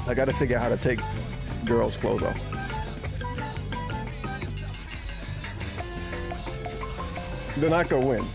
I gotta figure out how to take girls' clothes off. Then I could win.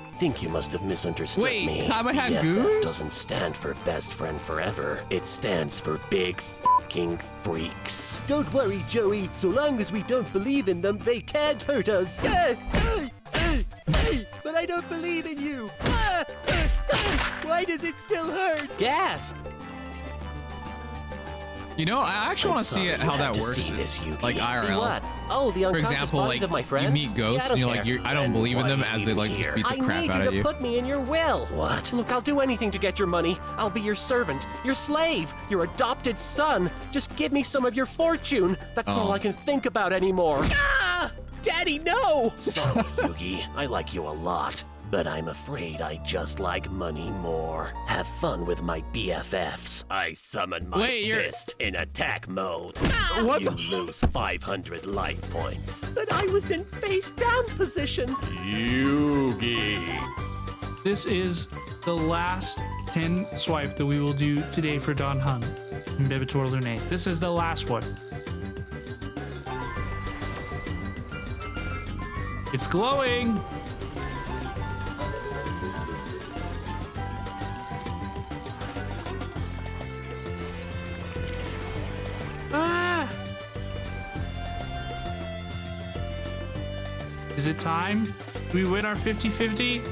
I think you must have misunderstood me. Wait, Time I had BFF goons? doesn't stand for best friend forever. It stands for big fucking freaks. Don't worry, Joey. So long as we don't believe in them, they can't hurt us. But I don't believe in you. Why does it still hurt? Gasp! You know, I actually want to see it, how that works. Like IRL. See what? Oh, the For example, like of my friends? you meet ghosts and you're like, I don't believe in them, as they like just beat the crap out of you. I need you to put me in your will. What? Look, I'll do anything to get your money. I'll be your servant, your slave, your adopted son. Just give me some of your fortune. That's all I can think about anymore. Ah! Daddy, no! Sorry, Yugi. I like you a lot. But I'm afraid I just like money more. Have fun with my BFFs. I summon my fist in attack mode. What You lose 500 life points. But I was in face down position. Yugi. This is the last 10 swipe that we will do today for Don Hung and Bebetor Lune. This is the last one. It's glowing. Ah! Is it time? Do we win our 50-50?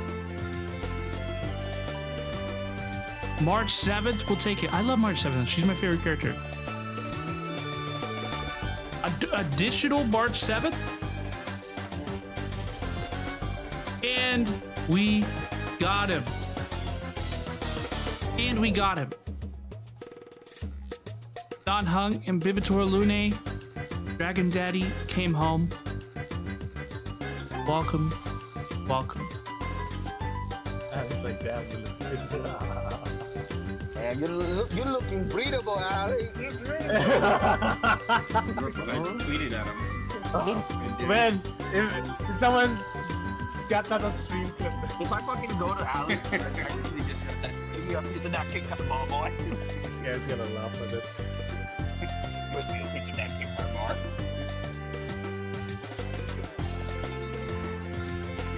March 7th, we'll take it. I love March 7th. She's my favorite character. Additional March 7th? And we got him. And we got him. Don Hung and Bibitor Lune, Dragon Daddy came home. Welcome, welcome. Man, you're looking breathable, Ali. I tweeted at him. Man, if someone got that on stream clip. If I fucking go to Ali, I actually just gonna say, "Use a napkin, cut the ball, boy." Yeah, he's gonna laugh at it. With you, use a napkin, cut the ball.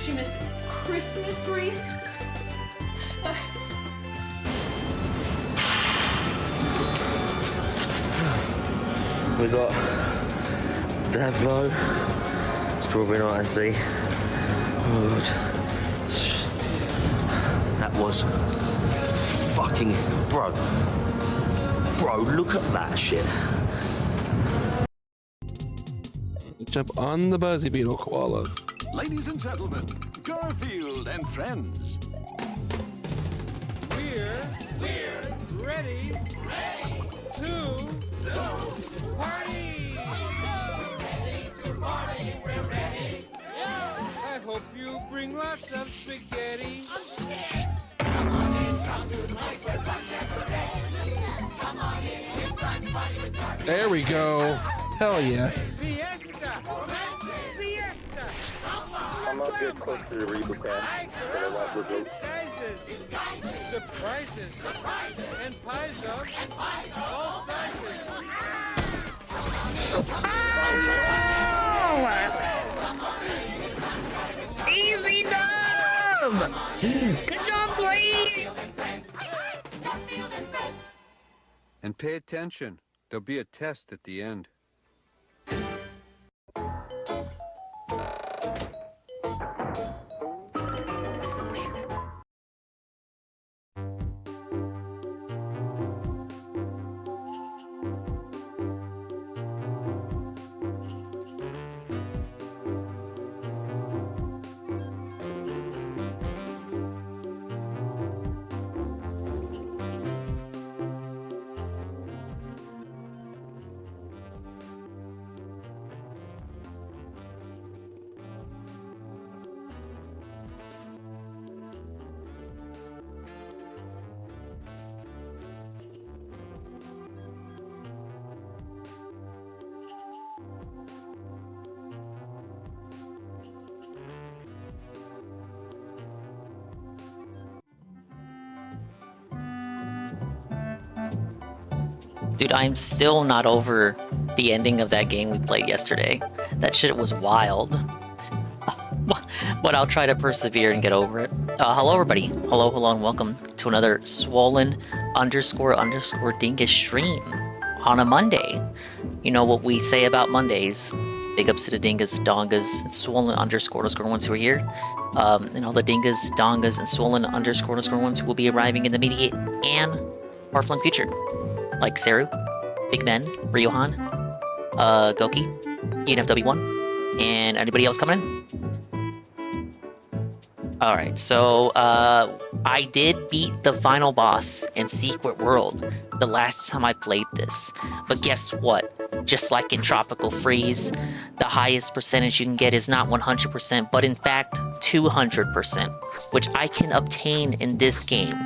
She missed Christmas wreath. We got Davlo, Strawberry Night at Sea. Oh god. That was fucking bro, look at that shit. Jump on the Buzzy Beetle Koala. Ladies and gentlemen, Garfield and friends. We're ready to party. We're ready. I hope you bring lots of spaghetti. I'm scared. Come on in, come to the place where fun never ends. Come on in, it's fun party with Garfield. There we go. Hell yeah. Fiesta. Siesta. I'm up here close to the reboot pad, so I watch reboot. Disguises. Surprises. And pies of all sizes. Good job, Blade! And pay attention. There'll be a test at the end. Dude, I'm still not over the ending of that game we played yesterday. That shit was wild. But I'll try to persevere and get over it. Hello everybody. Hello, and welcome to another swollen _ dingus stream on a Monday. You know what we say about Mondays. Big ups to the dingas, dongas, and swollen _ ones who are here. And all the dingas, dongas, and swollen _ ones who will be arriving in the immediate and far-flung future. Like Saru, Big Ben, Ryohan, Goki, ENFW1, and anybody else coming in? Alright, so, I did beat the final boss in Secret World the last time I played this. But guess what? Just like in Tropical Freeze, the highest percentage you can get is not 100%, but in fact, 200%, which I can obtain in this game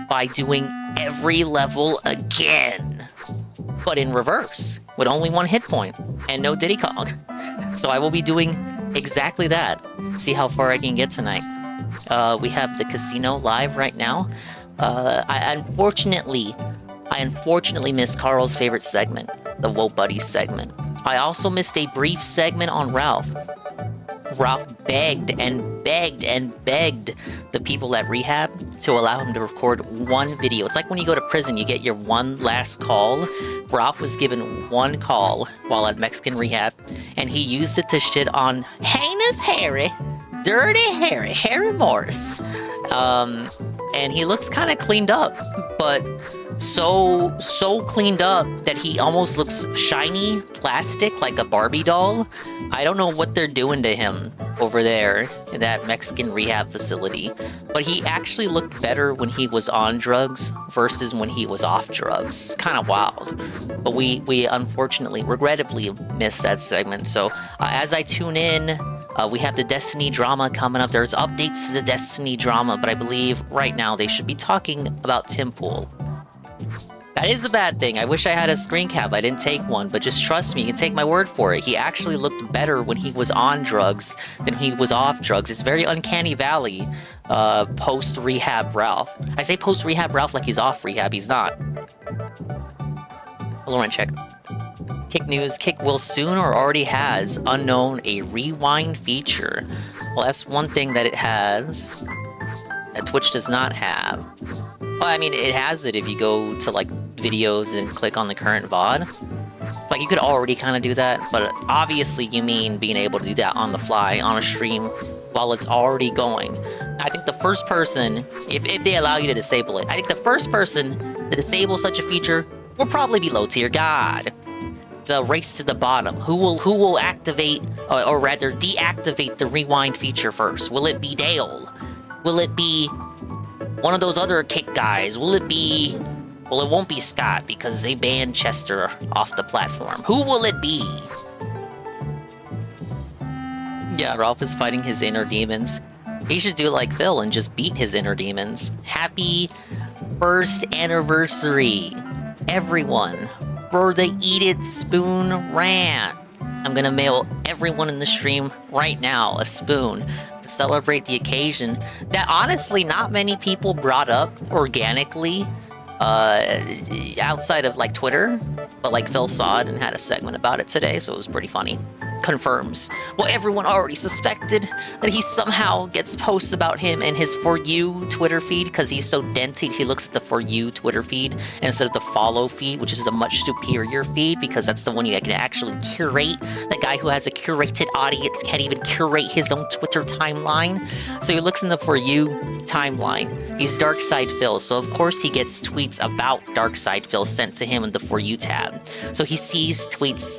by doing every level again, but in reverse, with only 1 hit point and no Diddy Kong. So I will be doing exactly that. See how far I can get tonight. We have the casino live right now. I unfortunately missed Carl's favorite segment, the Whoa Buddies segment. I also missed a brief segment on Ralph. Ralph begged and begged and begged the people at rehab to allow him to record 1 video. It's like when you go to prison, you get your 1 last call. Ralph was given 1 call while at Mexican rehab, and he used it to shit on heinous Harry, dirty Harry Morris. And he looks kind of cleaned up, but so cleaned up that he almost looks shiny, plastic, like a Barbie doll. I don't know what they're doing to him over there in that Mexican rehab facility, but he actually looked better when he was on drugs versus when he was off drugs. It's kind of wild, but we unfortunately, regrettably missed that segment. So as I tune in, we have the Destiny drama coming up. There's updates to the Destiny drama, but I believe right now they should be talking about Tim Pool. That is a bad thing. I wish I had a screen cap. I didn't take one, but just trust me, you can take my word for it. He actually looked better when he was on drugs than he was off drugs. It's very uncanny valley, post-rehab Ralph. I say post-rehab Ralph like he's off rehab. He's not. Hello, check. Kick news, Kick will soon or already has, unknown, a rewind feature. Well, that's one thing that it has that Twitch does not have. Well, I mean, it has it if you go to, like, videos and click on the current VOD. It's like, you could already kind of do that, but obviously you mean being able to do that on the fly, on a stream, while it's already going. I think the first person, if they allow you to disable it, I think the first person to disable such a feature will probably be Low Tier God. It's a race to the bottom. Who will activate, or rather deactivate the rewind feature first? Will it be Dale? Will it be one of those other Kick guys? Will it be... Well, it won't be Scott, because they banned Chester off the platform. Who will it be? Yeah, Ralph is fighting his inner demons. He should do like Phil and just beat his inner demons. Happy 1st anniversary, everyone, for the Eat It Spoon rant. I'm gonna mail everyone in the stream right now a spoon to celebrate the occasion that honestly not many people brought up organically outside of like Twitter, but like Phil saw it and had a segment about it today, so it was pretty funny. confirms what everyone already suspected, that he somehow gets posts about him in his For You Twitter feed because he's so dented. He looks at the For You Twitter feed instead of the follow feed, which is a much superior feed because that's the one you can actually curate. The guy who has a curated audience can't even curate his own Twitter timeline. So he looks in the For You timeline. He's Darkside Phil, so of course he gets tweets about Darkside Phil sent to him in the For You tab. So he sees tweets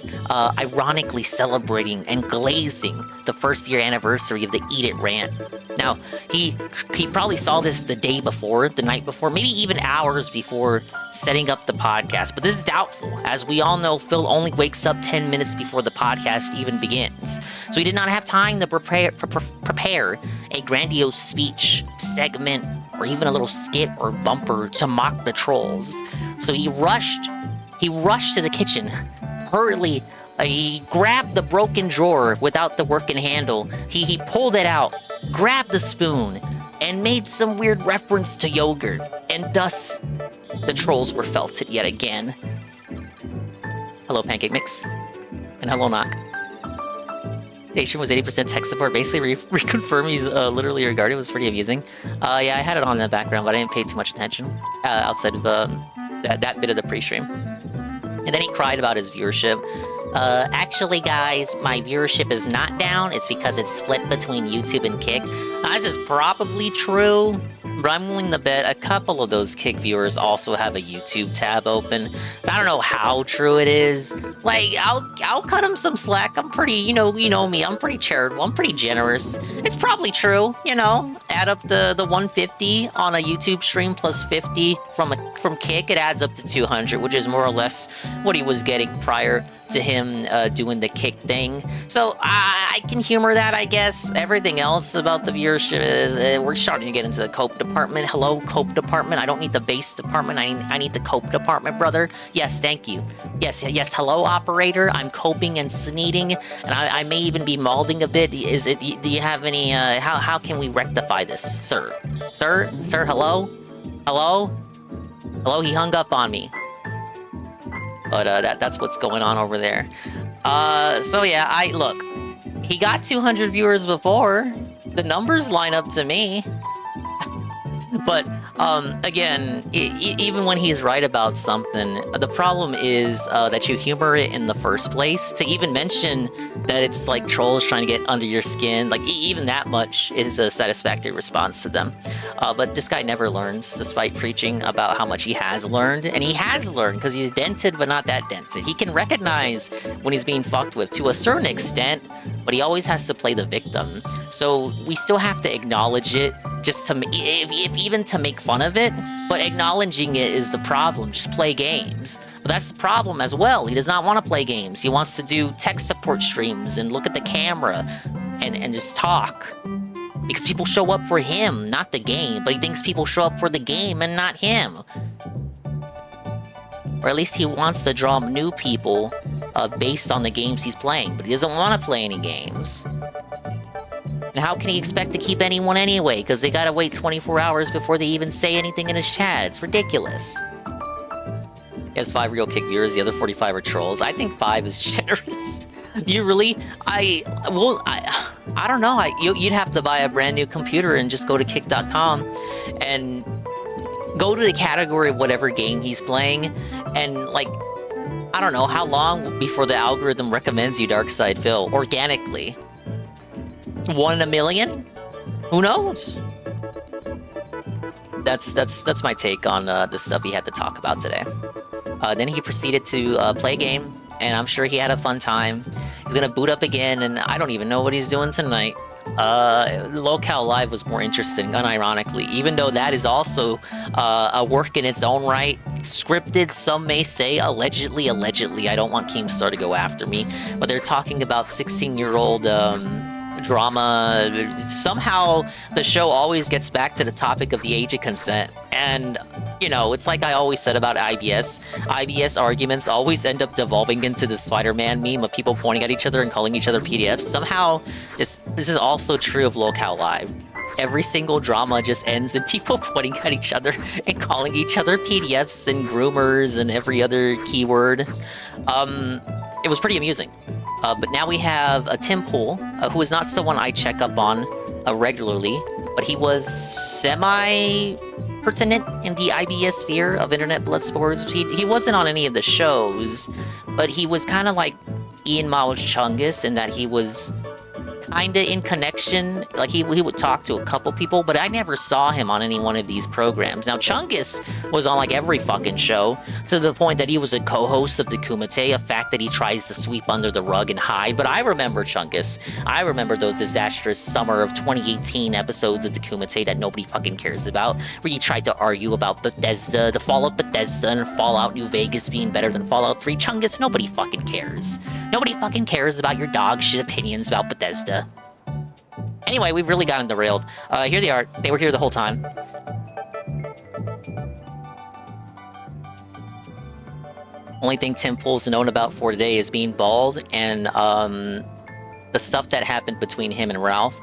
ironically celebrating and glazing the first year anniversary of the Eat It rant. Now, he probably saw this the day before, the night before, maybe even hours before setting up the podcast, but this is doubtful. As we all know, Phil only wakes up 10 minutes before the podcast even begins. So he did not have time to prepare a grandiose speech, segment, or even a little skit or bumper to mock the trolls. So he rushed to the kitchen, hurriedly. He grabbed the broken drawer without the working handle. He pulled it out, grabbed the spoon, and made some weird reference to yogurt. And thus, the trolls were felted yet again. Hello, Pancake Mix. And hello, Knock. Station was 80% tech support, basically reconfirm he's literally regarded. It was pretty amusing. Yeah, I had it on in the background, but I didn't pay too much attention outside of that bit of the pre-stream. And then he cried about his viewership. Actually, guys, my viewership is not down. It's because it's split between YouTube and Kick. This is probably true, but I'm willing to bet a couple of those Kick viewers also have a YouTube tab open. So I don't know how true it is. Like, I'll cut him some slack. I'm pretty, you know me. I'm pretty charitable. I'm pretty generous. It's probably true, Add up the 150 on a YouTube stream plus 50 from Kick. It adds up to 200, which is more or less what he was getting prior to him doing the Kick thing. So I can humor that, I guess. Everything else about the viewership is we're starting to get into the cope department. Hello, cope department. I don't need the base department. I need the cope department, brother. Yes, thank you. Yes. Hello, operator. I'm coping and sneezing, and I may even be malding a bit. Do you have any? How can we rectify this, sir? Sir. Hello. He hung up on me. But that's what's going on over there. So yeah, look. He got 200 viewers before. The numbers line up to me. But again, even when he's right about something, the problem is that you humor it in the first place. To even mention that it's like trolls trying to get under your skin, like even that much is a satisfactory response to them. But this guy never learns, despite preaching about how much he has learned. And he has learned because he's dented, but not that dented. He can recognize when he's being fucked with to a certain extent, but he always has to play the victim. So we still have to acknowledge it, just to, if even to make fun of it, but acknowledging it is the problem. Just play games. But that's the problem as well. He does not want to play games. He wants to do tech support streams and look at the camera and just talk. Because people show up for him, not the game. But he thinks people show up for the game and not him. Or at least he wants to draw new people based on the games he's playing. But he doesn't want to play any games. And how can he expect to keep anyone anyway? Because they gotta wait 24 hours before they even say anything in his chat. It's ridiculous. He has 5 real Kick viewers, the other 45 are trolls. I think 5 is generous. You really? I don't know. You'd have to buy a brand new computer and just go to kick.com and go to the category of whatever game he's playing. And like, I don't know, how long before the algorithm recommends you Darkside Phil organically? 1 in a million? Who knows? That's my take on the stuff he had to talk about today. Then he proceeded to play a game, and I'm sure he had a fun time. He's gonna boot up again, and I don't even know what he's doing tonight. Locale Live was more interesting, unironically, even though that is also a work in its own right. Scripted, some may say, allegedly. I don't want Keemstar to go after me, but they're talking about 16-year-old drama. Somehow the show always gets back to the topic of the age of consent. And, it's like I always said about IBS. IBS arguments always end up devolving into the Spider-Man meme of people pointing at each other and calling each other PDFs. Somehow, this is also true of Locale Live. Every single drama just ends in people pointing at each other and calling each other PDFs and groomers and every other keyword. It was pretty amusing. But now we have Tim Pool, who is not someone I check up on regularly, but he was semi-pertinent in the IBS sphere of internet blood sports. He wasn't on any of the shows, but he was kind of like Ian Miles Chungus in that he was kinda in connection. Like he would talk to a couple people, but I never saw him on any one of these programs. Now Chungus was on like every fucking show, to the point that he was a co-host of the Kumite, a fact that he tries to sweep under the rug and hide. But I remember Chungus. I remember those disastrous summer of 2018 episodes of the Kumite that nobody fucking cares about, where he tried to argue about Bethesda, the fall of Bethesda, and Fallout New Vegas being better than Fallout 3. Chungus, nobody fucking cares. Nobody fucking cares about your dog shit opinions about Bethesda. Anyway, we've really gotten derailed. Here they are. They were here the whole time. Only thing Tim Pool's known about for today is being bald and the stuff that happened between him and Ralph.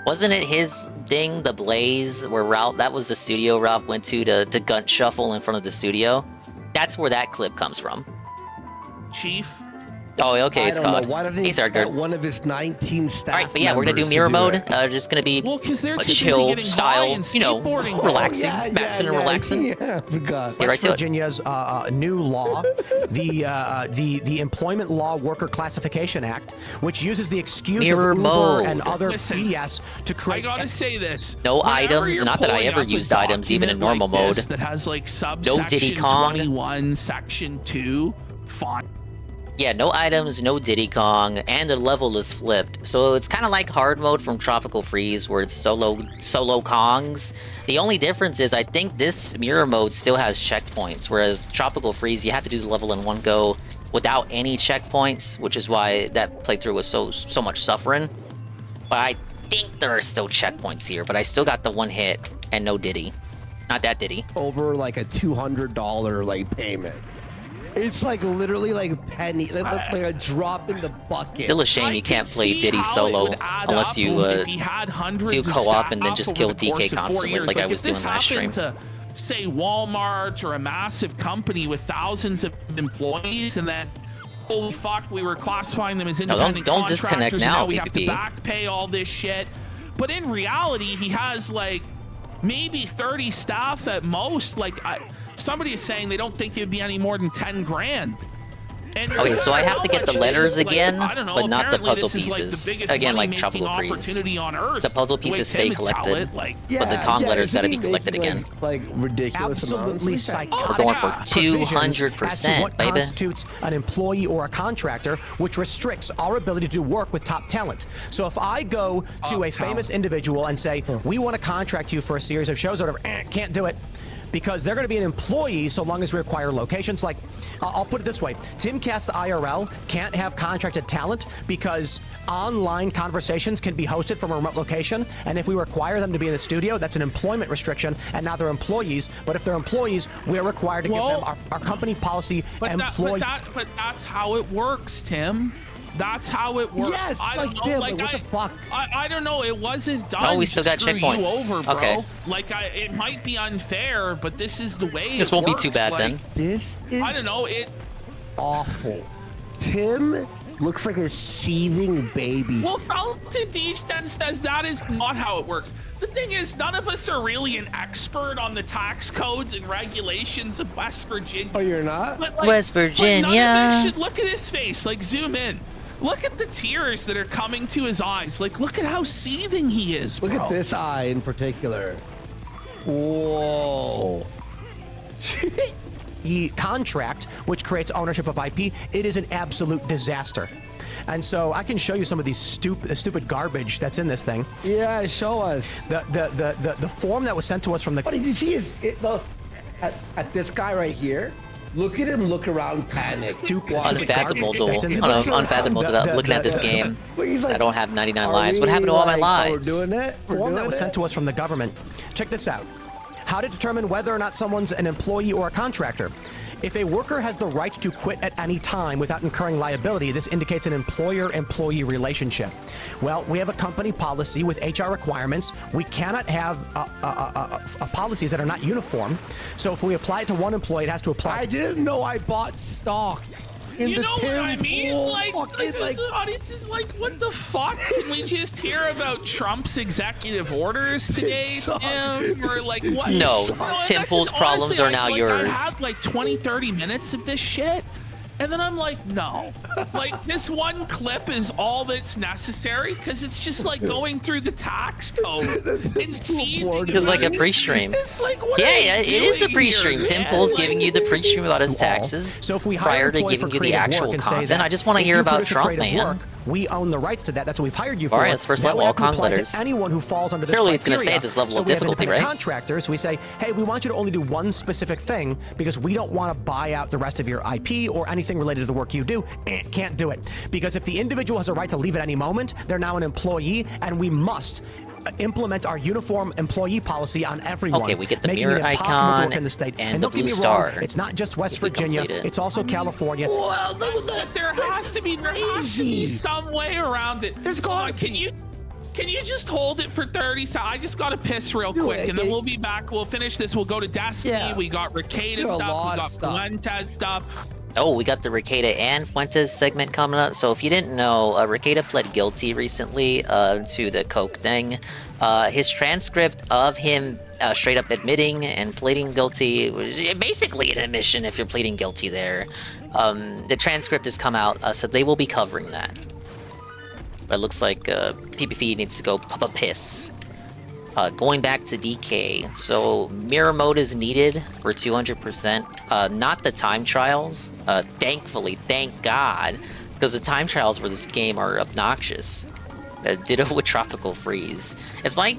Wasn't it his thing, the Blaze, where Ralph, that was the studio Ralph went to gun shuffle in front of the studio? That's where that clip comes from. Chief. Oh, okay, it's called. He's one of his 19 staff. All right, but yeah, we're gonna do mirror mode. Just gonna be a chill style, you know, relaxing, maxing and relaxing. Yeah, I forgot. Let's get right to it. Virginia's new law, the Employment Law Worker Classification Act, which uses the excuse Mirror of Uber mode. and other Listen, BS to create. I gotta say this. No Whenever items. you're Not that I pulling ever up a used items, even in document normal like mode. this that has like No Diddy subsection Kong. 21, section 2, fine. Yeah, no items, no Diddy Kong, and the level is flipped. So it's kind of like hard mode from Tropical Freeze, where it's solo Kongs. The only difference is I think this mirror mode still has checkpoints, whereas Tropical Freeze, you have to do the level in one go without any checkpoints, which is why that playthrough was so much suffering. But I think there are still checkpoints here, but I still got the one hit and no Diddy. Not that Diddy. Over like a $200 like payment. It's like literally like penny, like a drop in the bucket. Still a shame you can't play Diddy solo unless you do co-op and then just kill DK constantly like I was doing last stream. To, say Walmart or a massive company with thousands of employees, and then holy fuck, we were classifying them as independent don't disconnect contractors, now, and now we have to BBB. back pay all this shit. But in reality, he has like maybe 30 staff at most. Like somebody is saying they don't think it'd be any more than 10 grand. And okay, so I have to get the letters again, like, I don't know, but not the puzzle this is, pieces. like, the biggest Again, like money-making Tropical Freeze. opportunity on Earth, The puzzle pieces the way stay Tim would tell collected, it, like, but the Kong letters got to be he collected making, again. Like ridiculous Absolutely amounts. psychotic. We're going for provisions as to 200%, what baby. constitutes an employee or a contractor, which restricts our ability to do work with top talent. So if I go to a famous individual and say, we want to contract you for a series of shows or whatever, can't do it. Because they're going to be an employee so long as we require locations. Like, I'll put it this way. Timcast IRL can't have contracted talent because online conversations can be hosted from a remote location. And if we require them to be in the studio, that's an employment restriction. And now they're employees. But if they're employees, we're required to give them our company policy employee. But that's how it works, Tim. That's how it works. Yes, I don't know, Tim, like what the fuck? I don't know. It wasn't done. Oh, we still got to screw checkpoints. You over, bro. Okay. Like it might be unfair, but this is the way. This it won't works. be too bad like, then. This is I don't know. It. awful. Tim looks like a seething baby. Well, Fountain Dejan says that is not how it works. The thing is, none of us are really an expert on the tax codes and regulations of West Virginia. Oh, you're not? But, like, West but none Virginia. of us should look at his face. Like, zoom in. Look at the tears that are coming to his eyes. Like, look at how seething he is, bro. Look at this eye in particular. Whoa. Contract, which creates ownership of IP, it is an absolute disaster. And so I can show you some of these stupid garbage that's in this thing. Yeah, show us. The form that was sent to us from the. What did you see? At this guy right here. Look at him look around panic. Unfathomable, unfathomable looking at this game. I don't have 99 lives. What happened to all my lives? Form that was sent to us from the government. Check this out. How to determine whether or not someone's an employee or a contractor. If a worker has the right to quit at any time without incurring liability, this indicates an employer-employee relationship. Well, we have a company policy with HR requirements. We cannot have policies that are not uniform. So if we apply it to one employee, it has to apply. I didn't know I bought stock. in you the know what I mean? pool, Like, fucking, the audience is like, what the fuck? Can we just hear about Trump's executive orders today, Tim? Or like what? No, and Tim that's Pool's just problems honestly, are now I yours. had like 20, 30 minutes of this shit. And then I'm like, no. Like, this one clip is all that's necessary because it's just like going through the tax code and seeing. It's like a pre-stream. It's like, what Yeah, are it you is a doing pre-stream. here, Tim man? Pool's Like, giving you the pre-stream about his taxes So if we hire prior an to employee giving for you the creative actual work and say content. that I just want to if hear you about produce a Trump, creative man. work, we own the rights to that. That's what we've hired you for. All right, it's first Now level, we all have to apply to con-glitters. anyone who falls under this Clearly it's gonna criteria. stay at this level So of we have difficulty, independent right? contractors. We say, hey, we want you to only do one specific thing because we don't want to buy out the rest of your IP or anything related to the work you do. Can't do it. Because if the individual has a right to leave at any moment, they're now an employee, and we must implement our uniform employee policy on everyone. Okay, we get the making mirror it impossible to icon work in the state. and the don't get blue me star. wrong, it's not just West If we Virginia. complete it. It's also California. Well, there has to be some way around it. There's got to be. Can you just hold it for 30 seconds? I just gotta piss real quick, and then we'll be back. We'll finish this. We'll go to Destiny. Yeah. We got Ricada There's a stuff. lot We of got stuff. Fuentes stuff. Oh, we got the Ricada and Fuentes segment coming up. So if you didn't know, Ricada pled guilty recently to the coke thing. His transcript of him straight up admitting and pleading guilty was basically an admission if you're pleading guilty there. The transcript has come out, so they will be covering that. But it looks like PPP needs to go pop a piss. Going back to DK, so mirror mode is needed for 200%, not the time trials. Thankfully, thank God, because the time trials for this game are obnoxious. Ditto with Tropical Freeze. It's like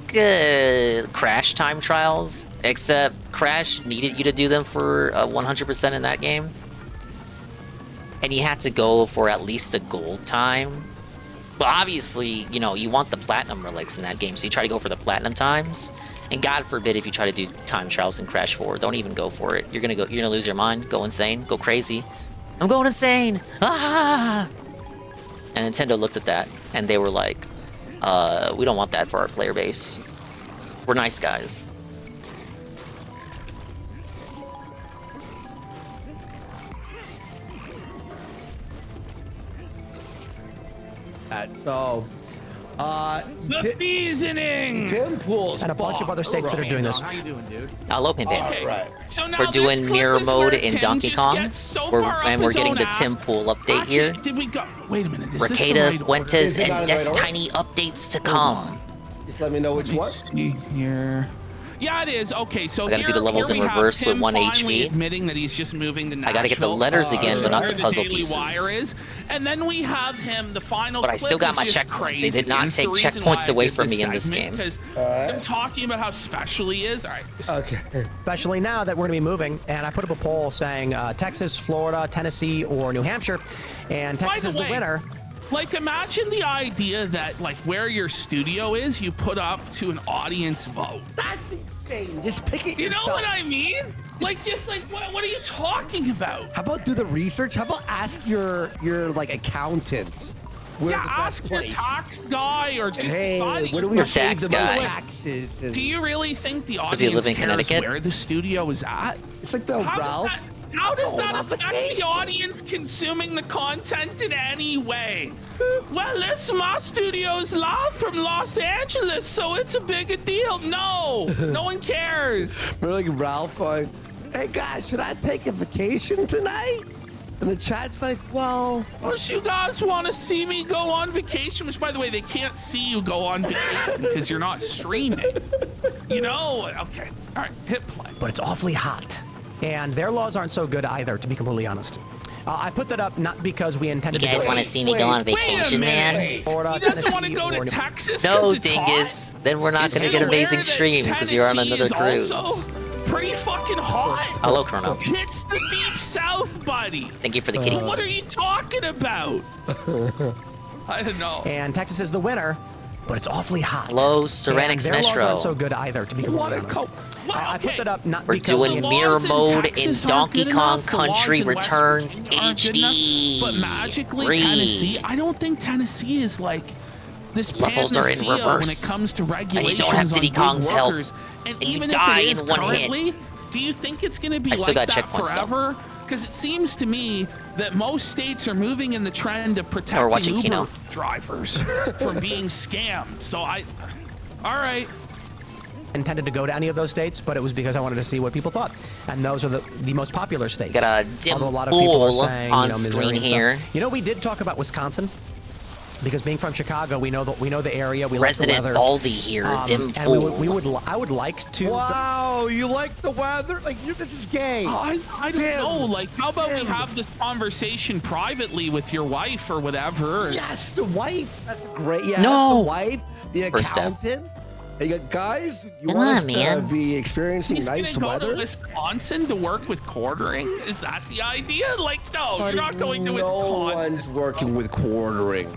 Crash time trials, except Crash needed you to do them for 100% in that game. And you had to go for at least a gold time. But obviously, you know, you want the platinum relics in that game, so you try to go for the platinum times. And God forbid if you try to do time trials in Crash 4, don't even go for it. You're gonna lose your mind, go insane, go crazy. I'm going insane! Ah! And Nintendo looked at that, and they were like, we don't want that for our player base. We're nice guys. So, The seasoning! Tim Pool's And a bunch of other states that are doing this. How you doing, dude? Hello, Panda. Okay. So now We're this doing clip mirror is mode where in Tim Donkey just Kong. gets so We're far up we're his getting own the ass. Tim Pool update Actually, here. Did we go? Wait a minute. Is this the Ricada, right order? Fuentes, Is it and not in the right order? Destiny updates to come. just let me know which one. See here. Yeah, it is. Okay, so I gotta do the levels here in we have reverse with Tim 1 finally HP. admitting that he's just moving to Nashville. I gotta get the letters again, but not the where puzzle Daily pieces. Wire is. And then we have him, the final But I still clip got my is just checkpoints. crazy. They did not It's take the reason checkpoints why I away did from me in this segment, game. Because I'm talking about how special he is. All right. Okay. Especially now that we're going to be moving. And I put up a poll saying Texas, Florida, Tennessee, or New Hampshire. And Texas is the winner. Like, imagine the idea that, like, where your studio is, you put up to an audience vote. That's insane. Just pick it You know yourself. what I mean? Like, just like, what are you talking about? How about do the research? How about ask your like accountant? Where Yeah, the best ask your place? tax guy or just Hey, decide where do we Your save tax the most guy. taxes? And Do you really think the audience Does he live in cares Connecticut? where the studio is at? It's like the Ralph. How does that on affect vacation. the audience consuming the content in any way? Well, this my studio's live from Los Angeles, so it's a bigger deal. No, no one cares. We're like Ralph going, hey guys, should I take a vacation tonight? And the chat's like, well, Unless you guys want to see me go on vacation, which, by the way, they can't see you go on vacation because you're not streaming. You know? Okay. All right. Hit play. But it's awfully hot. And their laws aren't so good either, to be completely honest. I put that up not because we You intended guys to want to see me go on vacation, man? Florida, He doesn't want to Tennessee, go or to New- Texas. No, 'cause it's dingus. hot? Then we're not Is gonna he get aware amazing that streams because you're on Tennessee another is cruise. also pretty fucking hot. Hello, Chrono. It's the deep south, buddy. Thank you for the kitty. What are you talking about? I don't know. And Texas is the winner, but it's awfully hot. Hello, And Serenix their laws Mestro. aren't so good either, to be completely honest. I put that up not We're because doing we mirror laws in mode in Texas aren't Donkey good Kong enough. The laws Country in West Returns Virginia aren't good HD. enough. But magically, Read. Tennessee, I don't think Tennessee is like this Levels are in panacea when it reverse. comes to And regulations you don't have on Diddy gig Kong's help. workers. And And you even die if it is in one hit. currently, do you think it's going to be I still like got that checkpoints, though. forever? Because it seems to me that most states are moving in the trend of protecting watching Uber Kino. drivers from being scammed. So all right. Intended to go to any of those states, but it was because I wanted to see what people thought, and those are the most popular states. Got a dim Although a lot of people are pool saying, on Missouri screen and stuff. here. You know, we did talk about Wisconsin because being from Chicago, we know the area. We Resident like the weather. Baldy here, dim and fool. I would like to. Wow, you like the weather? Like this is gay. I don't know. Like, how about we have this conversation privately with your wife or whatever? Yes, the wife. That's great. Yeah, No. the wife, the First step. accountant. Hey, guys, you Come want on, us man. to be experiencing He's nice gonna go weather? to Wisconsin to work with quartering? Is that the idea? Like, no, you're not going to no Wisconsin. one's working with quartering.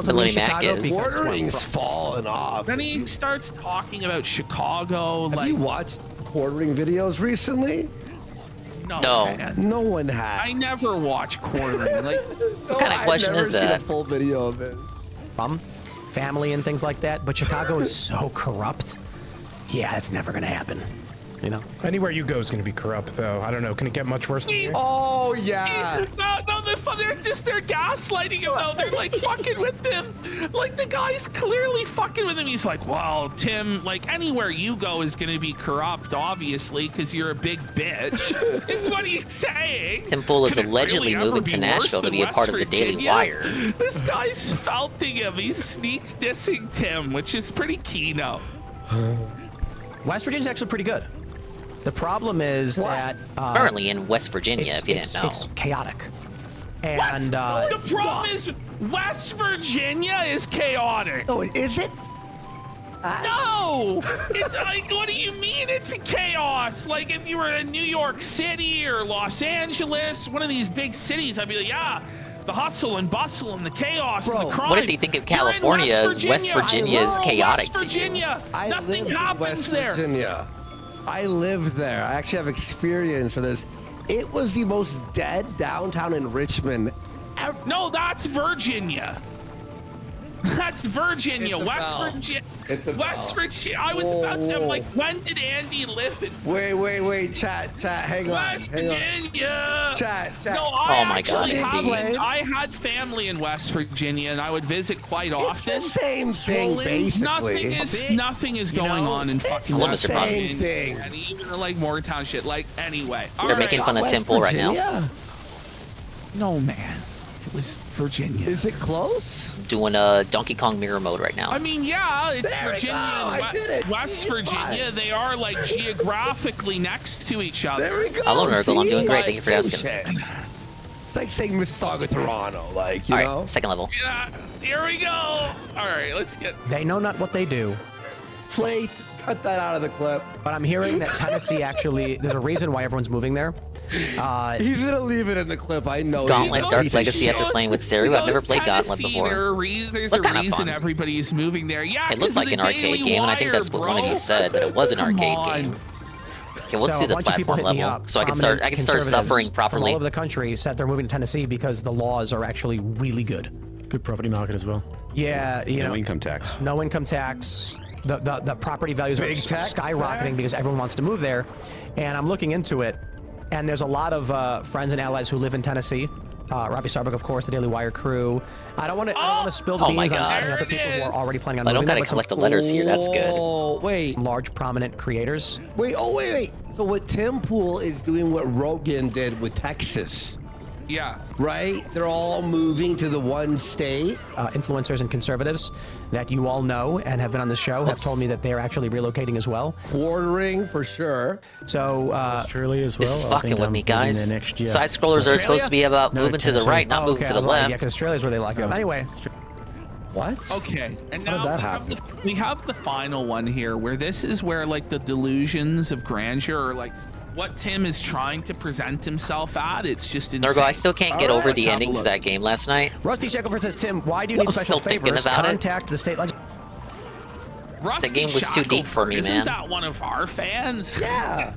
Millie Mac is. Quartering's falling off. Then he starts talking about Chicago. Have Like, you watched quartering videos recently? no, No. man. No one has. I never watch quartering. Like, What kind of question I've never is seen that? a full video of it. Family and things like that, but Chicago is so corrupt. Yeah, it's never gonna happen. You know. Anywhere you go is going to be corrupt, though. I don't know. Can it get much worse than here? Oh yeah. no, they're gaslighting him though. They're like fucking with him. Like the guy's clearly fucking with him. He's like, well, Tim, like anywhere you go is gonna be corrupt, obviously, because you're a big bitch. Is what he's saying. Tim Pool is Could it allegedly really ever moving to be worse Nashville to than be a West part of the Daily Virginia? Wire. This guy's felting him. He's sneak dissing Tim, which is pretty Kino. West Virginia's actually pretty good. The problem is that Currently in West Virginia, if you didn't know. it's chaotic. What? And The problem is West Virginia is chaotic. Oh, is it? No! It's like, what do you mean it's chaos? Like, if you were in New York City or Los Angeles, one of these big cities, I'd be like, yeah, the hustle and bustle and the chaos and the crime. What does he think of You're in California as West Virginia is chaotic West to you? Virginia, I nothing live in happens West there. Virginia. I live there. I actually have experience for this. It was the most dead downtown in Richmond ever. No, that's Virginia. That's Virginia. West Virginia. West Virginia. I was about to say, I'm like, when did Andy live in Wait, chat, hang West on. Virginia? Chat. No, Oh my God, I had family in West Virginia, and I would visit quite often. It's the same thing, basically. Nothing is going on in fucking Hello, West Mr. Bob. Virginia, Same thing. and even like Morgantown shit. Like anyway, They're making fun of West Tim Pool right now. Virginia? No man, it was Virginia. Is it close? Doing a Donkey Kong mirror mode right now. I mean, yeah, it's There we Virginia go, and I did it. West It's Virginia. fine. They are like geographically next to each other. There we go. Hello, Miracle. I'm see? doing great. Thank you for Same asking. shit. It's like saying Mississauga, Toronto, like, you All know? right, second level. Yeah, here we go. All right, let's get. they know not what they do. Flate, cut that out of the clip. But I'm hearing that Tennessee actually, there's a reason why everyone's moving there. He's gonna leave it in the clip, I know. Gauntlet he Dark is. Legacy after playing with Seru. I've never played Gauntlet Tennessee, before. There's Looked a kinda reason fun. everybody's moving there. Yeah, It looked 'cause like of an the arcade Daily game, and I think Wire, that's what one of bro. you said, that it was an Come arcade on. game. Okay, let's So do a the bunch of people platform hit me level, up, so I can prominent start conservatives suffering from properly. all over the country said they're moving to Tennessee because the laws are actually really good. Good property market as well. Yeah, you know, No income tax. no income tax. The property values Big are tax skyrocketing there? because everyone wants to move there. And I'm looking into it, and there's a lot of friends and allies who live in Tennessee. Robbie Starbuck, of course, the Daily Wire crew. I don't want to spill the Oh my beans on God. any other people who are already planning on I don't moving there. gotta but some collect the letters here. That's good. Oh, wait. large prominent creators. Wait. So what Tim Pool is doing what Rogan did with Texas, Yeah. right? They're all moving to the one state. Influencers and conservatives that you all know and have been on the show have told me that they're actually relocating as well. Quartering for sure. So Australia as well. This is I fucking think with I'm me, moving guys. there next year. Side scrollers are supposed to be about No, moving to the Tennessee. right, not moving to the Yeah, left. because Australia's where they like it. Anyway, What? Okay, and How now did that we have, happen? we have the final one here, where this is where like the delusions of grandeur, or like what Tim is trying to present himself at. It's just insane. Ergo, I still can't get over Let's the have a ending to look. that game last night. Rusty Shackelford says, Tim, why do you need I'm special still thinking favors? about it. Contact the state legislature. Rusty The game was too deep for me, Shackelford, man. Isn't that one of our fans? Yeah.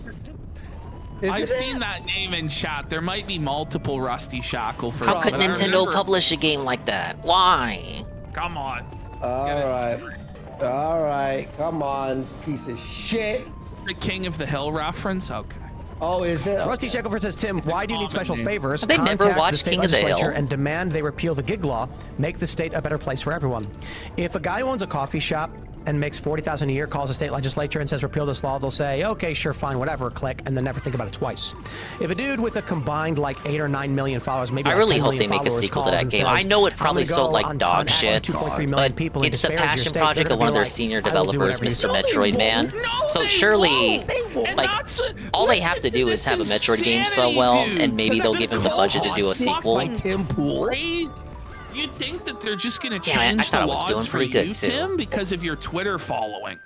I've Isn't seen it? that name in chat. There might be multiple Rusty Shackelford. How could but I Nintendo remember- publish a game like that? Why? Come on. All right. Come on, piece of shit. The King of the Hill reference? Okay. Oh, is it? Rusty Shackelford says, Tim, why do you need special favors? They never Contact watched the state King of the legislature Hill. and demand they repeal the gig law, make the state a better place for everyone. If a guy who owns a coffee shop and makes $40,000 a year calls the state legislature and says repeal this law, they'll say, okay, sure, fine, whatever, click, and then never think about it twice. If a dude with a combined like 8 or 9 million followers, maybe I like really 10 hope million they make a followers, sequel to calls that and game. says, I know it "I'm probably gonna sold go like on dog X shit, 2.3 million but people and it's the disparage your passion state," project they're of one of gonna their be like, senior "I will do developers, whatever you Mr. say." Metroid Man. So surely, like, all they have to do is have a Metroid game sell well, and maybe they'll give him the budget to do a sequel. You'd think that they're just going to Yeah, I change thought the it was laws doing for pretty good, you, too. Tim, because of your Twitter following.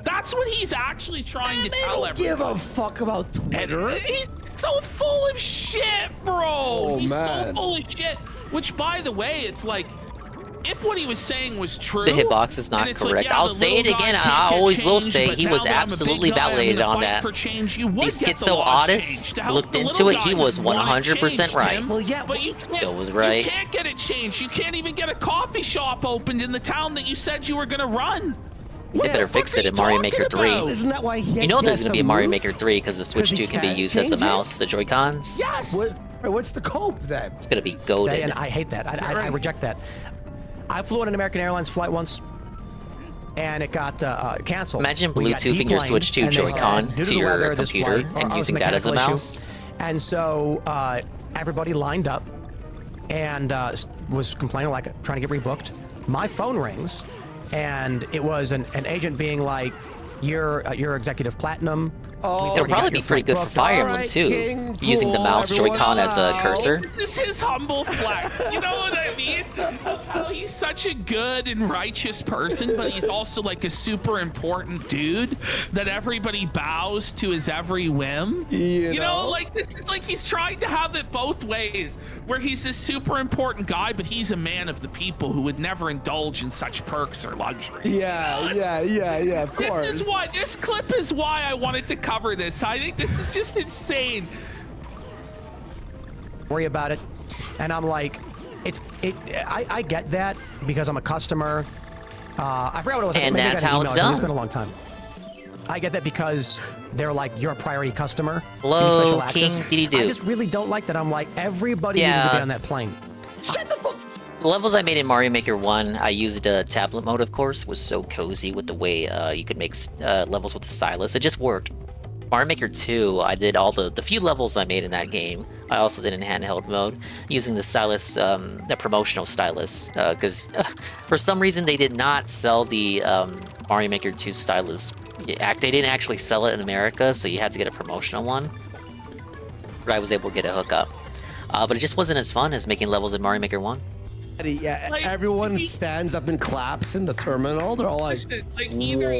That's what he's actually trying to tell everyone. Give a fuck about Twitter. And he's so full of shit, bro. Oh, He's man. so full of shit. Which, by the way, it's like, if what he was saying was true, The hitbox is not and it's like, correct. yeah, I'll the say it little guy again. can't I get always will changed, say but he now was that I'm a big absolutely guy, I'm validated gonna on fight that. for change. You would The get the schizo laws Otis changed. To help looked the into little it. He guy was would want 100% changed, right. Tim. Well, yeah, but you can't. Bill was right. You can't get it changed. You can't even get a coffee shop opened in the town that you said you were gonna run. They better fix it in Mario Maker 3. Isn't that why he You know there's has going to be a to Mario move? Maker 3 because the Switch 2 can be can't used as a change it? mouse, the Joy-Cons. Yes. What's the cope then? It's going to be goated. And I hate that. I reject that. I flew on an American Airlines flight once, and it got canceled. Imagine We got Bluetoothing your deplaned, Switch 2 and they said, Joy-Con due to the your weather, this computer flight, and or using a that as a mechanical mouse. issue. And so everybody lined up and was complaining, like trying to get rebooked. My phone rings, and it was an agent being like, "You're executive platinum." It'll probably be pretty good for Fire Emblem too, using the mouse Joy-Con as a cursor. This is his humble flex. You know what I mean? Of how he's such a good and righteous person, but he's also like a super important dude that everybody bows to his every whim. You know, like this is like he's trying to have it both ways, where he's this super important guy, but he's a man of the people who would never indulge in such perks or luxuries. Yeah, of course. This clip is why I wanted to cover this. I think this is just insane. Worry about it, and I'm like, I get that because I'm a customer. I forgot what it was. And Maybe I that's got an how it's email. done. It's been a long time. I get that because they're like, you're a priority customer. Hello, you need special access. King Diddy-Doo. I just really don't like that. I'm like, everybody needed to be on that plane. Shut the fuck. The levels I made in Mario Maker 1, I used tablet mode, of course. It was so cozy with the way you could make levels with the stylus. It just worked. Mario Maker 2, I did all the few levels I made in that game. I also did in handheld mode using the stylus, the promotional stylus, because for some reason they did not sell the Mario Maker 2 stylus. They didn't actually sell it in America, so you had to get a promotional one. But I was able to get a hookup. But it just wasn't as fun as making levels in Mario Maker 1. Yeah, everyone stands up and claps in the terminal. They're all like, either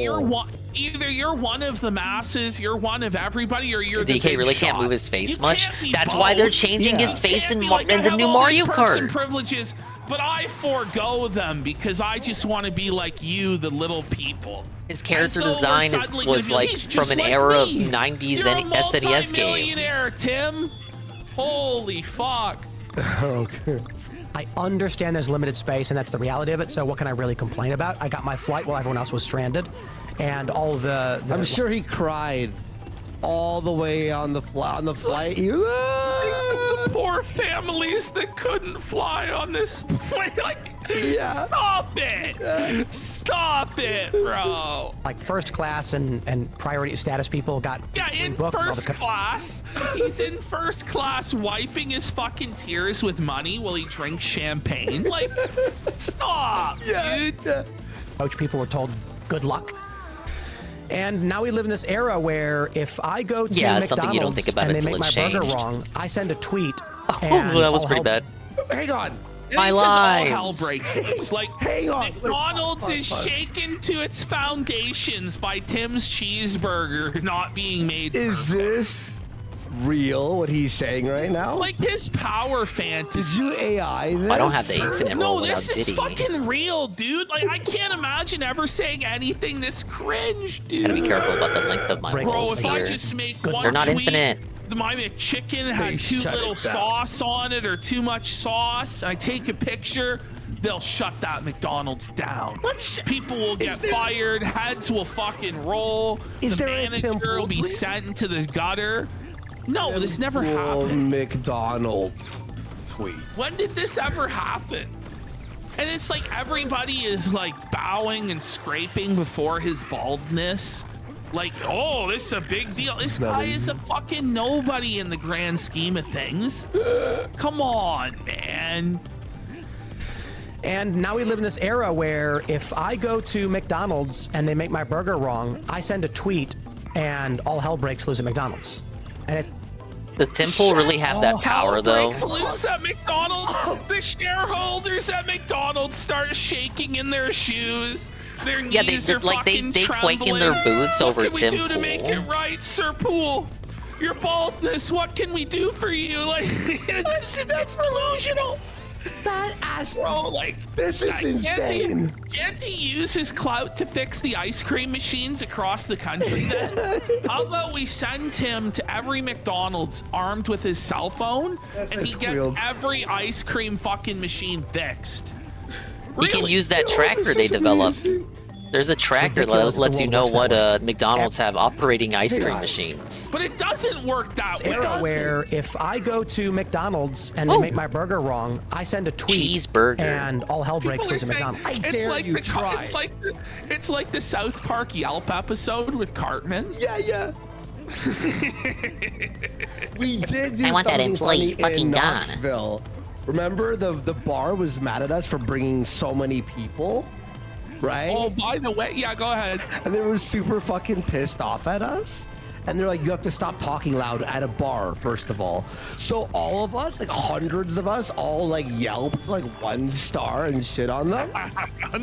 you're one of the masses, you're one of everybody, or you're the DK big really shot. can't move his face You much. can't be That's why they're both. changing his face in, Can't be like, in the I new have all these Mario perks Kart. and privileges, but I forego them because I just want to be like you, the little people. His character As though design we're suddenly was gonna be- like he's from just an like era me. of 90s You're a SNES games. multi-millionaire, Tim. Holy fuck. okay. I understand there's limited space, and that's the reality of it. So what can I really complain about? I got my flight while everyone else was stranded, and all the I'm sure he cried all the way on the flight. The poor families that couldn't fly on this plane. Like, stop it! Stop it, bro! like first class and priority status people got In rebooked and all the first class. He's in first class wiping his fucking tears with money while he drinks champagne. Like, stop, dude. coach people were told good luck. And now we live in this era where if I go to Yeah, it's McDonald's something you don't think about and they until make it's my burger changed. wrong, I send a tweet. Oh, and that was all pretty hell- bad. Hang on. My This is all lives. hell breaks loose. Like, Hang on. McDonald's is shaken to its foundations by Tim's cheeseburger not being made. Is this real, what he's saying right now? It's like his power fantasy. Did you AI this? I don't have the infinite roll No, without this is Diddy. fucking real, dude. Like, I can't imagine ever saying anything this cringe, dude. Gotta be careful about the length of my Bro, rolls if I here. just make one They're not tweet, infinite. my McChicken had too shut little it down. sauce on it or too much sauce, I take a picture, they'll shut that McDonald's down. People will get fired, heads will fucking roll, Is the there a manager will be template? sent into the gutter. No, this never happened. McDonald's tweet. When did this ever happen? And it's like everybody is like bowing and scraping before his baldness. Like, oh, this is a big deal. This guy is a fucking nobody in the grand scheme of things. Come on, man. And now we live in this era where if I go to McDonald's and they make my burger wrong, I send a tweet and all hell breaks loose at McDonald's. And Does Tim Pool really have that power, though? Breaks loose at McDonald's. The shareholders at McDonald's start shaking in their shoes. Their knees are they quake in their boots over Tim Pool. What can we do to make it right, Sir Pool? Your baldness, what can we do for you? Like, that's delusional. That ass, bro, like, this is insane. Can't he use his clout to fix the ice cream machines across the country then? How about we send him to every McDonald's armed with his cell phone and he gets every ice cream fucking machine fixed? He can use that tracker they developed. There's a tracker that lets you know what McDonald's have operating ice cream machines. But it doesn't work that way. Where if I go to McDonald's and they make my burger wrong, I send a tweet cheeseburger and all hell breaks loose at McDonald's. It's like the South Park Yelp episode with Cartman. Yeah. We did do I want that something employee funny fucking in gone. Knoxville. Remember the bar was mad at us for bringing so many people, right? Oh, by the way, yeah, go ahead. And they were super fucking pissed off at us. And they're like, you have to stop talking loud at a bar, first of all. So all of us, like hundreds of us, all like yelped like 1 star and shit on them.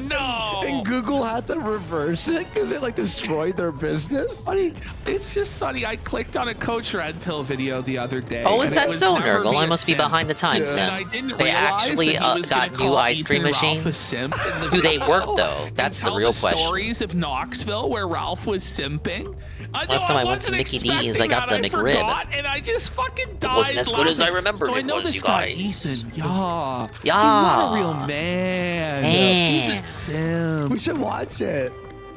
No. And Google had to reverse it because it like destroyed their business. Funny, it's just funny. I clicked on a Coach Red Pill video the other day. Oh, is that so, Never Nurgle? Be I a must be simp. behind the times And then. I didn't They realize actually that he was got gonna new call ice cream Ethan Ralph a machines? simp in the Do they video. work though? That's the Tell real the question. Stories of Knoxville where Ralph was simping. Last time I went to Mickey D's, I got the McRib. Forgot, and I just fucking died. It wasn't as good as I laughing. remembered So I it know was, this you guy, guys. Ethan. Yeah. Yeah. He's not a real man. He's a simp. We should watch it.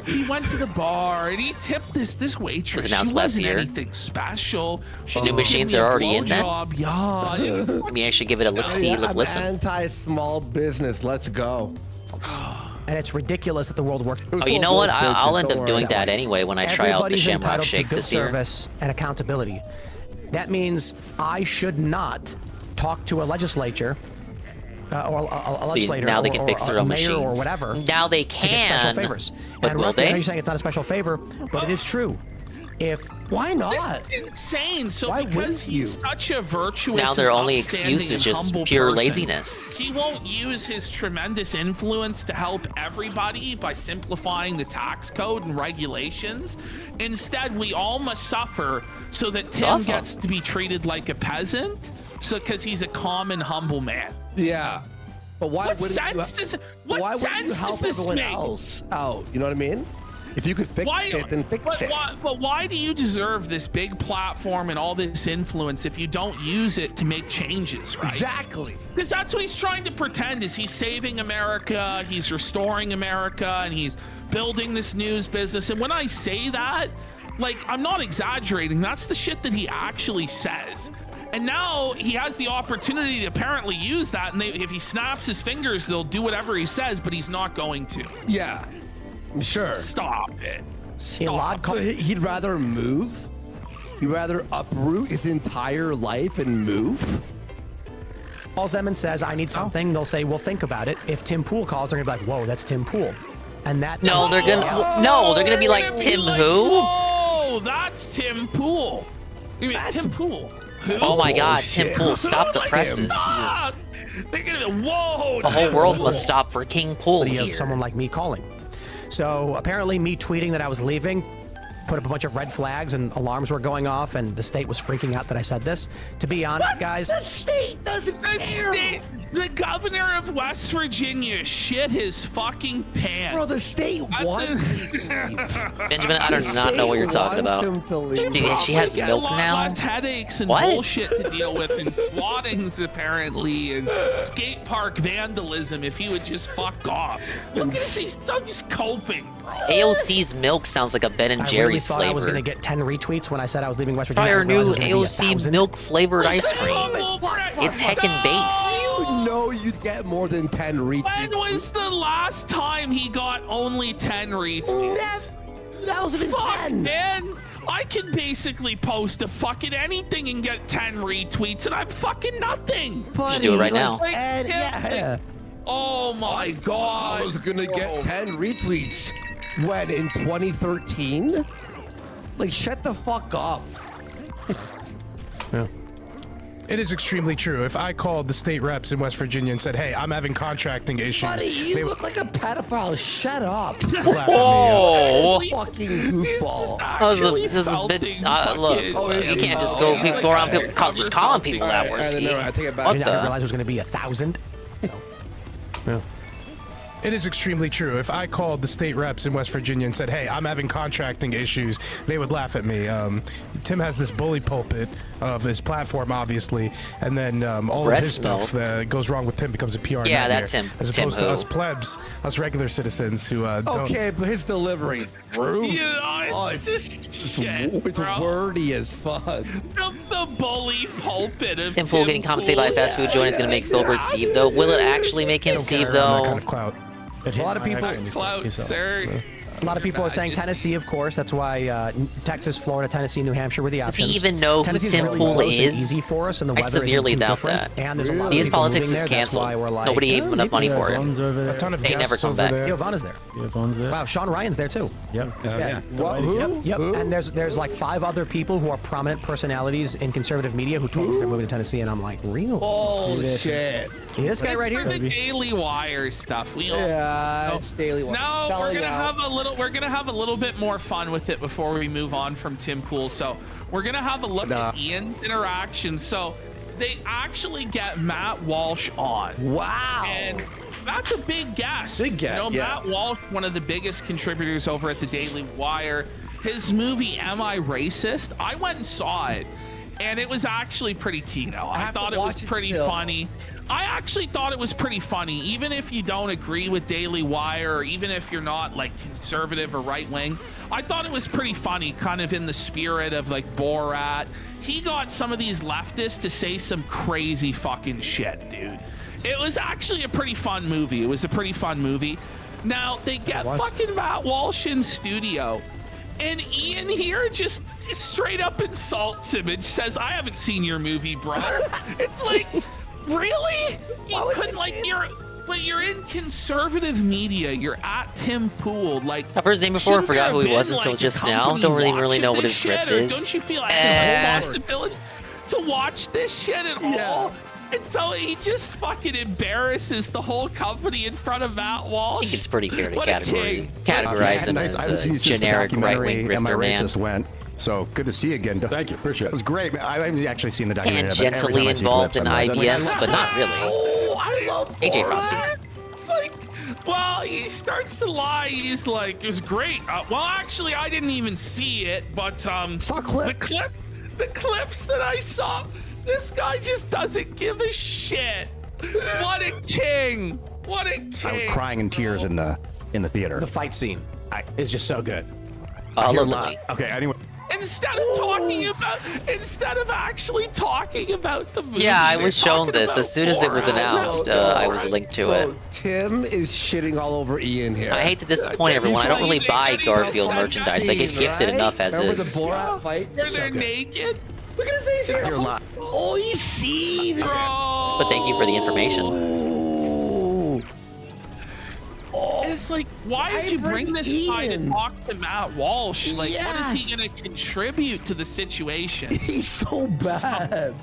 He went to the bar and he tipped this waitress. Was announced she last wasn't year. anything special. She New didn't machines give me are a already in then? blowjob. Yeah. It was Let me actually give it a look-see, I'm look-listen. anti-small business. Let's go. And it's ridiculous that the world works. Oh, you know what? I'll end up doing that anyway when I try out the Everybody's Shamrock entitled Shake to good this year. service and accountability. That means I should not talk to a legislature or a legislator now they or, can or fix their a own mayor or machines. whatever. Now they to get special can, favors. but And will Rusty, I know they? you're saying it's not a special favor, but it is true. Why This not? is insane. So Why because wouldn't he's you? such a virtuous, Now their and only upstanding excuse is and just humble pure person, laziness. he won't use his tremendous influence to help everybody by simplifying the tax code and regulations. Instead, we all must suffer so that Tim Suffer? gets to be treated like a peasant. So because he's a common, humble man. Yeah. But why What wouldn't sense you, does why wouldn't you sense help does this everyone make? else out? You know what I mean? If you could fix it, then fix it. But why do you deserve this big platform and all this influence if you don't use it to make changes, right? Exactly. Because that's what he's trying to pretend is he's saving America, he's restoring America, and he's building this news business. And when I say that, like, I'm not exaggerating. That's the shit that he actually says. And now he has the opportunity to apparently use that. And if he snaps his fingers, they'll do whatever he says, but he's not going to. Yeah. I'm sure. Stop it. Stop. So he'd rather move? He'd rather uproot his entire life and move? Calls them and says, I need something. They'll say, well, think about it. If Tim Pool calls, they're going to be like, whoa, that's Tim Pool. And that. No, they're gonna be like, Tim who? Whoa, that's Tim Pool. You mean Tim Pool? Who? Oh my God, Tim Pool, stop the presses. Ah, they're gonna be, whoa. The whole world must stop for King Pool You have here. someone like me calling. So apparently me tweeting that I was leaving put up a bunch of red flags and alarms were going off and the state was freaking out that I said this. To be honest, guys, The state doesn't care. The governor of West Virginia shit his fucking pants. Bro, the state wants Benjamin, I do not know what you're talking about. She has milk now? Less headaches and What? bullshit to deal with, and swattings apparently, and skate park vandalism if he would just fuck off. Look at this, he's coping, bro. AOC's milk sounds like a Ben and I really Jerry's thought flavor. I was going to get 10 retweets when I said I was leaving West Virginia. Try our I realized new it was gonna be AOC 1,000. milk flavored ice cream. It's heckin' based. You know you'd get more than 10 retweets. When was the last time he got only 10 retweets? 2010. Fuck, man. I can basically post a fucking anything and get 10 retweets, and I'm fucking nothing. You should do it right now. Like, Yeah. Oh my god. I was gonna get 10 retweets. When, in 2013? Like, shut the fuck up. Yeah. It is extremely true. If I called the state reps in West Virginia and said, "Hey, I'm having contracting issues," Buddy, you look like a pedophile. Shut up. Oh, Fucking goofball. Look, you can't just go around people just calling people that worse. I take it back. What I didn't the? realize it was going to be 1,000. Yeah. It is extremely true. If I called the state reps in West Virginia and said, "Hey, I'm having contracting issues," they would laugh at me. Tim has this bully pulpit of his platform, obviously, and then all of his stuff that goes wrong with Tim becomes a PR Yeah, nightmare, that's him. as Tim opposed to who? us plebs, us regular citizens who don't. Okay, but his delivery, rude. You know, it's just shit, It's bro. wordy as fuck. The bully pulpit of Tim Pool getting compensated by a fast food joint is going to make Filbert Steve, though. Will it actually make him Steve, That though? kind of clout. A lot of people. Clout, sir. A lot of people are saying Tennessee, of course. That's why Texas, Florida, Tennessee, New Hampshire were the Does he options. even know who Tennessee's Tim really Pool close and is? Easy for us, and the I weather severely isn't too doubt different. that. And there's a lot of Because people politics moving is there. That's canceled. why we're like, Nobody gave him enough money for it. A ton of They never guests come over back. there. Giovanna's there. there. Wow, Sean Ryan's there too. Yep. Yeah. What? Who? Yep. Who? And there's like 5 other people who are prominent personalities in conservative media who told me they're moving to Tennessee, and I'm like, real? Bullshit. This guy right It's for here. the Daily Wire stuff. We all Yeah, it's Daily Wire. No, we're Selling gonna out. have a little bit more fun with it before we move on from Tim Pool. So we're gonna have a look at Ian's interactions. So they actually get Matt Walsh on. Wow. And that's a big guess. Big guess, You know, yeah. Matt Walsh, one of the biggest contributors over at the Daily Wire. His movie Am I Racist? I went and saw it, and it was actually pretty kino. I thought it was pretty funny. I actually thought it was pretty funny, even if you don't agree with Daily Wire, or even if you're not like conservative or right wing. I thought it was pretty funny, kind of in the spirit of like Borat. He got some of these leftists to say some crazy fucking shit, dude. It was actually a pretty fun movie. It was a pretty fun movie. Now they get fucking Matt Walsh in studio, and Ian here just straight up insults him and says, "I haven't seen your movie, bro." It's like, really? You could like you're in conservative media. You're at Tim Pool. Like, I've heard his name before. I shouldn't forgot there who he have was been, until like, a just now. company Don't really watching know what this his grift shit, or is. Don't you feel like a responsibility to watch this shit at all? And so he just fucking embarrasses the whole company in front of Matt Walsh. I think it's pretty fair to What a king. categorize him as a generic right-wing grifter, man. Went. So good to see you again. Thank you. Appreciate it. It was great. I haven't actually seen the documentary. but every time Tangentially I see involved clips, in I'm like, IBFs, but not really. Oh, I love AJ Frosty. It's like, well, he starts to lie. He's like, it was great. Well, actually, I didn't even see it, but saw clips. The clips that I saw, this guy just doesn't give a shit. What a king! What a king! I was crying in tears in the theater. The fight scene is just so good. Okay. Anyway. Instead of actually talking about the movie. Yeah, I they're was shown talking this about as soon as it was Borat. announced. I was linked to it. Tim is shitting all over Ian here. I hate to disappoint everyone. I don't really buy Garfield merchandise. I get gifted enough as Remember is. the Borat fight? Where they're naked. Look at his face here. You're lying. Oh, you see. But thank you for the information. It's like, why did you bring this guy to talk to Matt Walsh? Like, what is he going to contribute to the situation? He's so bad.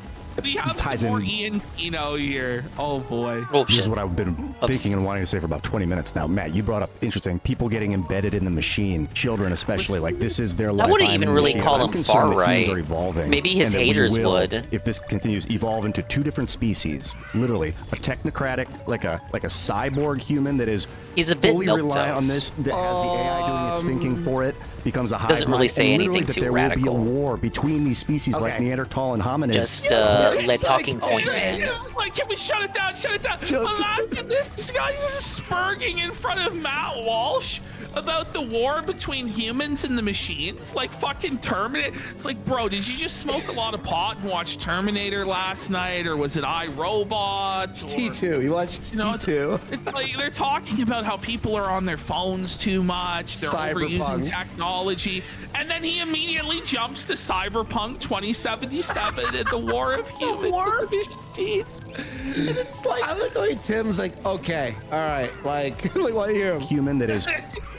We have ties some more in- Ian Kino here. Oh boy. Oh This is shit. what I've been thinking and wanting to say for about 20 minutes now. Matt, you brought up interesting people getting embedded in the machine, children especially. Like this is their life. I wouldn't even really call them far right. Are evolving, maybe his and that we haters will, would. if this continues, evolve into two different species. Literally, a technocratic, like a cyborg human that is He's a bit fully reliant on this, that has the AI doing its thinking for it. Becomes a hive Doesn't really mind, say and anything literally that too there radical. will be a war between these species like Neanderthal and hominids. Just let talking point, man. It's like, can we shut it down? Shut it down. Imagine this guy's spurging in front of Matt Walsh about the war between humans and the machines, like fucking Terminator. It's like, bro, did you just smoke a lot of pot and watch Terminator last night, or was it iRobot? T2. You watched T2. It's like they're talking about how people are on their phones too much. They're overusing technology, and then he immediately jumps to Cyberpunk 2077 and the war of humans and the machines. And it's like, I like the way Tim's like, okay, all right, like what here? Human that is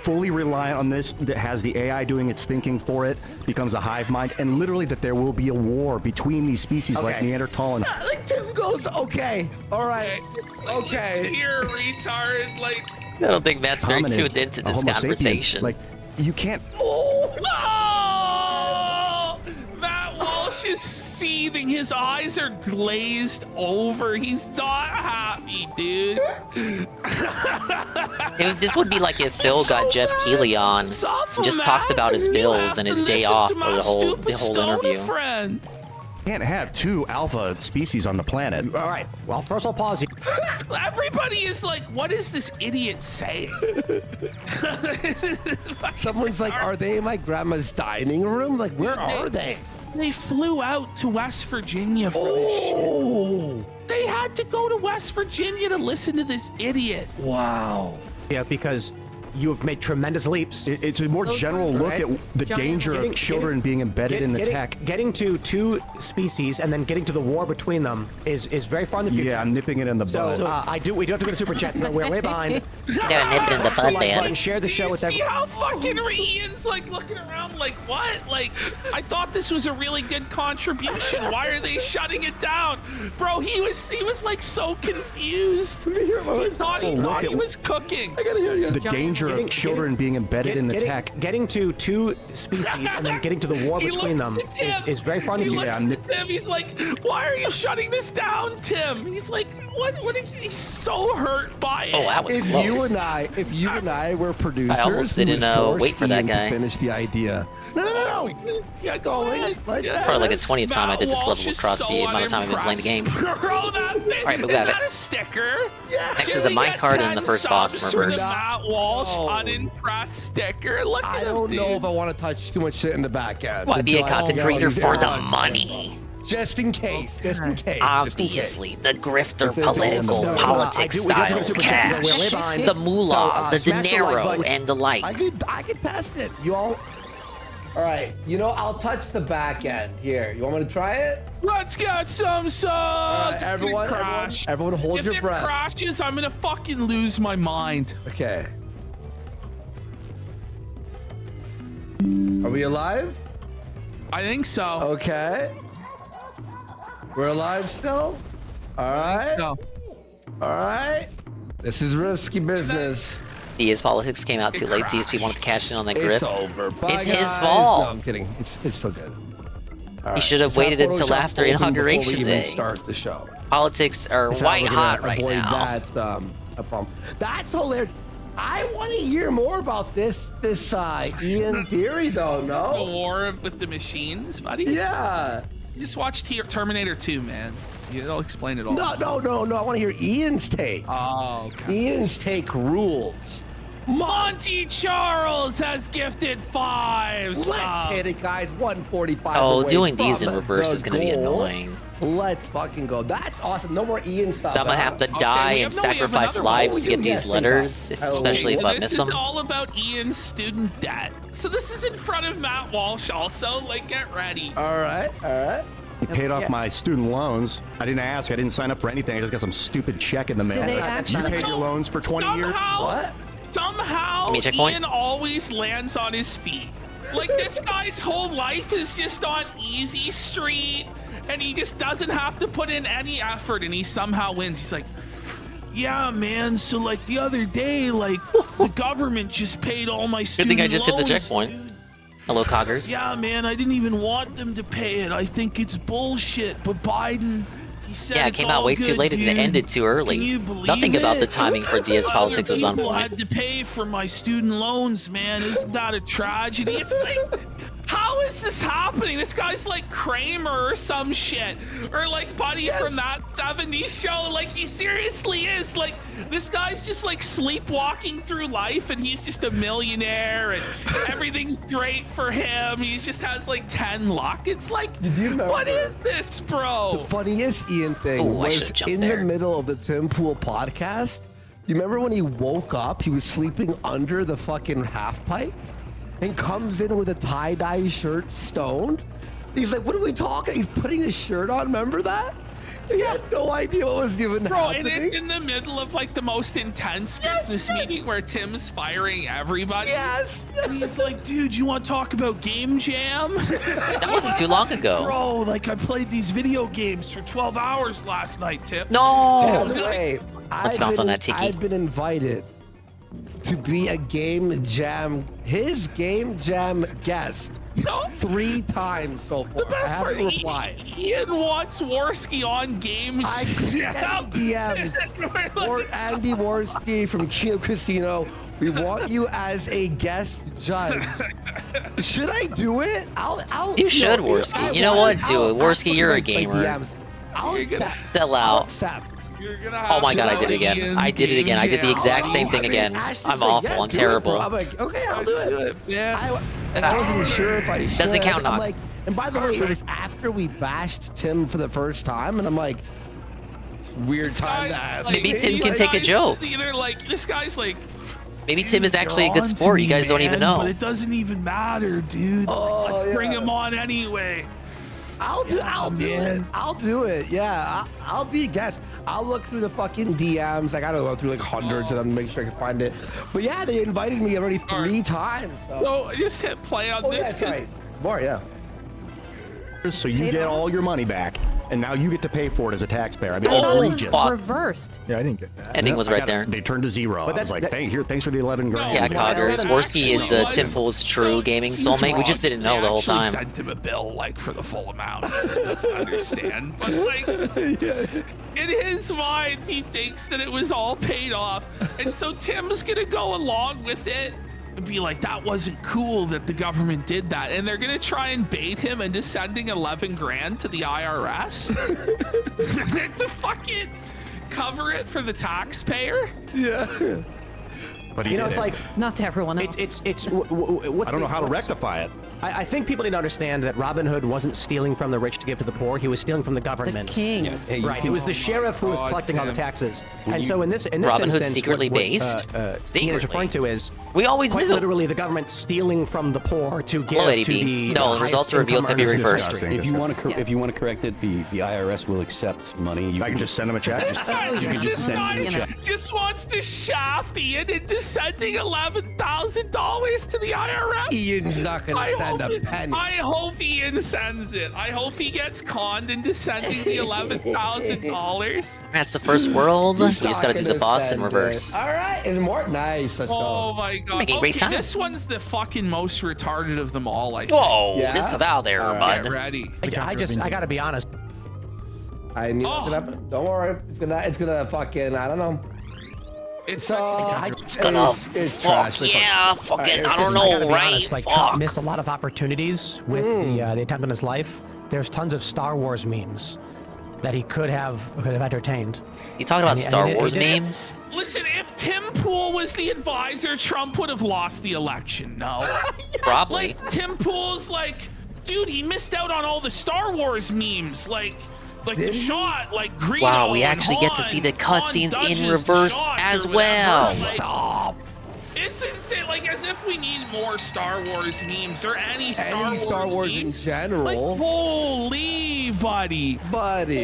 fully reliant on this, that has the AI doing its thinking for it, becomes a hive mind, and literally that there will be a war between these species like Neanderthal and. Like Tim goes, okay, all right, okay. Here, retard, like. I don't think Matt's very tuned into this Homo conversation. Sapiens. Like, you can't. Oh! Matt Walsh is seething. His eyes are glazed over. He's not happy, dude. I mean, this would be like if Phil got Jeff Keighley on and just talked about his bills and his day off for the whole interview. Can't have two alpha species on the planet. All right. Well, first I'll pause you. Everybody is like, what is this idiot saying? Someone's like, are they in my grandma's dining room? Like, where are they? They flew out to West Virginia for this shit. They had to go to West Virginia to listen to this idiot. Wow. Yeah, because you have made tremendous leaps. It's a more general look at the danger of children being embedded in the tech. Getting to two species and then getting to the war between them is very far in the future. Yeah, I'm nipping it in the bud. So we do have to go to super chats. So we're way behind. Yeah, nip it in the bud, man. Share the show with everyone. See how fucking Ian's like looking around like, what? Like, I thought this was a really good contribution. Why are they shutting it down? Bro, he was like so confused. He thought he was cooking. I gotta hear you. The danger of children being embedded in the tech. Getting to two species and then getting to the war between them is very far in the future. He looks at Tim, he's like, why are you shutting this down, Tim? He's like, what? He's so hurt by it. Oh, that was close. If you and I were producers, I almost didn't wait for that guy. To finish the idea. No. Get going. Probably like the 20th time I did this level across the amount of time I've been playing the game. All right, but we got it. a sticker? Yeah. Next is the minecart and the first boss in reverse. Matt Walsh unimpressed sticker. Look at I don't know if I want to touch too much shit in the back end. Why be a content creator for the money? Just in case. Obviously, the grifter political politics style cash, the moolah, the dinero, and the like. I could test it. You all. All right. You know, I'll touch the back end here. You want me to try it? Let's get some subs. Everyone hold your breath. If it crashes, I'm gonna fucking lose my mind. Okay. Are we alive? I think so. Okay. We're alive still? All right. All right. This is risky business. His politics came out too late. DSP wanted to cash in on that grip. It's over. Bye, it's guys. his fault. No, I'm kidding. It's still good. He should have waited until after Inauguration Day. Start the show. Politics are white hot right now. That's hilarious. I want to hear more about this Ian theory though. No. The war with the machines, buddy. Yeah. Just watch Terminator 2, man. It'll explain it all. No. I want to hear Ian's take. Oh, okay. Ian's take rules. Monty Charles has gifted 5. Let's hit it, guys. 145. Oh, doing these in reverse is going to be annoying. Let's fucking go. That's awesome. No more Ian stuff. So I'm going to have to die and sacrifice lives to get these letters, especially if I miss them. This is all about Ian's student debt. So this is in front of Matt Walsh also. Like, get ready. All right. He paid off my student loans. I didn't ask. I didn't sign up for anything. I just got some stupid check in the mail. You paid your loans for 20 years? What? Somehow, Ian always lands on his feet. Like, this guy's whole life is just on easy street, and he just doesn't have to put in any effort, and he somehow wins. He's like, yeah, man. So like the other day, like the government just paid all my Good student thing I just hit the loans, checkpoint. dude. Hello, Coggers. Yeah, man. I didn't even want them to pay it. I think it's bullshit. But Biden, he said Yeah, it it's came out all way too good, late and it dude. ended too early. Can you believe Nothing about the it? timing for Diaz politics was on People point. had to pay for my student loans, man. Isn't that a tragedy? It's like, how is this happening? This guy's like Kramer or some shit, or like Buddy from that '70s show. Like he seriously is. Like this guy's just like sleepwalking through life, and he's just a millionaire, and everything's great for him. He just has like 10 luck. It's like, what is this, bro? The funniest Ian thing Ooh, I was should've jumped in there. the middle of the Tim Pool podcast. You remember when he woke up? He was sleeping under the fucking half pipe and comes in with a tie-dye shirt, stoned. He's like, "What are we talking?" He's putting his shirt on. Remember that? He had no idea what was even Bro, and happening. it's in the middle of like the most intense business meeting where Tim's firing everybody. Yes. And he's like, dude, you want to talk about Game Jam? That wasn't too long ago. Bro, like I played these video games for 12 hours last night, Tim. No. Tim's like, Wait, Let's bounce on that tiki. I've been invited to be a his Game Jam guest. No. 3 times so far. The best I part, haven't replied. Ian wants Worski on Game I Jam. DMs or Andy Worski from Kino Casino. We want you as a guest judge. Should I do it? I'll. You should, no, Worski. I You know want what? it. Do it. I'll Worski, you're a like gamer. DMs. I'll accept. Sell I'll out. accept. You're gonna Oh have my god, I to did it again. Ian's I did it again. I did the Game exact Jam. same thing again. Ashley's I'm like, awful. yeah, I'm do it, terrible. bro. I'm like, okay, I'll do it. Yeah. And I wasn't sure if I should. Doesn't count, I'm knock. like, and by the way, it was after we bashed Tim for the first time, and I'm like, it's a weird time to ask. Maybe me. Tim can take a joke. Either like this guy's like, Maybe Tim is actually a "You're good on to sport. You me, guys don't even man, know. But it doesn't even matter, dude. Oh, Let's bring yeah. him on anyway. I'll do it. I'll do it. Yeah, I'll be a guest. I'll look through the fucking DMs. I gotta go through like hundreds of them to make sure I can find it. But yeah, they invited me already 3 times. So just hit play on Oh, this. yeah, that's right. More, yeah. So you get all your money back, and now you get to pay for it as a taxpayer. I mean, Oh, outrageous. fuck. Reversed. Yeah, I didn't get that. Ending was I right got it. there. They turned to 0. But I was that's- like, thanks for the 11 grand. Yeah, No, Coggers. Worski is actually Tim Pool's true gaming soulmate. We just didn't know the whole They actually time. sent him a bill like for the full amount. He just doesn't understand. But like, in his mind, he thinks that it was all paid off, and so Tim's gonna go along with it and be like, "That wasn't cool that the government did that," and they're gonna try and bait him into sending 11 grand to the IRS to fucking cover it for the taxpayer. Yeah. But he You know, did it's it. like Not to everyone else. what's I don't know how to what's- rectify it. I think people need to understand that Robin Hood wasn't stealing from the rich to give to the poor. He was stealing from the government. The king. Yeah. Right. It was the sheriff who was God, collecting all the Tim. taxes. And so in this Robin Hood's instance, secretly what, based? Ian Secretly. is referring to is We always quite knew. literally the government stealing from the poor to give Hello, to ADP. the No, highest results are revealed income February earners in 1st. this country. If you want to correct it, the IRS will accept money. You can just send them a check. This guy You can just send them a check. just wants to shaft Ian into sending $11,000 to the IRS. Ian's not gonna send a penny. I hope Ian sends it. I hope he gets conned into sending the $11,000. That's the first world. We He's just not gotta do the gonna boss in send reverse. it. All right, is more nice. Let's Oh go. my god. Making great time. This one's the fucking most retarded of them all, I think. Whoa, Yeah? disavow there, Alright. bud. Get ready. I gotta be honest. I knew it was gonna happen. Don't worry. It's gonna fucking. I don't know. It's It's gonna it's fuck trash. yeah, fucking, I don't I gotta know, be right? honest, like Trump Fuck. missed a lot of opportunities with the attempt on his life. There's tons of Star Wars memes that he could have entertained. You talking about And he- Star and he Wars did- memes? Listen, if Tim Pool was the advisor, Trump would have lost the election. No. Probably. Like, Tim Pool's like, dude, he missed out on all the Star Wars memes. Like the shot, like Greedo. Wow, we and actually get to see the Han, cutscenes Han in Dutch's reverse shot as or whatever. well. Like, Stop. It's insane. Like, as if we need more Star Wars memes or any Star Wars in memes. general. Like, holy, buddy.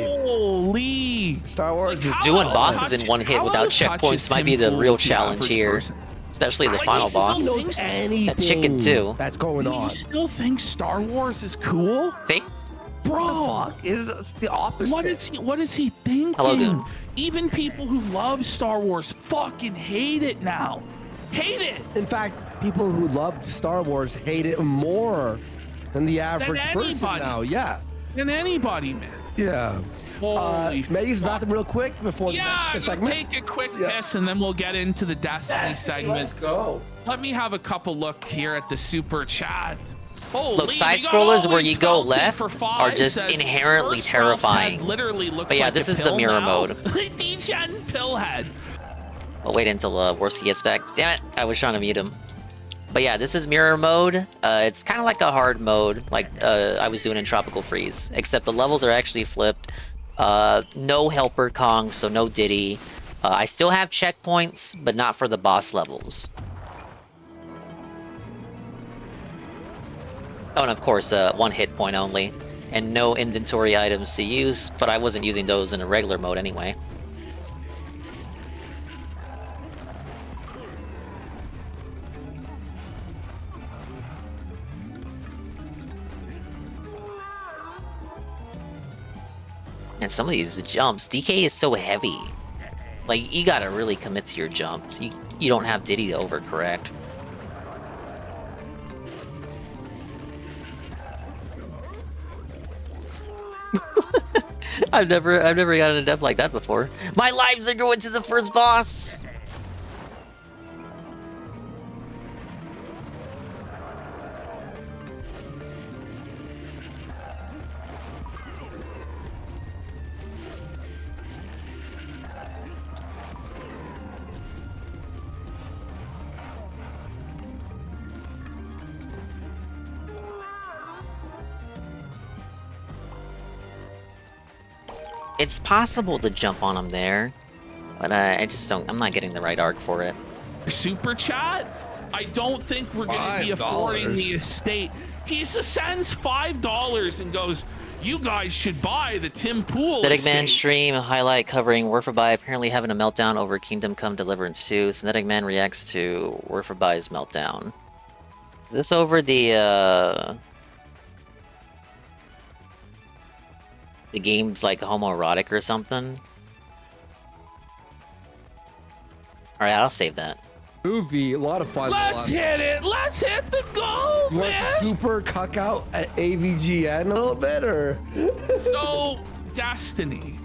Holy. Star Wars. Like, Doing how bosses out in one hit how without out of touch checkpoints is might Tim be the Pool real with the challenge average here. person? Especially the Like, final he still boss. thinks Anything That chicken too. that's going on. You still think Star Wars is cool? See? Bro, Is the opposite. What is he thinking? Hello, Goon. Even people who love Star Wars fucking hate it now. Hate it. In fact, people who love Star Wars hate it more than the average person now. Yeah. Than anybody, man. Yeah. Maggie's bathroom real quick before the next Yeah, segment. take a quick piss and then we'll get into the Destiny segment. Let's go. Let me have a couple look here at the super chat. Holy, Look, side we got scrollers where Always you go Felted left for five, are just says, inherently "First Ralph's terrifying." head literally looks But yeah, like this a is the pill mirror now. mode. D-Gen Pillhead. I'll wait until Worski gets back. Damn it, I was trying to mute him. But yeah, this is mirror mode. It's kind of like a hard mode, like I was doing in Tropical Freeze, except the levels are actually flipped. No Helper Kong, so no Diddy. I still have checkpoints, but not for the boss levels. Oh, and of course, 1 hit point only, and no inventory items to use, but I wasn't using those in a regular mode anyway. And some of these jumps, DK is so heavy. Like, you gotta really commit to your jumps. You don't have Diddy to overcorrect. I've never gotten a death like that before. My lives are going to the first boss! It's possible to jump on him there, but I just don't. I'm not getting the right arc for it. Super chat? I don't think we're going to be affording the estate. He sends $5 and goes, "You guys should buy the Tim Pool Synthetic estate." Man stream highlight covering Warfabai apparently having a meltdown over Kingdom Come Deliverance 2. Synthetic Man reacts to Warfabai's meltdown. Is this over the game's like homoerotic or something? Alright, I'll save that. Movie, a lot of fun. Let's hit it. Let's hit the goal, You want man. some super cuck out at AVGN a little bit, or? So, Destiny.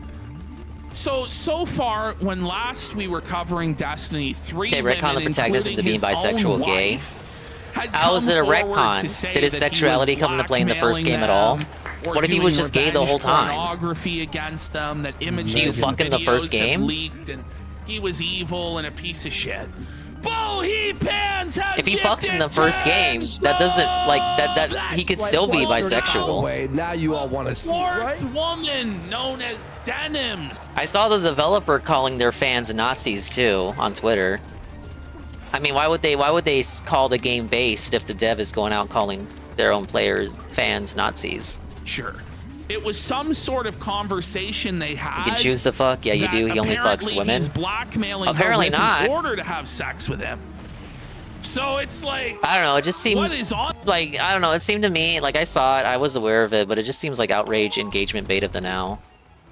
So far, when last we were covering Destiny, 3 Okay, women, retcon the protagonist into being including his own bisexual gay. wife, had How is come it a forward to retcon? say Did his that he sexuality was come into play in the first blackmailing game at all? them or What if he was doing just gay the revenge whole time? Pornography against them, that images Do you and fuck in the first videos have game? leaked and he was evil and a piece of shit. Bohe Pants has If he fucks in the first game, that doesn't like that he could still be bisexual. Wait, now you all want to see, Fourth right? woman known as Denims. I saw the developer calling their fans Nazis too on Twitter. I mean, why would they call the game based if the dev is going out calling their own fans Nazis? Sure. It was some sort of conversation they had. You can choose to fuck. Yeah, you that do. He only fucks apparently women. He's blackmailing Apparently her with not. in order to have sex with him. So it's like, I don't know. It just seemed what is on? like I don't know. It seemed to me like I saw it. I was aware of it, but it just seems like outrage engagement bait of the now.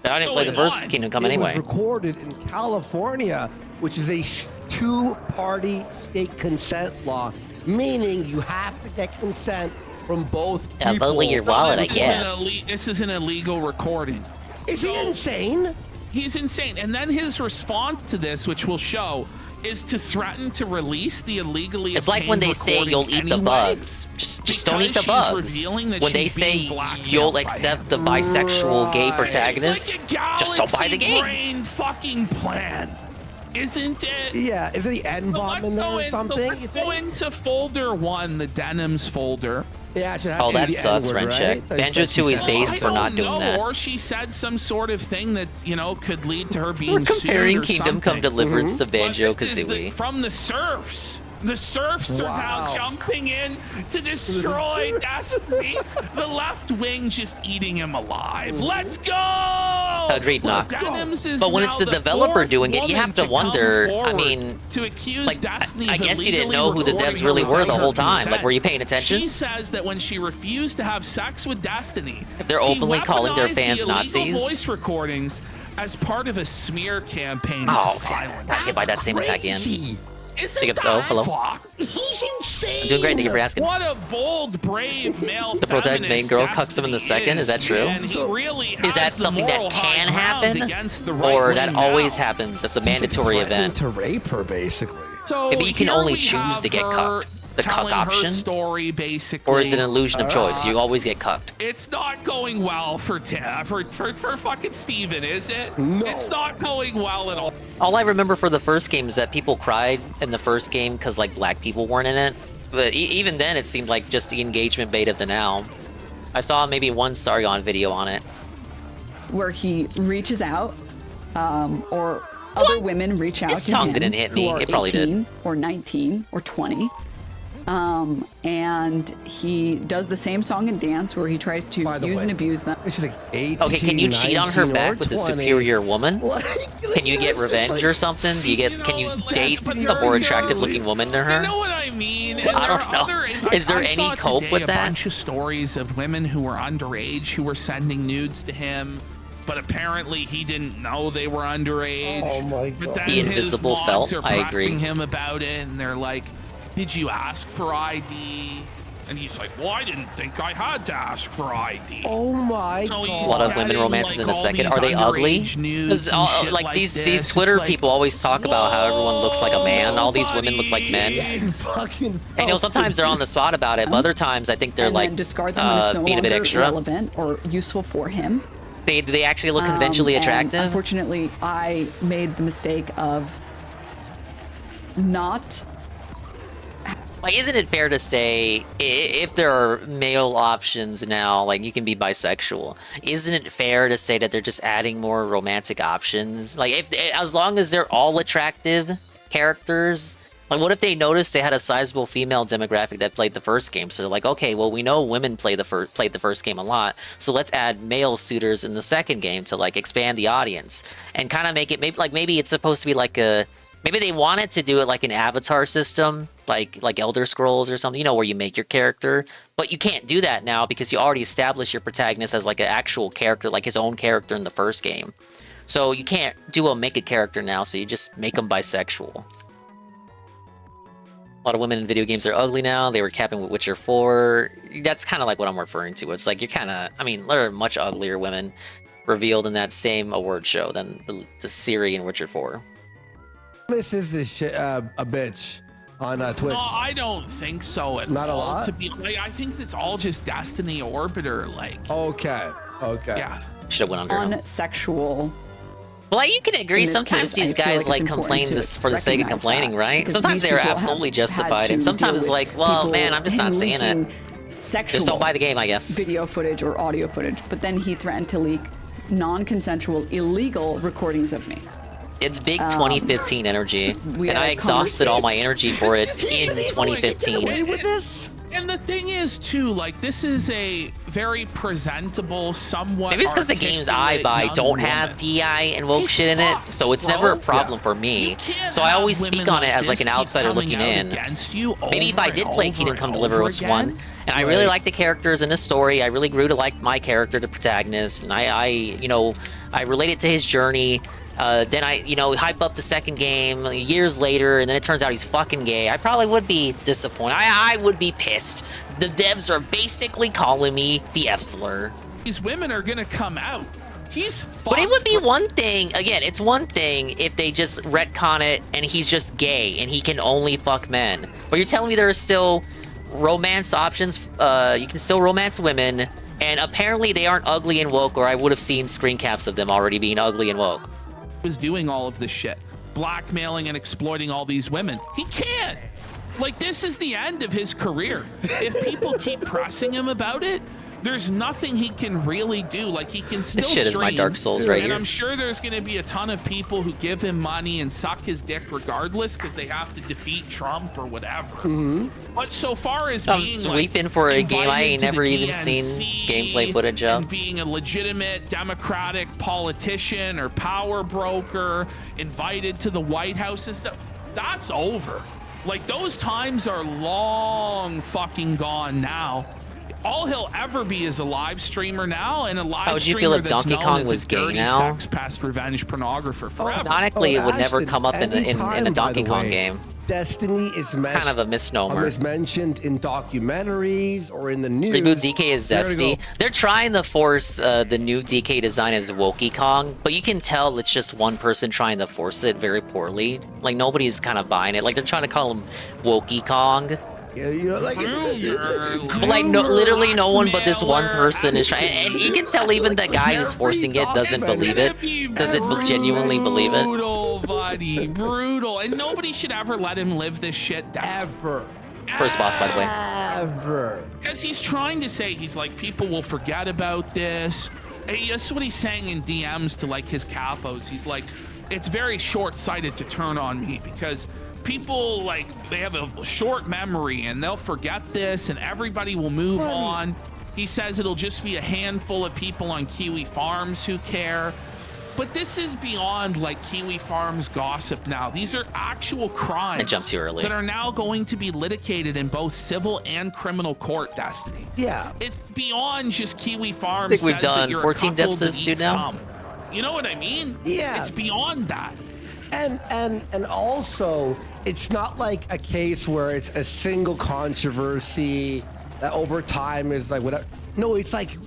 I didn't play the first Kingdom Come anyway. It was recorded in California, which is a two-party state consent law, meaning you have to get consent from both Yeah, people. vote with your wallet, I This is guess. This is an illegal recording. Is he insane? He's insane. And then his response to this, which we'll show, is to threaten to release the illegally It's like when they say you'll eat the bugs. Just don't eat the because she's bugs. revealing that When they she's say being blackmailed you'll by accept the bisexual gay protagonist, just don't buy the game. Galaxy-brained fucking plan, isn't it? Yeah, is the N-bomb in there or something? Let's go into folder 1, the Denims folder. Yeah, it should have Oh, to be that the sucks, N-word, Rencheck. right? Banjo 2 is based for not doing that. Or she said some sort of thing that, could lead to her being We're comparing sued or Kingdom Come something. Deliverance to Banjo But this is Kazooie. from the serfs. The serfs are now jumping in to destroy Destiny. The left wing just eating him alive. Let's go! Agreed, Knock. Denims is But when it's now the developer fourth doing it, you have to woman wonder. come I forward mean, to accuse like, Destiny I of guess you didn't illegally know who the recording devs her really were the without whole her time. Like, consent. were you paying attention? She says that when she refused to have sex with Destiny, If they're he openly calling their weaponized fans the illegal Nazis? voice recordings as part of a smear campaign. Oh, to silence. got hit by that same attack again. Isn't Big up, So. that Hello. fucked? He's insane. I'm doing great. Thank you for asking. What a bold, brave male. The Protag's main feminist girl cucks him in the Destiny second. Is that true? and he really Is has that the something that moral high can ground happen, against the or right that wing always now. happens? That's a mandatory event. To rape her, basically. So Yeah, but you can here only we choose have to get her cucked. The cuck telling her option, story, basically. or is it an illusion of choice? You always get cucked. It's not going well for for fucking Steven, is it? No. It's not going well at all. All I remember for the first game is that people cried in the first game because like black people weren't in it. But even then, it seemed like just the engagement bait of the now. I saw maybe one Sargon video on it. Where he reaches out, or other women reach out This to song him didn't hit me. who are It probably did. 18 or 19 or 20. And he does the same song and dance where he tries to use and abuse them. She's like 18, Okay, can you cheat on her 19, back or with the 20? superior woman? Can you get revenge or something? Do you get? Can you date a more attractive-looking woman than her? You know what I mean? And I there don't are know. other- Is there I saw any cope today with a that? bunch of stories of women who were underage who were sending nudes to him, but apparently he didn't know they were underage. Oh my But God. then The invisible his felt, mods are I agree. pressing him about it, and they're like, "Did you ask for ID?" And he's like, "Well, I didn't think I had to ask for ID." Oh my So God. he's A lot of women getting, romances like, in the all second. these Are they ugly? underage nudes 'Cause and shit like these this. Twitter It's like, people always talk about how everyone looks like a man. All these women look like men. Fucking And you know, sometimes they're on the spot about it, but other times I think they're and like then discard them when it's no being a bit longer extra. relevant or useful for him. Do they actually look conventionally And attractive? Unfortunately, I made the mistake of not. Like, isn't it fair to say if there are male options now, like you can be bisexual? Isn't it fair to say that they're just adding more romantic options? Like, if as long as they're all attractive characters. Like, what if they noticed they had a sizable female demographic that played the first game? So they're like, okay, well, we know women played the first game a lot, so let's add male suitors in the second game to like expand the audience and kind of make it maybe it's supposed to be like a maybe they wanted to do it like an avatar system, like Elder Scrolls or something, you know, where you make your character, but you can't do that now because you already established your protagonist as like an actual character, like his own character in the first game. So you can't do make a character now, so you just make them bisexual. A lot of women in video games are ugly now. They were capping with Witcher 4. That's kind of like what I'm referring to. It's like you're kind of, I mean, there are much uglier women revealed in that same award show than the Ciri in Witcher 4. This is this shit, a bitch on Twitch. No, I don't think so at Not a all. lot? To be like, I think it's all just Destiny Orbiter. Like, Okay. yeah. Should have went under him. Unsexual. Well, you can agree. In this Sometimes case, these I feel guys like like it's complain important this to for the sake of recognize complaining, that, right? because Sometimes these they're people have absolutely had justified, to and sometimes deal it's with like, well, people man, I'm just not seeing it. leaking Sexual Just don't buy the game, I guess. video footage or audio footage, but then he threatened to leak non-consensual, illegal recordings of me. It's big 2015 energy, we and had I a exhausted all my energy for it in Away 2015. with this. And the thing is, too, like, this is a very presentable, somewhat. Maybe it's because the games I buy don't have DI and woke shit in it, so it's never a problem for me. So I always speak on it as like an outsider looking in. Maybe if I did play Kingdom Come Deliverance 1, and I really liked the characters in the story, I really grew to like my character, the protagonist, and I related to his journey. Then I, hype up the second game years later, and then it turns out he's fucking gay. I probably would be disappointed. I would be pissed. The devs are basically calling me the F slur. These women are gonna come out. But it would be one thing, again, it's one thing if they just retcon it and he's just gay and he can only fuck men. But you're telling me there are still romance options, you can still romance women, and apparently they aren't ugly and woke, or I would have seen screen caps of them already being ugly and woke. Was doing all of this shit, blackmailing and exploiting all these women. He can't. Like, this is the end of his career. If people keep pressing him about it, there's nothing he can really do. Like, he can still This shit is my stream, Dark Souls right and here. I'm sure there's going to be a ton of people who give him money and suck his dick regardless because they have to defeat Trump or whatever. But so far as I'm being sweeping like, for a game I invited ain't to the never even seen DNC gameplay footage of. and being a legitimate Democratic politician or power broker, invited to the White House and stuff, that's over. Like, those times are long fucking gone now. All he'll ever be is a live streamer now, and a live How would you streamer feel if that's Donkey known Kong as was a gay dirty now? sex pest revenge pornographer forever. Canonically, it would never Ashton, come up in anytime, a by Donkey the Kong way, game. Destiny is Kind of a misnomer. is mentioned in documentaries or in the news. Reboot DK is There we zesty. go. They're trying to force the new DK design as Wokey Kong, but you can tell it's just one person trying to force it very poorly. Like, nobody's kind of buying it. Like, they're trying to call him Wokey Kong. Yeah, you know, like, But like, no, literally no one but this one person is trying, and you can tell even the guy who's forcing it doesn't believe it. Doesn't genuinely believe it. Brutal, buddy, brutal, and nobody should ever let him live this shit down. Ever. First boss, by the way. Ever. Because he's trying to say, he's like, people will forget about this. And that's what he's saying in DMs to like his capos. He's like, it's very short-sighted to turn on me because people, like, they have a short memory and they'll forget this and everybody will move on. He says it'll just be a handful of people on Kiwi Farms who care. But this is beyond like Kiwi Farms gossip now. These are actual crimes. I jumped too early. That are now going to be litigated in both civil and criminal court, Destiny. Yeah. It's beyond just Kiwi Farms. I think we've says that done you're a 14 couple that deficits, dude, eats now. cum. You know what I mean? Yeah. It's beyond that. And also, it's not like a case where it's a single controversy that over time is like whatever. No, it's like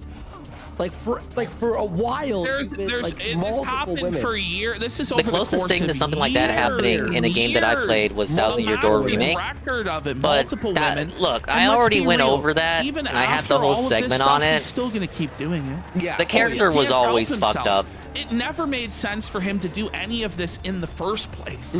for a while. There's like this multiple happened women. for a year. This is The over the closest course thing to of something like that happening in a game that I played was Thousand Year Door remake. Record of it, But multiple that, women. look, And I let's already be went real, over that, even and I had after the whole all of this segment stuff, on He's it. still gonna keep doing it. Yeah. The character He was can't help always fucked himself. up. It never made sense for him to do any of this in the first place.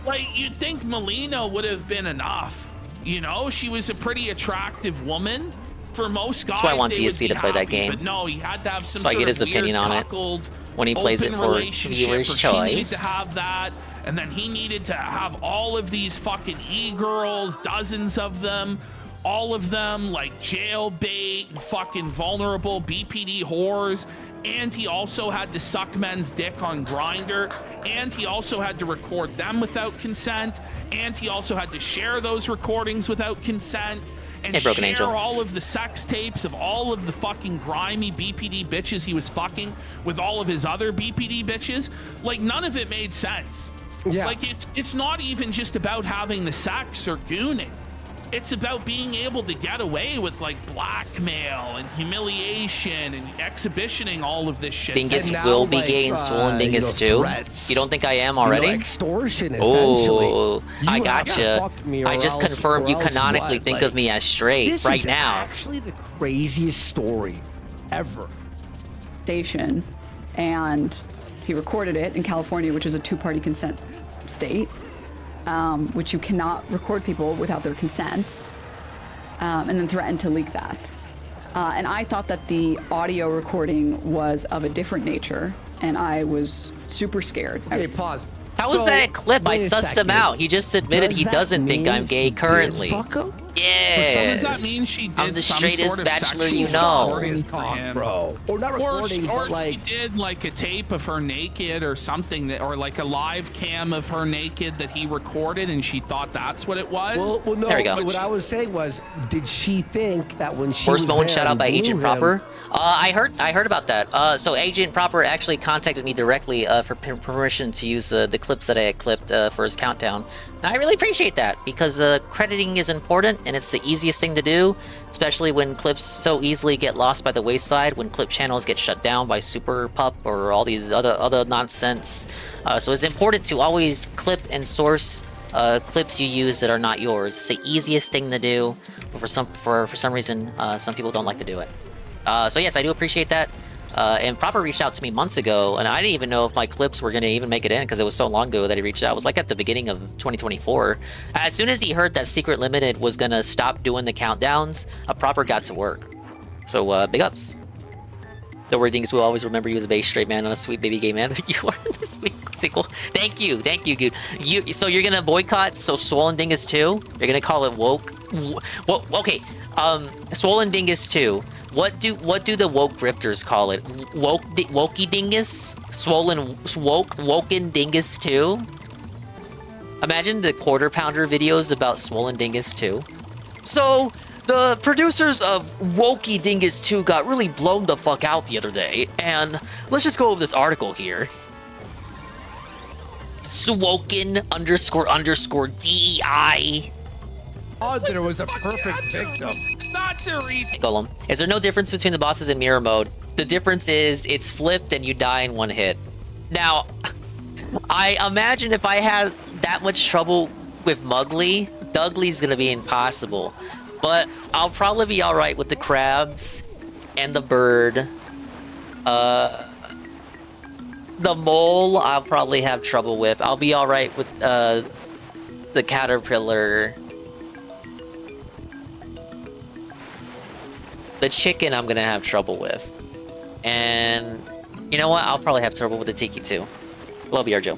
Like, you'd think Melina would have been enough. You know, she was a pretty attractive woman. For most guys, That's why I want they would DSP be to play that happy, game. But no, he had to have some So I sort get of his opinion weird on it cuckold, when he plays it open for relationship, viewers' or she needed choice. to have that, and then he needed to have all of these fucking e-girls, dozens of them, all of them like jailbait, fucking vulnerable BPD whores. And he also had to suck men's dick on Grindr, and he also had to record them without consent, and he also had to share those recordings without consent, and Hey, Broken share Angel. all of the sex tapes of all of the fucking grimy BPD bitches he was fucking with all of his other BPD bitches. Like, none of it made sense. Yeah. Like, it's not even just about having the sex or gooning. It's about being able to get away with like blackmail and humiliation and exhibitioning all of this shit. Dingus And now, will be like, gay and swollen Dingus you know, too. threats. You don't think I am already? Extortion, essentially. Oh, I You have to gotcha. fuck me or I just else- confirmed or you else canonically what? think Like, of me as straight This right is now. actually the craziest story ever. Station, and he recorded it in California, which is a two-party consent state, which you cannot record people without their consent, and then threatened to leak that. And I thought that the audio recording was of a different nature, and I was super scared. Okay, pause. How was So, that a clip? I wait a sussed him second. out. He just admitted Does he that doesn't think mean I'm gay he did currently. fuck him? Yes. So does that mean she did I'm the some straightest sort of bachelor sexual you know. recording for him? Bro. Or not recording, or but like... he did like a tape of her naked or something, that, or like a live cam of her naked that he recorded, and she thought that's what it was. Well, no, There we go. but what I was saying was, did she think that when she First was moment there shout out and by blew Agent him- Proper. I heard about that. So Agent Proper actually contacted me directly for permission to use the clips that I had clipped for his countdown. And I really appreciate that because crediting is important and it's the easiest thing to do, especially when clips so easily get lost by the wayside, when clip channels get shut down by Super Pup or all these other nonsense. So it's important to always clip and source clips you use that are not yours. It's the easiest thing to do, but for some reason some people don't like to do it. So yes, I do appreciate that. And Proper reached out to me months ago, and I didn't even know if my clips were going to even make it in because it was so long ago that he reached out. It was like at the beginning of 2024. As soon as he heard that Secret Limited was going to stop doing the countdowns, Proper got to work. So big ups. Don't worry, Dingus will always remember you as a base straight man, not a sweet baby gay man that you are in this week sequel. Thank you, dude. So you're gonna boycott Swollen Dingus 2? You're gonna call it woke? Okay. Swollen Dingus 2. What do the woke grifters call it? Wokey Dingus? Woken Dingus 2? Imagine the quarter pounder videos about Swollen Dingus 2. So the producers of Wokey Dingus 2 got really blown the fuck out the other day, and let's just go over this article here. Swoken _ DEI. Oh, there was a perfect victim. Not to read. Golem. Is there no difference between the bosses in mirror mode? The difference is it's flipped and you die in one hit. Now, I imagine if I had that much trouble with Mugly, Dougly's gonna be impossible. But I'll probably be alright with the crabs and the bird. The mole I'll probably have trouble with. I'll be alright with the caterpillar. The chicken I'm gonna have trouble with. And you know what? I'll probably have trouble with the tiki too. Love you, Arjo.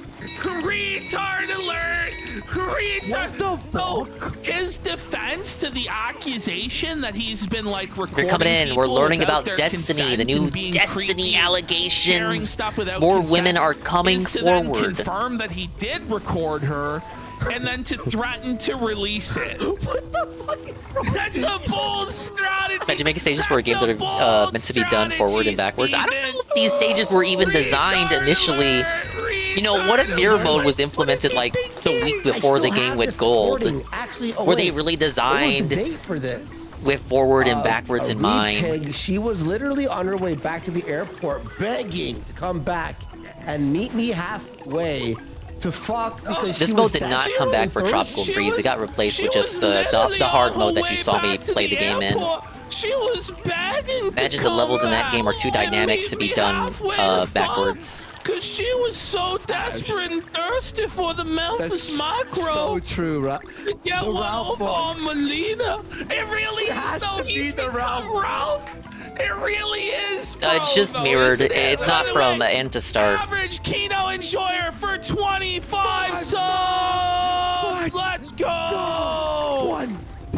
Retard alert! Retard! What the fuck? His defense to the accusation that he's been like recording. They're coming in. We're learning about Destiny, the new Destiny allegations. More women are coming forward. Confirm that he did record her, and then to threaten to release it. What the fuck is wrong? That's a bold strategy. Imagine making stages for a game that are meant to be done forward and backwards. I don't know if these stages were even designed initially. You know, what if mirror mode was implemented like the week before the game went gold? Were they really designed with forward and backwards in mind? She was literally on her way back to the airport begging to come back and meet me halfway to fuck because this mode did not come back for Tropical Freeze. It got replaced with just the hard mode that you saw me play the game in. She was begging. Imagine the levels in that game are too dynamic to be done backwards. Cause she was so desperate and thirsty for the Memphis Micro. So true, right? Yeah, well, on Melina. It really is. No, he's Ralph. It really is. It's just mirrored. It's not from end to start. Average Kino enjoyer for 25 subs. Let's go.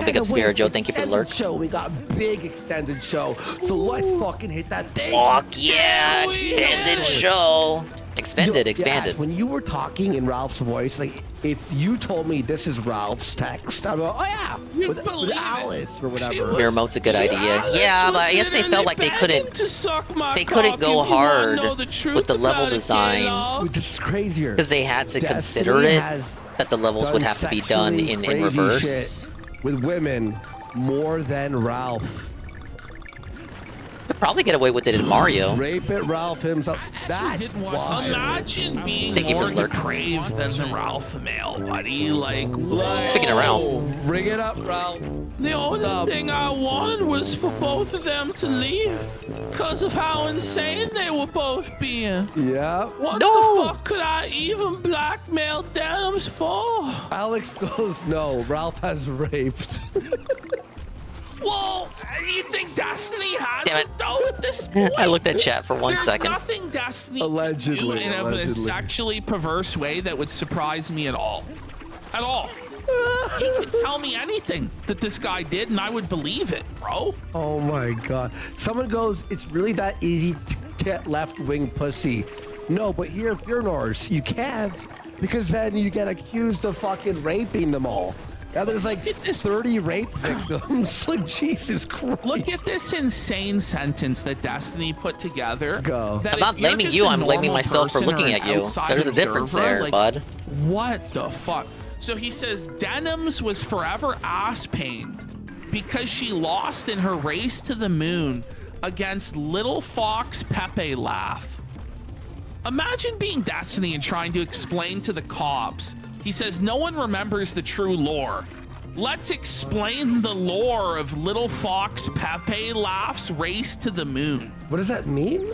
Big up Spirit Joe, thank you for the lurk. Show. We got big extended show, so let's fucking hit that thing. Fuck yeah, expanded show. Expanded. Yes, when you were talking in Ralph's voice, like if you told me this is Ralph's text, I'd go, oh yeah, with Alice or whatever. Mirror mode's a good idea. Yeah, but I guess they felt like they couldn't go hard with the level design. This is crazier. Because they had to consider it that the levels would have to be done in reverse. With women more than Ralph. Could probably get away with it in Mario. Rape it, Ralph himself. That's why. Imagine being more depraved than the Ralph male, buddy. Like, speaking of Ralph, bring it up, Ralph. The only thing I wanted was for both of them to leave because of how insane they were both being. Yeah. What the fuck could I even blackmail Denims for? Alex goes, no, Ralph has raped. Well, you think Destiny has it though at this point? I looked at chat for 1 second. There's nothing Destiny allegedly can do in a sexually perverse way that would surprise me at all. At all. You could tell me anything that this guy did and I would believe it, bro. Oh my god. Someone goes, it's really that easy to get left-wing pussy. No, but here at Fearnors, you can't. Because then you get accused of fucking raping them all. Yeah, there's like 30 rape victims. Like, Jesus Christ. Look at this insane sentence that Destiny put together. Go. I'm not blaming you, I'm blaming myself for looking at you. There's a difference there, like, bud. What the fuck? So he says Denims was forever ass pained because she lost in her race to the moon against Little Fox Pepe Laugh. Imagine being Destiny and trying to explain to the cops. He says, no one remembers the true lore. Let's explain the lore of Little Fox Pepe Laugh's race to the moon. What does that mean?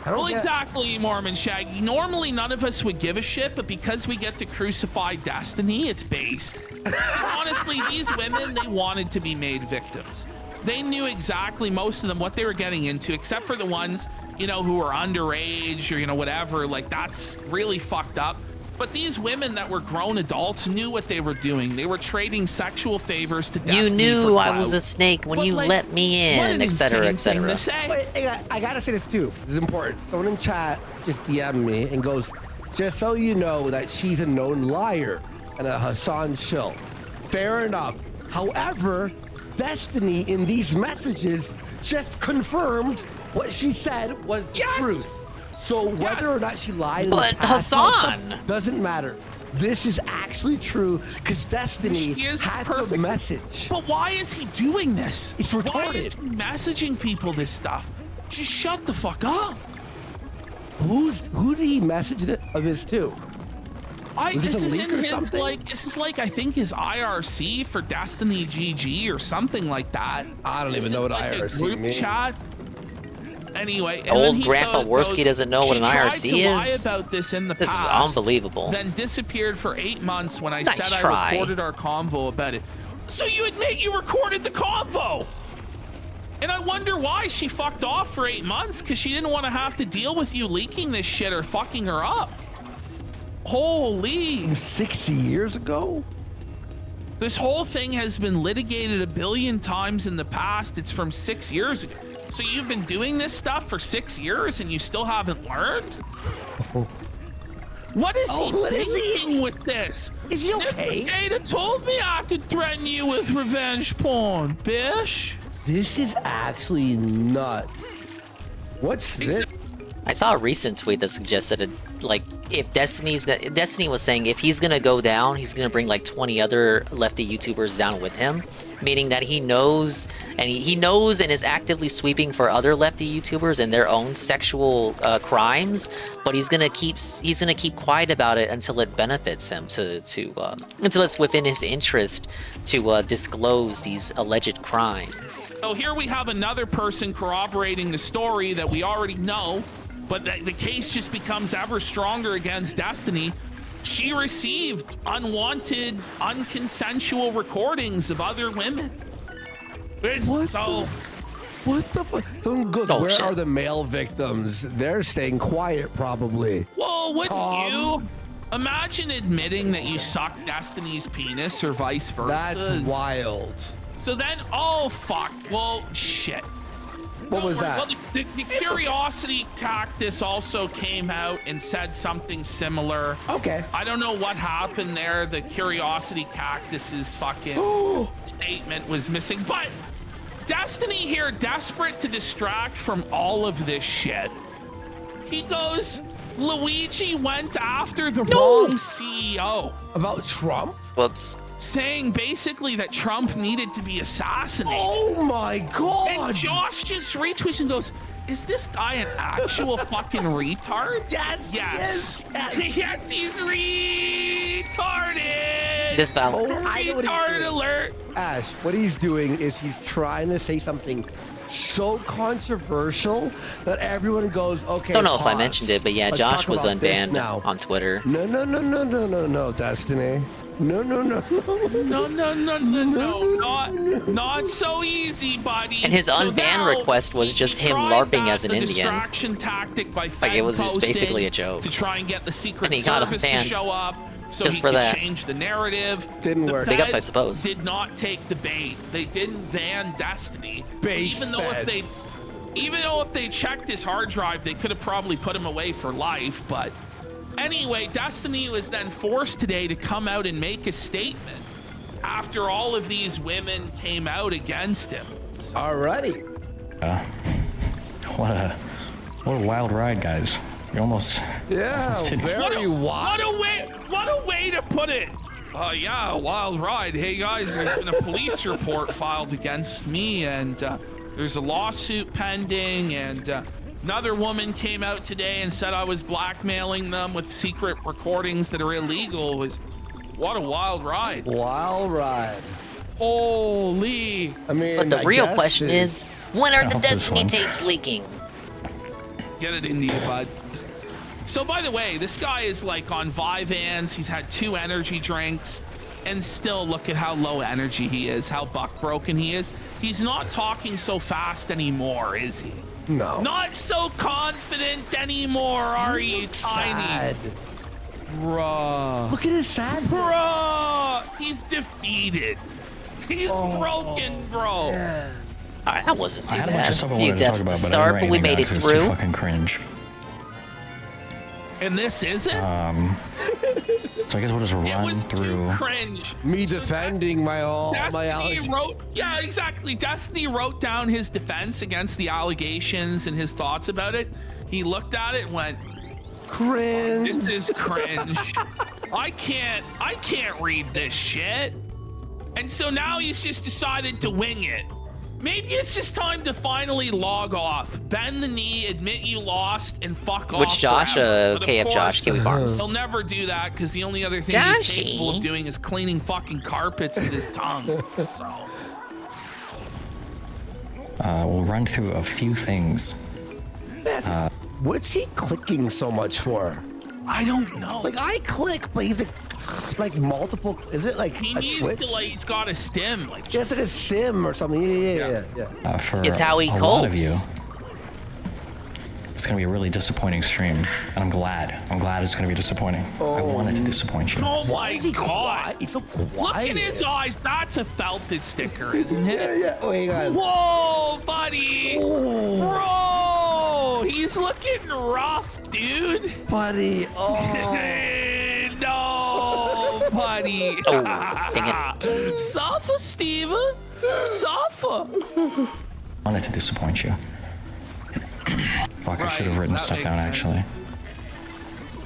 Well, exactly, Mormon Shaggy. Normally, none of us would give a shit, but because we get to crucify Destiny, it's based. Honestly, these women, they wanted to be made victims. they knew exactly, most of them, what they were getting into, except for the ones, you know, who were underage or, you know, whatever. Like, that's really fucked up. But these women that were grown adults knew what they were doing. They were trading sexual favors to Destiny. You knew for I clout. was a snake when But, you like, let me what an in, etc., insane thing etc. to say. Wait, I gotta say this too. This is important. Someone in chat just DM'd me and goes, just so you know that she's a known liar and a Hassan shill. Fair enough. However, Destiny in these messages just confirmed what she said was the truth. So whether or not she lied in But the past Hassan! doesn't matter. This is actually true because Destiny had the message. But why is he doing this? It's Why retarded. is he messaging people this stuff? Just shut the fuck up. Who did he message this to? Was This this a is leak in or his something? this is like, I think his IRC for Destiny GG or something like that. I don't even This know is what like a IRC group means. chat. Anyway, and Old then he Grandpa goes, Worski doesn't know what "She an tried IRC to lie is? about this in the This is past, unbelievable. Then disappeared for 8 months when I Nice said try. I recorded our convo about it. So you admit you recorded the convo? And I wonder why she fucked off for 8 months, because she didn't want to have to deal with you leaking this shit or fucking her up. Holy. 60 years ago? This whole thing has been litigated 1 billion times in the past. It's from 6 years ago. So you've been doing this stuff for 6 years and you still haven't learned? What is he thinking with this? Is he okay? Ada told me I could threaten you with revenge porn, bitch. This is actually nuts. What's this? I saw a recent tweet that suggested, like, if Destiny was saying if he's gonna go down, he's gonna bring like 20 other lefty YouTubers down with him, meaning that he knows and he knows and is actively sweeping for other lefty YouTubers and their own sexual crimes, but he's gonna keep quiet about it until it benefits him until it's within his interest to disclose these alleged crimes. So here we have another person corroborating the story that we already know, but the case just becomes ever stronger against Destiny. She received unwanted, unconsensual recordings of other women. What the fuck? Someone goes, Oh, where shit. are the male victims? They're staying quiet, probably. Well, wouldn't you? Imagine admitting that you sucked Destiny's penis or vice versa. That's wild. So then, oh fuck, well, shit. What was that? Well, the Curiosity Cactus also came out and said something similar. Okay. I don't know what happened there. The Curiosity Cactus's fucking statement was missing. But Destiny here, desperate to distract from all of this shit, he goes, Luigi went after the wrong CEO. About Trump? Whoops. Saying basically that Trump needed to be assassinated. Oh my god! And Josh just retweets and goes, is this guy an actual fucking retard? Yes! Yes! Yes, he's retarded! Disavow. Oh, I know what he's Retarded doing. alert! Ash, what he's doing is he's trying to say something so controversial that everyone goes, okay, Don't know if I pause. mentioned it, but yeah, Let's Josh talk was about this unbanned now. on Twitter. No, Destiny. No. Not so easy, buddy. And his So unban now request was just he him tried LARPing that, as an the Indian. distraction tactic by Like, it was just posting basically a joke. to try and get the Secret And he got Service to unbanned. show up. So Just he for could that. change the narrative. Didn't The work. Big ups, I feds suppose. Did not take the bait. They didn't ban Destiny. Even though if they checked his hard drive, they could have probably put him away for life. But anyway, Destiny was then forced today to come out and make a statement after all of these women came out against him. Alrighty. What a wild ride, guys. You almost Very wild. What a way to put it. Yeah, wild ride. Hey guys, there's been a police report filed against me, and there's a lawsuit pending, and another woman came out today and said I was blackmailing them with secret recordings that are illegal. What a wild ride. Wild ride. Holy. I mean, But the I real guess question is, when are the hope this Destiny one- tapes leaking? Get it into you, bud. So by the way, this guy is like on Vyvanse. He's had 2 energy drinks, And still look at how low energy he is, how buck broken he is. He's not talking so fast anymore, is he? No. Not so confident anymore, are you, Tiny? Sad. Bruh. Look at his sad. Bruh. He's defeated. He's broken, bro. Yeah. All right, that wasn't too I had a bunch bad. of stuff I A few wanted to talk deaths to about, but I start, didn't but we write made anything it down 'cause it was through. too fucking cringe. And this isn't? So I guess we'll just run through. Cringe. Me defending my Destiny allegations. wrote, yeah, exactly. Destiny wrote down his defense against the allegations and his thoughts about it. He looked at it and went, cringe. This is cringe. I can't read this shit. And so now he's just decided to wing it. Maybe it's just time to finally log off, bend the knee, admit you lost, and fuck off. Which Josh? forever. But of KF course, Josh, Kiwi Farms. He'll never do that because the only other thing he's capable of doing is cleaning fucking carpets with his tongue. So. We'll run through a few things. What's he clicking so much for? I don't know. Like I click, but he's like multiple. Is it like He a needs Twitch? to he's got a stim like. Yeah, it's like a stim or something. Yeah. For It's how he a lot of you, copes. it's gonna be a really disappointing stream, and I'm glad. I'm glad it's gonna be disappointing. I wanted to disappoint you. Oh my god! He's so Look quiet. at his eyes. That's a felted sticker, isn't it? Yeah. Oh, hang on. Whoa, buddy! Bro, he's looking rough, dude. Buddy. Oh. No, buddy. Oh, dang it. Suffer, Steven. Suffer. I wanted to disappoint you. Fuck, I should have written that stuff makes down sense. actually.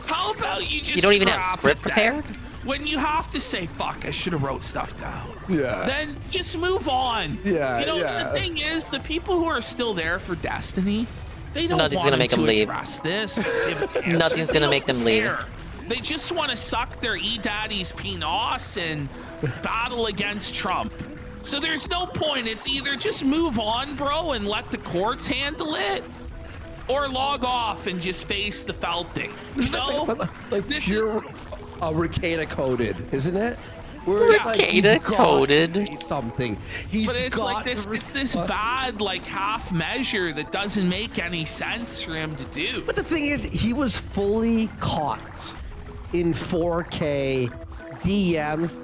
How about you just You don't even have scrap script it then? prepared? When you have to say, fuck, I should have wrote stuff down. Yeah. Then just move on. Yeah, You know, yeah. the thing is, the people who are still there for Destiny, they don't Nothing's want gonna make them to leave. address this. or give answers. Nothing's They gonna don't make them leave. care. They just want to suck their E-Daddy's penis and battle against Trump. So there's no point. It's either just move on, bro, and let the courts handle it, or log off and just face the felting. No, like this pure Ricada coded, isn't it? Where it's like, he's Ricada got coded. to say something. He's But it's got like this, to it's this bad like half measure that doesn't make any sense for him to do. But the thing is, he was fully caught in 4K DMs.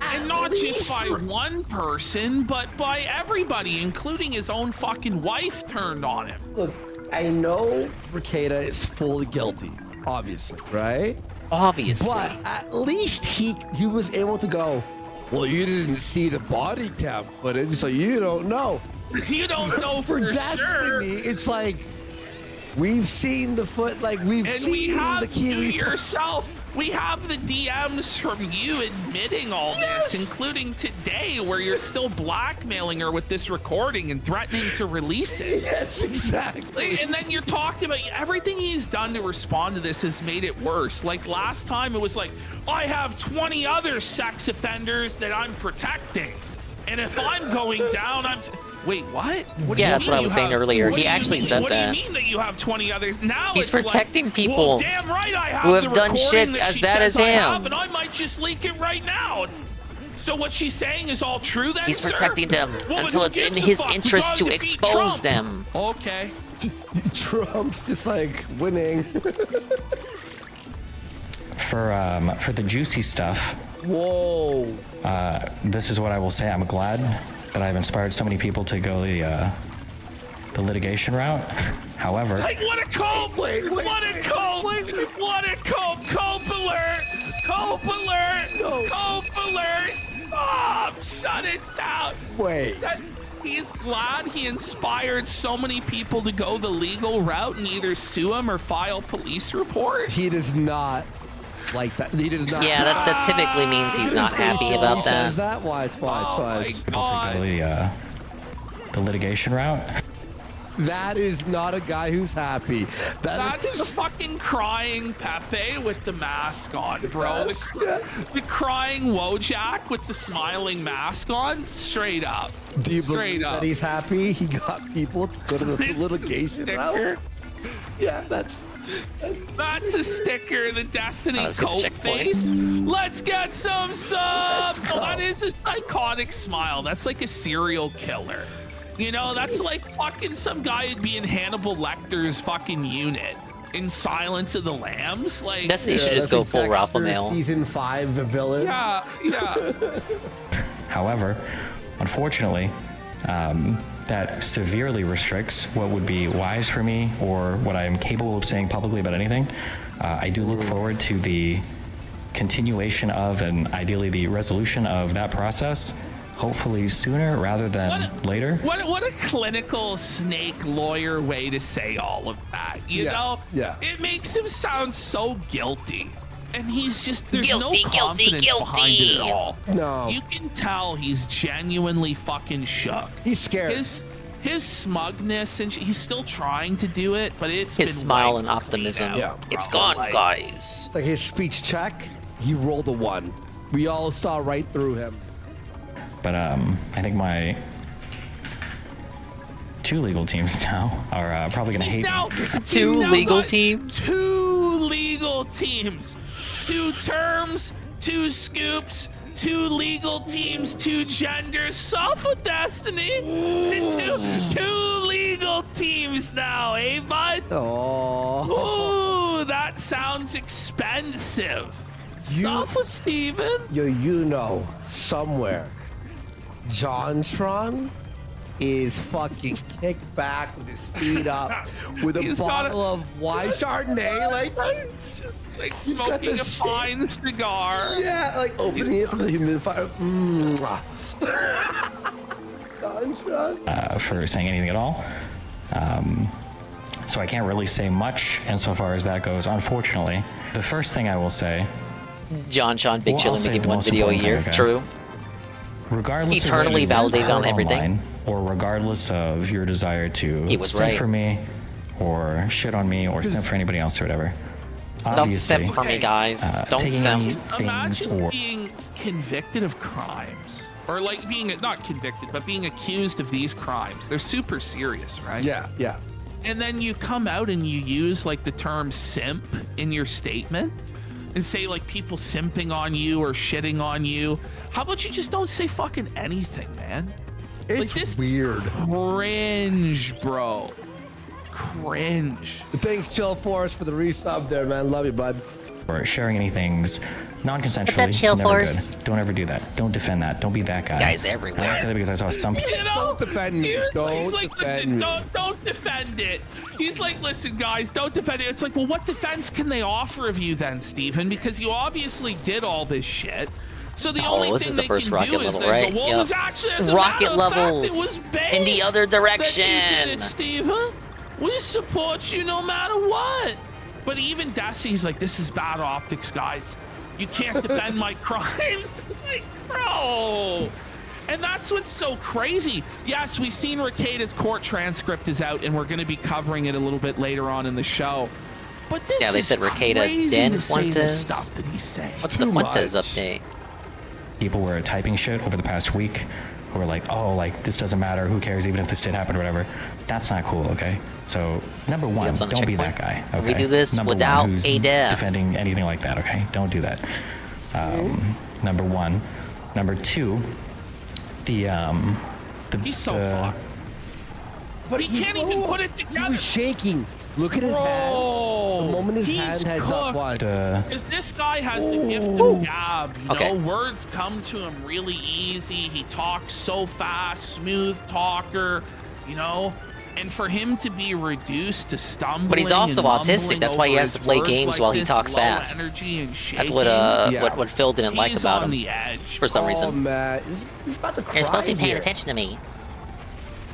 And not just by one person, but by everybody, including his own fucking wife turned on him. Look, I know Ricada is fully guilty, obviously, right? Obviously. But at least he was able to go, well, you didn't see the body cam footage, so you don't know. You don't know For for Destiny, sure. it's like, we've seen the foot, like we've And seen we have the you Kiwi. yourself. We have the DMs from you admitting all this, including today, where you're still blackmailing her with this recording and threatening to release it. Yes, exactly. And then you're talking about everything he's done to respond to this has made it worse. Like last time, it was like, I have 20 other sex offenders that I'm protecting. And if I'm going down, wait, what? What do Yeah, you that's mean what I you was saying have- earlier. what He do you actually mean- said what that. do you mean that you have 20 others? Now He's it's like, protecting people well, damn right I have who have the done shit recording that as she bad says as I have, him. and I might just leak it right now. So what she's saying is all true then, He's sir? protecting them Well, until who it's in gives a his fuck? We interest gotta to defeat expose Trump. them. Okay. Trump's just like winning. For the juicy stuff, whoa. This is what I will say. I'm glad that I've inspired so many people to go the litigation route. However, Like, what a cope! What a cope! What a cope! Cope alert! Cope alert! Cope alert! Stop! Shut it down! Wait. He's glad he inspired so many people to go the legal route and either sue him or file police report. He does not like that. He does not. Yeah, that typically means he's not happy about He says that. that. Watch. people to go the litigation route. That is not a guy who's happy. That's the fucking crying Pepe with the mask on, bro. The crying Wojak with the smiling mask on. Straight up. Do you Straight believe up. that he's happy? He got people to go to the litigation route. Yeah, that's. That's a sticker, the Destiny let's get the coat checkpoint. face. Let's get some subs. Oh, that is a psychotic smile. That's like a serial killer. You know, that's like fucking some guy who'd be in Hannibal Lecter's fucking unit in Silence of the Lambs. Like, Destiny should just go full Ralph Dexter Mail. Season 5, the villain. Yeah, yeah. However, unfortunately, that severely restricts what would be wise for me or what I am capable of saying publicly about anything. I do look forward to the continuation of and ideally the resolution of that process, hopefully sooner rather than later. What a clinical snake lawyer way to say all of that. You know? Yeah. It makes him sound so guilty. And he's just, there's Guilty, no guilty, confidence behind it at all. No. You can tell he's genuinely fucking shook. He's scared. His smugness, and he's still trying to do it, but it's His been smile wiped and optimism. clean out, It's bro. gone, Like, guys. Like his speech check, he rolled a 1. We all saw right through him. But I think my 2 legal teams now are probably going to hate me. Two legal teams? 2 legal teams. 2 terms, 2 scoops, 2 legal teams, 2 genders. Sofa Destiny. 2 legal teams now, eh, bud? Oh. Ooh, that sounds expensive. Sofa Steven. You know, somewhere, JonTron is fucking kicked back with his feet up with a He's got bottle of wine Chardonnay, like It's just like he's got smoking the a fine cigar. Yeah, like opening it from the humidifier. JonTron. For saying anything at all. So I can't really say much insofar as that goes, unfortunately. The first thing I will say... John Sean, Big Well, Chill, I'll and say making the one most video a important year. thing, okay? True. Regardless Eternally of whether you validated on heard everything. online, or regardless of your desire to He was simp right. for me, or shit on me, or simp for anybody else or whatever. Don't Obviously, simp for me, guys. Don't taking simp. any things Imagine or being convicted of crimes, or like being not convicted, but being accused of these crimes. They're super serious, right? Yeah. And then you come out and you use like the term simp in your statement and say like people simping on you or shitting on you. How about you just don't say fucking anything, man? It's like this weird. Cringe, bro. Cringe. Thanks, Chill Force, for the resub there, man. Love you, bud. or sharing anything's non-consensually. What's up, Chill it's never Force? good. Don't ever do that. Don't defend that. Don't be that guy. Guys everywhere. I say that because I saw some. You know, Don't defend me. Don't he's like, defend listen, me. don't defend it. He's like, listen, guys, don't defend it. It's like, well, what defense can they offer of you then, Stephen? Because you obviously did all this shit. So the only this thing is the they first can rocket do is level, then right? go, well, Yep. it was actually, as a Rocket matter of fact, levels it was based in the other that you direction. did it, Stephen. We support you no matter what. But even Desi's like, this is bad optics, guys. You can't defend my crimes. It's like, bro. And that's what's so crazy. Yes, we've seen Rekida's court transcript is out, and we're going to be covering it a little bit later on in the show. But this Yeah, they is said Requeda crazy Den to say the Fuentes. stuff that he's saying. What's the Fuentes update? People were typing shit over the past week who were like, oh, like, this doesn't matter. Who cares? Even if this did happen or whatever. That's not cool, okay? So, number one, Yep, it's on the don't be that checkpoint. guy, okay? We do this Number without one, who's a death. defending anything like that, okay? Don't do that. Number one. Number two, He's so fucked. But he can't even put it together. He was shaking. Look at his hand. The moment his hand heads up, what? Because this guy has the gift of gab. You Okay. know, words come to him really easy. He talks so fast, smooth talker, you know. And for him to be reduced to stumbling, But he's also and autistic. mumbling That's why he over has to his play words games like while he this, talks low fast. energy and That's what shaking, what Phil didn't like he's about on him the edge. for some Oh, reason. man. He's about to cry You're supposed to be paying here. attention to me.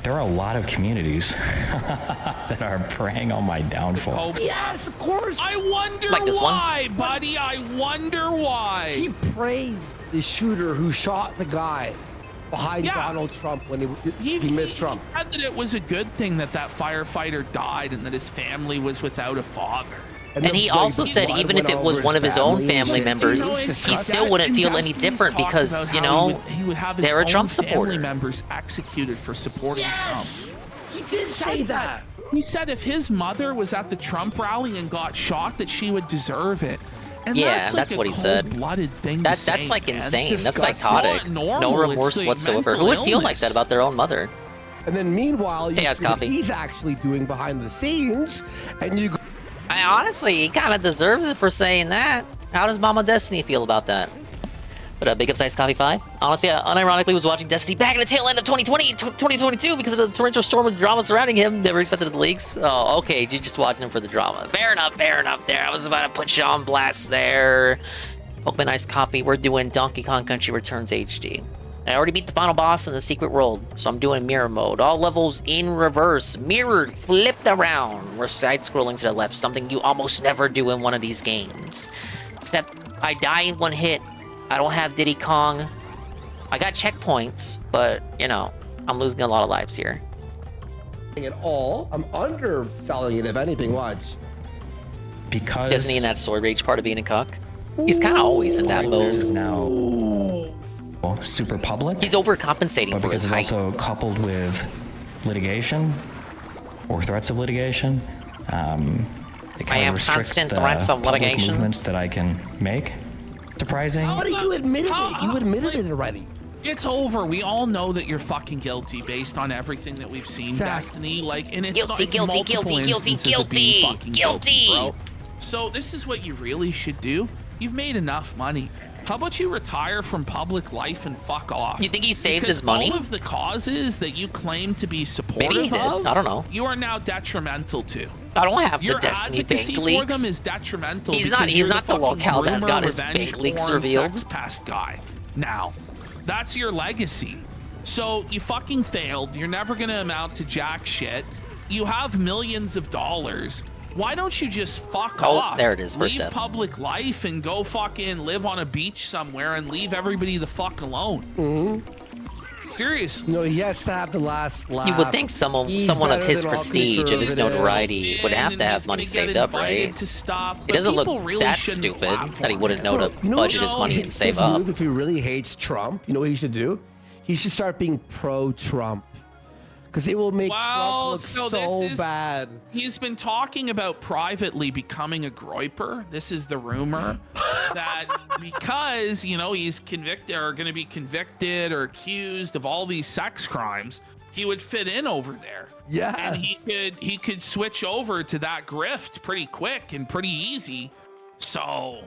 There are a lot of communities that are preying on my downfall. Yes, of course. I wonder Like this one? why, buddy. I wonder why. He praised the shooter who shot the guy behind Yeah. Donald Trump when he missed Trump. He said that it was a good thing that that firefighter died and that his family was without a father. And he also said even if it was one of his own family members, he still wouldn't feel any different because, you know, he would have his they're a own Trump family supporter. members executed for supporting Trump. He did say that. He said if his mother was at the Trump rally and got shot, that she would deserve it. And Yeah, that's like what a he said. cold-blooded thing That's to say, like man. insane. That's Disgusting. psychotic. Not No normal. remorse It's like whatsoever. Who mental would feel like illness. that about their own mother? And then meanwhile, you Hey, how's see what coffee? he's actually doing behind the scenes, and you go, Honestly, he kind of deserves it for saying that. How does Mama Destiny feel about that? But big upsized coffee 5. Honestly, I unironically was watching Destiny back in the tail end of 2022 because of the torrential storm of drama surrounding him. Never expected the leaks. Oh, okay, you're just watching him for the drama. Fair enough there. I was about to put you on blast there. Open iced coffee. We're doing Donkey Kong Country Returns HD. I already beat the final boss in the secret world, so I'm doing mirror mode. All levels in reverse, mirrored, flipped around. We're side-scrolling to the left, something you almost never do in one of these games. Except I die in one hit. I don't have Diddy Kong. I got checkpoints, but, you know, I'm losing a lot of lives here. at all. I'm underselling it, if anything. Watch. Because Isn't he in that sword rage part of being a cuck? He's kind of always in that this mode. is now super public. He's overcompensating but for because his it's height. also coupled with litigation or threats of litigation. It kind I of have restricts constant the threats of public litigation. movements that I can make. Surprising. How do you admit it? You admitted it already. It's over. We all know that you're fucking guilty based on everything that we've seen, Destiny. Like, and it's Guilty, not, guilty, multiple guilty, instances of being guilty, fucking guilty. bro. So this is what you really should do. You've made enough money. How about you retire from public life and fuck off? You think he saved Because his money? all of the causes that you claim to be supportive Maybe he did. of, I don't know. you are now detrimental to. I don't have Your the Destiny advocacy bank for leaks. them is detrimental. He's because not. He's you're not the fucking locale that rumor, got his revenge, bank leaks porn, revealed. sex pest guy. Now, that's your legacy. So you fucking failed. You're never gonna amount to jack shit. You have millions of dollars. Why don't you just fuck off? Oh, there it is, first Leave step. public life and go fucking live on a beach somewhere and leave everybody the fuck alone. Seriously. No, he has to have the last laugh. You would think someone He's of better his than all prestige and his conservatives. notoriety would have to have money saved up, right? To stop, It but doesn't look people really that shouldn't stupid laugh that he on wouldn't it. know to You know budget what? his money and save His up. move, if he really hates Trump, you know what he should do? He should start being pro-Trump. Because it will make Trump look so bad. He's been talking about privately becoming a groiper. This is the rumor that because, you know, he's convicted or going to be convicted or accused of all these sex crimes, he would fit in over there. Yeah. And he could switch over to that grift pretty quick and pretty easy. So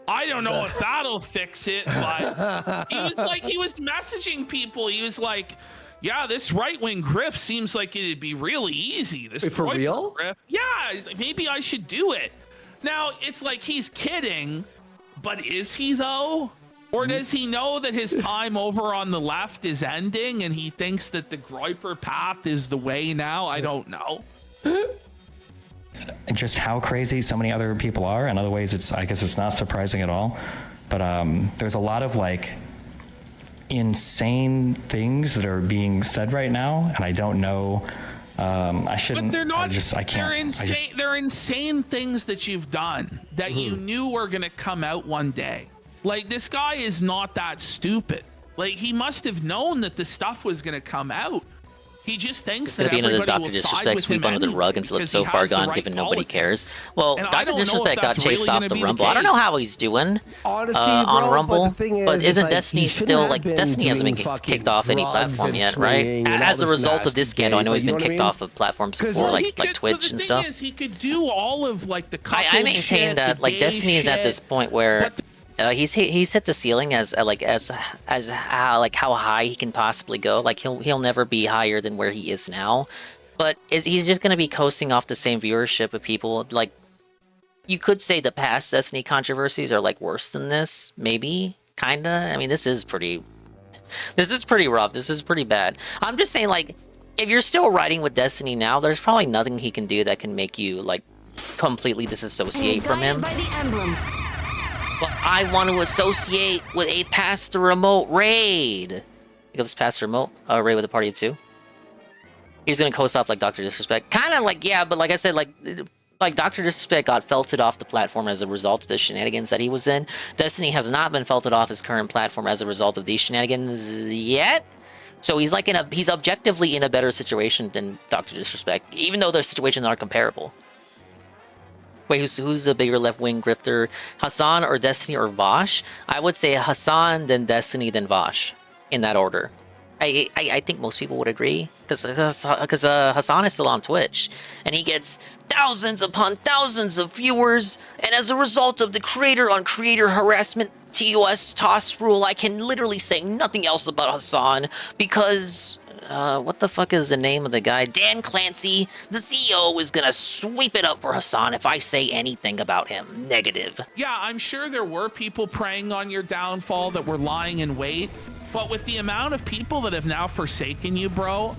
I don't know if that'll fix it, but he was messaging people. He was like, yeah, this right-wing grift seems like it'd be really easy. This Wait, for groiper real? grift. Yeah, he's like, maybe I should do it. Now, it's like he's kidding, but is he though? Or does he know that his time over on the left is ending and he thinks that the groiper path is the way now? I don't know. Just how crazy so many other people are. In other ways, I guess it's not surprising at all. But there's a lot of like insane things that are being said right now, and I don't know. I shouldn't. But they're not. I can't. They're insane. They're insane things that you've done that you knew were gonna come out one day. Like, this guy is not that stupid. Like, he must have known that the stuff was gonna come out. He just thinks It's that going to be another everybody Dr. will side Disrespect with sweep him under the anyway rug until it's because so he far has the gone, right given nobody politics. cares. Well, And I Dr. don't know if Disrespect got that's chased really off gonna the be the Rumble. I don't know case. how he's doing Honestly, on bro, Rumble, but the thing but is, isn't like, Destiny he shouldn't still, have like, been Destiny hasn't been doing fucking kicked off any drugs platform and yet, right? swinging and As all a this result of nasty this scandal, I know he's gay, been but you know kicked what I off of platforms 'Cause before, he like Twitch But the and thing stuff. is, he could do all of like the I couple maintain shit, that the like gay Destiny is at this shit. point where he's hit the ceiling as how high he can possibly go. Like he'll never be higher than where he is now. But he's just gonna be coasting off the same viewership of people. Like, you could say the past Destiny controversies are like worse than this, maybe, kinda. I mean, this is pretty rough. This is pretty bad. I'm just saying, like, if you're still riding with Destiny now, there's probably nothing he can do that can make you like completely disassociate from him. By the emblems. But I want to associate with a Pass the Remote raid. He goes Pass the Remote raid with a party of 2. He's gonna coast off like Dr. Disrespect. Kind of like, yeah, but like I said, like Dr. Disrespect got felted off the platform as a result of the shenanigans that he was in. Destiny has not been felted off his current platform as a result of these shenanigans yet. So he's like he's objectively in a better situation than Dr. Disrespect, even though their situations aren't comparable. Wait, who's a bigger left-wing grifter, Hassan or Destiny or Vosh? I would say Hassan, then Destiny, then Vosh, in that order. I think most people would agree, because Hassan is still on Twitch, and he gets thousands upon thousands of viewers, and as a result of the creator-on-creator harassment TOS rule, I can literally say nothing else about Hassan, because... what the fuck is the name of the guy? Dan Clancy, the CEO, is gonna sweep it up for Hassan if I say anything about him negative. Yeah, I'm sure there were people preying on your downfall that were lying in wait, but with the amount of people that have now forsaken you, bro,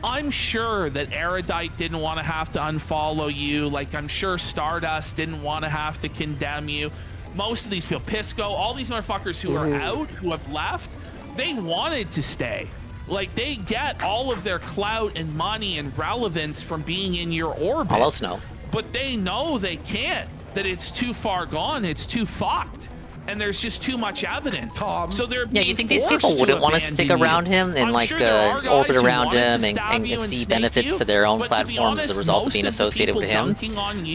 I'm sure that Erudite didn't want to have to unfollow you. Like, I'm sure Stardust didn't want to have to condemn you. Most of these people, Pisco, all these motherfuckers who are out, who have left, they wanted to stay. Like, they get all of their clout and money and relevance from being in your orbit. All else no. But they know they can't, that it's too far gone, it's too fucked. And there's just too much evidence. So they're yeah, you think these people wouldn't want to stick around him and like orbit around him and see benefits to their own platforms as a result of being associated with him?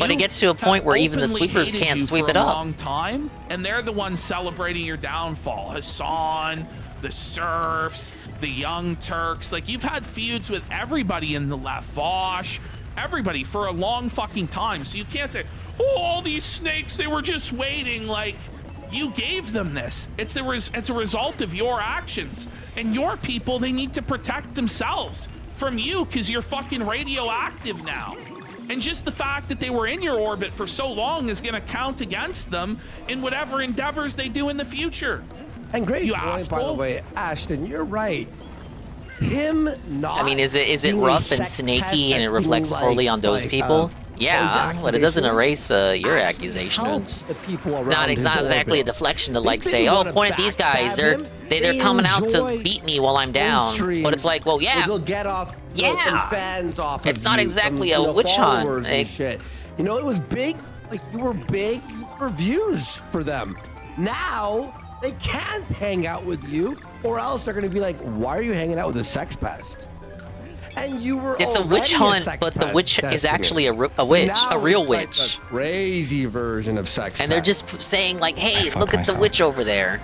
But it gets to a point where even the sweepers can't sweep it up. Long time, and they're the ones celebrating your downfall. Hassan, the Serfs, the Young Turks. Like, you've had feuds with everybody in the left, Vosh, everybody for a long fucking time. So you can't say, oh, all these snakes, they were just waiting. Like, you gave them this. It's a result of your actions. And your people, they need to protect themselves from you because you're fucking radioactive now. And just the fact that they were in your orbit for so long is going to count against them in whatever endeavors they do in the future. And great you point, asshole. by the way, Ashton, you're right. Him not. I mean, is it rough and snaky and it reflects poorly on those people? Yeah, but it doesn't erase your accusations. It's not exactly a deflection to like say, oh, point at these guys. They're coming out to beat me while I'm down. But it's like, well, yeah, they'll get off. Yeah, fans off. It's of not you, exactly some, a witch hunt. And shit. You know, it was big. Like, you were big for views for them. Now they can't hang out with you, or else they're gonna be like, why are you hanging out with a sex pest? And you were it's a witch hunt, but the witch is actually a witch, a real witch. A crazy version of sex. And they're just saying like, hey, look at the witch over there.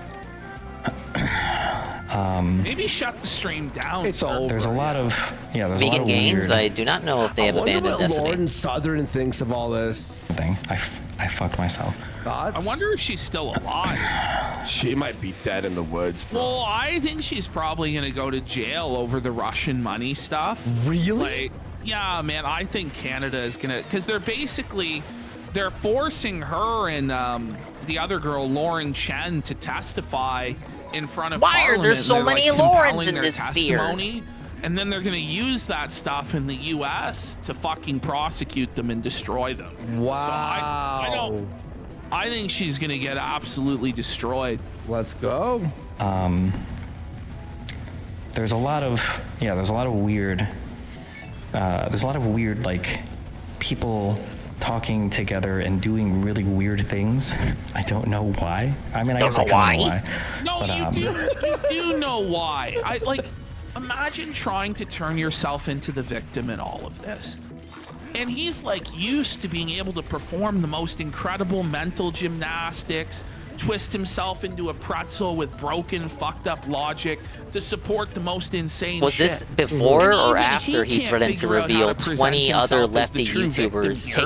Maybe shut the stream down. It's over. There's a lot of there's Vegan a lot of Gains. weird I do not know if they have abandoned Destiny. Lauren Southern thinks of all this. Thing. I fucked myself. Thoughts? I wonder if she's still alive. She might be dead in the woods, bro. Well, I think she's probably gonna go to jail over the Russian money stuff. Really? Like, yeah, man. I think Canada is gonna, because they're forcing her and the other girl, Lauren Chen, to testify in front of Why Parliament. are there so many Laurens in this sphere? And then they're going to use that stuff in the U.S. to fucking prosecute them and destroy them. Wow. So I think she's going to get absolutely destroyed. Let's go. There's a lot of weird like people talking together and doing really weird things. I don't know why. I mean, I guess I kind of know why. No, you do know why. Imagine trying to turn yourself into the victim in all of this. And he's like used to being able to perform the most incredible mental gymnastics, twist himself into a pretzel with broken, fucked up logic to support the most insane Was shit. this before or after he can't threatened to figure out how reveal to present 20 other himself as the lefty true victim YouTubers, here.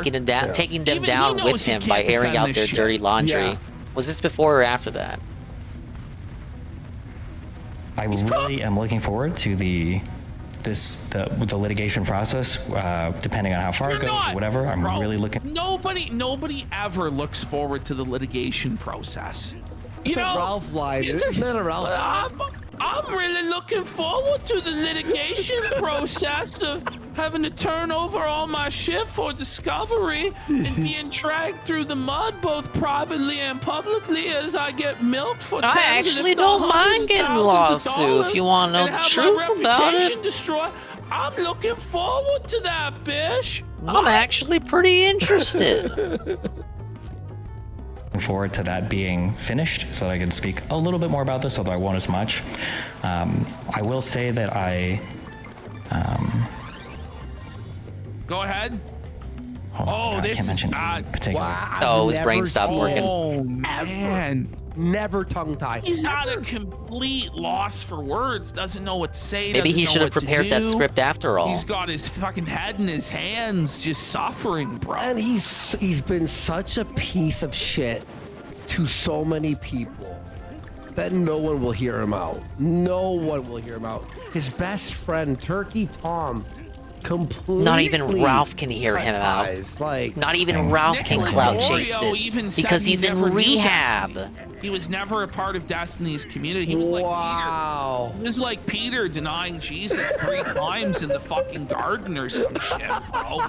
taking them Even he down knows with he him can't by airing defend out this their shit. dirty laundry? Yeah. Was this before or after that? I really am looking forward to the litigation process, depending on how far it goes or whatever. I'm really looking. Nobody ever looks forward to the litigation process. You know, Ralph lied. Isn't that a Ralph? I'm really looking forward to the litigation process of having to turn over all my shit for discovery and being dragged through the mud both privately and publicly as I get milked for I tens, actually if not don't mind hundreds of getting thousands of lawsuit dollars if you want to know and the have truth my about reputation it. destroyed. I'm looking forward to that, bitch. I'm actually pretty interested. forward to that being finished so that I can speak a little bit more about this, although I won't as much. I will say that I... Go ahead. Oh, this is bad. Wow, Oh, his I've brain never stopped seen working. Oh, man. Never tongue-tied. He's at a complete loss for words. Doesn't know what to say. Maybe doesn't he know should have what to prepared that do. script after all. He's got his fucking head in his hands, just suffering, bro. And he's been such a piece of shit to so many people that no one will hear him out. No one will hear him out. His best friend, Turkey Tom, completely. Not even Ralph can hear him out. Like, not even Ralph can clout chase this because he's in rehab. He was never a part of Destiny's community. He was like Peter. He was like Peter denying Jesus 3 times in the fucking garden or some shit, bro.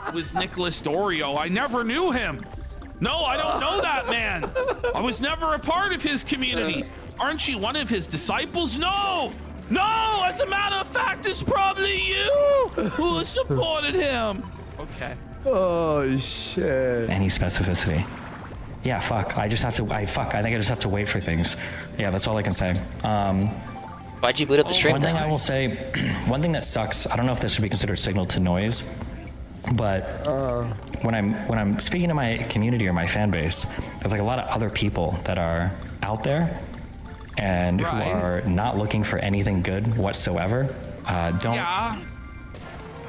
It was Nicholas Dorio. I never knew him. No, I don't know that man. I was never a part of his community. Aren't you one of his disciples? No! No! As a matter of fact, it's probably you who supported him. Okay. Oh, shit. Any specificity. Yeah, fuck. I just have to. I think I just have to wait for things. Yeah, that's all I can say. Why'd you boot up the stream? One thing I will say, one thing that sucks. I don't know if this should be considered signal to noise, but when I'm speaking to my community or my fan base, there's like a lot of other people that are out there and who are not looking for anything good whatsoever.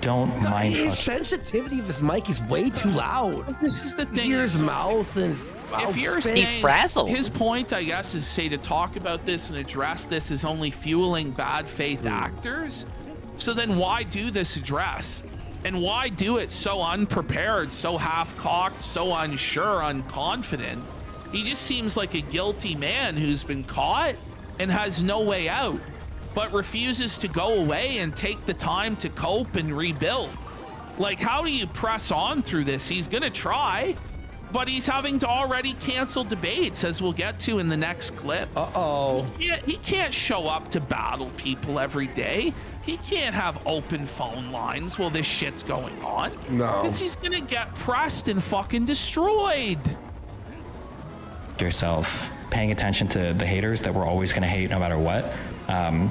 Don't mind. His sensitivity of his mic is way too loud. This is the thing. You hear his mouth and his If you're saying, he's frazzled. His point, I guess, is say to talk about this and address this is only fueling bad faith actors. So then why do this address? And why do it so unprepared, so half-cocked, so unsure, unconfident? He just seems like a guilty man who's been caught and has no way out, but refuses to go away and take the time to cope and rebuild. Like, how do you press on through this? He's gonna try, but he's having to already cancel debates, as we'll get to in the next clip. Uh-oh. He can't show up to battle people every day. He can't have open phone lines while this shit's going on. No. Because he's gonna get pressed and fucking destroyed. Yourself paying attention to the haters that we're always going to hate no matter what.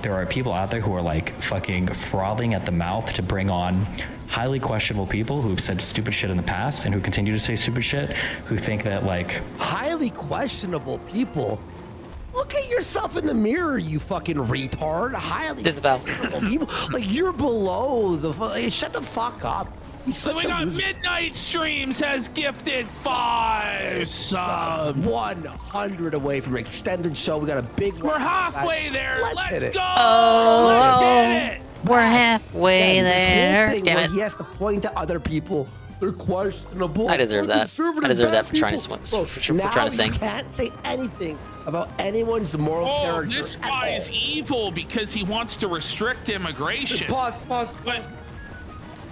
There are people out there who are like fucking frothing at the mouth to bring on highly questionable people who've said stupid shit in the past and who continue to say stupid shit, who think that like highly questionable people. Look at yourself in the mirror, you fucking retard. Highly questionable people. Like, you're below the shut the fuck up. So we got Midnight Streams has gifted 5 subs. 100 away from an extended show. We got a big one. We're halfway there. Let's hit it. go. Oh, let's get it. We're halfway there. This whole thing Damn where it. he has to point to other people. They're questionable. I deserve They're that. conservative I deserve bad that for trying to people. swing, Look, for now trying to sing. You can't say anything about anyone's moral character. This guy is evil because he wants to restrict immigration. Pause. But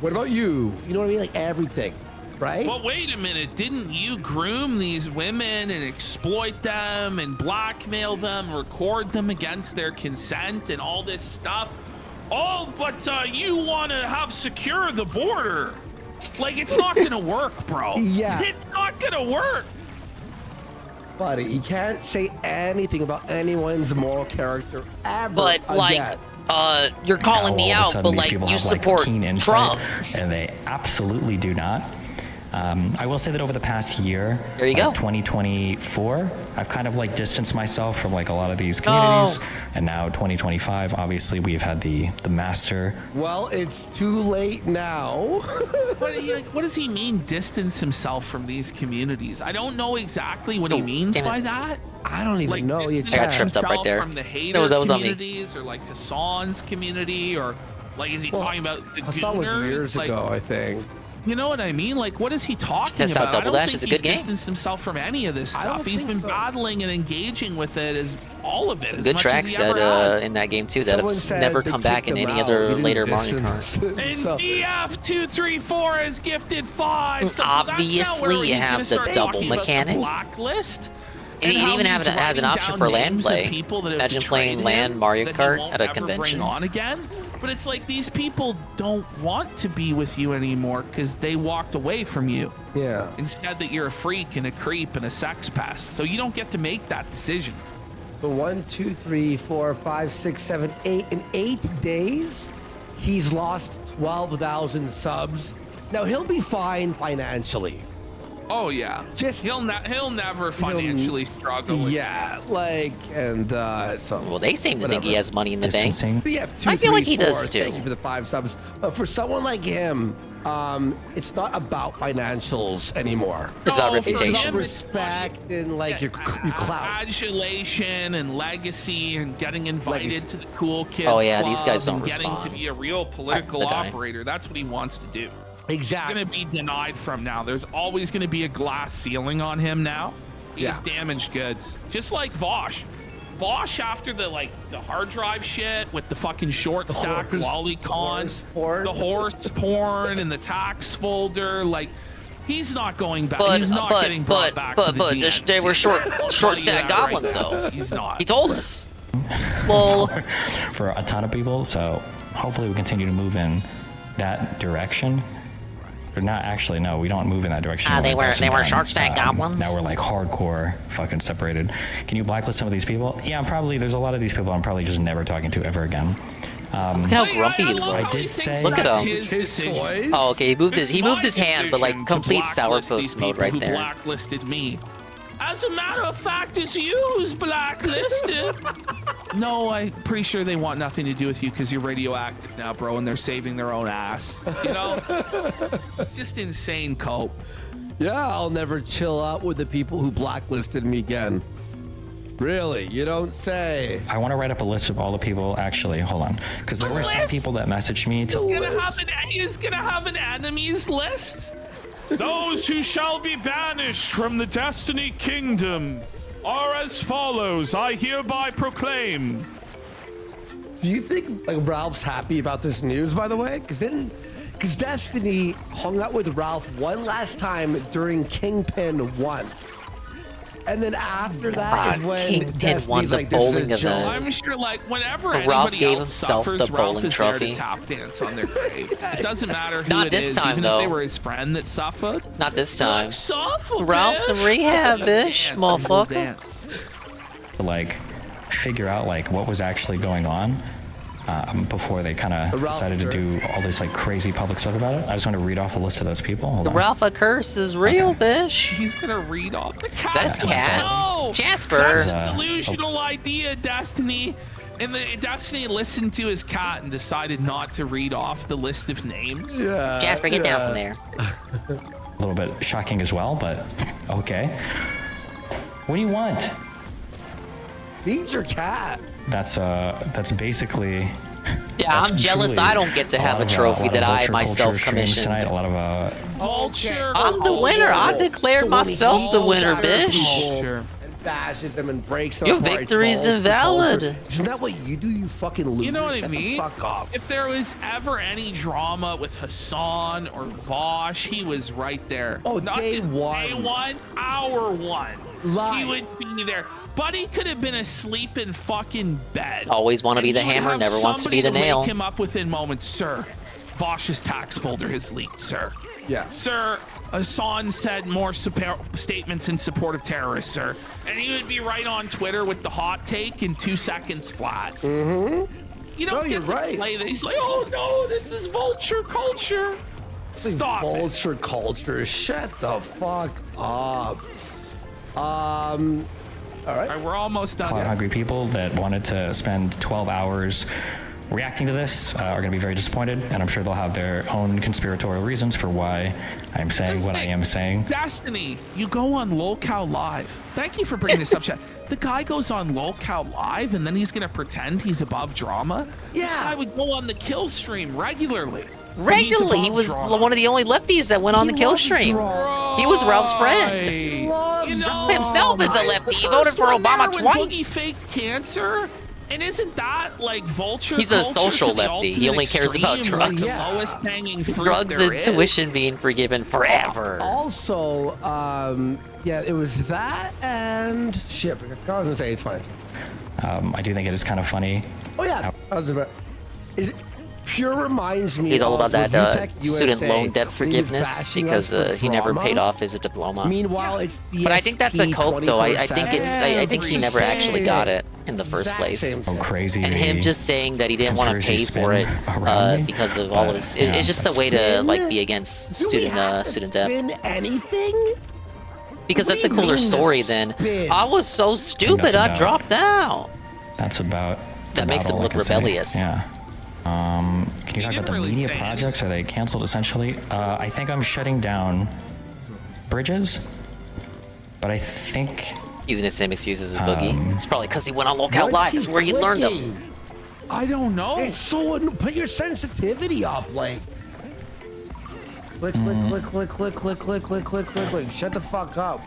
what about you? You know what I mean? Like everything, right? But wait a minute, didn't you groom these women and exploit them and blackmail them, record them against their consent and all this stuff? Oh, but you want to have secure the border. Like, it's not going to work, bro. Yeah. It's not going to work. Buddy, you can't say anything about anyone's moral character ever But, like, again. you're calling me all of a out, sudden but, these like, people you have, support keen insight, Trump. and they absolutely do not. I will say that over the past year, there you go. 2024, I've kind of like distanced myself from like a lot of these communities, and now 2025, obviously we've had the master. Well, it's too late now. What does he mean, distance himself from these communities? I don't know exactly what he means by that. I don't even know. Like, I got tripped up right there. From the hater that was on me. communities, or like Hassan's community, or like, is he talking about the Hassan was Gooner? years Like, ago, I think. You know what I mean? Like, what is he talking test out about? I Double don't Dash. think It's a he's good game. distanced himself from any of this I don't stuff. He's think been so. battling and engaging with it as all of it. As Good much tracks as he ever that has. in that game too that Someone have said never they come back in kicked him any out. other He didn't later Mario Kart. distance. And So- BF234 has gifted 5. So that's now Obviously, where you he's have gonna the start double talking about the mechanic. blacklist. And it how even he's has an writing option down for land names of play. people that have Imagine playing betrayed land him Mario that he Kart won't at a ever convention. Bring on again. But it's like these people don't want to be with you anymore because they walked away from you. Yeah. Instead that you're a freak and a creep and a sex pest. So you don't get to make that decision. So 1, 2, 3, 4, 5, 6, 7, 8. In 8 days, he's lost 12,000 subs. Now he'll be fine financially. Oh yeah, just he'll never financially struggle. With and so. Well, they seem to think he has money in the bank. We have 2, I feel 3, like he 4. does too. Thank you for the 5 subs. But for someone like him, it's not about financials anymore. It's about It's reputation. about respect and like your clout. Adulation and legacy and getting invited to the cool kids. Oh, yeah, these club guys don't and getting respond. to be a real political The guy. operator. That's what he wants to do. Exactly. He's going to be denied from now. There's always going to be a glass ceiling on him now. He's damaged goods. Just like Vosh. Vosh, after the hard drive shit with the fucking short stack lolicon, the horse porn and the tax folder, he's not going back. He's not getting brought back to the DNC. They were short stack goblins though. He's not. He told us. Well, for a ton of people. So hopefully we continue to move in that direction. Or not actually, no, we don't move in that direction. they were short stack Now goblins. we're hardcore fucking separated. Can you blacklist some of these people? Yeah, there's a lot of these people I'm probably just never talking to ever again. Look how grumpy he looks. I did say, Look at him. His Oh, okay, he moved his hand, but complete sourpuss mode right there. Blacklisted me. As a matter of fact, it's you who's blacklisted. No, I'm pretty sure they want nothing to do with you because you're radioactive now, bro, and they're saving their own ass. You know? It's just insane, Cope. Yeah, I'll never chill out with the people who blacklisted me again. Really? You don't say. I want to write up a list of all the people. Actually, hold on, because there were some people that messaged me to. He's gonna have an enemies list. Those who shall be banished from the Destiny Kingdom are as follows. I hereby proclaim. Do you think Ralph's happy about this news, by the way? Because Destiny hung out with Ralph one last time during Kingpin 1. And then after that is when Kingpin won the bowling event. I'm sure, whenever Ralph anybody gave else himself suffers, the Ralph bowling is there trophy. to tap dance on their grave. It doesn't matter who Not it this is, time, even though. if they were his friend that suffered. Not this time. Suffer, Ralph's in bitch. rehab, bitch, motherfucker. Dance. Figure out what was actually going on before they kind of decided to do all this crazy public stuff about it. I just want to read off a list of those people. Hold The on. Ralph curse is real, bitch. He's gonna read off the cat. Is that his cat? No! Jasper. That's a delusional idea, Destiny. And the Destiny listened to his cat and decided not to read off the list of names. Yeah. Jasper, get down from there. A little bit shocking as well, but okay. What do you want? Feed your cat. That's basically. Yeah, I'm jealous I don't get to have a trophy that I myself commissioned. Tonight, a lot of Vulture. I'm the winner. I declared myself the winner, bitch. And bashes them and breaks them. Your victory's invalid. Isn't that what you do, you fucking loser? You know what I Shut the mean? fuck up. If there was ever any drama with Hassan or Vosh, he was right there. Oh, Not day just one. day one, hour one. Live. He would be there. Buddy could have been asleep in fucking bed. Always want to be And the you would hammer, have never wants to be the somebody nail. Wake him up within moments, sir. Vosh's tax folder has leaked, sir. Yeah. Sir, Hassan said more statements in support of terrorists, sir. And he would be right on Twitter with the hot take in 2 seconds flat. Mm-hmm. You don't get to play that. He's like, oh no, this is vulture culture. Stop it. Vulture culture. Shut the fuck up. All right. We're almost done. Clout-hungry people that wanted to spend 12 hours reacting to this are going to be very disappointed, and I'm sure they'll have their own conspiratorial reasons for why I'm saying what I am saying. Destiny, you go on LolCow Live. Thank you for bringing this up, chat. The guy goes on LolCow Live, and then he's going to pretend he's above drama? Yeah. This guy would go on the kill stream regularly. Regularly, he was one of the only lefties that went on the kill stream. He was Ralph's friend. You know, Himself is a lefty. He voted for Obama twice. Fake cancer. And isn't that vulture? He's a culture social to the lefty. He only cares ultimate about extreme, drugs. The lowest hanging fruit Drugs there and is. tuition being forgiven forever. Also, yeah, it was that and shit. I was gonna say it's fine. I do think it is kind of funny. Oh yeah. Pure reminds me. He's all of about that Review Tech student USA, loan debt when he was forgiveness bashing because us for he never drama. paid off his diploma. Meanwhile, it's the But I think that's a cope, though. I think it's. I think he never actually got it in the first place. Oh, crazy. And him just saying that he didn't want to pay for it because of all of his. It's just a way to like be against student debt. Spin anything? Because that's a cooler story than I was so stupid I dropped out. That's about. That makes him all I look can say. rebellious. Yeah. Can you talk about the media projects? Are they canceled essentially? I think I'm shutting down Bridges, but I think he's gonna same excuses as Boogie. It's probably because he went on Locale Live. That's where he learned them. I don't know. It's so. Put your sensitivity up, like. Click, click, click, click, click, click, click, click, click, click. Shut the fuck up.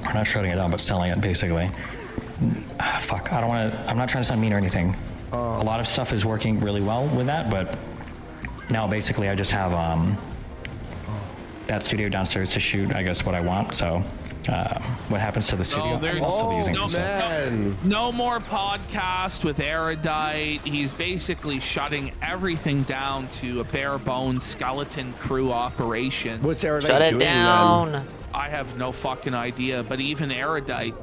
we're not shutting it down, but selling it basically. Fuck, I don't want to. I'm not trying to sound mean or anything. A lot of stuff is working really well with that, but now basically I just have that studio downstairs to shoot, I guess, what I want. So what happens to the studio? I'll still be using it. So. No more podcast with Erudite. He's basically shutting everything down to a bare bones skeleton crew operation. What's Erudite Shut it doing, down. then? I have no fucking idea, but even Erudite,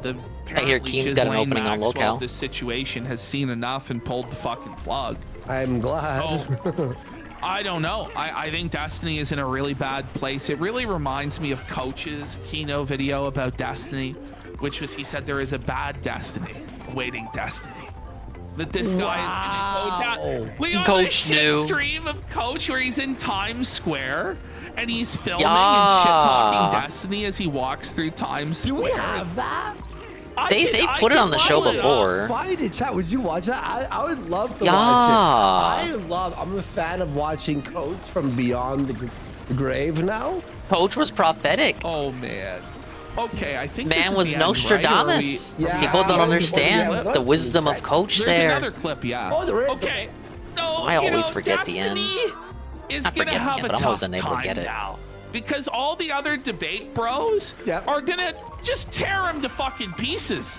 I hear Keen's got an opening on Locale. This situation has seen enough and pulled the fucking plug. I'm glad. So, I don't know. I think Destiny is in a really bad place. It really reminds me of Coach's keynote video about Destiny, which was he said there is a bad Destiny awaiting Destiny. That this guy is going to go down. We on Coach this shit knew. stream of Coach where he's in Times Square and he's filming and shit talking Destiny as he walks through Times Square. Do we have that? They put it on the show before. Why did chat? Would you watch that? I would love to Yeah. watch it. I'm a fan of watching Coach from beyond the grave now. Coach was prophetic. Oh man. Okay, I think Man this is was the end, right? Or Nostradamus. are we- People don't understand the wisdom of Coach There's there. another clip, yeah. Oh, there is. Okay. So, I always forget the end. Destiny is I gonna forget the have end, a but I'm always tough unable to time get it. now. Because all the other debate bros are gonna just tear him to fucking pieces.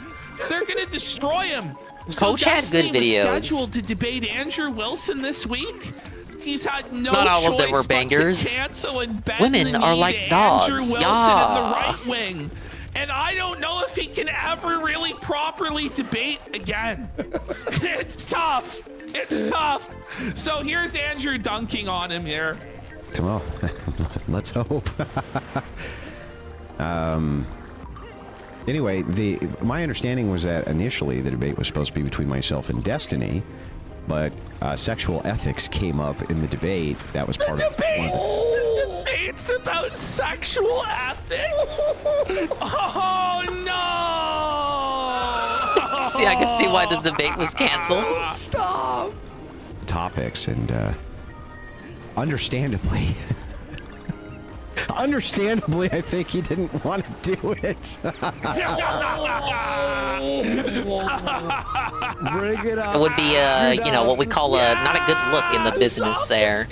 They're gonna destroy him. Coach had good Destiny was videos. scheduled to debate Andrew Wilson this week. He's had no Not all choice of them were but to bangers. cancel and bend Women the are knee like to dogs. Andrew Wilson Yeah. in the right wing. And I don't know if he can ever really properly debate again. It's tough. It's tough. So here's Andrew dunking on him here. Well, let's hope. Anyway, my understanding was that initially the debate was supposed to be between myself and Destiny, but sexual ethics came up in the debate. That was part of The debate's about sexual ethics. Oh no! See, I can see why the debate was canceled. Stop. topics, and understandably, I think he didn't want to do it. Bring it up. It would be, you know, what we call not a good look in the business there.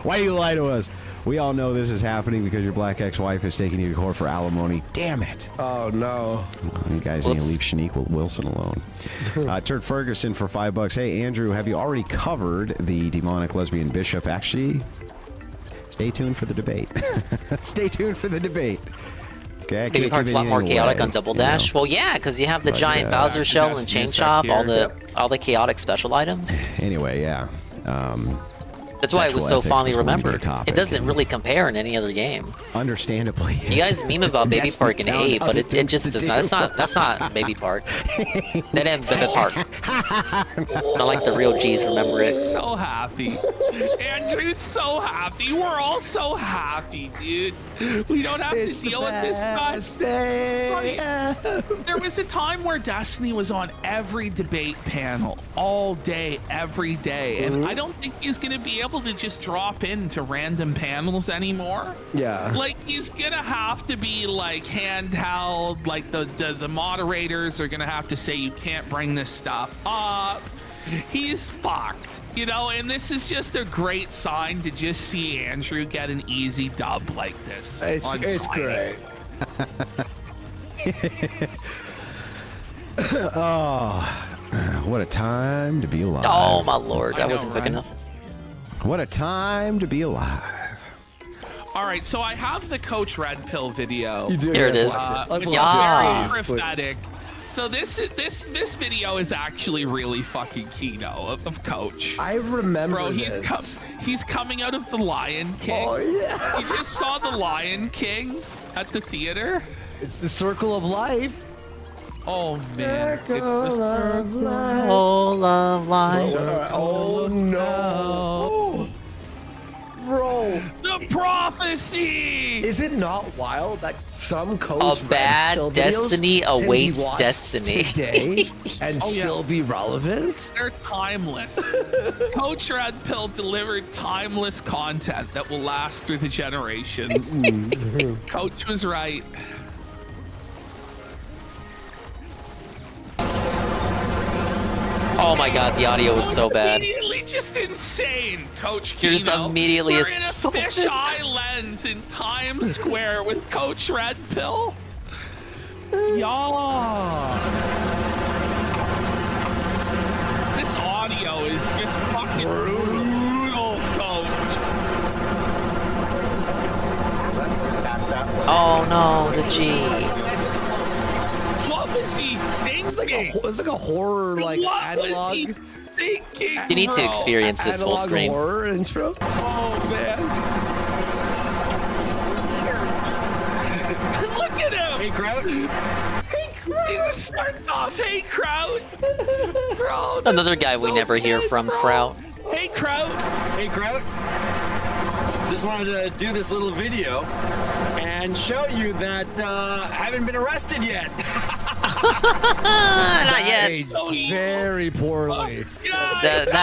Why do you lie to us? We all know this is happening because your black ex-wife is taking you to court for alimony. Damn it. Oh, no. You guys need to leave Shanique Wilson alone. Turd Ferguson for $5. Hey, Andrew, have you already covered the demonic lesbian bishop? Actually, stay tuned for the debate. Stay tuned for the debate. Okay, I Baby can't Park's a give lot more anything chaotic away, on Double you know. Dash. Well, yeah, because you have the But, giant Bowser shell and chain chop, all the chaotic special items. Anyway, yeah. That's why it was so sexual fondly ethics was going to be a remembered. topic, It doesn't really compare in any other game. Understandably. You guys meme about Baby Park and found 8, but other it things just to does not. do. That's not Baby Park. That ain't Baby Park. Not like the real G's remember it. So happy. Andrew's so happy. We're all so happy, dude. We don't have to deal with this guy. There was a time where Destiny was on every debate panel all day, every day. And I don't think he's going to be able to just drop into random panels anymore. Yeah. Like, he's going to have to be, like, handheld. Like, the moderators are going to have to say, you can't bring this stuff up. He's fucked, you know, and this is just a great sign to just see Andrew get an easy dub like this. It's great. Oh, What a time to be alive. Oh my lord, I wasn't quick enough. What a time to be alive. All right, so I have the Coach Red Pill video. You do. Here it is. Which is Yeah. very prophetic. So this video is actually really fucking keynote of Coach. I remember Bro, this. he's coming out of The Lion King. Oh, yeah. You just saw The Lion King at the theater. It's the circle of life. Oh man. Circle of life. Oh no. Bro. The prophecy! Is it not wild that some Coach A Red bad Pill videos destiny can be awaits watched destiny. today and Oh, yeah. still be relevant? They're timeless. Coach Red Pill delivered timeless content that will last through the generations. Coach was right. Oh my god, the audio was so bad. Immediately just insane, Coach You're just Kino. immediately We're in assaulted. a fisheye lens in Times Square with Coach Red Pill. Yeah. This audio is just fucking brutal, Coach. Oh no, the G. What was he thinking? It's like a horror, like What analog. was he thinking? You need to bro? experience this full Analog screen. horror intro. Oh man. Look at him! Hey, Kraut. Hey, Kraut! He just starts off, hey, Kraut! Bro, Another this guy is we so never hear good, from, bro. Kraut. Hey, Kraut! Hey, Kraut. Just wanted to do this little video and show you that I haven't been arrested yet. Not yet. Aged very poorly.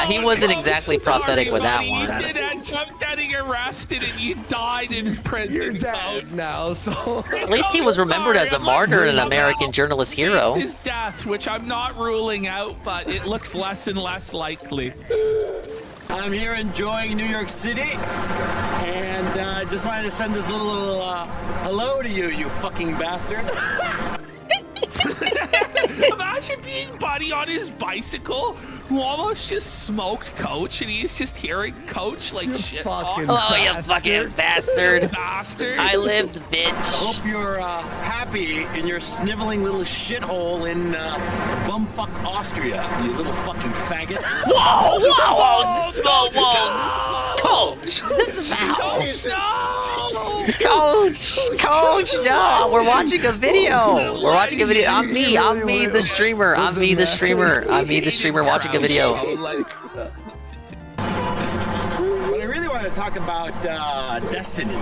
He wasn't exactly prophetic with that buddy. one. You did end up getting arrested and you died in prison. You're dead now, so. At least he was remembered as a martyr and an American journalist hero. His death, which I'm not ruling out, but it looks less and less likely. I'm here enjoying New York City, and I just wanted to send this little hello to you, you fucking bastard. Imagine being Buddy on his bicycle who almost just smoked Coach and he's just hearing Coach like shit. Fucking Oh, you fucking bastard. Bastard. I lived, bitch. Hope you're happy in your sniveling little shithole in bumfuck Austria, you little fucking faggot. Whoa, Coach, disavow. Coach, no, we're watching a video. We're watching a video. I'm me, the streamer. I'm me, the streamer watching a video. But I really want to talk about Destiny.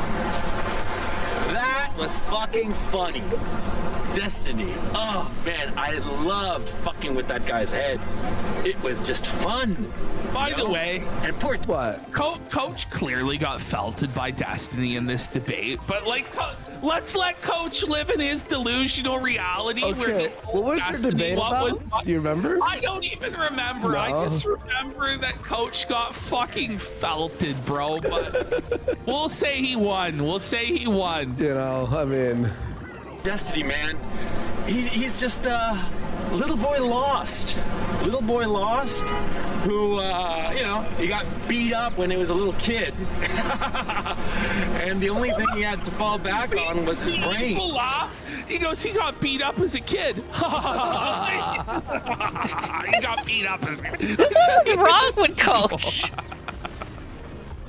That was fucking funny. Destiny. Oh man, I loved fucking with that guy's head. It was just fun. By the way, and poor what? Coach clearly got felted by Destiny in this debate, but like, let's let Coach live in his delusional reality. Where Okay, what was your Destiny, debate about? Do you remember? I don't even remember. No. I just remember that Coach got fucking felted, bro. But we'll say he won. You know, I mean, Destiny, man. He's just little boy lost. Who, he got beat up when he was a little kid. And the only thing he had to fall back on was his brain. People laugh. He goes, he got beat up as a kid. He got beat up as a kid. What's wrong with Coach?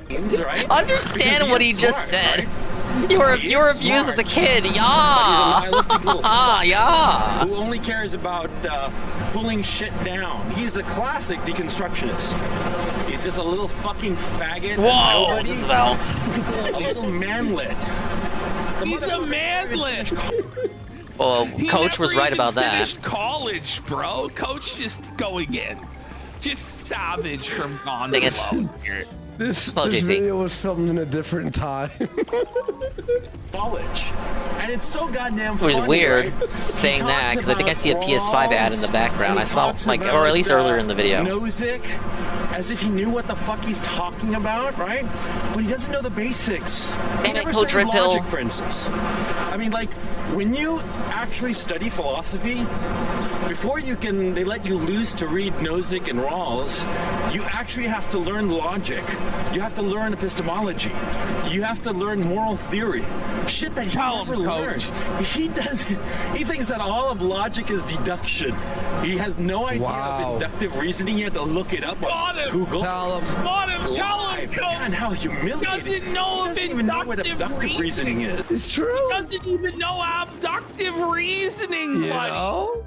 Right? Understand what he just said. Right? You were abused as a kid. But Yeah. he's a nihilistic little fuck Yeah. who only cares about pulling shit down. He's a classic deconstructionist. He's just a little fucking faggot. Whoa. Nobody. Well. A little manlet. He's a manlet. Well, He Coach was never right even about that. finished college, bro. Coach just going in. Just savage from Gone Dang it. Slow. this Hello, JC. video was filmed in a different time. College. And it's so goddamn It was funny, weird right? saying He that talks because I think I see a about PS5 ad in the background. and I he saw talks like, or at about, least earlier in the video. Nozick as if he knew what the fuck he's talking about, right? But he doesn't know the basics. He never Coach studied Red Pill. logic, for instance. I mean, like, when you actually study philosophy, before they let you loose to read Nozick and Rawls, you actually have to learn logic. You have to learn epistemology. You have to learn moral theory. Shit that he never learned. He thinks that all of logic is deduction. He has no idea of inductive reasoning. You have to look it up on Google. Tell him, God, how humiliating. Doesn't know he doesn't even know what abductive reasoning is. It's true. He doesn't even know abductive reasoning, buddy.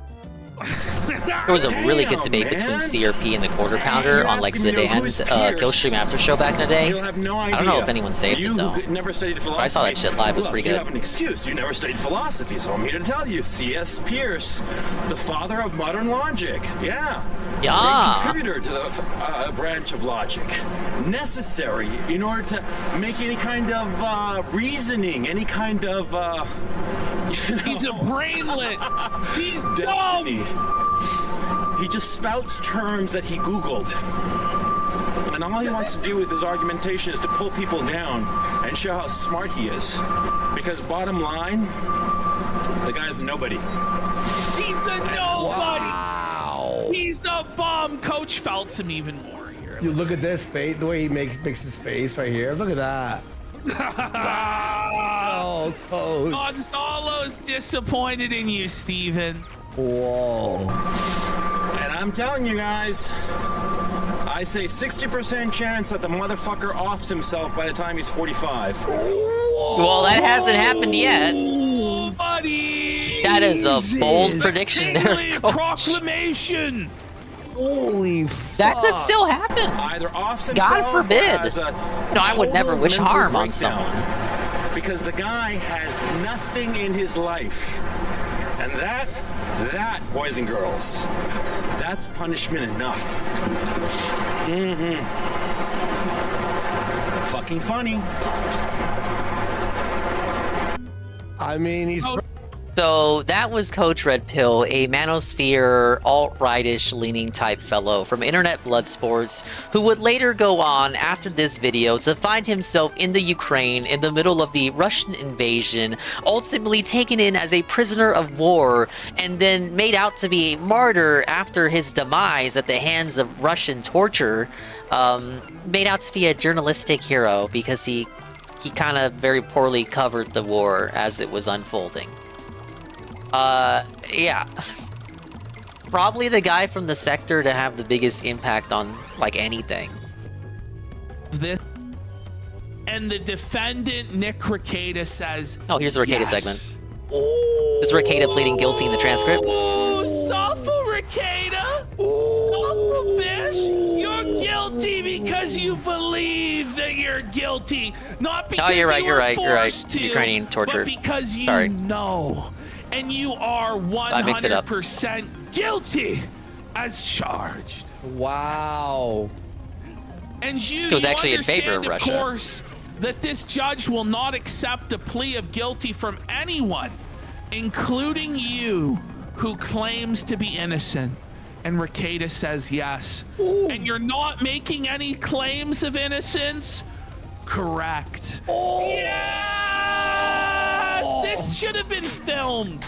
There was a really good debate between CRP and the Quarter Pounder on like Zidane's Killstream After Show back in the day. You'll have no idea. I don't know if anyone saved it though. Never studied philosophy. I saw that shit live. It was Look, pretty You good. have an excuse. You never studied philosophy, so I'm here to tell you. C.S. Pierce, the father of modern logic. Yeah. Yeah. Great contributor to the branch of logic. Necessary in order to make any kind of reasoning, any kind of. He's a brainlet. He's dumb. He just spouts terms that he Googled. And all he wants to do with his argumentation is to pull people down and show how smart he is. Because bottom line, the guy's a nobody. He's a nobody. Wow. He's a bum. Coach felt him even more here. You look at this face, the way he makes his face right here. Look at that. Oh, Coach. Gonzalo's disappointed in you, Steven. Whoa. And I'm telling you guys, I say 60% chance that the motherfucker offs himself by the time he's 45. Well, that hasn't happened yet. Oh, buddy. That is a bold prediction there, Coach. Proclamation. Holy That could still happen. Either offs himself God forbid. or has a No, I would never total wish mental harm on breakdown. someone. Because the guy has nothing in his life. And that, boys and girls, that's punishment enough. Fucking funny. I mean, he's. So that was Coach Red Pill, a manosphere, alt-rightish leaning type fellow from Internet Blood Sports, who would later go on after this video to find himself in the Ukraine in the middle of the Russian invasion, ultimately taken in as a prisoner of war, and then made out to be a martyr after his demise at the hands of Russian torture, made out to be a journalistic hero because he kind of very poorly covered the war as it was unfolding. Yeah. Probably the guy from the sector to have the biggest impact on, like, anything. This and the defendant, Nick Rekieta, says... Oh, here's the Rekieta yes. segment. This is Rekieta pleading guilty in the transcript. Oh, suffer, Rekieta! Suffer, bitch! You're guilty because you believe that you're guilty. Not because you're right, you were you're right. forced to, Ukrainian torture. But because you Sorry. know. And you are I mixed it up. 100% guilty as charged. Wow. And you It was actually in favor understand, of Russia. Of course, that this judge will not accept a plea of guilty from anyone, including you, who claims to be innocent. And Rekieta says yes. And you're not making any claims of innocence? Correct. Yes! This should have been filmed.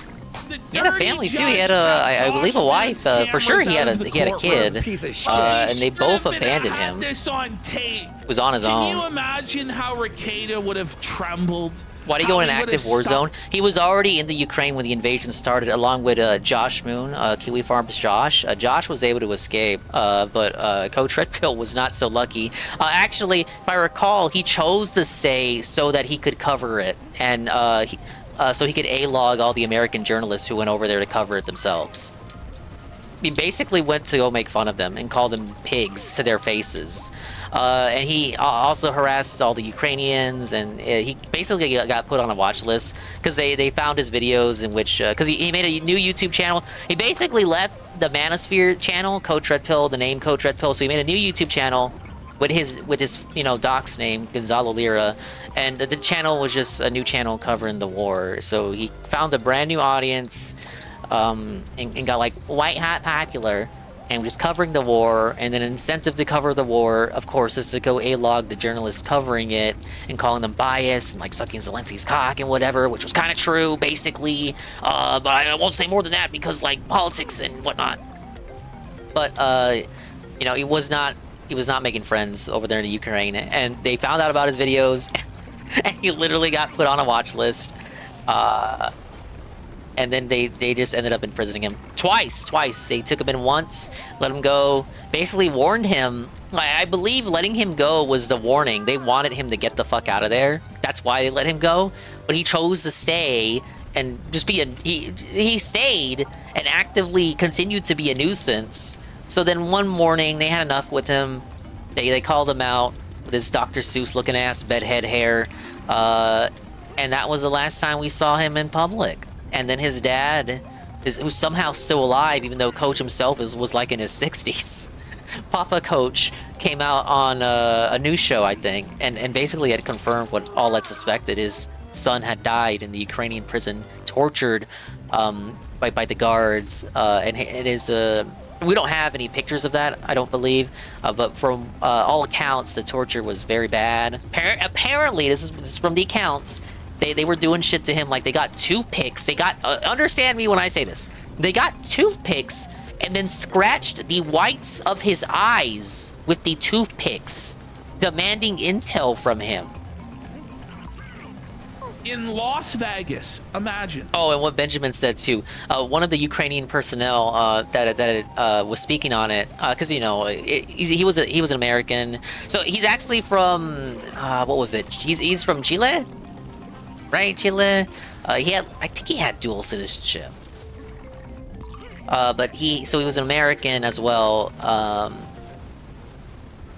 He had a family too. He had I believe, a wife. For sure, he had a kid. And they both abandoned him. This on tape. He was on his Can own. you imagine how Rekieta would have trembled? Why did he go in an active war zone? He was already in the Ukraine when the invasion started, along with Josh Moon, Kiwi Farms Josh. Josh was able to escape, but Coach Red Pill was not so lucky. Actually, if I recall, he chose to stay so that he could cover it, and so he could A-log all the American journalists who went over there to cover it themselves. He basically went to go make fun of them and call them pigs to their faces. And he also harassed all the Ukrainians, and he basically got put on a watch list because they found his videos in which, because he made a new YouTube channel. He basically left the Manosphere channel, Coach Red Pill, the name Coach Red Pill, so he made a new YouTube channel with his doc's name, Gonzalo Lira, and the channel was just a new channel covering the war. So he found a brand new audience, and got like white hat popular, and was covering the war, and then an incentive to cover the war, of course, is to go A-log the journalists covering it and calling them biased and like sucking Zelensky's cock and whatever, which was kind of true, basically. But I won't say more than that because like politics and whatnot. But you know, he was not making friends over there in the Ukraine, and they found out about his videos, and he literally got put on a watch list. And then they just ended up imprisoning him twice. They took him in once, let him go, basically warned him. I believe letting him go was the warning. They wanted him to get the fuck out of there. That's why they let him go. But he chose to stay and just be he stayed and actively continued to be a nuisance. So then one morning they had enough with him. They called him out with his Dr. Seuss looking ass bedhead hair. And that was the last time we saw him in public. And then his dad, who's somehow still alive, even though Coach himself was like in his 60s. Papa Coach came out on a news show, I think, and basically had confirmed what all that suspected. His son had died in the Ukrainian prison, tortured by the guards. And it is we don't have any pictures of that, I don't believe, but from all accounts, the torture was very bad. Apparently, this is from the accounts. They were doing shit to him, like they got toothpicks. They got, understand me when I say this. They got toothpicks and then scratched the whites of his eyes with the toothpicks, demanding intel from him. In Las Vegas, imagine. Oh, and what Benjamin said too. One of the Ukrainian personnel that was speaking on it, because you know he was an American. So he's actually from what was it? He's from Chile. Right, Chile. I think he had dual citizenship. But he was an American as well.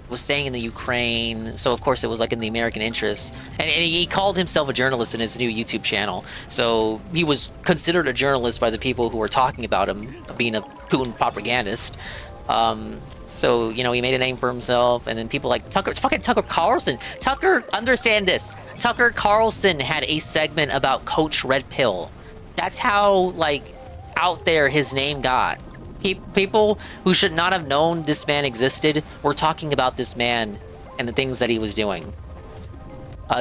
Was staying in the Ukraine, so of course it was like in the American interest. And he called himself a journalist in his new YouTube channel. So he was considered a journalist by the people who were talking about him being a Putin propagandist. So, you know, he made a name for himself, and then people like fucking Tucker Carlson. Understand this. Tucker Carlson had a segment about Coach Red Pill. That's how, like, out there his name got. People who should not have known this man existed were talking about this man and the things that he was doing.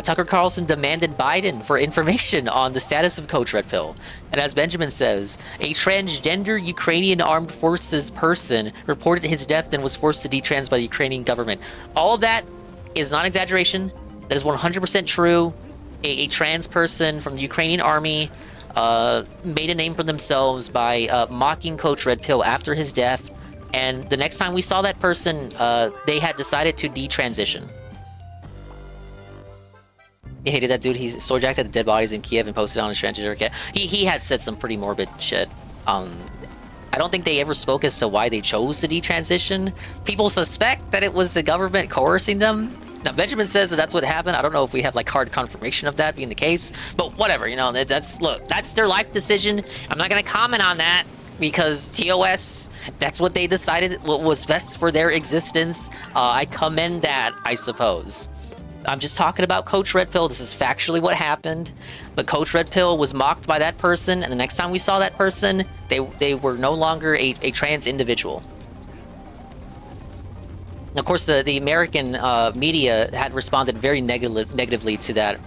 Tucker Carlson demanded Biden for information on the status of Coach Red Pill. And as Benjamin says, a transgender Ukrainian armed forces person reported his death and was forced to detrans by the Ukrainian government. All of that is not exaggeration. That is 100% true. A trans person from the Ukrainian army made a name for themselves by mocking Coach Red Pill after his death. And the next time we saw that person, they had decided to detransition. He hated that dude. He swordjacked at the dead bodies in Kiev and posted on his transgender account. He had said some pretty morbid shit. I don't think they ever spoke as to why they chose to detransition. People suspect that it was the government coercing them. Now, Benjamin says that that's what happened. I don't know if we have like hard confirmation of that being the case, but whatever, you know, that's their life decision. I'm not going to comment on that because TOS, that's what they decided what was best for their existence. I commend that, I suppose. I'm just talking about Coach Red Pill. This is factually what happened. But Coach Red Pill was mocked by that person, and the next time we saw that person, they were no longer a trans individual. Of course, the American media had responded very negatively to that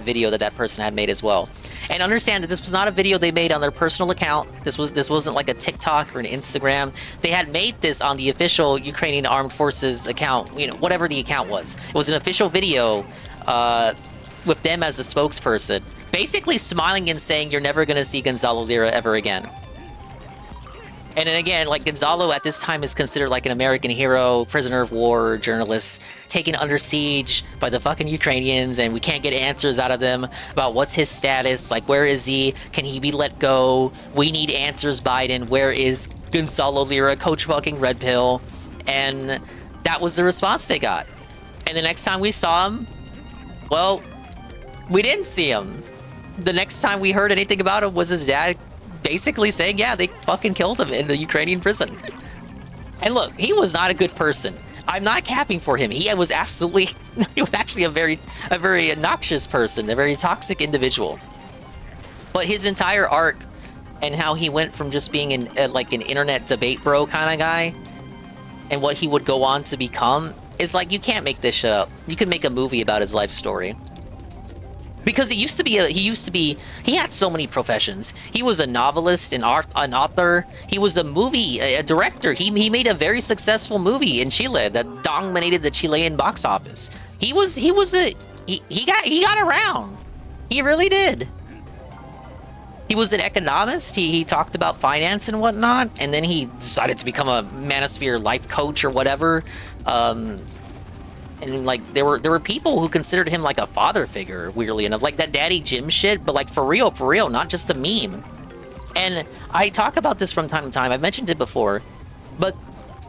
video that person had made as well. And understand that this was not a video they made on their personal account. This wasn't like a TikTok or an Instagram. They had made this on the official Ukrainian Armed Forces account, you know, whatever the account was. It was an official video with them as the spokesperson, basically smiling and saying, "You're never going to see Gonzalo Lira ever again." And then again, like Gonzalo at this time is considered like an American hero, prisoner of war, journalist, taken under siege by the fucking Ukrainians, and we can't get answers out of them about what's his status, like where is he, can he be let go, we need answers, Biden, where is Gonzalo Lira, Coach fucking Red Pill, and that was the response they got. And the next time we saw him, well, we didn't see him. The next time we heard anything about him was his dad basically saying, yeah, they fucking killed him in the Ukrainian prison. And look, he was not a good person. I'm not capping for him. He was actually a very obnoxious person, a very toxic individual. But his entire arc and how he went from just being like an internet debate bro kind of guy and what he would go on to become is like, you can't make this shit up. You can make a movie about his life story. Because he had so many professions. He was a novelist, an author. He was a director. He made a very successful movie in Chile that dominated the Chilean box office. He got around. He really did. He was an economist. He talked about finance and whatnot, and then he decided to become a Manosphere life coach or whatever. And like there were people who considered him like a father figure, weirdly enough, like that Daddy Jim shit, but like for real, not just a meme. And I talk about this from time to time. I've mentioned it before, but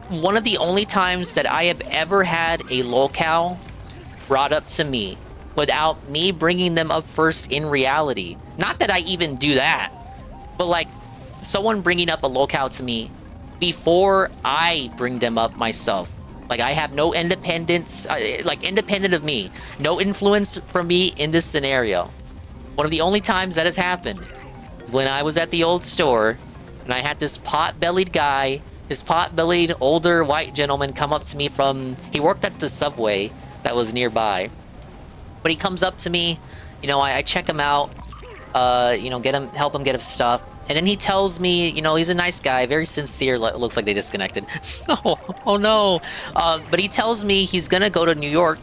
one of the only times that I have ever had a lolcow brought up to me without me bringing them up first in reality. Not that I even do that, but like someone bringing up a lolcow to me before I bring them up myself. Like I have no independence, like independent of me, no influence from me in this scenario. One of the only times that has happened is when I was at the old store and I had this pot-bellied guy, this pot-bellied older white gentleman come up to me he worked at the Subway that was nearby. But he comes up to me, you know, I check him out, you know, help him get his stuff. And then he tells me, you know, he's a nice guy, very sincere. Looks like they disconnected. Oh no. But he tells me he's gonna go to New York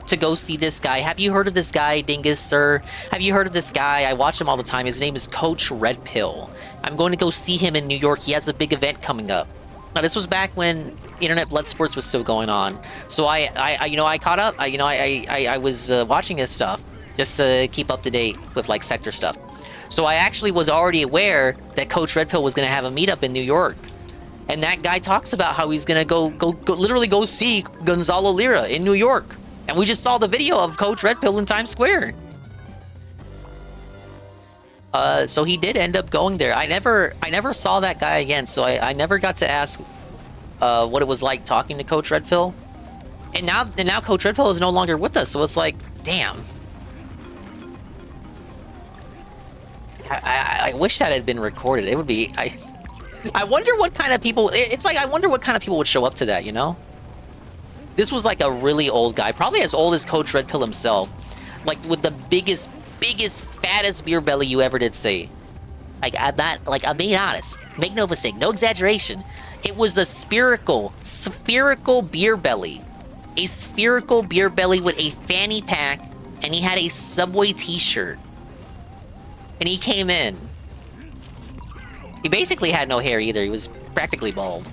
to go see this guy. Have you heard of this guy, Dingus, sir? Have you heard of this guy? I watch him all the time. His name is Coach Red Pill. I'm going to go see him in New York. He has a big event coming up. Now, this was back when Internet Blood Sports was still going on. So I caught up. I was watching his stuff just to keep up to date with like sector stuff. So I actually was already aware that Coach Red Pill was going to have a meetup in New York. And that guy talks about how he's going to literally go see Gonzalo Lira in New York. And we just saw the video of Coach Red Pill in Times Square. So he did end up going there. I never saw that guy again, so I never got to ask what it was like talking to Coach Red Pill. And now Coach Red Pill is no longer with us, so it's like, damn. I wish that had been recorded. It would be. I wonder what kind of people. It's like I wonder what kind of people would show up to that. You know. This was like a really old guy, probably as old as Coach Red Pill himself, like with the biggest, fattest beer belly you ever did see. Like I'm being honest. Make no mistake, no exaggeration. It was a spherical beer belly, a spherical beer belly with a fanny pack, and he had a Subway T-shirt. And he came in. He basically had no hair either. He was practically bald.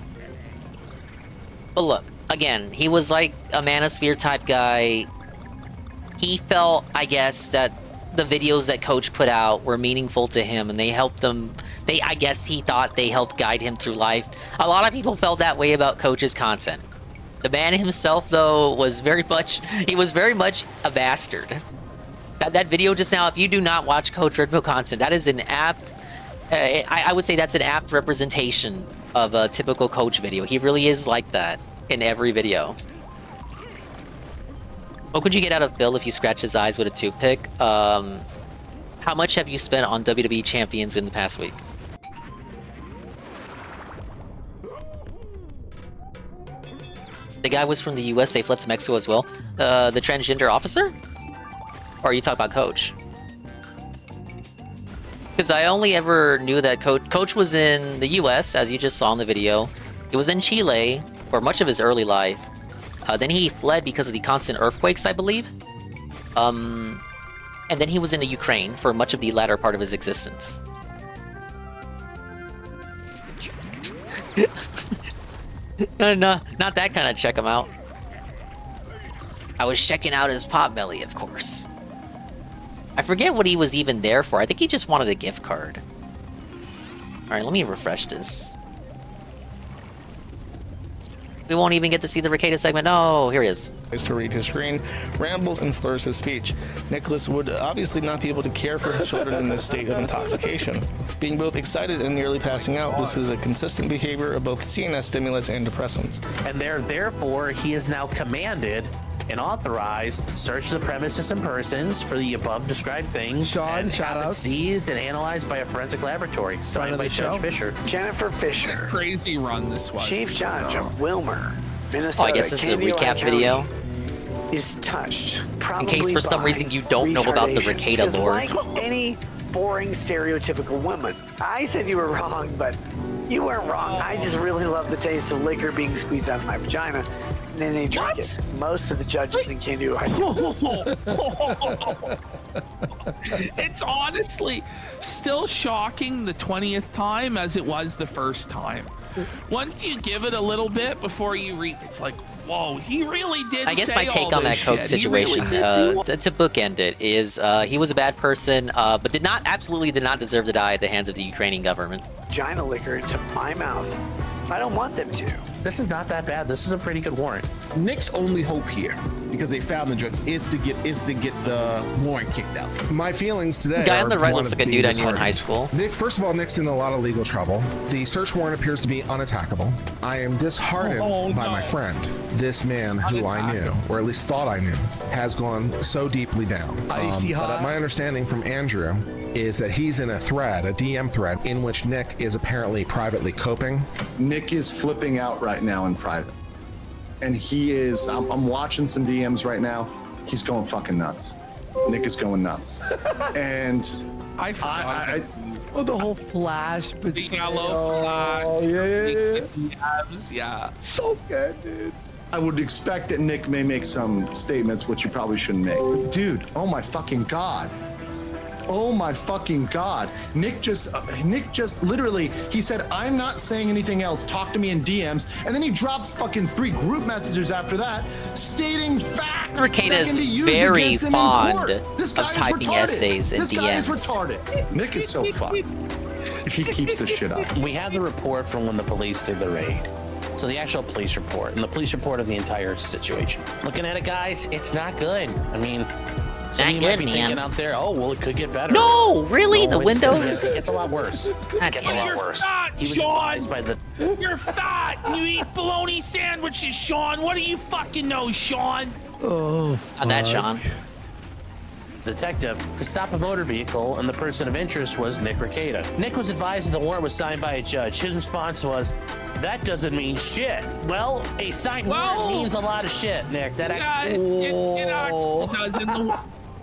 But look, again, he was like a Manosphere type guy. He felt, I guess, that the videos that Coach put out were meaningful to him and they helped him. I guess he thought they helped guide him through life. A lot of people felt that way about Coach's content. The man himself, though, was very much a bastard. That video just now, if you do not watch Coach Red Pill content, that is an apt, I would say that's an apt representation of a typical Coach video. He really is like that in every video. What could you get out of Bill if you scratch his eyes with a toothpick? How much have you spent on WWE champions in the past week? The guy was from the US, they fled to Mexico as well. The transgender officer? Or are you talking about Coach? Because I only ever knew that Coach was in the US, as you just saw in the video. He was in Chile for much of his early life. Then he fled because of the constant earthquakes, I believe. And then he was in the Ukraine for much of the latter part of his existence. No, not that kind of check him out. I was checking out his potbelly, of course. I forget what he was even there for. I think he just wanted a gift card. Alright, let me refresh this. We won't even get to see the Ricada segment. No, here he is. To read his screen, rambles and slurs his speech. Nicholas would obviously not be able to care for his children in this state of intoxication. Being both excited and nearly passing out, this is a consistent behavior of both CNS stimulants and depressants. And therefore, he is now commanded and authorized search of the premises and persons for the above described things. Sean, shout out. Seized and analyzed by a forensic laboratory. Signed by Judge Fisher. Jennifer Fisher. Crazy run this was. Chief Judge of Wilmer, Minnesota. Oh, I guess this is a Candiota recap County video. Is touched. In case for some reason you don't know about the Ricada lore. Like any boring stereotypical woman. I said you were wrong, but you weren't wrong. I just really love the taste of liquor being squeezed out of my vagina, and then they drink it. Most of the judges in Candiota. It's honestly still shocking the 20th time as it was the first time. Once you give it a little bit before you read, it's like, whoa, he really did. I guess say my take all on that this Coke shit. situation, He really did do to bookend it, is he was a bad person, but absolutely did not deserve to die at the hands of the Ukrainian government. Vagina liquor into my mouth. I don't want them to. This is not that bad. This is a pretty good warrant. Nick's only hope here, because they found the drugs, is to get the warrant kicked out. My feelings today. The guy on the are right one looks of like a being dude I knew in disheartened. high school. Nick, first of all, Nick's in a lot of legal trouble. The search warrant appears to be unattackable. I am disheartened by my friend. This man who I knew, or at least thought I knew, has gone so deeply down. But my understanding from Andrew is that he's in a thread, a DM thread, in which Nick is apparently privately coping. Nick is flipping out right now in private. And he is, I'm watching some DMs right now. He's going fucking nuts. Nick is going nuts. And I oh, the whole flash. The yellow flash. Yeah. So good, dude. I would expect that Nick may make some statements which you probably shouldn't make. But dude, oh my fucking God. Oh my fucking God. Nick just literally, he said, I'm not saying anything else. Talk to me in DMs. And then he drops fucking 3 group messages after that stating facts. Ricada that is can be used very against him in fond court. This guy of is typing retarded. essays and This guy is DMs. retarded. Nick is so fucked if he keeps this shit up. We have the report from when the police did the raid. So the actual police report, and the police report of the entire situation. Looking at it, guys, it's not good. I mean, some of you might be thinking out there, oh, well, it could get better. No, really? The it's- windows? It's a lot worse. God It's a damn it. lot You're worse. fat, He was Sean. advised by the You're fat. You eat bologna sandwiches, Sean. What do you fucking know, Sean? Oh, Not that, Sean. detective to stop a motor vehicle, and the person of interest was Nick Ricada. Nick was advised that the warrant was signed by a judge. His response was, that doesn't mean shit. Well, a signed warrant means a lot of shit, Nick. That It actually doesn't.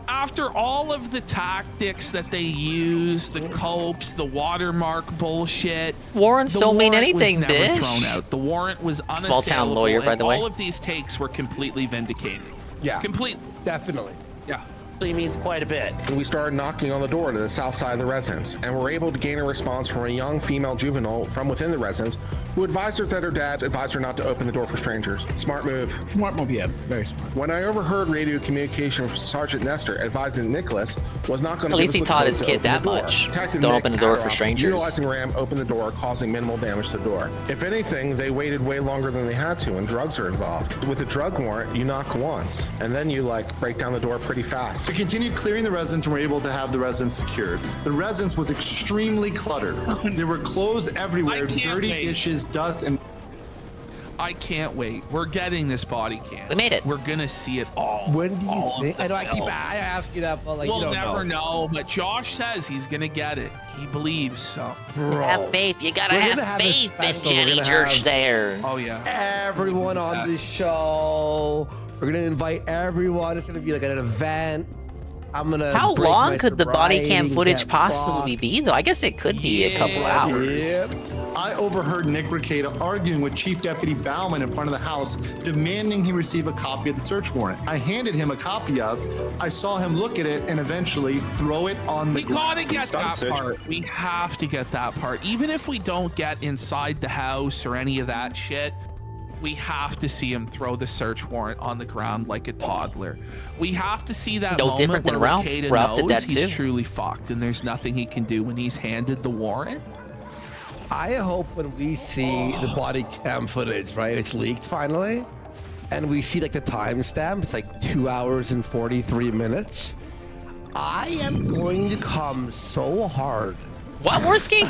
After all of the tactics that they use, the copes, the watermark bullshit, Warrants the don't mean warrant was anything, never bitch. thrown out. The warrant was unassailable. Small town lawyer, by and the way. All of these takes were completely vindicated. Yeah. Complete. Definitely. Yeah. means quite a bit. We started knocking on the door to the south side of the residence, and were able to gain a response from a young female juvenile from within the residence who advised her that her dad advised her not to open the door for strangers. Smart move. Smart move, yeah, very smart. When I overheard radio communication from Sergeant Nestor advising Nicholas was not going to At least he taught his kid that much. Don't open the door for strangers. Utilizing RAM, opened the door, causing minimal damage to the door. If anything, they waited way longer than they had to, and drugs are involved. With a drug warrant, you knock once, and then you break down the door pretty fast. We continued clearing the residence and were able to have the residence secured. The residence was extremely cluttered. There were clothes everywhere, dirty dishes, dust, and... I can't wait. We're getting this body cam. We made it. We're gonna see it all. When do you all think? of I know I the keep film. I ask you that, but We'll you don't never know. But Josh says he's gonna get it. He believes so. Have faith. You gotta We're have gonna have a faith in special. Jenny We're gonna Church have there. Oh yeah. Everyone on this show. We're gonna invite everyone. It's gonna be like an event. I'm gonna. How break long my could the body cam sobriety, footage get possibly be, though? I guess it could be a couple hours. I overheard Nick Ricada arguing with Chief Deputy Bauman in front of the house, demanding he receive a copy of the search warrant. I handed him a copy of. I saw him look at it and eventually throw it on the We gotta get that part. We have to get that part. Even if we don't get inside the house or any of that shit, we have to see him throw the search warrant on the ground like a toddler. We have to see that No moment different than where Ralph. Ricada Ralph did knows that he's too. truly fucked and there's nothing he can do when he's handed the warrant. I hope when we see the body cam footage, right? It's leaked finally, and we see the timestamp. It's 2 hours and 43 minutes. I am going to come so hard What, Worski?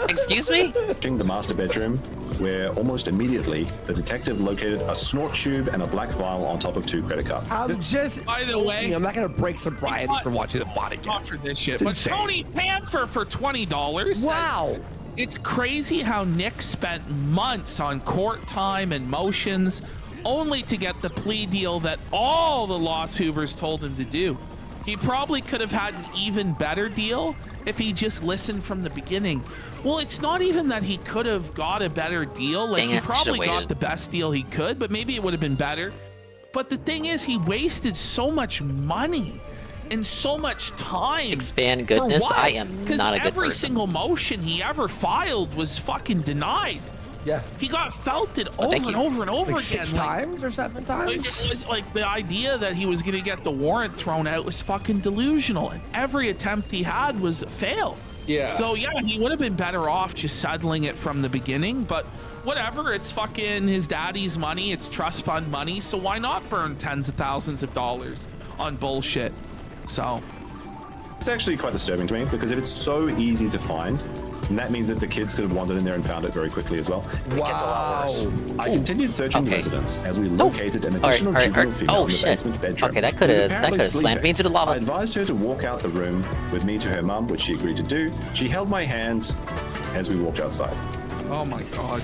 Excuse me? In the master bedroom, where almost immediately the detective located a snort tube and a black vial on top of 2 credit cards. By the way, I'm not gonna break sobriety for watching the body cam. Not for this shit, It's but insane. Tony Panther for $20. Wow. It's crazy how Nick spent months on court time and motions only to get the plea deal that all the law tubers told him to do. He probably could have had an even better deal if he just listened from the beginning. Well, it's not even that he could have got a better deal. Like, Dang he it, probably should've got waited. the best deal he could, but maybe it would have been better. But the thing is, he wasted so much money and so much time. Expand goodness. For what? I am 'Cause not a good every person. single motion he ever filed was fucking denied. Yeah. He got felted over thank and you. over and over Like again. 6 times or 7 times? Like, it was like the idea that he was gonna get the warrant thrown out was fucking delusional, and every attempt he had was a fail. Yeah. So yeah, he would have been better off just settling it from the beginning, but whatever, it's fucking his daddy's money, it's trust fund money, so why not burn tens of thousands of dollars on bullshit? So It's actually quite disturbing to me because if it's so easy to find, then that means that the kids could have wandered in there and found it very quickly as well. Wow. I continued searching the Okay. residence as we located an All right, additional all right, juvenile all right. female Oh, in the shit. basement bedroom. Okay, that who could was have apparently slammed sleeping. me into the lava. I advised her to walk out the room with me to her mum, which she agreed to do. She held my hand as we walked outside. oh my god.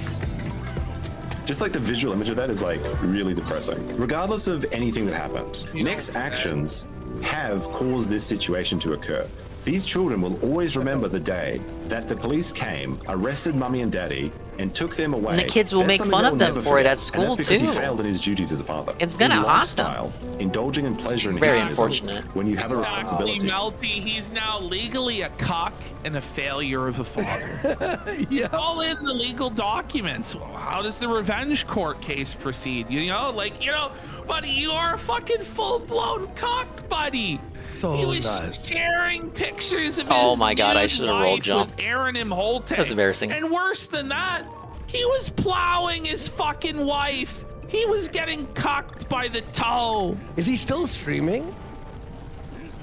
Just like the visual image of that is like really depressing. Regardless of anything that happened, Nick's actions have caused this situation to occur. These children will always remember the day that the police came, arrested mummy and daddy, and took them away. And the kids will That's make something fun they'll of them never for it forget. at school, and that's because too. he failed in his duties as a father. It's gonna His haunt them. lifestyle, indulging in pleasure and Very hedonism unfortunate. when you have a Exactly, responsibility. Melty. He's now legally a cock and a failure of a father. Yeah. All in the legal documents. How does the revenge court case proceed? You know, like, you know, buddy, you are a fucking full-blown cock, buddy. So he was nice. sharing pictures of Oh his my God, I nude should've rolled wife jump. with Aaron Imhotep. That's embarrassing. And worse than that, he was plowing his fucking wife. He was getting cocked by the toe. Is he still streaming?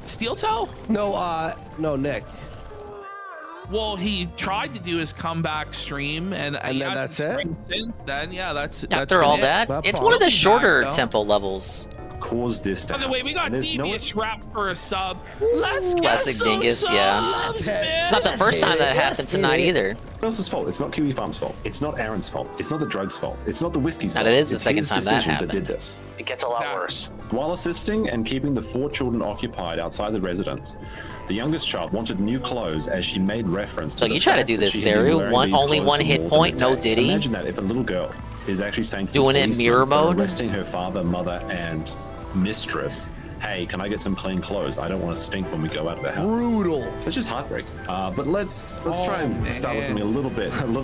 Steel toe? No, Nick. Well, he tried to do his comeback stream, and he then hasn't that's it? streamed since then. Yeah, that's After all been that, it. it's one of the shorter Back, though. tempo levels. Caused this to By the way, we got happen. And there's no- Devious Rap for a sub. Let's get Classic some dingus, yeah. subs, man. It's not the first time that happened tonight either. What else's fault? It's not Kiwi Farm's fault. It's not Aaron's fault. It's not the drugs' fault. It's not the whiskey's And fault. it is the It's second his time that decisions happened. did this. It gets a lot worse. While assisting and keeping the 4 children occupied outside the residence, the youngest child wanted new clothes as she made reference to Look, the you try to fact do that this, she had been Saru. wearing these Only clothes one for hit more than point, a no day. Diddy. Imagine that if a little girl is actually saying to Doing the it policeman mirror when mode? arresting her father, mother, and mistress, hey, can I get some clean clothes? I don't want to stink when we go out of the house. Brutal. It's just heartbreaking. But let's try and start with something a little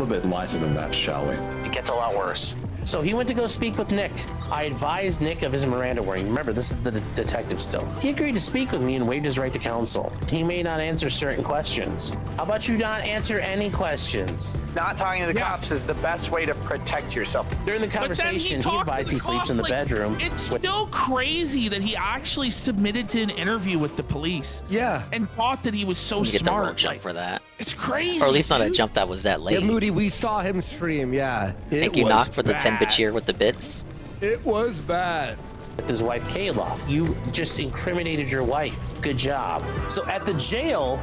bit lighter than that, shall we? It gets a lot worse. So he went to go speak with Nick. I advised Nick of his Miranda warning. Remember, this is the detective still. He agreed to speak with me and waived his right to counsel. He may not answer certain questions. How about you not answer any questions? Not talking to the cops is the best way to protect yourself. During the conversation, he advised he sleeps in the bedroom. It's still crazy that he actually submitted to an interview with the police. Yeah. And thought that he was so You get the roll smart. jump for that. It's crazy. Or at least not a dude. jump that was that late. Yeah, Moody, we saw him stream. Yeah. Thank you, Knock, for the 10-bit cheer with the bits. It was bad. With his wife Kayla. You just incriminated your wife. Good job. So at the jail,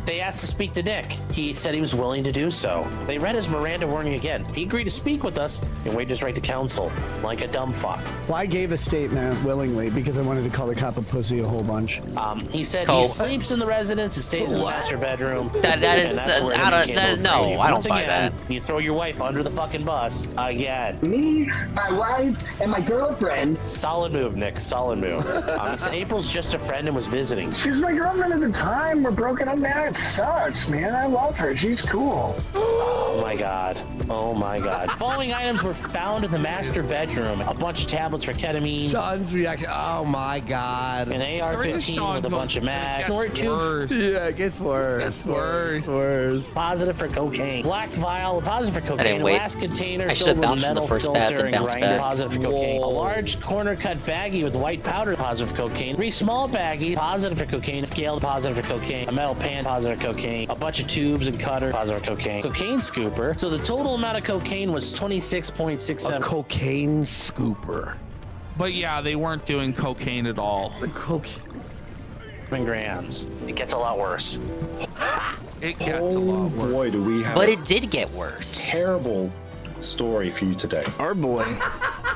they asked to speak to Nick. He said he was willing to do so. They read his Miranda warning again. He agreed to speak with us and waived his right to counsel, like a dumb fuck. Well, I gave a statement willingly because I wanted to call the cop a pussy a whole bunch. He said Cole. he sleeps in the residence and stays in the master bedroom. That is and that's the- where I don't- he that- became no, overseas. I don't Once buy again, You throw your wife under the fucking bus again. Me, my wife, and my girlfriend. Solid move, Nick. Solid move. He said April's just a friend and was visiting. She was my girlfriend at the time. We're broken up now. It sucks, man. I love her. She's cool. Oh my god. Oh my god. Following items were found in the master bedroom. A bunch of tablets for ketamine. Sean's reaction. Oh my God. An AR-15 with a bunch of mags. Yeah, it gets worse. Gets worse. Worse. Positive for cocaine. Black vial, positive for cocaine. didn't wait. Glass container I should filled have with bounced from the metal first bat, filter then and bounced grinder. back. Positive for cocaine. Whoa. A large corner cut baggie with white powder. Positive for cocaine. 3 small baggies. Positive for cocaine. Scaled. Positive for cocaine. A metal pan. Positive positive cocaine, a bunch of tubes and cutter, positive cocaine, cocaine scooper. So the total amount of cocaine was 26.67. A cocaine scooper. But yeah, they weren't doing cocaine at all. The cocaine. Grams. It gets a lot worse. It gets a lot worse. Boy, do we have But it did get worse. terrible story for you today. Our boy,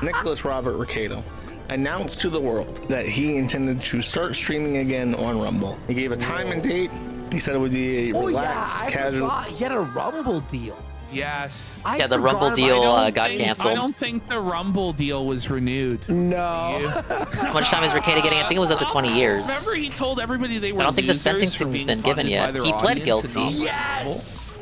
Nicholas Robert Ricardo, announced to the world that he intended to start streaming again on Rumble. He gave a time and date. He said it would be a relaxed, I casual. forgot. He had a Rumble deal. Yes. Yeah, the Rumble deal got canceled. I don't think the Rumble deal was renewed. No. How much time is Ricada getting? I think it was up to 20 years. Remember, he told everybody they were. I don't think the losers for sentencing's being been given funded yet. by their He pled audience guilty. and not Yes.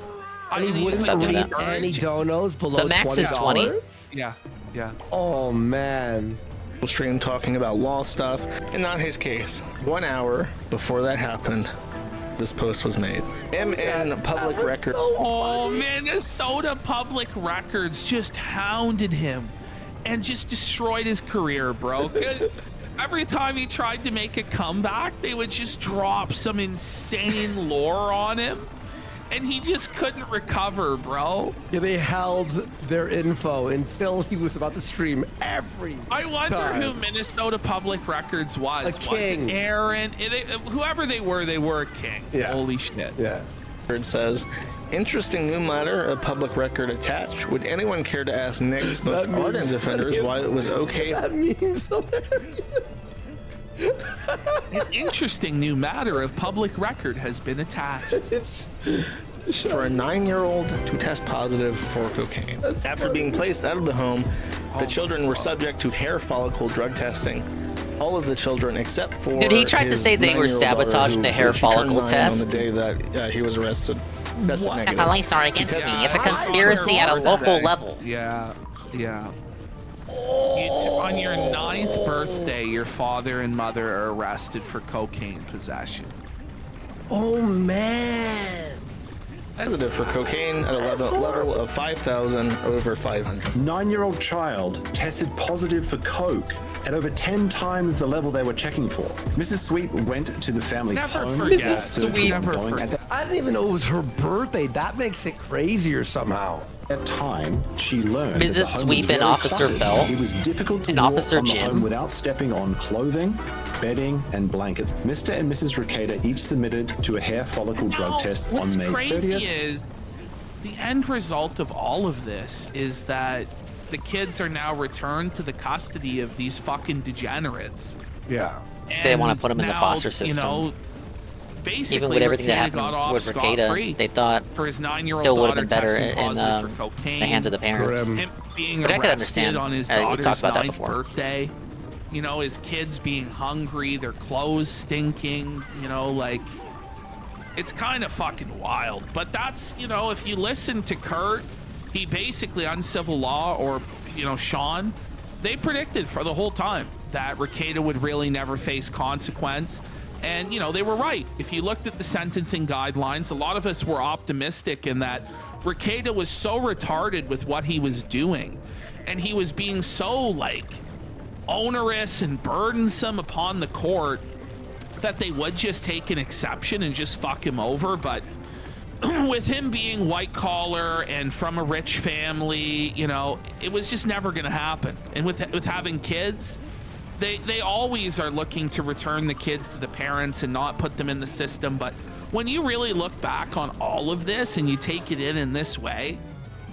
I And he mean, wouldn't accepted read that. any donos below The max is 20. Yeah, yeah. Oh man. Stream talking about law stuff, and not his case. 1 hour before that happened, this post was made. MN Public Record. Oh, Minnesota Public Records just hounded him and just destroyed his career, bro. 'Cause every time he tried to make a comeback, they would just drop some insane lore on him, and he just couldn't recover, bro. Yeah, they held their info until he was about to stream every I wonder time. who Minnesota Public Records was. A king. Was it Aaron? Whoever they were a king. Yeah. Holy shit. Yeah. It says, interesting new matter, a public record attached. Would anyone care to ask Nick's most ardent defenders why it was okay? That means hilarious. An interesting new matter of public record has been attached. For a 9-year-old to test positive for cocaine. After being placed out of the home, the children were subject to hair follicle drug testing. All of the children except for Dude, he tried to his say they were 9-year-old sabotaging daughter, the hair she turned follicle 9 test. on the day that he was arrested. Tested The negative. police are against me. It's a conspiracy at a local level. Yeah, yeah. On your 9th birthday, your father and mother are arrested for cocaine possession. Oh man. Positive for cocaine at a level of 5,000 over 500. 9-year-old child tested positive for coke at over 10 times the level they were checking for. Mrs. Sweep went to the family Never home. forget. Mrs. Sweep. Never Going forget. at I didn't even know it was her birthday. That makes it crazier somehow. that time, she learned that Mrs. the home was Sweep and very Officer cluttered. Bell It was difficult to and walk Officer on the Jim. home without stepping on clothing, bedding, and blankets. Mr. and Mrs. Ricardo each submitted to a hair follicle drug test What's on May crazy 30th. is the end result of all of this is that the kids are now returned to the custody of these fucking degenerates. Yeah. They And want to put him in the now, foster system. You know, basically, Even with everything that Ricada got happened off with Ricada, scot-free they thought for his 9-year-old still would have daughter been better testing in positive for cocaine, the hands of the parents. him being Which I could arrested understand. on his We daughter's talked about that 9th before. birthday. You know, his kids being hungry, their clothes stinking. You know, like it's kind of fucking wild. But that's, you know, if you listen to Kurt, he basically on civil law, or you know, Sean, they predicted for the whole time that Ricada would really never face consequence. And, you know, they were right. If you looked at the sentencing guidelines, a lot of us were optimistic in that Ricada was so retarded with what he was doing. And he was being so, like, onerous and burdensome upon the court that they would just take an exception and just fuck him over. But with him being white collar and from a rich family, you know, it was just never going to happen. And with having kids, they always are looking to return the kids to the parents and not put them in the system. But when you really look back on all of this and you take it in this way,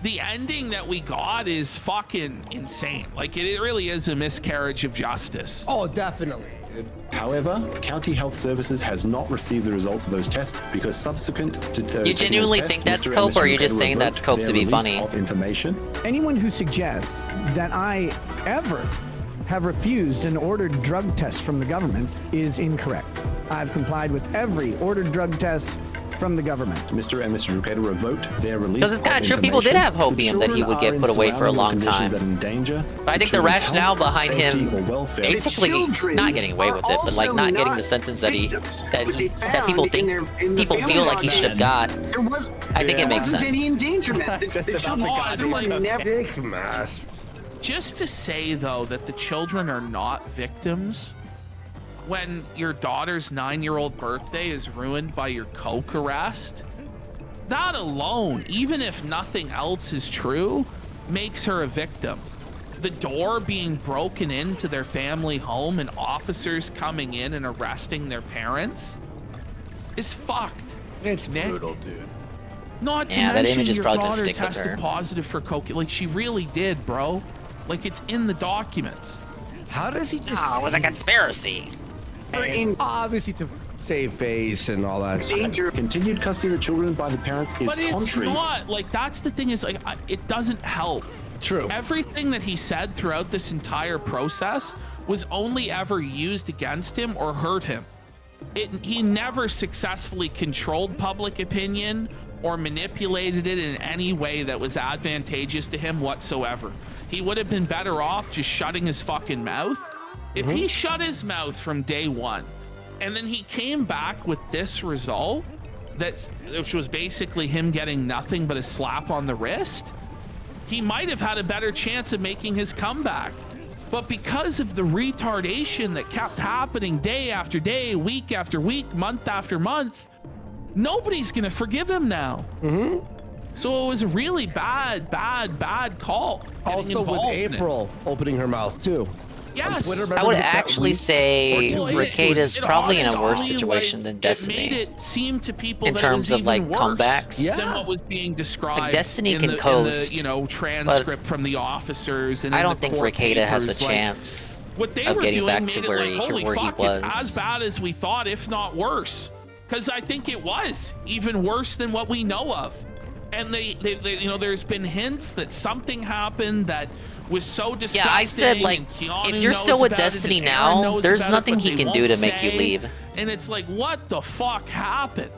the ending that we got is fucking insane. Like, it really is a miscarriage of justice. Oh, definitely. However, County Health Services has not received the results of those tests because subsequent to the You genuinely think that's cope, or are you just saying that's cope to be funny? Information. Anyone who suggests that I ever have refused an ordered drug test from the government is incorrect. I've complied with every ordered drug test from the government. Mr. and Mrs. Ricardo revoked their release. Because it's kind of true. People did have hopium that he would get put away for a long time. But I think the rationale behind him basically not getting away with it, but like not getting the sentence that people feel like he should have got. I think it makes sense. Any endangerment. Just to say though that the children are not victims when your daughter's 9-year-old birthday is ruined by your coke arrest, that alone, even if nothing else is true, makes her a victim. The door being broken into their family home and officers coming in and arresting their parents is fucked. It's brutal, dude. Not to Yeah, that mention image is your probably gonna daughter stick with tested her. positive for cocaine. Like, she really did, bro. Like, it's in the documents. How does he just... Oh, it was a conspiracy. Obviously to save face and all that shit. Continued custody of the children by the parents is But it's contrary. not. Like, that's the thing is, like, it doesn't help. True. Everything that he said throughout this entire process was only ever used against him or hurt him. He never successfully controlled public opinion or manipulated it in any way that was advantageous to him whatsoever. He would have been better off just shutting his fucking mouth. If he shut his mouth from day one, and then he came back with this result, which was basically him getting nothing but a slap on the wrist, he might have had a better chance of making his comeback. But because of the retardation that kept happening day after day, week after week, month after month, nobody's gonna forgive him now. So it was a really bad call. Also with April opening her mouth too. Yes. Twitter, I would remember that actually week? say Well, Rekida's it probably in a worse honestly, situation than It Destiny. made it seem to people In that terms it was of, like, even worse comebacks? than what was being described. Like, Destiny in can the, coast, in the, you know, transcript from the officers. And I in don't the think court Rekieta has a papers. Like, chance what they of were getting doing back made to it where like, he holy fuck, was. It's as bad as we thought, if not worse. Because I think it was even worse than what we know of. And they you know, there's been hints that something happened that was so disgusting. Yeah, I said, like, and Keanu if you're still knows with about it, Destiny and Aaron now, knows there's about it, nothing but he they can do won't to make you say. leave. And it's like, what the fuck happened?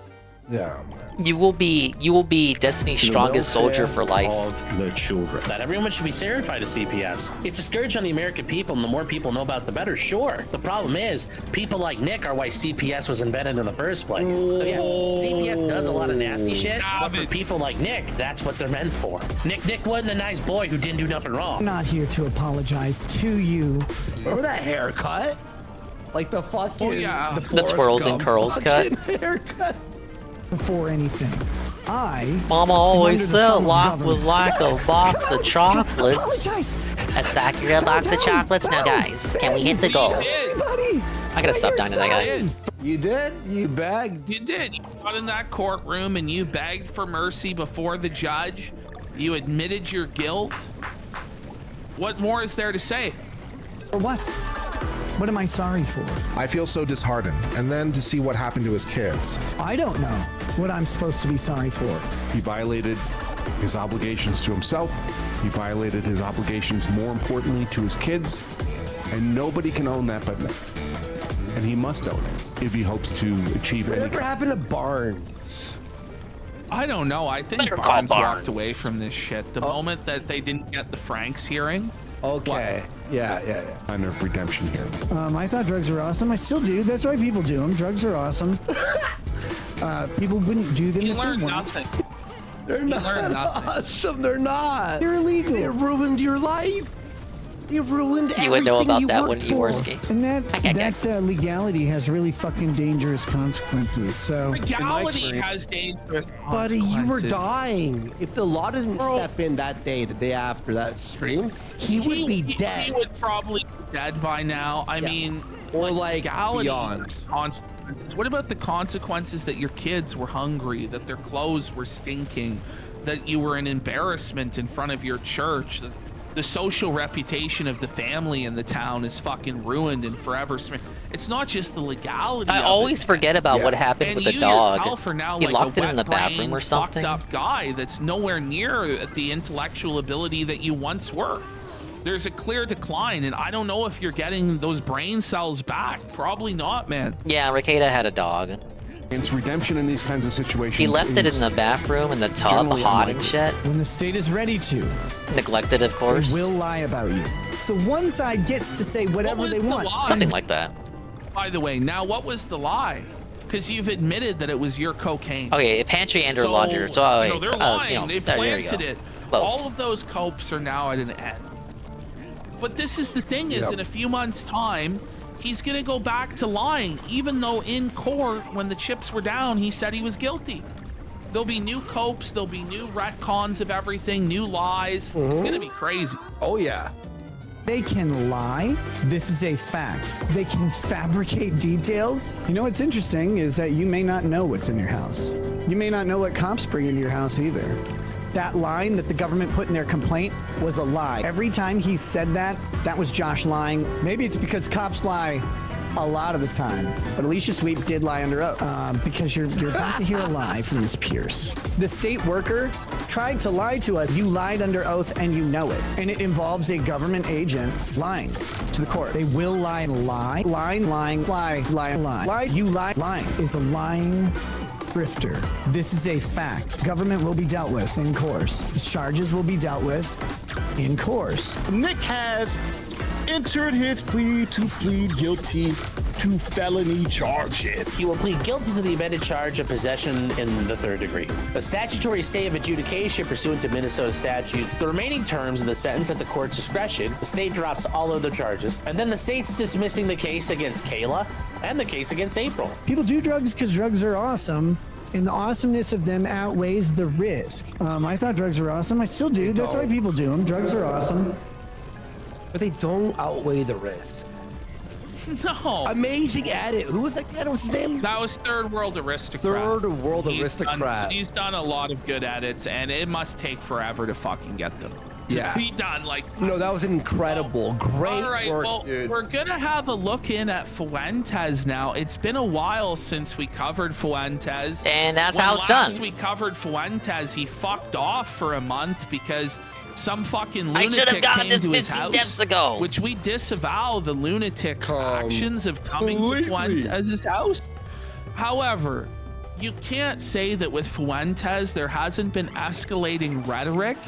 Yeah. You will be Destiny's strongest soldier for life. Of the children. That everyone should be certified to CPS. It's a scourge on the American people, and the more people know about it, the better. Sure. The problem is, people like Nick are why CPS was invented in the first place. So yes, CPS does a lot of nasty shit, but for people like Nick, that's what they're meant for. Nick wasn't a nice boy who didn't do nothing wrong. I'm not here to apologize to you. Remember that haircut? Like the fucking... The twirls and curls cut. Haircut. Before anything, Mama always I'm under the said thumb of life government. was like a box of chocolates. A Sakura box of chocolates. Now, guys, can we hit the goal? I gotta stop dying to that guy. You did? You begged? You did. You got in that courtroom and you begged for mercy before the judge. You admitted your guilt. What more is there to say? For what? What am I sorry for? I feel so disheartened. And then to see what happened to his kids. I don't know what I'm supposed to be sorry for. He violated his obligations to himself. He violated his obligations, more importantly, to his kids. And nobody can own that but Nick. And he must own it if he hopes to achieve any. Whatever happened to Barnes? I don't know. I think Better call Barnes walked Barnes. away from this shit the moment that they didn't get the Franks hearing. Okay. Yeah. Kind of redemption here. I thought drugs were awesome. I still do. That's why people do them. Drugs are awesome. People wouldn't do them You if they learned weren't. nothing. They're You learned not nothing. awesome. They're not. They're illegal. They ruined your life. They ruined everything You would know about you that, worked wouldn't you, for. Worski? And that legality has really fucking dangerous consequences. So Legality has dangerous Buddy, you were consequences. dying. If the law didn't step in that day, the day after that stream, he would be dead. He would probably be dead by now. I mean, or like legality beyond. consequences. What about the consequences that your kids were hungry, that their clothes were stinking, that you were an embarrassment in front of your church, that the social reputation of the family in the town is fucking ruined and forever. It's not just the legality. I of always it. forget about what happened And with the you dog. yourself are now He like locked a it in the bathroom wet-brained, or something. fucked up guy that's nowhere near the intellectual ability that you once were. There's a clear decline, and I don't know if you're getting those brain cells back. Probably not, man. Yeah, Rekieta had a dog. It's redemption in these kinds of situations. He left it is in the bathroom in the tub, generally hot and unlikely. shit. when the state is ready to, Neglected, of course. they will lie about you. So one side gets to say whatever was they the want. lie? Something like that. By the way, now what was the lie? Because you've admitted that it was your cocaine. Okay, pantry and or laundry. So, you know, they're lying. They there you planted go. it. Close. All of those copes are now at an end. But this is the thing: is Yep. in a few months' time, he's going to go back to lying, even though in court, when the chips were down, he said he was guilty. There'll be new copes, there'll be new retcons of everything, new lies. It's going to be crazy. Oh, yeah. They can lie. This is a fact. They can fabricate details. You know what's interesting is that you may not know what's in your house. You may not know what cops bring into your house either. That line that the government put in their complaint was a lie. Every time he said that, that was Josh lying. Maybe it's because cops lie a lot of the time, but Alicia Sweep did lie under oath. Because you're about to hear a lie from Ms. Pierce. The state worker tried to lie to us. You lied under oath and you know it. And it involves a government agent lying to the court. They will lie and lie. Lying, lying, lie, lie, lie. Lie, you lie, lying is a lying grifter. This is a fact. Government will be dealt with in course. His charges will be dealt with in course. Nick has entered his plea to plead guilty to felony charges. He will plead guilty to the amended charge of possession in the third degree. A statutory stay of adjudication pursuant to Minnesota statutes. The remaining terms of the sentence at the court's discretion. The state drops all other charges. And then the state's dismissing the case against Kayla and the case against April. People do drugs because drugs are awesome, and the awesomeness of them outweighs the risk. I thought drugs were awesome. I still do. That's why people do them. Drugs are awesome. But they don't outweigh the risk. No. Amazing at it. Who was that guy? What's his name? That was Third World Aristocrat. Third World Aristocrat. He's done a lot of good edits, and it must take forever to fucking get them. Yeah. Be done. Like, no, that was incredible. Great all right, work, well, dude. We're gonna have a look in at Fuentes now. It's been a while since we covered Fuentes, and that's how it's done. Last we covered Fuentes, he fucked off for a month because some fucking lunatic I should have gotten came this to his 15 house, deaths ago. which we disavow the lunatic's actions of coming to Fuentes' house. However, you can't say that with Fuentes there hasn't been escalating rhetoric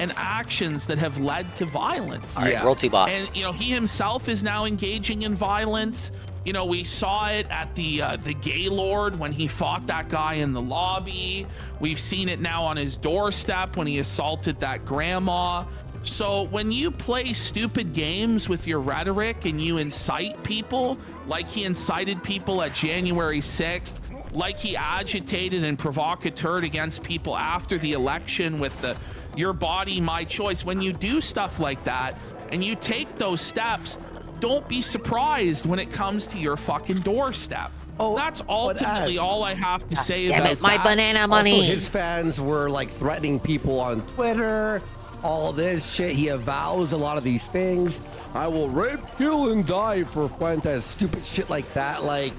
and actions that have led to violence. All right, Royalty Boss. And, you know, he himself is now engaging in violence. You know, we saw it at the Gaylord when he fought that guy in the lobby. We've seen it now on his doorstep when he assaulted that grandma. So when you play stupid games with your rhetoric and you incite people, like he incited people at January 6th, like he agitated and provocateured against people after the election with the your body, my choice. When you do stuff like that and you take those steps, don't be surprised when it comes to your fucking doorstep. Oh, that's ultimately all I have to say damn about it, my that. banana money. Also, his fans were like threatening people on Twitter, all this shit. He avows a lot of these things. I will rape, kill, and die for Fuentes. Stupid shit like that. Like,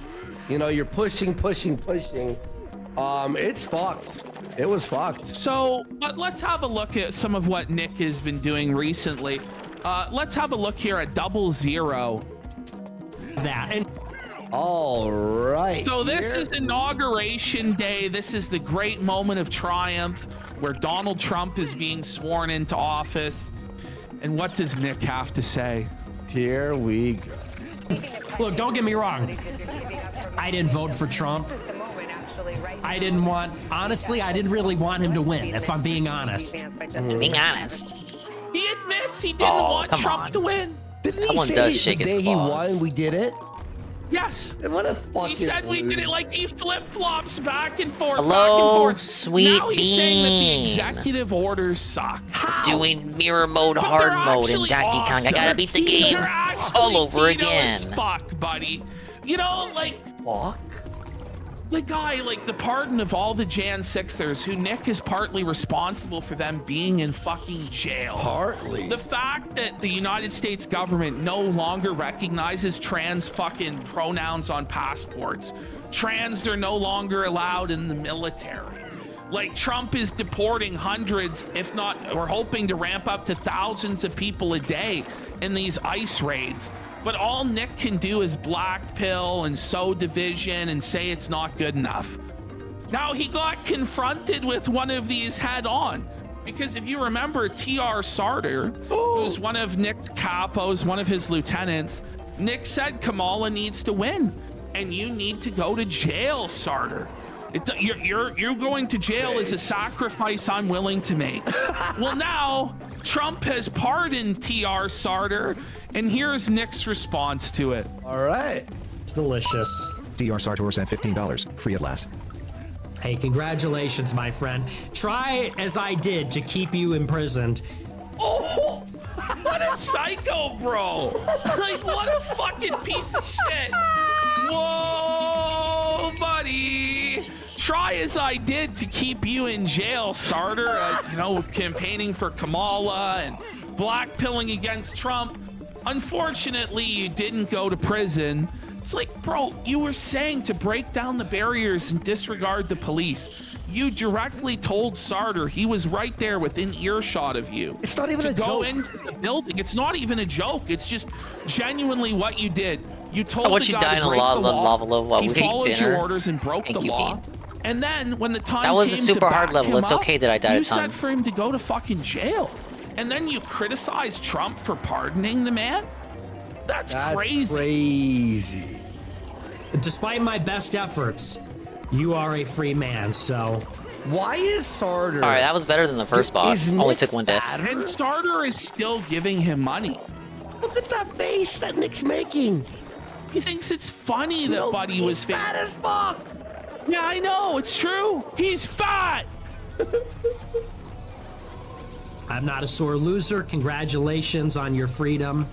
you know, you're pushing. It's fucked. It was fucked. So, but let's have a look at some of what Nick has been doing recently. Let's have a look here at 00. That and all right. So this is Inauguration Day. This is the great moment of triumph where Donald Trump is being sworn into office. And what does Nick have to say? Here we go. Look, don't get me wrong. I didn't vote for Trump. Honestly, I didn't really want him to win, if I'm being honest. Being honest. He admits he didn't want Trump to win. Didn't That one does shake his the day he claws. won, we did it? Yes. What a fucking He said we did it like he flip-flops back and forth, Hello, back and forth. sweet now he's saying that the bean. executive orders suck. Doing mirror mode, But hard they're mode, and actually Donkey Kong. I awesome. gotta beat the game They're actually all over Tito as again. fuck, buddy. You know, like, fuck. The guy, like the pardon of all the Jan 6ers, who Nick is partly responsible for them being in fucking jail. Partly. The fact that the United States government no longer recognizes trans fucking pronouns on passports. Trans are no longer allowed in the military. Like Trump is deporting hundreds, if not, we're hoping to ramp up to thousands of people a day in these ICE raids. But all Nick can do is black pill and sow division and say it's not good enough. Now he got confronted with one of these head on. Because if you remember T.R. Sarter, who's one of Nick's capos, one of his lieutenants, Nick said Kamala needs to win and you need to go to jail, Sarter. You're going to jail is a sacrifice I'm willing to make. Well, now Trump has pardoned TR Sarter, and here's Nick's response to it. All right. It's delicious. TR Sartor sent $15, free at last. Hey, congratulations, my friend. Try as I did to keep you imprisoned. Oh, what a psycho, bro. Like, what a fucking piece of shit. Whoa, buddy. Try as I did to keep you in jail, Sarter. You know, campaigning for Kamala and blackpilling against Trump. Unfortunately, you didn't go to prison. It's like, bro, you were saying to break down the barriers and disregard the police. You directly told Sarter he was right there within earshot of you. It's not even to a go joke. into the building. It's not even a joke. It's just genuinely what you did. You told I want the you guy dying to in break the lava law. while He we ate followed dinner. your orders and broke Thank the you, law. Bean. And then when the time That was a came super to hard back level. him It's up, okay that I died you a ton. said for him to go to fucking jail. And then you criticize Trump for pardoning the man? That's crazy. Crazy. Despite my best efforts, you are a free man, so... Why is Sarter... All right, that was better than the first boss. Only took one death. And Sarter is still giving him money. Look at that face that Nick's making. He thinks it's funny that No, Buddy he's was fat as fuck. Yeah, I know. It's true. He's fat. I'm not a sore loser. Congratulations on your freedom.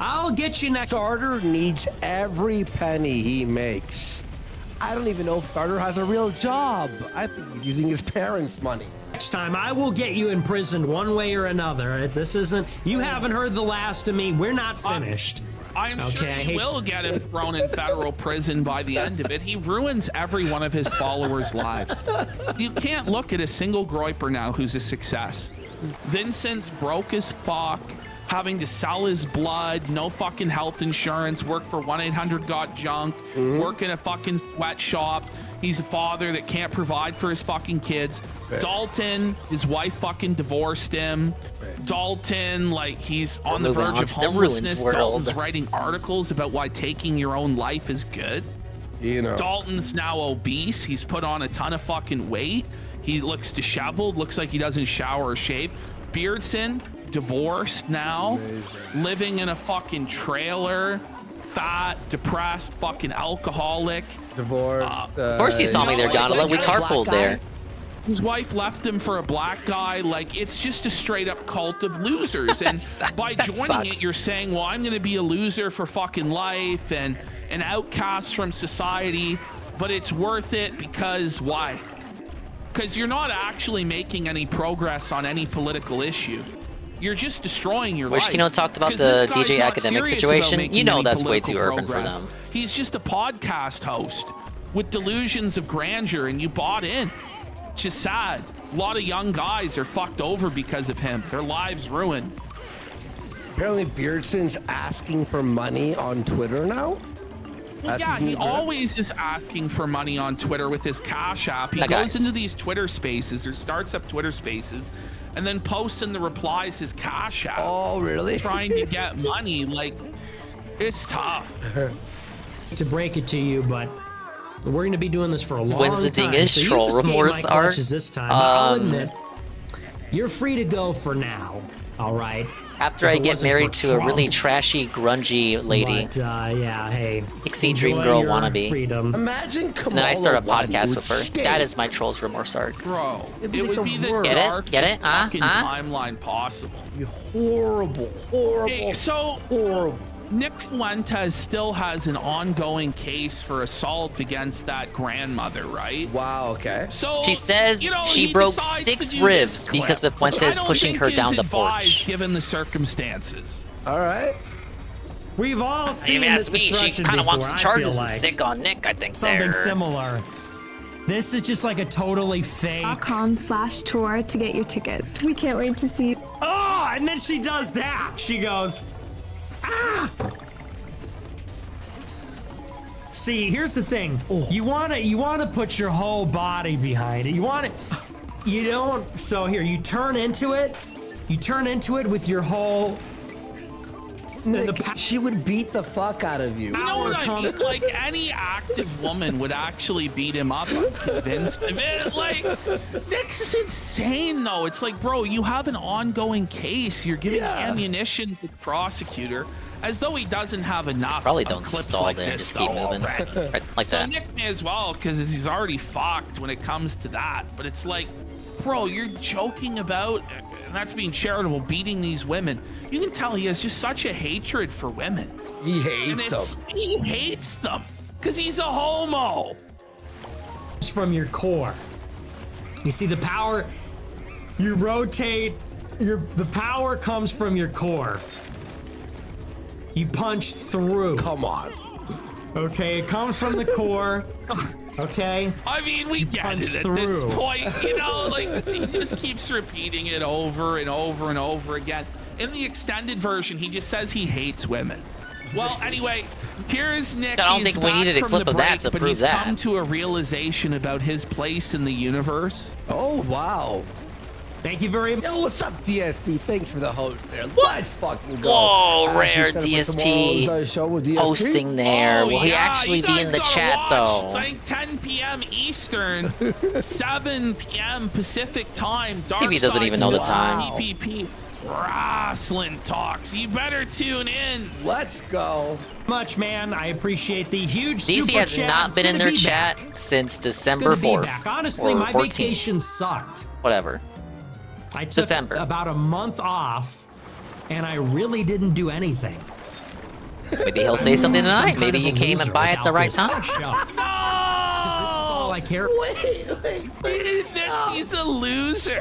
I'll get you next. Sarter needs every penny he makes. I don't even know if Sarter has a real job. I think he's using his parents' money. Next time, I will get you imprisoned one way or another. This isn't... You haven't heard the last of me. We're not finished. I'm sure he will get him thrown in federal prison by the end of it. He ruins every one of his followers' lives. You can't look at a single groiper now who's a success. Vincent's broke as fuck, having to sell his blood, no fucking health insurance, work for 1-800-GOT-JUNK, work in a fucking sweatshop. He's a father that can't provide for his fucking kids. Dalton, his wife fucking divorced him. Dalton, like, he's on the verge of homelessness. Dalton's writing articles about why taking your own life is good. You know. Dalton's now obese. He's put on a ton of fucking weight. He looks disheveled, looks like he doesn't shower or shave. Beardson, divorced now, living in a fucking trailer, fat, depressed, fucking alcoholic. Divorced. Of course you saw me there, Donald. We carpooled there. His wife left him for a black guy. Like, it's just a straight up cult of losers. And by joining it, you're saying, well, I'm going to be a loser for fucking life and an outcast from society. But it's worth it because why? Because you're not actually making any progress on any political issue. You're just destroying your life. Wish Kino talked about 'Cause the this guy's DJ not academic serious situation. about You know making that's any way too political urban for progress. them. He's just a podcast host with delusions of grandeur, and you bought in. It's just sad. A lot of young guys are fucked over because of him. Their lives ruined. Apparently, Beardson's asking for money on Twitter now. Well, yeah, he always is asking for money on Twitter with his Cash App. He That goes guy's- into these Twitter spaces or starts up Twitter spaces and then posts in the replies his Cash App. Oh, really? Trying to get money. Like, it's tough. To break it to you, but we're going to be doing this for a long When's the time. thing is so troll you've escaped remorse my art? clutches this time. I'll admit, you're free to go for now. All right. After If I it get wasn't married for to a really Trump. trashy, grungy lady. But, yeah, hey. Pixie Dream enjoy Girl your wannabe. Freedom. Imagine Kamala And then I start a won, podcast dude. with her. Stink. That is my troll's remorse art. Bro, It'd be it like would the be the worst. Get it? darkest Get it? fucking timeline possible. Be horrible, horrible, Hey, so horrible. Nick Fuentes still has an ongoing case for assault against that grandmother, right? Wow, okay. So She says you know, she he broke decides 6 to do ribs this clip, because of which I Fuentes don't pushing think her is down the advised porch. given the circumstances. All right. We've all seen If you ask this me, she expression kind of wants before, the I feel charges like. to stick on Nick, I think. Something there. similar. This is just like a totally fake. .com/tour to get your tickets. We can't wait to see you. Oh, and then she does that. She goes, ah. See, here's the thing. You wanna put your whole body behind it. You don't. So here, you turn into it. You turn into it with your whole. Nick, she would beat the fuck out of you. You know what I mean? Like, any active woman would actually beat him up. I'm convinced of it. Like, Nick's is insane, though. It's like, bro, you have an ongoing case. You're giving ammunition to the prosecutor as though he doesn't have enough. Probably don't clips stall like there. this, Just keep though, moving. already. Right, like So that. Nick may as well, because he's already fucked when it comes to that. But it's like, bro, you're joking about, and that's being charitable, beating these women. You can tell he has just such a hatred for women. He hates them. He hates them because he's a homo. It's from your core. You see the power, you rotate, the power comes from your core. You punch through. Come on. Okay, it comes from the core. Okay. I mean, we get it at this point, you know, like he just keeps repeating it over and over and over again. In the extended version, he just says he hates women. Well, anyway, here's Nick. I don't think we needed a clip of that to prove that. But he's come to a realization about his place in the universe. Oh, wow. Thank you very much. Yo, what's up, DSP? Thanks for the host there. Let's fucking go. Whoa, rare DSP hosting there. Will he actually be in the chat, though? It's like 10 p.m. Eastern, 7 p.m. Pacific time. Maybe he doesn't even know the time. PPP Wrestling Talks. You better tune in. Let's go. Much, man. I appreciate the huge DSP super has chat. not been in their chat since December 4th. Honestly, or my 14th. vacation sucked. Whatever. I took December. about a month off, and I really didn't do anything. Maybe he'll say something tonight. Maybe you came and by at the right time. Because this is all I care. Wait. He's a loser.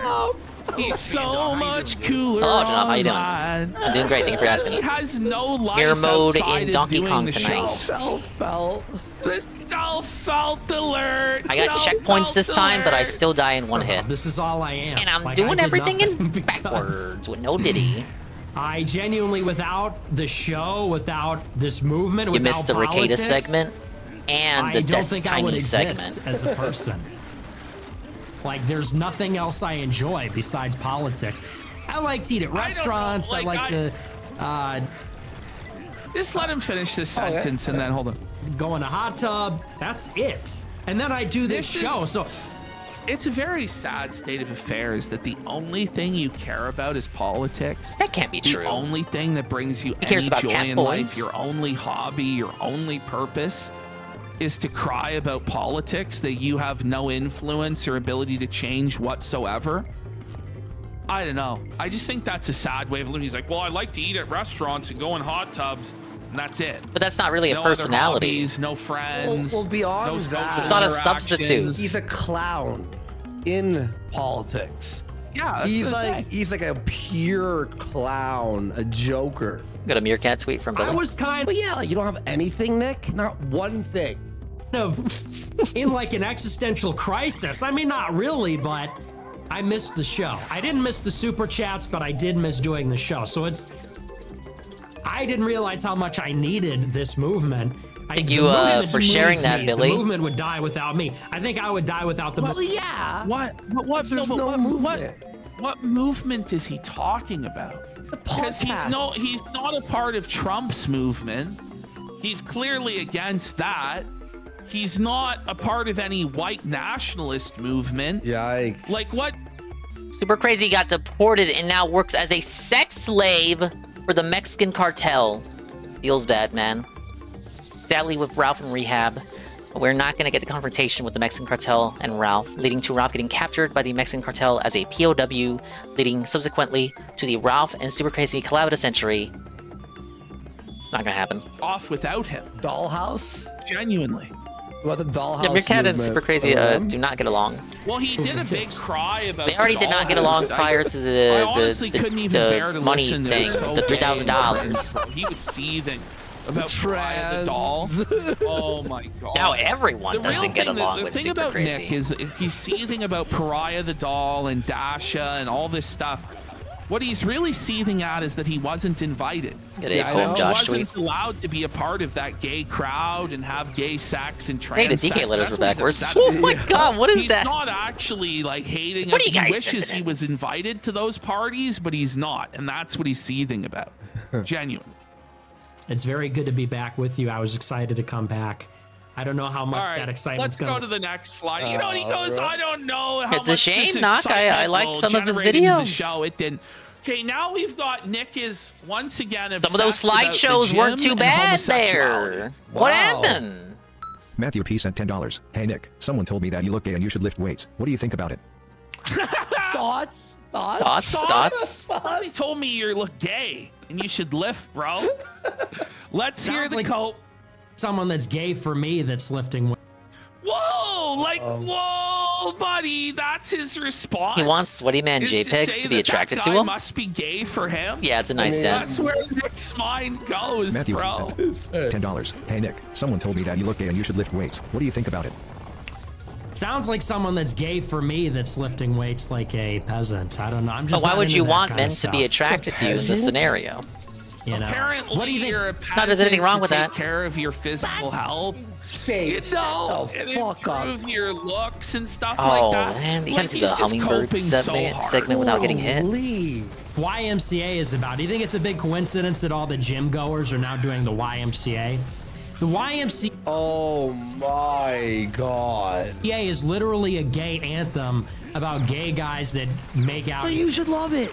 He's so much cooler. Hello, Janab. How you doing? online. I'm doing great. Thank you for asking. He has no life Air mode outside in of Donkey doing Kong the tonight. show. Self-felt. The self-felt alert. I got checkpoints this time, but I still die in one hit. This is all I am. And I'm Like, doing I did everything in nothing because backwards with no diddy. I genuinely, without the show, without this movement, You without missed the Ricada politics, segment and I the don't think I would Destiny exist segment. as a person. Like, there's nothing else I enjoy besides politics. I like to eat at restaurants. I like to Just let him finish this sentence and then hold on. go in a hot tub. That's it. And then I do this show. So it's a very sad state of affairs that the only thing you care about is politics. That can't be true. The only thing that brings you He cares any about joy cat in boys. life, your only hobby, your only purpose is to cry about politics, that you have no influence or ability to change whatsoever. I don't know. I just think that's a sad way of living. He's like, well, I like to eat at restaurants and go in hot tubs, and that's it. But that's not really no a personality. Other hobbies, no friends. Well, beyond no that, it's not a interactions. substitute. He's a clown in politics. Yeah, that's he's what I'm like saying. he's like a pure clown, a joker. Got a meerkat tweet from Billy. I was kind But yeah, like, you don't have anything, Nick. Not one thing. of in like an existential crisis. I mean, not really, but I missed the show. I didn't miss the super chats, but I did miss doing the show. So I didn't realize how much I needed this movement. Thank the you movement for sharing moved that, me. Billy. The movement would die without me. I think I would die without the Well, yeah. What There's no, no but movement. what movement is he talking about? Because he's not a part of Trump's movement. He's clearly against that. He's not a part of any white nationalist movement. Yikes. Like what? Super Crazy got deported and now works as a sex slave for the Mexican cartel. Feels bad, man. Sadly, with Ralph in rehab, we're not going to get the confrontation with the Mexican cartel and Ralph, leading to Ralph getting captured by the Mexican cartel as a POW, leading subsequently to the Ralph and Super Crazy collab of the century. It's not going to happen. Off without him. Dollhouse? Genuinely. What the Dollhouse? Yeah, Meerkat and movement Super Crazy of them? do not get along. Well, he did a big cry about. They already the did not get dollhouse. along prior to I honestly couldn't even bear to the money listen. thing, They're so the gay. $3,000. He was seething about Pariah the doll. Oh my god! Now everyone The real doesn't get thing- along the with thing Super about Crazy. Nick is he's seething about Pariah the doll and Dasha and all this stuff. What he's really seething at is that he wasn't invited. Get a home, He Josh wasn't allowed to be a part of that gay crowd and have gay sex and trans Hey, the sex. DK letters That's were what he's backwards. upset Oh my god, what is he's that? not actually like hating What us. do you guys He send wishes it he in? was invited to those parties, but he's not, and that's what he's seething about. Genuine. It's very good to be back with you. I was excited to come back. I don't know how much that excitement's Let's go to the next slide. You know, and he goes, I don't know how It's a much shame, this Knock. I excitement liked will some of his generate into the videos. show. It didn't. Okay, now we've got Nick is once again Some of those obsessed about the slideshows weren't gym too and bad homosexuality. there. What happened? Matthew P sent $10. Hey Nick, someone told me that you look gay and you should lift weights. What do you think about it? Thoughts? Somebody told me you look gay and you should lift, bro. Let's hear the quote. Someone that's gay for me that's lifting. Whoa, whoa, buddy, that's his response. He wants sweaty man is JPEGs say to be that attracted that to guy him. Must be gay for him. Yeah, it's a nice dad. That's where Nick's mind goes, Matthew P bro. sent $10. Hey Nick, someone told me that you look gay and you should lift weights. What do you think about it? Sounds like someone that's gay for me that's lifting weights like a peasant. I don't know. I'm But just. why not would into you that want kind men of to be stuff. attracted to you in this scenario? You know. Apparently, What do you think? you're a No, there's anything peasant wrong to with take that. care of your physical health. Safe. You know, Oh, and fuck up. improve your looks and stuff Oh like that. man, you Like, gotta do he's the just hummingbird coping so segment, hard. without getting hit. YMCA is about. Do you think it's a big coincidence that all the gym goers are now doing the YMCA? The YMCA. Oh my God. Yeah, is literally a gay anthem about gay guys that make out. So you should love it.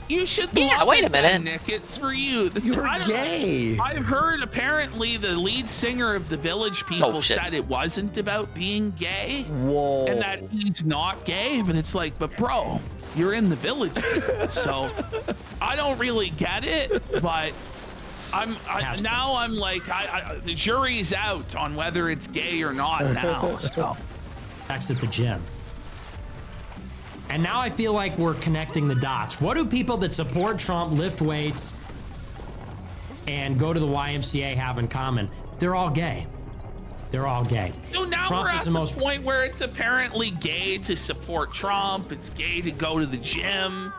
You should Yeah, love wait it a minute. then, Nick. It's for you. You're I don't- gay. I've heard apparently the lead singer of the Village People shit. said it wasn't about being gay. Whoa. And that he's not gay, but it's like, but bro, you're in the Village People. So I don't really get it, but now I'm like, the jury's out on whether it's gay or not now. So Sex at the gym. And now I feel like we're connecting the dots. What do people that support Trump, lift weights, and go to the YMCA have in common? They're all gay. They're all gay. So now Trump we're is at the the most. point where it's apparently gay to support Trump. It's gay to go to the gym.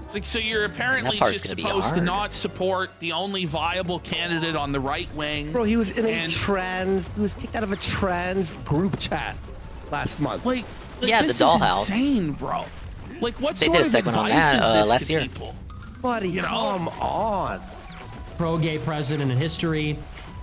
It's like, so you're apparently part's just gonna be supposed to hard. not support the only viable candidate on the right wing. Bro, he was in a And- he was kicked out of a trans group chat last month. Like Yeah, this the is dollhouse. insane, bro. Like, what They sort did a of segment on advice that, is this last to year. people? Buddy, You know? come on. Pro-gay president in history.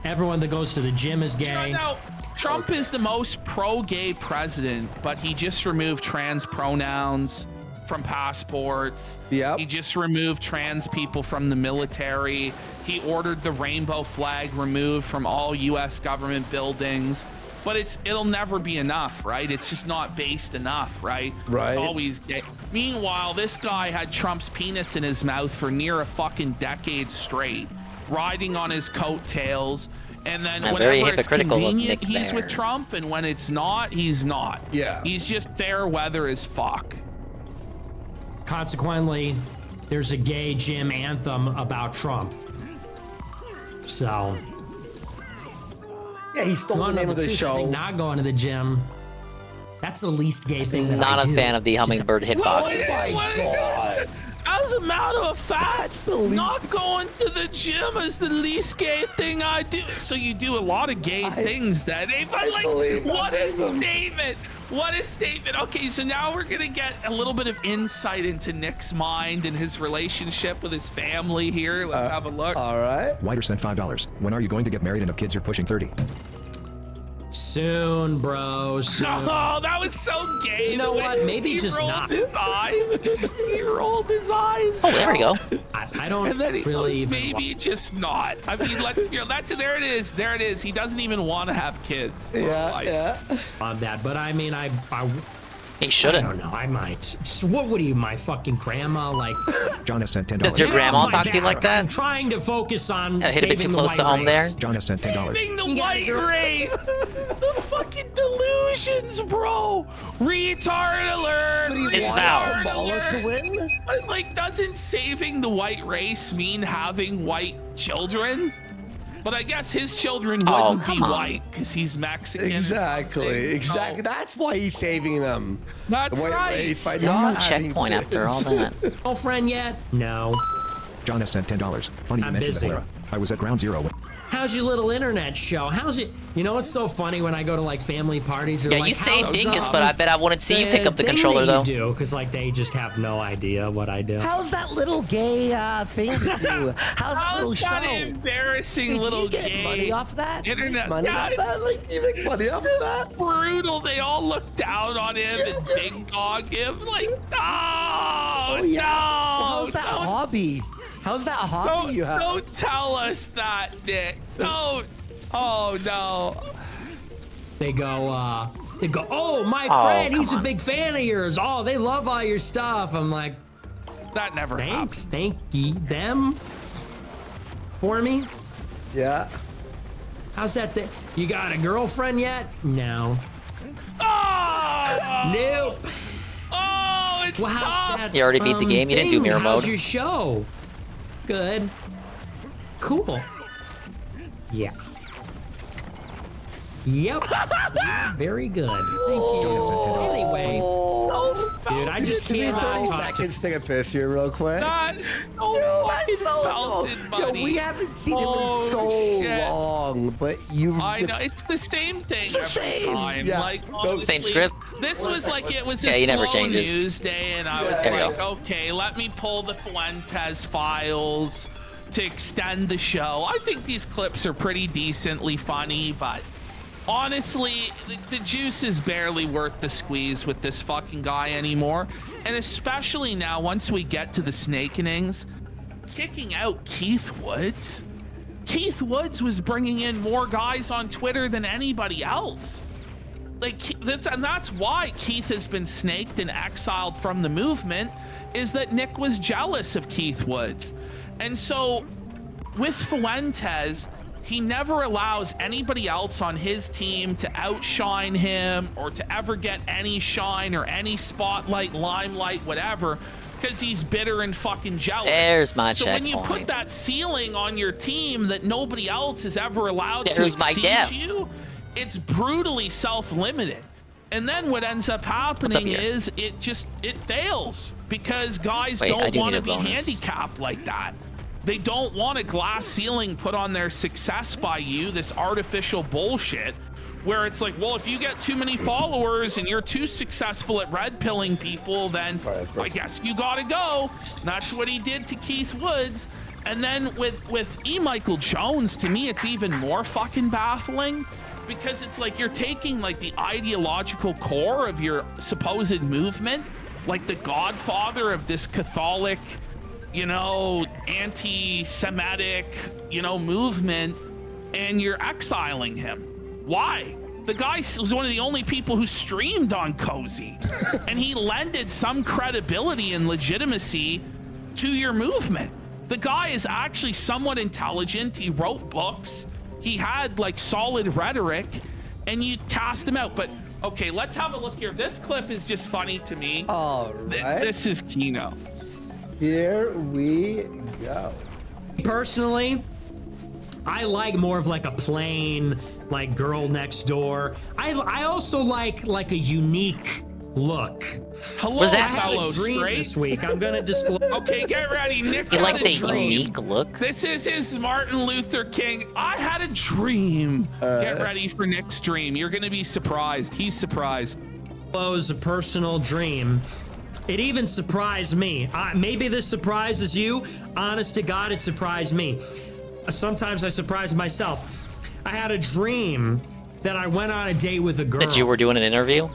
Everyone that goes to the gym is gay. Now, Trump is the most pro-gay president, but he just removed trans pronouns from passports. Yep. He just removed trans people from the military. He ordered the rainbow flag removed from all U.S. government buildings. But it'll never be enough, right? It's just not based enough, right? Right. It's always gay. Meanwhile, this guy had Trump's penis in his mouth for near a fucking decade straight, riding on his coattails. And then I'm whenever very it's hypocritical of convenient, Nick he's there. with Trump, and when it's not, he's not. Yeah. He's just fair weather as fuck. Consequently, there's a gay gym anthem about Trump. So, Yeah, he stole the name of the I show. think not going to the gym. That's the least gay thing that Not I a do. fan of the hummingbird hitboxes. As a matter of fact, not going to the gym is the least gay thing I do. So you do a lot of gay things then. What a statement. What a statement. Okay, so now we're going to get a little bit of insight into Nick's mind and his relationship with his family here. Let's have a look. All right. Whiter sent $5. When are you going to get married and have kids you're pushing 30? Soon, bro. Soon. Oh, that was so gay. You know the way what? Maybe he just rolled not. his eyes. He rolled his eyes. Oh, there we go. I don't And then he really goes, maybe just not. I mean, let's be there it is. There it is. He doesn't even want to have kids. Yeah. on that, but I mean, I He shouldn't. don't know. I might. What would you, my fucking grandma? Like, John has sent $10. Does your grandma my talk to you dad. like that? I'm trying to focus on Hit a bit too saving the close to white home there. race. John has sent $10. Saving the white race. The fucking delusions, bro. Retard alert. Disavow. Baller to win? But, like, doesn't saving the white race mean having white children? But I guess his children Oh, wouldn't be come on. white because he's Mexican. Exactly. So, That's why he's saving them. That's The white right. race by Still no not having checkpoint kids. after all that. Girlfriend yet? No. John has sent $10. Funny you I'm mentioned busy. the Hera. I was at ground zero. how's your little internet show? How's it? You know what's so funny when I go to like family parties? Yeah, you say dingus, but I bet I wouldn't see you pick up the controller though. Do because like they just have no idea what I do. How's that little gay thing you do? How's that little show? How's that embarrassing little you get gay money off that? internet? Money off that? Like you make money off It's that? brutal. They all look down on him and big dog him. Like, no, How's that hobby? How's that hobby you have? Don't tell us that, Nick. Don't. Oh no. They go, oh, my friend, he's a big fan of yours. Oh, they love all your stuff. I'm like, that never thanks, thank you, them for me. Yeah. How's that? You got a girlfriend yet? No. Oh! Nope. Oh, it's well, how's that? You already beat the game. You didn't do mirror how's mode. Your show? Good. Cool. Yeah. Yep. Yeah, very good. Thank you. Anyway, dude, I just can't. 30 seconds to take a piss here, real quick. That's so fucking felted, buddy. Yo, we haven't seen him in so long, but you. I know it's the same thing every time. Yeah. Like Same script. This was like it was Yeah, a he slow never changes. news day, and I was There we like, go. okay, let me pull the Fuentes files to extend the show. I think these clips are pretty decently funny, but honestly, the juice is barely worth the squeeze with this fucking guy anymore. And especially now, once we get to the snake innings, kicking out Keith Woods. Keith Woods was bringing in more guys on Twitter than anybody else. And that's why Keith has been snaked and exiled from the movement, is that Nick was jealous of Keith Woods. And so with Fuentes, he never allows anybody else on his team to outshine him or to ever get any shine or any spotlight, limelight, whatever, because he's bitter and fucking jealous. There's my So when you checkpoint. put that ceiling on your team that nobody else is ever allowed There's to my exceed death. you, it's brutally self-limited. And then what ends up happening here? is it fails because guys Wait, I don't do want need to a be bonus. handicapped like that. They don't want a glass ceiling put on their success by you, this artificial bullshit, where it's like, well, if you get too many followers and you're too successful at red pilling people, then I guess you gotta go. And that's what he did to Keith Woods. And then with E. Michael Jones, to me, it's even more fucking baffling, because it's like you're taking like the ideological core of your supposed movement, like the godfather of this Catholic, you know, anti-Semitic, you know, movement, and you're exiling him. Why? The guy was one of the only people who streamed on Cozy, and he lended some credibility and legitimacy to your movement. The guy is actually somewhat intelligent. He wrote books. He had like solid rhetoric, and you cast him out. But okay, let's have a look here. This clip is just funny to me. All right. This is Kino. Here we go. Personally, I like more of like a plain like girl next door. I also like a unique look. Hello, Was I that had fellow a dream straight? this week. I'm gonna disclose. Okay, get ready. Nick He had likes a dream. unique look. This is his Martin Luther King. I had a dream. Get ready for Nick's dream. You're gonna be surprised. He's surprised. A personal dream. It even surprised me. Maybe this surprises you. Honest to God, it surprised me. Sometimes I surprise myself. I had a dream that I went on a date with a girl. That you were doing an interview?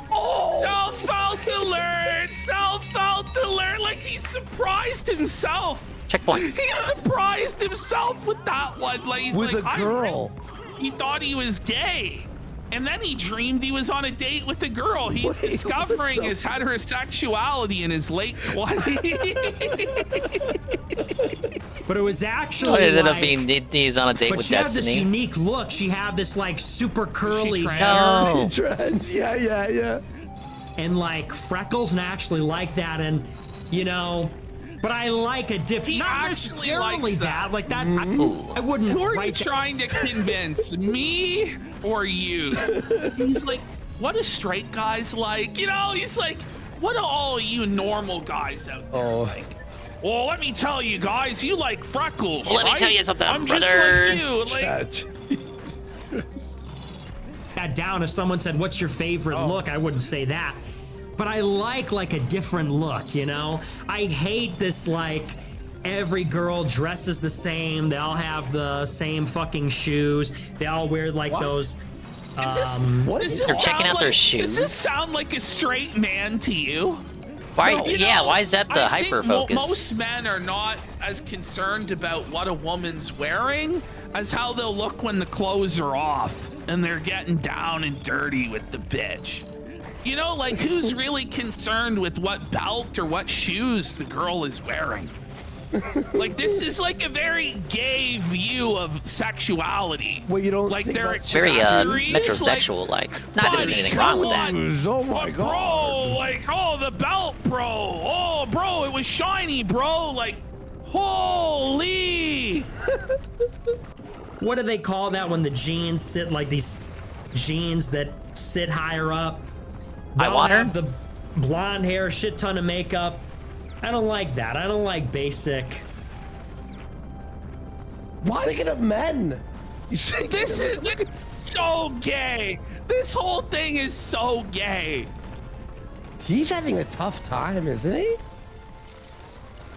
Self-felt alert! Self-felt alert! Like he surprised himself. Checkpoint. He surprised himself with that one. Like he's With like, a girl. He thought he was gay. And then he dreamed he was on a date with a girl. He's discovering his heterosexuality in his late 20s. But it was actually Oh, it ended like, up being he's on a date but with she had this Destiny. unique look. She had this like super curly trans? hair. No. Trends. Yeah. And like freckles, and I actually like that. And you know, but I like a different, He not actually necessarily likes that. Like that, Ooh. I wouldn't. Who are you write that- trying to convince, me or you? He's like, what do straight guys like? You know, he's like, what do all you normal guys out there like? Well, let me tell you guys, you like freckles, Well, let me right? tell you something, I'm brother. just like you. Like, that down. If someone said, "What's your favorite look?" I wouldn't say that. But I like a different look, you know? I hate this, like, every girl dresses the same. They all have the same fucking shoes. They all wear, like, those... They're checking out their shoes? Does this sound like a straight man to you? Why? No, Why is that the I think hyper focus? Most men are not as concerned about what a woman's wearing as how they'll look when the clothes are off and they're getting down and dirty with the bitch. You know, like, who's really concerned with what belt or what shoes the girl is wearing? Like, this is like a very gay view of sexuality. Well, you don't like they're very metrosexual, like. Not that there's anything wrong with that. Oh my god, bro! Like, oh, the belt, bro! Oh, bro, it was shiny, bro! Like, holy! What do they call that when the jeans sit like these jeans that sit higher up? They all have the blonde hair, shit ton of makeup. I don't like that. I don't like basic. What? Thinking of men. This is so gay. This whole thing is so gay. He's having a tough time, isn't he?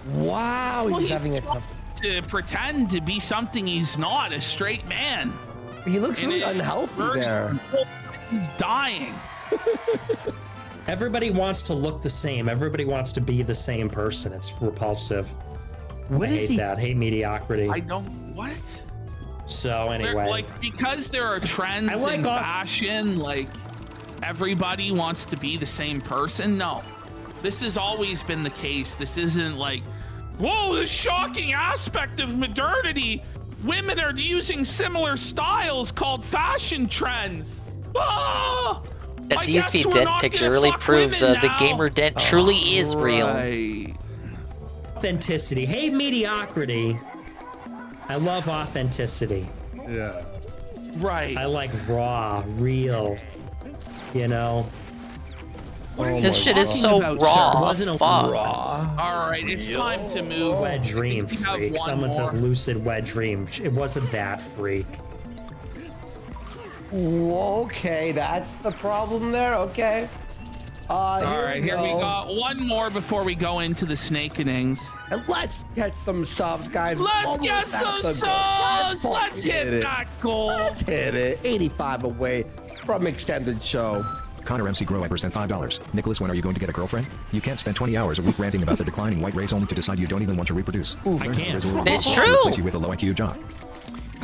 Wow, Well, he's having a tough time. To pretend to be something he's not, a straight man. He looks really unhealthy there. He's dying. Everybody wants to look the same. Everybody wants to be the same person. It's repulsive. I hate that. Hate mediocrity. I don't. What? So anyway, like, because there are trends in fashion, like everybody wants to be the same person. No, this has always been the case. This isn't like, whoa, this shocking aspect of modernity. Women are using similar styles called fashion trends. Ah! That DSP Dent picture really proves the gamer dent truly is real. Authenticity. Hate mediocrity. I love authenticity. Yeah. Right. I like raw, real. You know. This shit is so raw. It wasn't a Fuck. raw. All right, it's time to move. Wet dream freak. Someone says lucid wet dream. It wasn't that freak. Okay, that's the problem there. Okay. All right, here we got one more before we go into the snakenings. And let's get some subs, guys. Let's get some subs. Let's hit that goal. Let's hit it. 85 away from extended show. Connor MC Groeber sent $5. Nicholas, when are you going to get a girlfriend? You can't spend 20 hours a week ranting about the declining white race only to decide you don't even want to reproduce. I can't. It's true. Replace you with a low IQ job.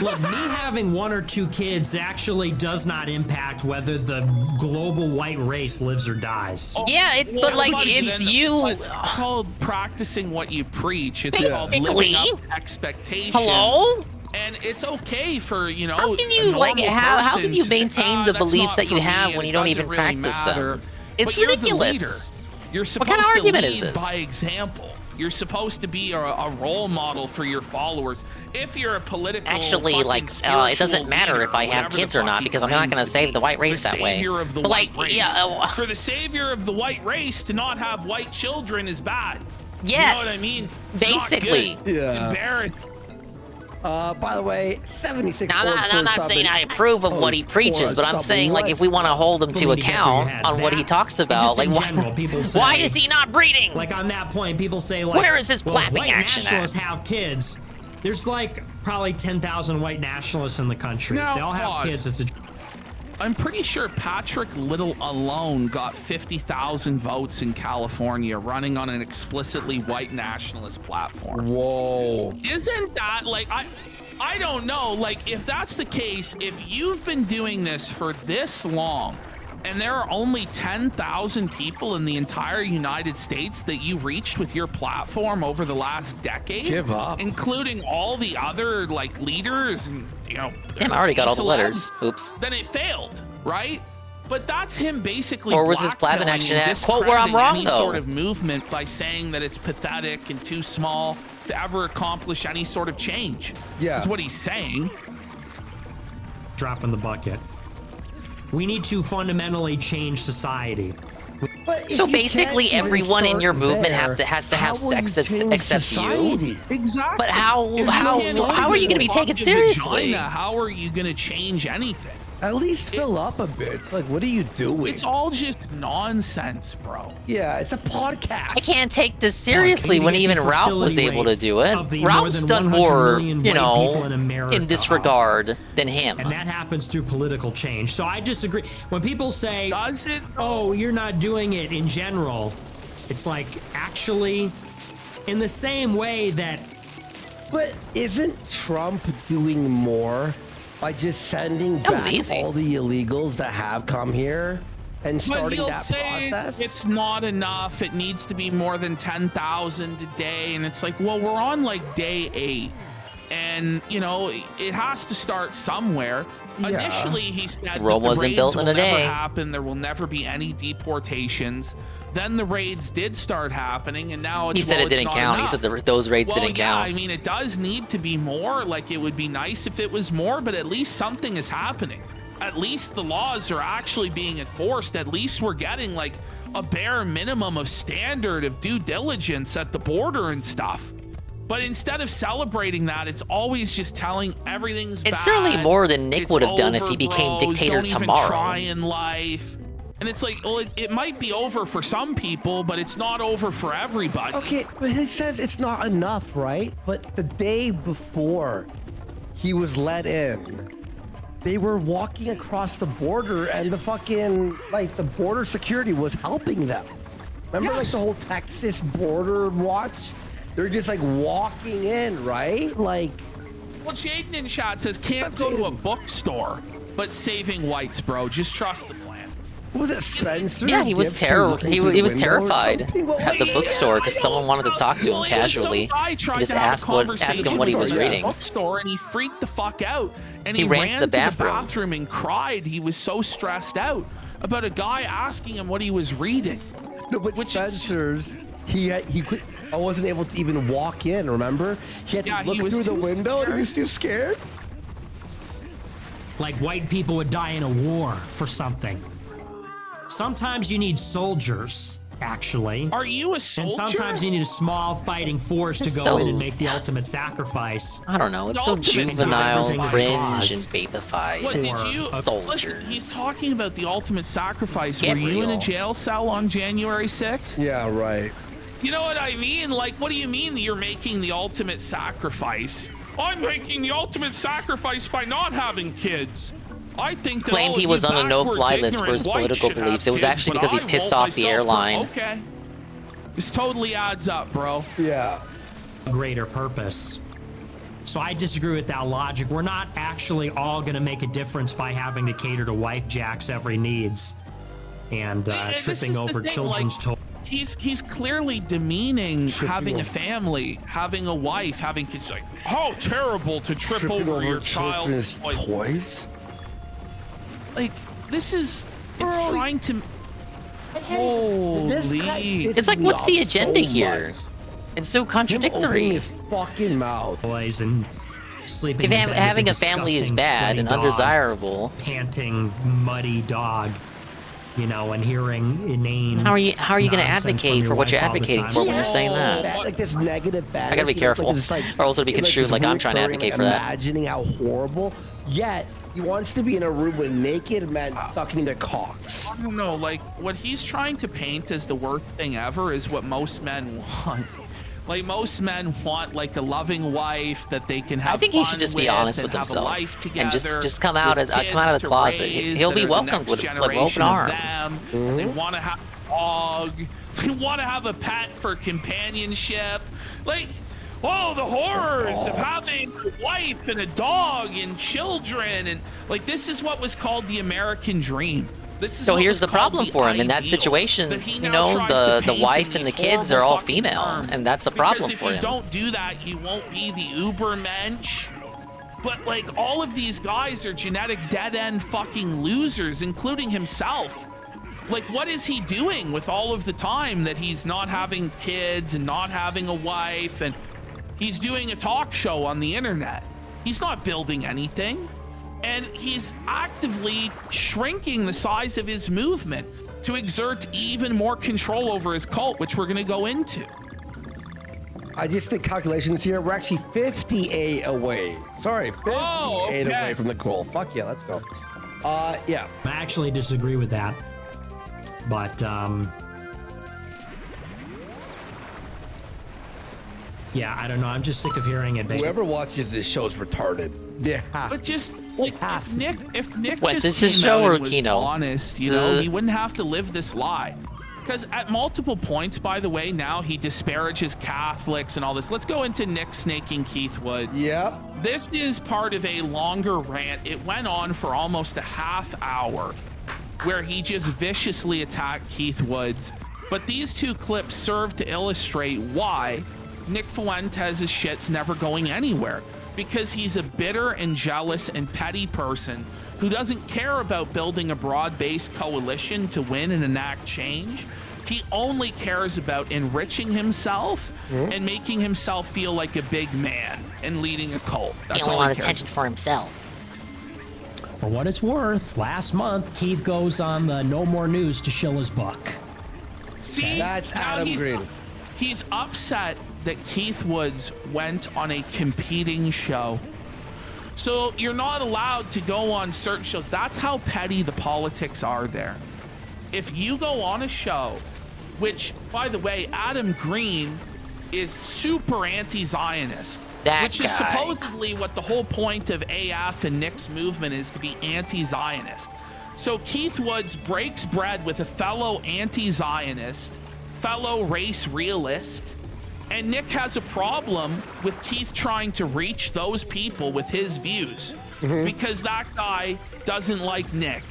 Look, me having 1 or 2 kids actually does not impact whether the global white race lives or dies. Yeah, but like it's you. It's called practicing what you preach. It's Basically. called living up to expectations. Hello? And it's okay for, you know, How can you how can you maintain the beliefs that you have when you don't even practice them? It's ridiculous. You're supposed What kind of argument to is lead this? by example. You're supposed to be a role model for your followers. If you're a political Actually, like, it doesn't matter if I have kids or not because I'm not going to save the white race that way. But like, yeah, for the savior of the white race to not have white children is bad. Yes. You know what I mean? It's basically. not good. It's embarrassing. By the way, 76. I'm not saying I approve of what he preaches, but I'm saying, like, if we want to hold him to account on what he talks about, like, why is he not breeding? Like, on that point, people say, like, where is his clapping white action nationalists at? have kids. There's, like, probably 10,000 white nationalists in the country. Now, if they all have kids, it's a... I'm pretty sure Patrick Little alone got 50,000 votes in California running on an explicitly white nationalist platform. Whoa. Isn't that like, I don't know, like if that's the case, if you've been doing this for this long and there are only 10,000 people in the entire United States that you reached with your platform over the last decade, give up, including all the other like leaders and, you know, damn, I already got all the letters. Oops. Then it failed, right? But that's him basically. Or was his platinum action at quote where I'm wrong any though? Sort of movement by saying that it's pathetic and too small to ever accomplish any sort of change. Yeah, is what he's saying. Drop in the bucket. We need to fundamentally change society. So basically, everyone in your movement has to have sex except you. Exactly. But how are you going to be taken Fucking seriously? vagina, how are you going to change anything? At least fill up a bit. Like, what are you doing? It's all just nonsense, bro. Yeah, it's a podcast. I can't take this seriously when even Ralph was able to do it. Ralph's done more, you know, in this regard than him. And that happens through political change. So I disagree. When people say, does it? Oh, you're not doing it in general, it's like, actually, in the same way that. But isn't Trump doing more by just sending back all the illegals that have come here and starting but that process? It's not enough. It needs to be more than 10,000 a day. And it's like, well, we're on like day 8. And, you know, it has to start somewhere. Yeah. Initially, he said Rome that the wasn't raids built in will a day. never happen. There will never be any deportations. Then the raids did start happening, and now it's, He said well, it didn't it's not count. He enough. said those raids Well, didn't yeah, count. I mean, it does need to be more. Like, it would be nice if it was more, but at least something is happening. At least the laws are actually being enforced. At least we're getting like a bare minimum of standard of due diligence at the border and stuff. But instead of celebrating that, it's always just telling everything's bad. It's certainly more than Nick It's would have done if over, he became bros. dictator Don't even tomorrow. try in life. And it's like, well, it might be over for some people, but it's not over for everybody. Okay, but he says it's not enough, right? But the day before he was let in, they were walking across the border and the fucking, like, the border security was helping them. Remember, like, the whole Texas border watch? They're just, like, walking in, right? Like... Well, Jaden in chat says, can't go to a bookstore, but saving whites, bro. Just trust the plan. Was it Spencer? Yeah, he was he was terrified at the bookstore because someone wanted to talk to him casually and just ask him what he was reading. Bookstore, and he freaked the fuck out. And He ran to the bathroom. And cried. He was so stressed out about a guy asking him what he was reading. No, but Spencer's, I wasn't able to even walk in, remember? He had to look through the window and he was too scared. Like white people would die in a war for something. Sometimes you need soldiers, actually. Are you a soldier? And sometimes you need a small fighting force to go in and make the ultimate sacrifice. I don't know. It's so juvenile, cringe, and babified. What did you? Soldiers. Listen, he's talking about the ultimate sacrifice. Get Were you in real. a jail cell on January 6th? Yeah, right. You know what I mean? Like, what do you mean you're making the ultimate sacrifice? I'm making the ultimate sacrifice by not having kids. I think that Claimed all he of was you on a no-fly backwards, list for his ignorant political whites should beliefs. have It was kids, actually but because he I pissed won't off the myself. airline. Okay. This totally adds up, bro. Yeah. Greater purpose. So I disagree with that logic. We're not actually all going to make a difference by having to cater to wife Jack's every needs and This is tripping the over thing, children's toys. He's clearly demeaning having a family, having a wife, having kids. Like, how terrible to trip over your child's toys. Like, this is trying to. Holy! It's like, what's the agenda here? It's so contradictory. His fucking mouth. Boys and sleeping. If in bed with having a family is disgusting, bad sweaty and dog, undesirable, panting, muddy dog, you know, and hearing inane. how are you going to nonsense advocate from for what your you're wife all the advocating time. for when you're saying that? Like this negative I gotta be fantasy, careful, like this, like, or else it'll be construed this like I'm trying to recurring, advocate like, for that. Imagining how horrible. Yet he wants to be in a room with naked men sucking their cocks. I don't know. Like, what he's trying to paint as the worst thing ever is what most men want. Like, most men want like a loving wife that they can have. I think he should fun just be with honest and with have a himself life and just together, come out with of kids the to closet. raise He'll that be are the welcomed next with open generation of arms. them. And they want to have a dog. They want to have a pet for companionship. Like, oh, the horrors of having a wife and a dog and children, and like, this is what was called the American dream. This is So what here's was the called problem for him in that ideal, situation. that he You now know, tries to the paint wife in and the these kids are horrible all fucking female, terms. and that's a Because problem if for you him. don't do that, you won't be the uber mensch. But like, all of these guys are genetic dead end fucking losers, including himself. Like, what is he doing with all of the time that he's not having kids and not having a wife, and he's doing a talk show on the internet? He's not building anything, and he's actively shrinking the size of his movement. to exert even more control over his cult, which we're going to go into. I just did calculations here. We're actually 58 away. Sorry, 58 away from the goal. Fuck yeah, let's go. Yeah. I actually disagree with that. But, yeah, I don't know. I'm just sick of hearing it. Whoever watches this show is retarded. Yeah. But just like if Nick What, just this is came show out or and was Kino? honest, you know, he wouldn't have to live this lie. Because at multiple points, by the way, now he disparages Catholics and all this. Let's go into Nick snaking Keith Woods. Yep. This is part of a longer rant. It went on for almost a half hour where he just viciously attacked Keith Woods. But these two clips serve to illustrate why Nick Fuentes' shit's never going anywhere. Because he's a bitter and jealous and petty person who doesn't care about building a broad-based coalition to win and enact change. He only cares about enriching himself and making himself feel like a big man and leading a cult. That's He only all wanted cares attention for himself. for what it's worth, last month, Keith goes on the No More News to shill his book. See, that's now Adam Green. He's upset that Keith Woods went on a competing show. So you're not allowed to go on certain shows. That's how petty the politics are there. If you go on a show, which, by the way, Adam Green is super anti-Zionist, which is supposedly what the whole point of AF and Nick's movement is, to be anti-Zionist. So Keith Woods breaks bread with a fellow anti-Zionist, fellow race realist, and Nick has a problem with Keith trying to reach those people with his views because that guy doesn't like Nick.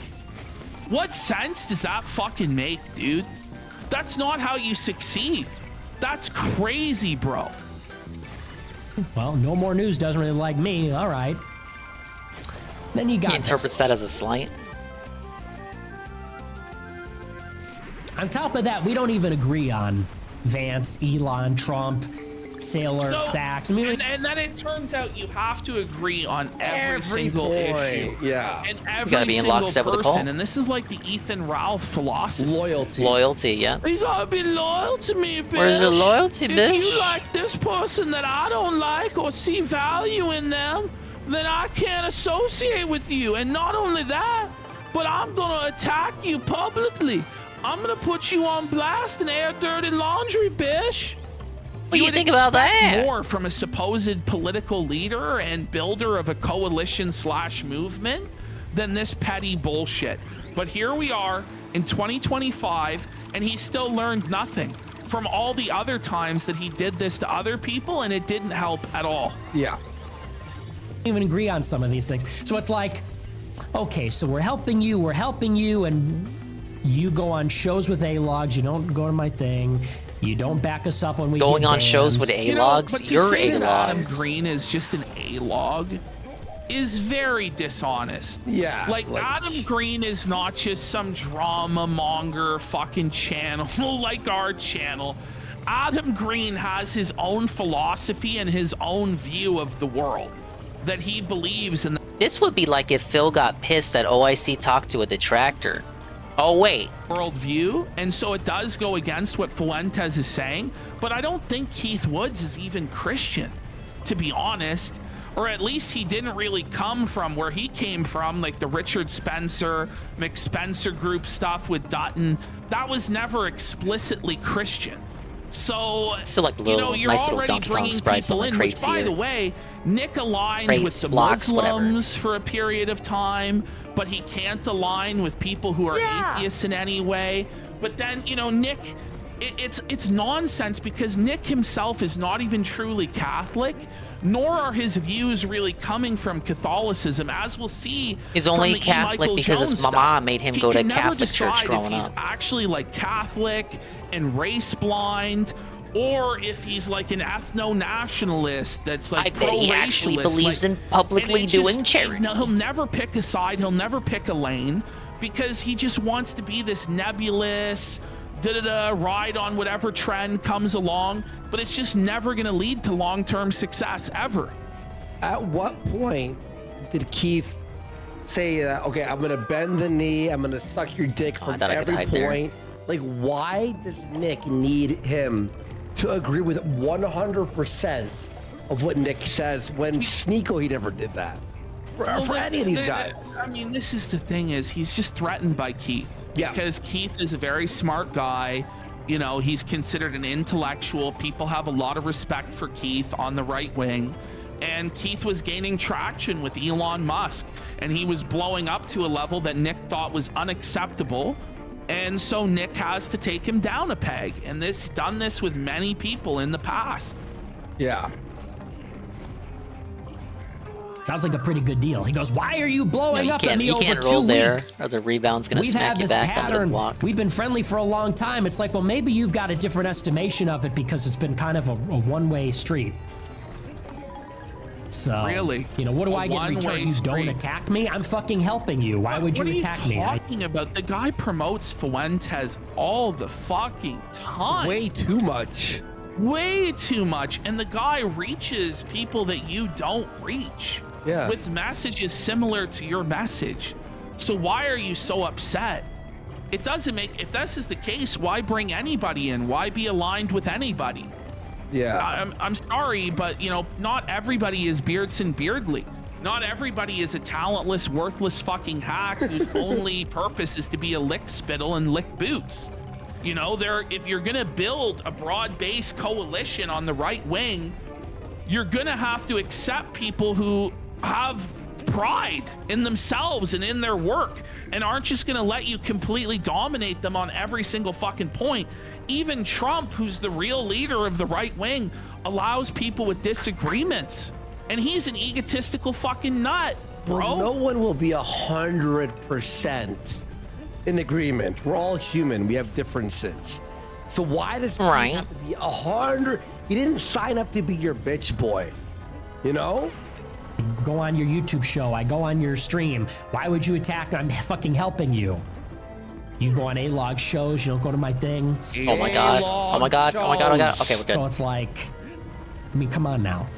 What sense does that fucking make, dude? That's not how you succeed. That's crazy, bro. Well, No More News doesn't really like me. All right. Then you got He interprets that as a slight. On top of that, we don't even agree on Vance, Elon, Trump, Saylor, Sachs. I mean, and then it turns out you have to agree on every single issue. Yeah. And every gotta be in single lockstep with the person. call. And this is like the Ethan Ralph philosophy. Loyalty, yeah. You gotta be loyal to me, bitch. Where's your loyalty, if bitch? If you like this person that I don't like or see value in them, then I can't associate with you. And not only that, but I'm gonna attack you publicly. I'm gonna put you on blast and air dirty laundry, bitch. What do you think about that? More from a supposed political leader and builder of a coalition / movement than this petty bullshit. But here we are in 2025, and he still learned nothing from all the other times that he did this to other people, and it didn't help at all. Yeah. even agree on some of these things. So it's like, okay, so we're helping you, and you go on shows with A-Logs, you don't go to my thing, you don't back us up when we Going get on banned. shows with A-Logs? You're Adam A-Logs. Green is just an A-Log is very dishonest. Yeah. Like Adam Green is not just some drama monger fucking channel like our channel. Adam Green has his own philosophy and his own view of the world that he believes in. This would be like if Phil got pissed that OIC talked to a detractor. Oh, wait. Worldview, and so it does go against what Fuentes is saying, but I don't think Keith Woods is even Christian, to be honest, or at least he didn't really come from where he came from, like the Richard Spencer, McSpencer group stuff with Dutton. That was never explicitly Christian. So, Still like little, you're nice little already Donkey Kong bringing sprites on people the in, crates which, by here. the way, Nick aligned with Crates, the blocks, whatever. Muslims for a period of time, but he can't align with people who are atheists in any way. But then, Nick, it's nonsense because Nick himself is not even truly Catholic, nor are his views really coming from Catholicism, as we'll see. He's from only the E. Catholic Michael because his Jones mama stuff. made him He go to can never Catholic church decide growing if he's up. actually like Catholic and race blind, or if he's like an ethno-nationalist that's like I bet he actually believes in publicly doing charity. No, he'll never pick a side. He'll never pick a lane because he just wants to be this nebulous, ride on whatever trend comes along. But it's just never going to lead to long-term success ever. At what point did Keith say, okay, I'm gonna bend the knee, I'm gonna suck your dick from thought I could every hide there. point. Like, why does Nick need him to agree with 100% of what Nick says when Sneeko, he never did that? For any of these guys. I mean, this is the thing is he's just threatened by Keith. Yeah. Because Keith is a very smart guy. You know, he's considered an intellectual. People have a lot of respect for Keith on the right wing. And Keith was gaining traction with Elon Musk. And he was blowing up to a level that Nick thought was unacceptable. And so Nick has to take him down a peg. And this done this with many people in the past. Yeah. Sounds like a pretty good deal. He goes, why are you blowing up at me over 2 weeks? You can't roll there, or the rebound's gonna We've smack had you this back under the pattern. block. We've been friendly for a long time. It's like, well, maybe you've got a different estimation of it because it's been kind of a one-way street. So, Really? you know, what do I get in return? one-way You don't street. attack me? I'm fucking helping you. Why would you attack me? What are you talking about? The guy promotes Fuentes all the fucking time. Way too much. Way too much. And the guy reaches people that you don't reach. Yeah. With messages similar to your message. So why are you so upset? It doesn't make, if this is the case, why bring anybody in? Why be aligned with anybody? Yeah. I'm sorry, but you know, not everybody is Beardson Beardly. Not everybody is a talentless, worthless fucking hack whose only purpose is to be a lick spittle and lick boots. You know, if you're gonna build a broad-based coalition on the right wing, you're gonna have to accept people who have pride in themselves and in their work and aren't just gonna let you completely dominate them on every single fucking point. Even Trump, who's the real leader of the right wing, allows people with disagreements, and he's an egotistical fucking nut, bro. Well, no one will be 100% in agreement. We're all human. We have differences. So why does he have to be 100? He didn't sign up to be your bitch boy, you know? Go on your YouTube show. I go on your stream. Why would you attack me? I'm fucking helping you. You go on A-Log shows. You don't go to my thing. Oh my god. Oh my god. Oh my god. Oh my god. Okay, we're good. So it's like, I mean, come on now.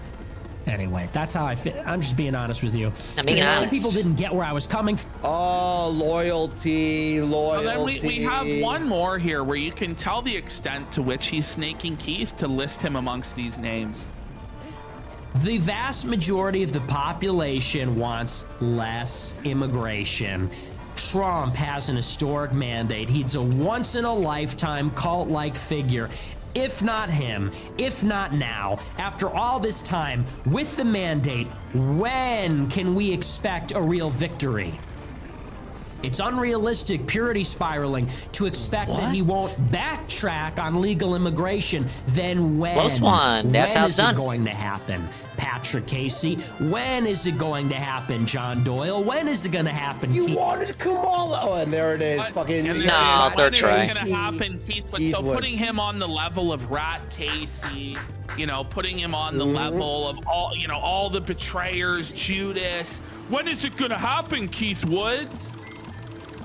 Anyway, that's how I feel. I'm just being honest with you. I'm being A lot of honest. people didn't get where I was coming from. Oh, loyalty. Well, then we have one more here where you can tell the extent to which he's snaking Keith to list him amongst these names. The vast majority of the population wants less immigration. Trump has an historic mandate. He's a once-in-a-lifetime cult-like figure. If not him, if not now, after all this time, with the mandate, when can we expect a real victory? It's unrealistic, purity spiraling, to expect that he won't backtrack on legal immigration. Then when? Close one. That's how it's When done. is it going to happen? Patrick Casey, when is it going to happen? John Doyle, when is it going to happen? You wanted Kamala. Oh, and there it is. Fucking. No, third try. What's gonna happen, Keith? But so putting him on the level of Rat Casey, you know, putting him on the level of all, you know, all the betrayers, Judas. When is it gonna happen, Keith Woods?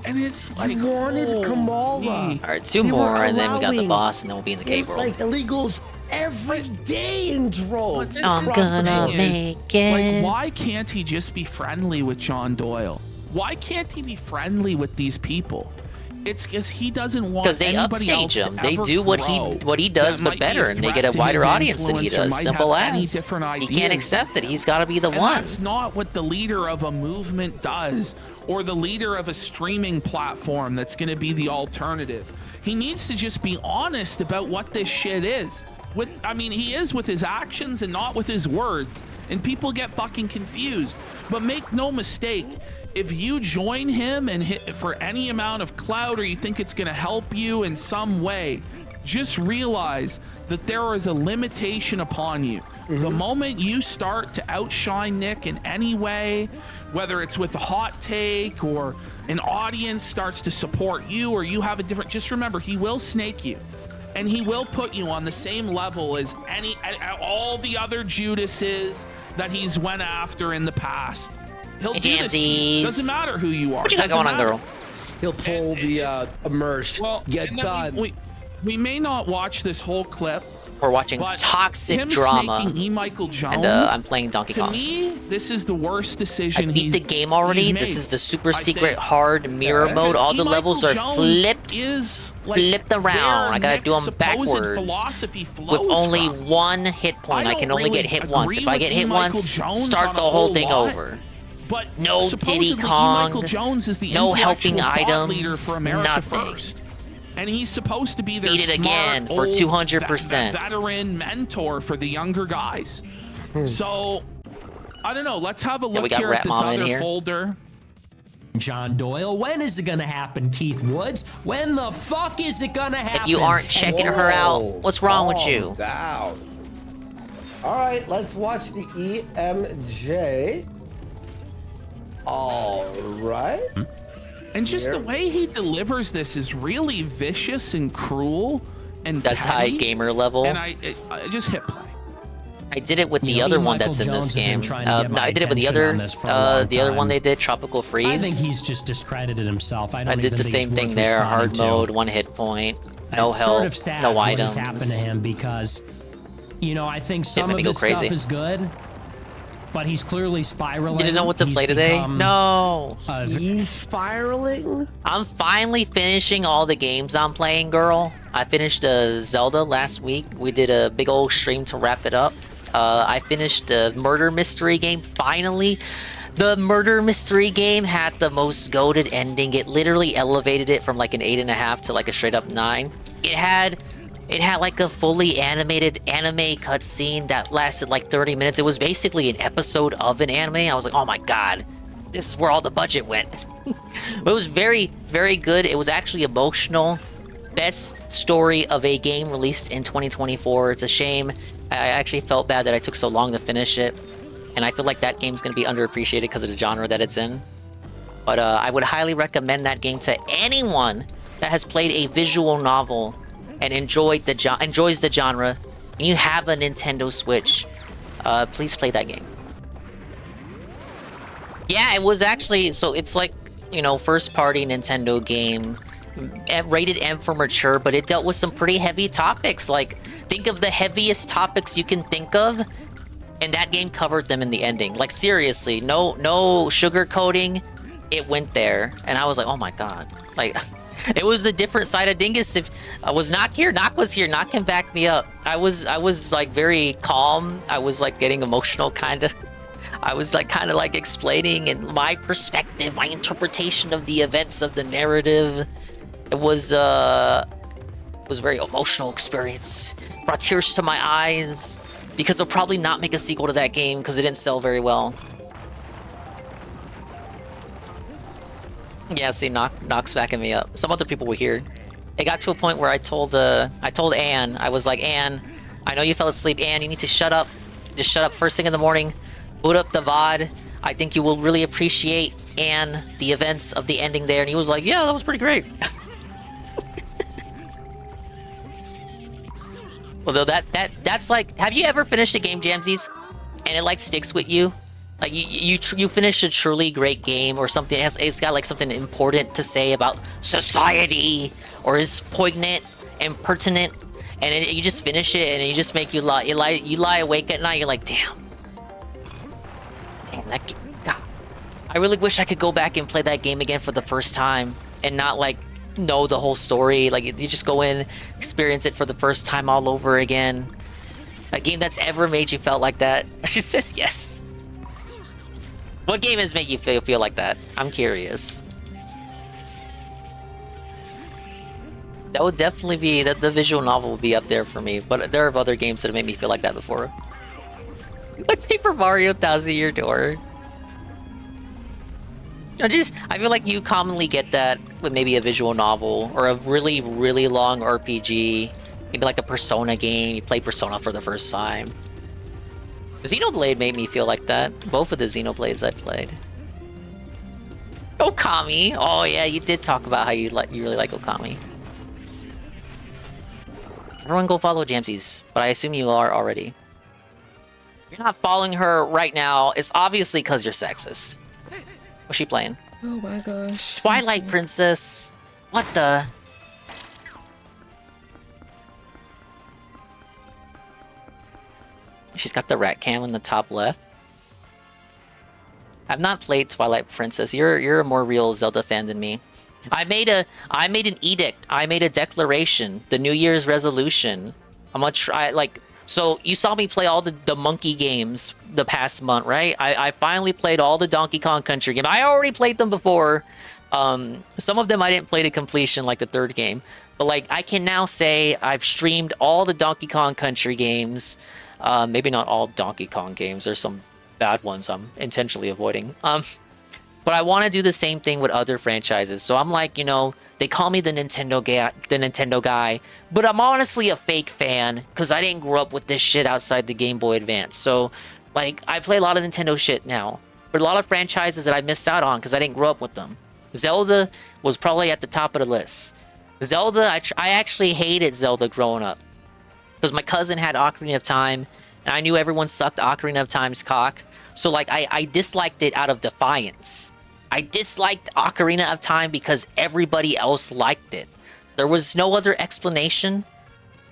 And it's like, You wanted Kamala. All right, two They were more, and then we got the allowing- boss, and then we'll be in the cave world. Like illegals every day in droves. I'm gonna make it. Like, why can't he just be friendly with John Doyle? Why can't he be friendly with these people? It's because he doesn't want Because they anybody else upstage to him. They ever do what grow he does, that but might be better, a and they threat get a to wider his audience than he influence or does. might Simple have any as. different He can't ideas. accept it. He's got to be the And one. that's not what the leader of a movement does, or the leader of a streaming platform that's going to be the alternative. He needs to just be honest about what this shit is. I mean, he is with his actions and not with his words. And people get fucking confused. But make no mistake, if you join him and hit for any amount of clout, or you think it's going to help you in some way, just realize that there is a limitation upon you. The moment you start to outshine Nick in any way, whether it's with a hot take or an audience starts to support you, or you have a different, just remember, he will snake you. And he will put you on the same level as all the other Judases that he's went after in the past. He'll Hey, do this. Jamsies. Doesn't matter who you are. What you got Doesn't going on, matter. girl? He'll pull the immerse. Well, Get and then done. we may not watch this whole clip, We're watching But toxic him drama. snaking E. Michael Jones, And I'm playing Donkey to Kong. me, this is the worst decision I beat the game already. he's This made, is the super I secret think. hard mirror mode. All the E. levels Michael are Jones flipped, is, like, flipped around. I gotta Nick's do them supposed backwards. philosophy With flows only from. one hit point. I don't can only get really hit once. agree If I with get E. hit Michael once, Jones start on the a whole thing lot, over. But No supposedly Diddy Kong. E. Michael Jones is the No helping intellectual thought leader items. for America Nothing. First. And he's supposed to be their Beat it smart, again for old, 200%. veteran mentor for the younger guys. So, I don't know. Let's have a we look got here Rat at this Mom in other here. folder. John Doyle, when is it gonna happen, Keith Woods? When the fuck is it gonna happen? If you aren't checking her out, what's wrong with Calm you? down. All right, let's watch the EMJ. All right. And just the way he delivers this is really vicious and cruel and That's high petty. gamer level. And I just hit play. I did it with the You know, other E. one Michael that's in Jones this has been game. trying to get my I did it with the attention other, on this for a long the other one time. they did, Tropical Freeze. I think he's just discredited himself. I I don't did even the think same it's thing worth there. Hard responding to. mode, one hit point, no It's help, sort of sad no what items. has happened to him because, you know, I think some made of me go his crazy. stuff is good, but he's clearly spiraling. You didn't know what to He's play today? become No. He's spiraling? I'm finally finishing all the games I'm playing, girl. I finished Zelda last week. We did a big old stream to wrap it up. I finished the murder mystery game finally. The murder mystery game had the most goated ending. It literally elevated it from like an 8.5 to like a straight up 9. It had like a fully animated anime cutscene that lasted like 30 minutes. It was basically an episode of an anime. I was like, oh my god, this is where all the budget went. It was very, very good. It was actually emotional. Best story of a game released in 2024. It's a shame. I actually felt bad that I took so long to finish it. And I feel like that game's going to be underappreciated because of the genre that it's in. But I would highly recommend that game to anyone that has played a visual novel and enjoys the genre. And you have a Nintendo Switch. Please play that game. Yeah, it was actually... So it's like, you know, first-party Nintendo game. Rated M for mature, but it dealt with some pretty heavy topics. Like, think of the heaviest topics you can think of, and that game covered them in the ending. Like, seriously, no sugarcoating. It went there, and I was like, oh my god. Like, it was a different side of Dingus. If I was not here, Knock was here. Knock can back me up. I was like very calm. I was like getting emotional, kind of. I was like kind of like explaining in my perspective, my interpretation of the events of the narrative. It was a very emotional experience. Brought tears to my eyes because they'll probably not make a sequel to that game because it didn't sell very well. Yeah, see, Knock's backing me up. Some other people were here. It got to a point where I told Anne, I was like, Anne, I know you fell asleep. Anne, you need to shut up. Just shut up first thing in the morning. Boot up the VOD. I think you will really appreciate, Anne, the events of the ending there. And he was like, yeah, that was pretty great. Although that's like, have you ever finished a game, Jamsies, and it like sticks with you? Like you finish a truly great game or something. It's got like something important to say about society or is poignant and pertinent, and you just finish it and it just make you lie. You lie awake at night. You're like, damn, that God. I really wish I could go back and play that game again for the first time and not like know the whole story. Like, you just go in, experience it for the first time all over again. A game that's ever made you felt like that? She says yes. What game has made you feel like that? I'm curious. That would definitely be, the visual novel would be up there for me, but there are other games that have made me feel like that before. Like Paper Mario Thousand Year Door. I feel like you commonly get that with maybe a visual novel or a really, really long RPG. Maybe like a Persona game. You play Persona for the first time. Xenoblade made me feel like that. Both of the Xenoblades I played. Okami. Oh yeah, you did talk about how you really like Okami. Everyone go follow Jamsies, but I assume you are already. If you're not following her right now, it's obviously because you're sexist. What's she playing? Oh my gosh. Twilight Princess. What the? She's got the rat cam in the top left. I've not played Twilight Princess. You're a more real Zelda fan than me. I made an edict. I made a declaration. The New Year's resolution. I'm gonna try, like, so you saw me play all the monkey games the past month, right? I finally played all the Donkey Kong Country games. I already played them before. Some of them I didn't play to completion, like the third game. But like, I can now say I've streamed all the Donkey Kong Country games. Maybe not all Donkey Kong games. There's some bad ones I'm intentionally avoiding. But I want to do the same thing with other franchises. So I'm like, you know, they call me the Nintendo guy, but I'm honestly a fake fan because I didn't grow up with this shit outside the Game Boy Advance. So like, I play a lot of Nintendo shit now, but a lot of franchises that I missed out on because I didn't grow up with them. Zelda was probably at the top of the list. Zelda, I actually hated Zelda growing up because my cousin had Ocarina of Time, and I knew everyone sucked Ocarina of Time's cock. So like, I disliked it out of defiance. I disliked Ocarina of Time because everybody else liked it. There was no other explanation.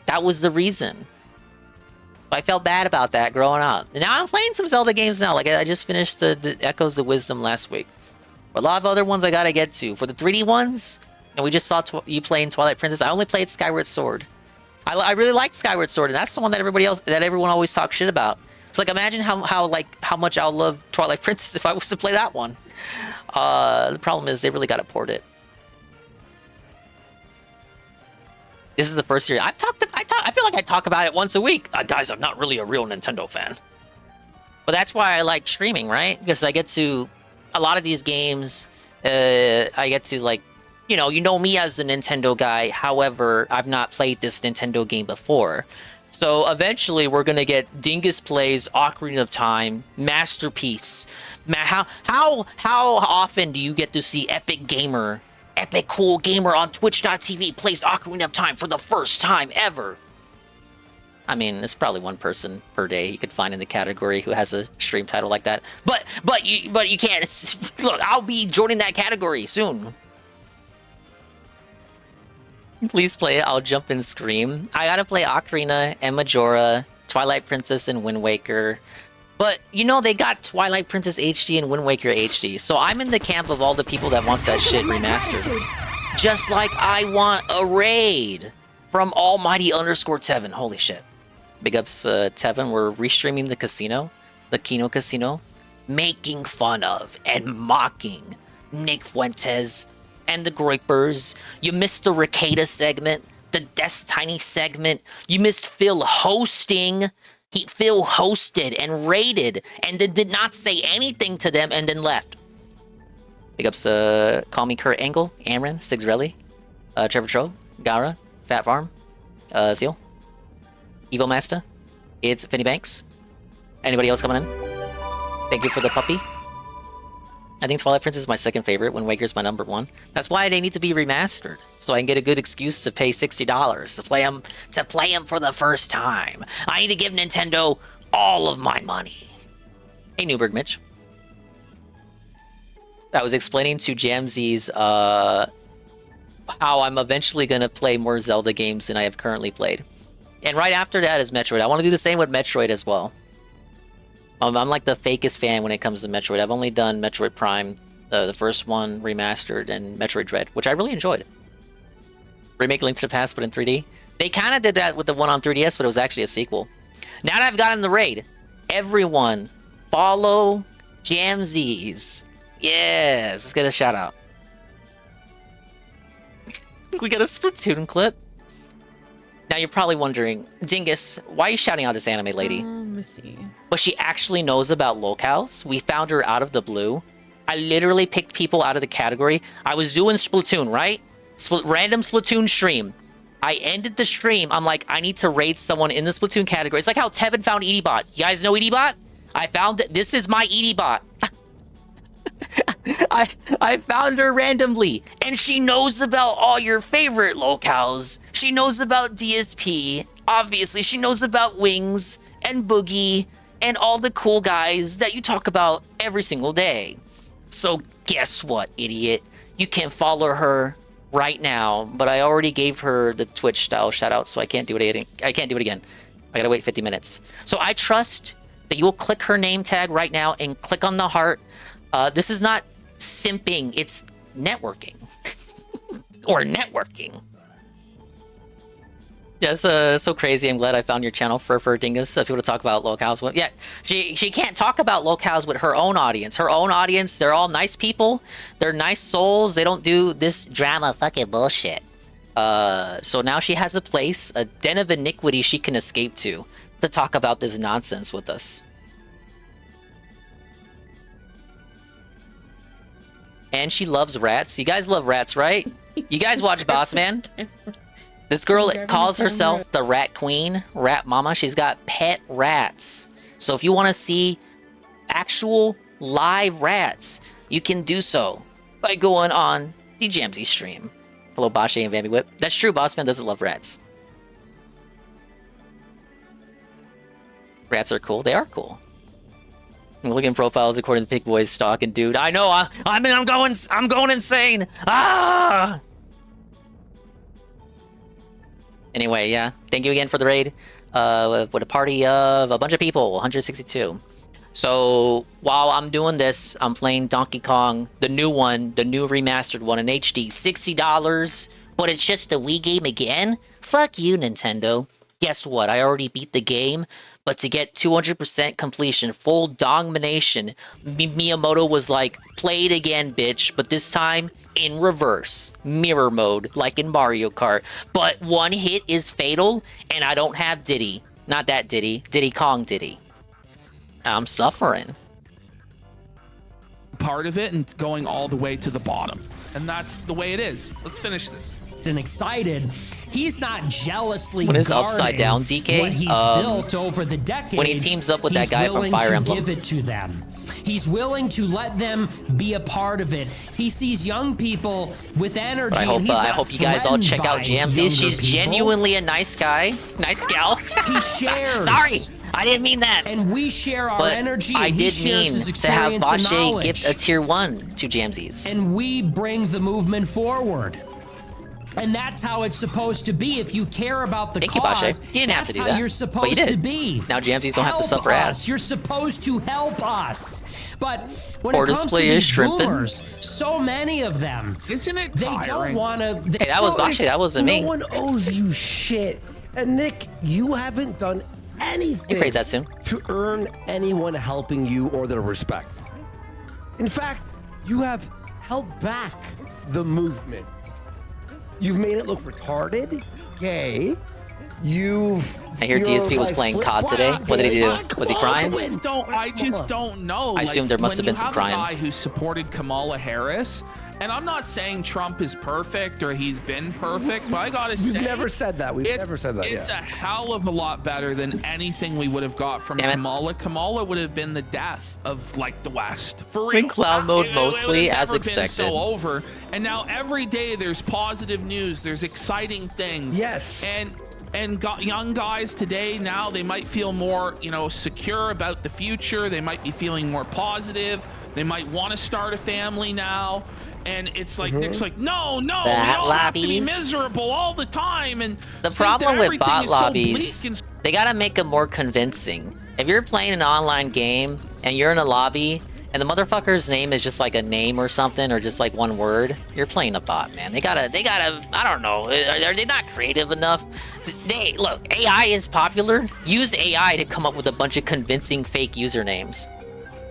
That was the reason. I felt bad about that growing up. And now I'm playing some Zelda games now. Like, I just finished the Echoes of Wisdom last week. A lot of other ones I gotta get to. For the 3D ones, and we just saw you playing Twilight Princess. I only played Skyward Sword. I really liked Skyward Sword, and that's the one that everyone always talks shit about. It's like, imagine how much I'll love Twilight Princess if I was to play that one. The problem is they really gotta port it. This is the first year I feel like I talk about it once a week. Guys, I'm not really a real Nintendo fan. But that's why I like streaming, right? Because I get to, a lot of these games, I get to, like, you know me as a Nintendo guy. However, I've not played this Nintendo game before. So eventually we're gonna get Dingus Plays Ocarina of Time, Masterpiece. How often do you get to see Epic Cool Gamer on Twitch.tv plays Ocarina of Time for the first time ever? I mean, there's probably one person per day you could find in the category who has a stream title like that. But you can't. Look, I'll be joining that category soon. Please play it. I'll jump and scream. I gotta play Ocarina and Majora, Twilight Princess and Wind Waker. But, you know, they got Twilight Princess HD and Wind Waker HD. So I'm in the camp of all the people that wants that shit remastered. Just like I want a raid from Almighty _Tevin. Holy shit. Big ups, Tevin. We're restreaming the Kino Casino, making fun of and mocking Nick Fuentes and the Groypers. You missed the Ricada segment, the Destiny segment. You missed Phil hosting. Phil hosted and raided and then did not say anything to them and then left. Big ups, call me Kurt Angle, Amron, Sigsrelli, Trevor Trobe, Gara, Fat Farm, Zeal, Evil Master, it's Finny Banks. Anybody else coming in? Thank you for the puppy. I think Twilight Princess is my second favorite. Wind Waker's my number one. That's why they need to be remastered, so I can get a good excuse to pay $60 to play them for the first time. I need to give Nintendo all of my money. Hey, Newberg Mitch. I was explaining to Jamsies how I'm eventually going to play more Zelda games than I have currently played. And right after that is Metroid. I want to do the same with Metroid as well. I'm like the fakest fan when it comes to Metroid. I've only done Metroid Prime, the first one remastered, and Metroid Dread, which I really enjoyed. Remake Link to the Past, but in 3D. They kind of did that with the one on 3DS, but it was actually a sequel. Now that I've gotten the raid, everyone follow Jamsies. Yes, let's get a shout out. We got a Splatoon clip. Now you're probably wondering, Dingus, why are you shouting out this anime lady? Let me see. But she actually knows about locales. We found her out of the blue. I literally picked people out of the category. I was doing Splatoon, right? Random Splatoon stream. I ended the stream. I'm like, I need to raid someone in the Splatoon category. It's like how Tevin found EDBot. You guys know EDBot? I found it. This is my EDBot. I found her randomly, and she knows about all your favorite locales. She knows about DSP. Obviously, she knows about Wings and Boogie and all the cool guys that you talk about every single day. So guess what, idiot? You can follow her right now, but I already gave her the Twitch style shout out, so I can't do it again. I gotta wait 50 minutes. So I trust that you will click her name tag right now and click on the heart. This is not simping, it's networking. Or networking. Yeah, it's so crazy. I'm glad I found your channel for Dingus. If you want to talk about locales with, yeah, she can't talk about locales with her own audience. Her own audience, they're all nice people. They're nice souls. They don't do this drama fucking bullshit. So now she has a place, a den of iniquity she can escape to talk about this nonsense with us. And she loves rats. You guys love rats, right? You guys watch Boss Man? This girl calls herself the Rat Queen, Rat Mama. She's got pet rats. So if you want to see actual live rats, you can do so by going on the Jamsy stream. Hello, Bashe and Vammy Whip. That's true, Bossman doesn't love rats. Rats are cool. They are cool. I'm looking at profiles according to Pig Boy's stalking dude. I know. I'm going insane. Ah. Anyway, yeah. Thank you again for the raid. With a party of a bunch of people, 162. So while I'm doing this, I'm playing Donkey Kong, the new one, the new remastered one in HD, $60, but it's just a Wii game again? Fuck you, Nintendo. Guess what? I already beat the game, but to get 200% completion, full domination, Miyamoto was like, play it again, bitch, but this time in reverse, mirror mode, like in Mario Kart. But one hit is fatal, and I don't have Diddy. Not that Diddy, Diddy Kong Diddy. I'm suffering. Part of it and going all the way to the bottom. And that's the way it is. Let's finish this. And excited, he's not jealously when it's guarding upside down, DK, what he's built over the decades. When he teams up with that guy from Fire Emblem, give it to them. He's willing to let them be a part of it. He sees young people with energy. But I hope you guys all check out Jamsy. She's genuinely a nice guy, nice gal. He shares. Sorry, I didn't mean that. And we share our energy. I did mean to have Bashe gift a tier 1 to Jamsies. And we bring the movement forward. And that's how it's supposed to be. If you care about the cause, you didn't have to do that. You're supposed to be. Now Jamsies don't have to suffer ass. You're supposed to help us. But when it comes to these boomers, so many of them, isn't it tiring? They don't want to. Hey, that was Bashe. That wasn't me. No one owes you shit. And Nick, you haven't done anything. You praise that soon. To earn anyone helping you or their respect. In fact, you have held back the movement. You've made it look retarded, gay. I hear DSP was playing COD today. What did he do? Was he crying? I just don't know. I assume there must have been some crying. When you have a guy who supported Kamala Harris, and I'm not saying Trump is perfect or he's been perfect, but I gotta say, we've never said that. We've never said that. It's a hell of a lot better than anything we would have got from Kamala. Kamala would have been the death of like the West. For real. In cloud mode mostly, as expected. So over, and now every day there's positive news. There's exciting things. Yes. And young guys today, now they might feel more, secure about the future. They might be feeling more positive. They might want to start a family now. And it's like, Nick's like, no, we don't have to be miserable all the time. And the problem with bot lobbies, they gotta make them more convincing. If you're playing an online game and you're in a lobby and the motherfucker's name is just like a name or something, or just like one word, you're playing a bot, man. They gotta, I don't know, are they not creative enough? Look, AI is popular. Use AI to come up with a bunch of convincing fake usernames.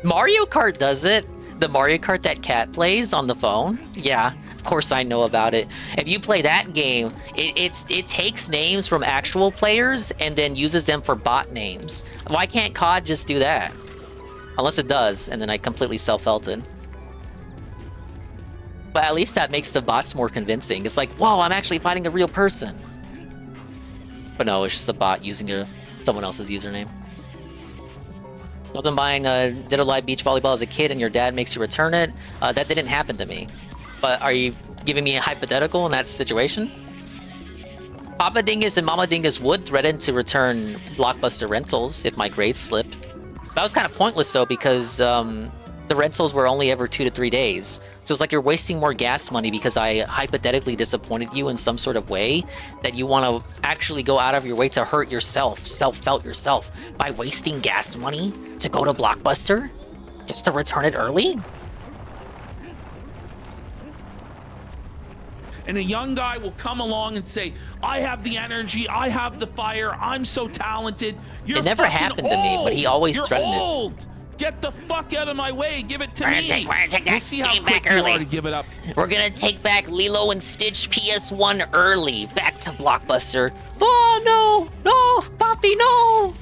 Mario Kart does it. The Mario Kart that Cat plays on the phone? Yeah, of course I know about it. If you play that game, it takes names from actual players and then uses them for bot names. Why can't COD just do that? Unless it does, and then I completely self-felted. But at least that makes the bots more convincing. It's like, whoa, I'm actually fighting a real person. But no, it's just a bot using someone else's username. Wasn't buying Dead or Alive Beach Volleyball as a kid and your dad makes you return it. That didn't happen to me. But are you giving me a hypothetical in that situation? Papa Dingus and Mama Dingus would threaten to return Blockbuster rentals if my grades slipped. That was kind of pointless though, because The rentals were only ever 2 to 3 days. So it's like you're wasting more gas money because I hypothetically disappointed you in some sort of way that you want to actually go out of your way to hurt yourself, self-felt yourself, by wasting gas money to go to Blockbuster just to return it early? And a young guy will come along and say, I have the energy, I have the fire, I'm so talented. You're It never fucking happened to me, but he old. always You're threatened it. old. Get the fuck out of my way. Give it to We're me. gonna take We'll that see how game quick back you early. are to give it up. We're gonna take back Lilo and Stitch PS1 early, back to Blockbuster. Oh no, no, Poppy, no!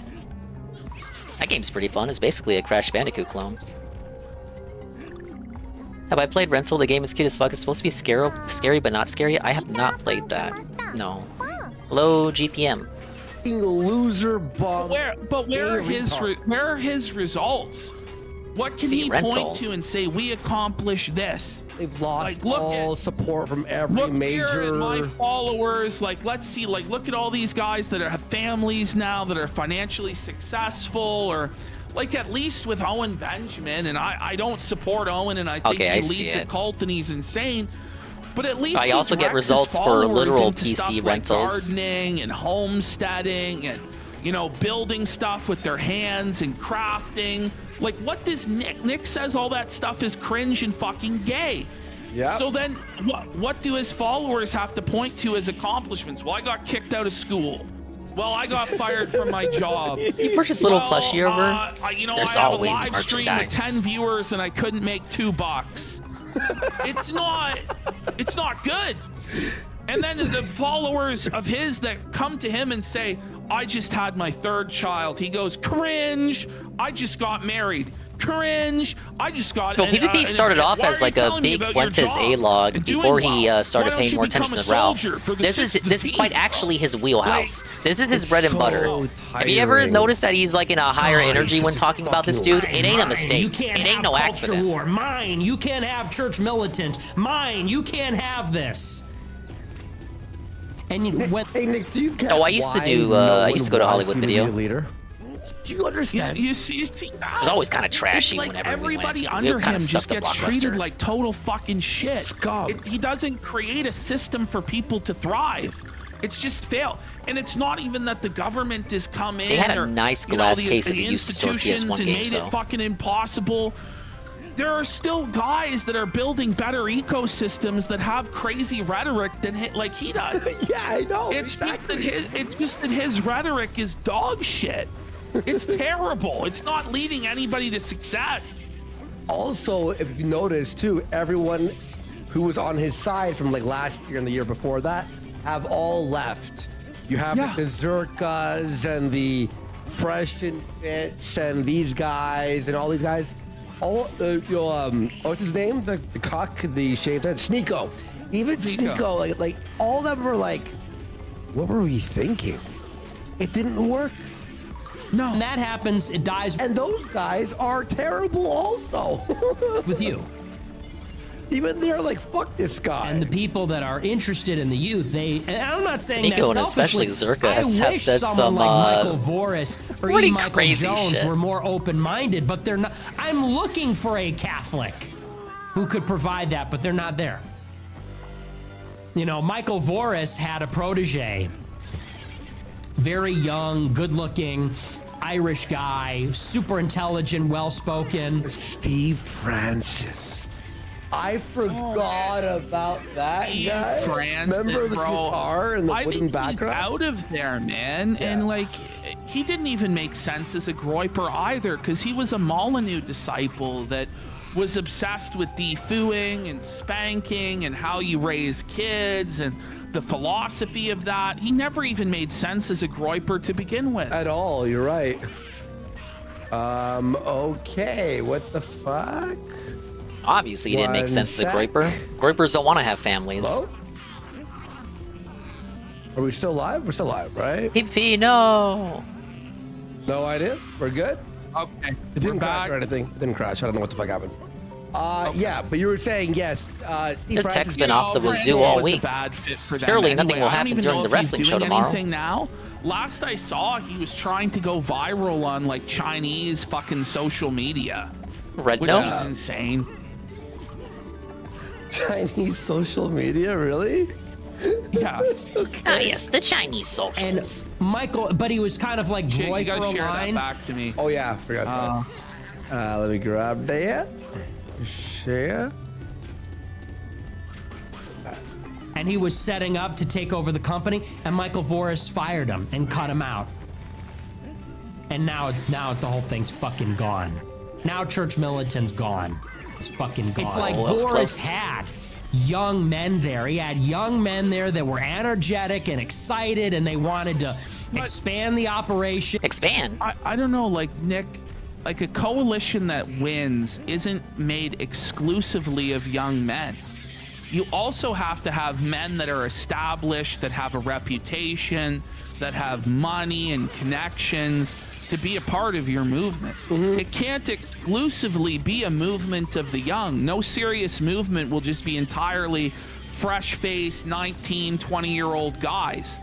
That game's pretty fun. It's basically a Crash Bandicoot clone. Have I played Rental? The game is cute as fuck. It's supposed to be scary but not scary. I have not played that. No. Low GPM. Loser bum. But where are his results? What can he point to and say we accomplished this? They've lost look all support from every look major. Here at my followers. Let's see. Look at all these guys that have families now that are financially successful, or at least with Owen Benjamin. And I don't support Owen, and I think he leads a cult and he's insane. But at least I also get results for literal PC rentals. Gardening and homesteading and, building stuff with their hands and crafting. What does Nick says all that stuff is cringe and fucking gay. Yeah. So then what do his followers have to point to as accomplishments? Well, I got kicked out of school. Well, I got fired from my job. You purchased little plushie over? There's I have always a live stream with 10 viewers and I couldn't make $2. It's not good. And then the followers of his that come to him and say, I just had my 3rd child. He goes, cringe. I just got married. Cringe. I just got. Well, PvP started off as a big Fuentes A-log before he started paying more attention to Ralph. This is quite actually his wheelhouse. This is his bread and butter. Have you ever noticed that he's in a higher energy when talking about this dude? It ain't a mistake. It ain't no accident. War. Mine. You can't have church militant. Mine. You can't have this. And hey Nick, do you get I used to do. I used to go to Hollywood Video. Leader? Do you understand? You see, it was always kind of trashy whenever everybody we went. under him just gets treated like total fucking shit. He doesn't create a system for people to thrive. It's just fail. And it's not even that the government has come in. They had a nice glass case that they used to store PS1 and games, made it fucking impossible. There are still guys that are building better ecosystems that have crazy rhetoric than he does. Yeah, I know. It's just that his rhetoric is dog shit. It's terrible. It's not leading anybody to success. Also, if you notice too, everyone who was on his side from last year and the year before that have all left. You have the Zerkas and the Fresh and Fits and these guys and all these guys. All what's his name? The cock, the shaved head, Sneeko. Even Sneeko, like all of them were what were we thinking? It didn't work. No. When that happens, it dies. And those guys are terrible also. With you. Even they're fuck this guy. And the people that are interested in the youth, and I'm not saying Sneeko that and especially Zerka have said some like Michael Voris or pretty Michael crazy Jones shit. were more open-minded, but they're not. I'm looking for a Catholic who could provide that, but they're not there. Michael Voris had a protege, very young, good-looking, Irish guy, super intelligent, well-spoken. Steve Francis. I forgot about that guy. Remember the guitar and the wooden background? He's out of there, man. Yeah. And he didn't even make sense as a groiper either, because he was a Molyneux disciple that was obsessed with defooing and spanking and how you raise kids and the philosophy of that. He never even made sense as a groiper to begin with. At all, you're right. Okay, what the fuck? Obviously, he didn't make sense as a groiper. Groipers don't want to have families. Hello? Are we still live? We're still live, right? PP, no. No idea. We're good? Okay. It didn't crash or anything. It didn't crash. I don't know what the fuck happened. Yeah, but you were saying, yes. Steve Their tech's been off the wazoo all week. Surely nothing will happen during the wrestling show tomorrow. Now. Last I saw, he was trying to go viral on Chinese fucking social media. Red which Gnome. is insane. Chinese social media, really? Yeah. Ah, yes, the Chinese socials. And Michael, but he was kind of like Shit, you Groiper gotta share that aligned. back to me. Oh yeah, I forgot that. Let me grab that. Share. And he was setting up to take over the company, and Michael Voris fired him and cut him out. And now the whole thing's fucking gone. Now Church Militan's gone. It's fucking gone. It's like that was Voris close. had young men there. He had young men there that were energetic and excited, and they wanted to expand the operation. Expand? I don't know, like, Nick, like a coalition that wins isn't made exclusively of young men. You also have to have men that are established, that have a reputation, that have money and connections to be a part of your movement. It can't exclusively be a movement of the young. No serious movement will just be entirely fresh-faced 19, 20-year-old guys.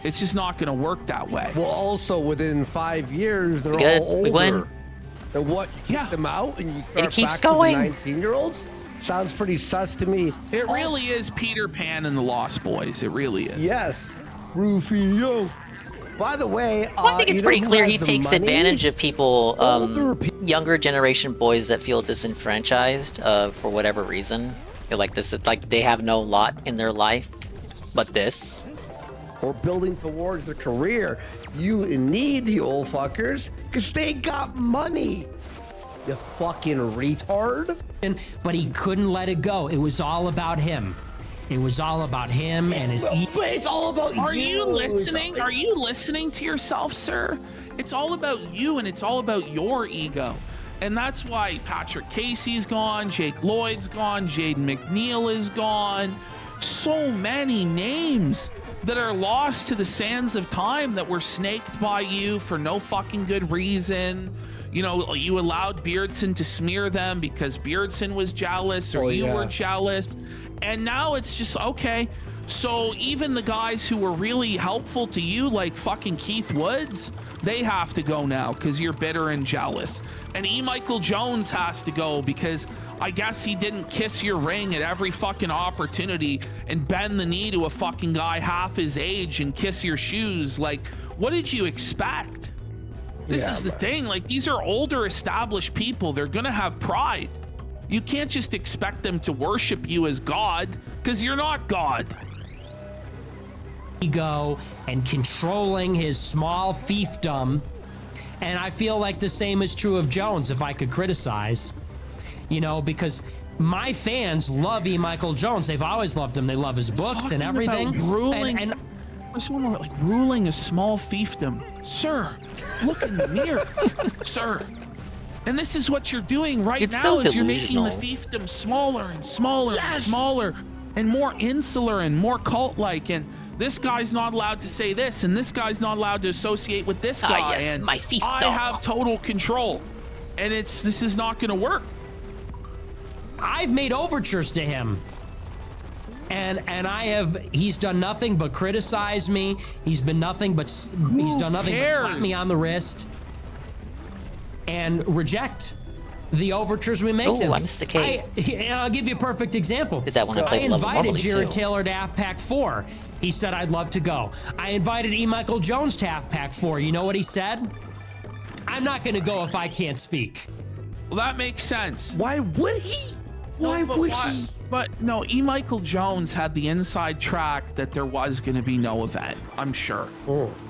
It's just not going to work that way. Well, also within 5 years, they're Good. all We win. older. And what? Kick them out and you start It keeps back going. with the 19-year-olds? Sounds pretty sus to me. It really is Peter Pan and the Lost Boys. It really is. Yes, Rufio. By the way, Well, I think it's you know pretty who clear has he the takes money? advantage of people, younger generation boys that feel disenfranchised for whatever reason. They're like this, like they have no lot in their life, but this. Or building towards their career. You need the old fuckers because they got money. You fucking retard. But he couldn't let it go. It was all about him. It was all about him and his. But it's all about Are you listening? Are you listening to yourself, sir? It's all about you and it's all about your ego. And that's why Patrick Casey's gone, Jake Lloyd's gone, Jaden McNeil is gone. So many names that are lost to the sands of time that were snaked by you for no fucking good reason. You know, you allowed Beardson to smear them because Beardson was jealous or you were jealous. And now it's just, okay, so even the guys who were really helpful to you, like fucking Keith Woods, they have to go now because you're bitter and jealous. And E. Michael Jones has to go because I guess he didn't kiss your ring at every fucking opportunity and bend the knee to a fucking guy half his age and kiss your shoes. Like, what did you expect? This is the thing. Like, these are older, established people. They're going to have pride. You can't just expect them to worship you as God because you're not God. Ego and controlling his small fiefdom. And I feel like the same is true of Jones, if I could criticize. You know, because my fans love E. Michael Jones. They've always loved him. They love his books and everything. Ruling, and what's one more, like ruling a small fiefdom? Sir, look in the mirror. Sir. And this is what you're doing right It's now so is you're making the delusional. fiefdom smaller and smaller and smaller and more insular and more cult-like. And this guy's not allowed to say this and this guy's not allowed to associate with this guy. Yes, and my fiefdom. I have total control. And this is not going to work. I've made overtures to him. And he's done nothing but criticize me. He's done nothing but slap me on the wrist and reject the overtures we make to him. Ooh, I missed the cake. I'll give you a perfect example. Did that when I played Level invited Normally, Jared too. Taylor to AFPAC 4. He said, I'd love to go. I invited E. Michael Jones to AFPAC 4. You know what he said? I'm not going to go if I can't speak. Well, that makes sense. Why would he? Why would he? But no, E. Michael Jones had the inside track that there was going to be no event, I'm sure.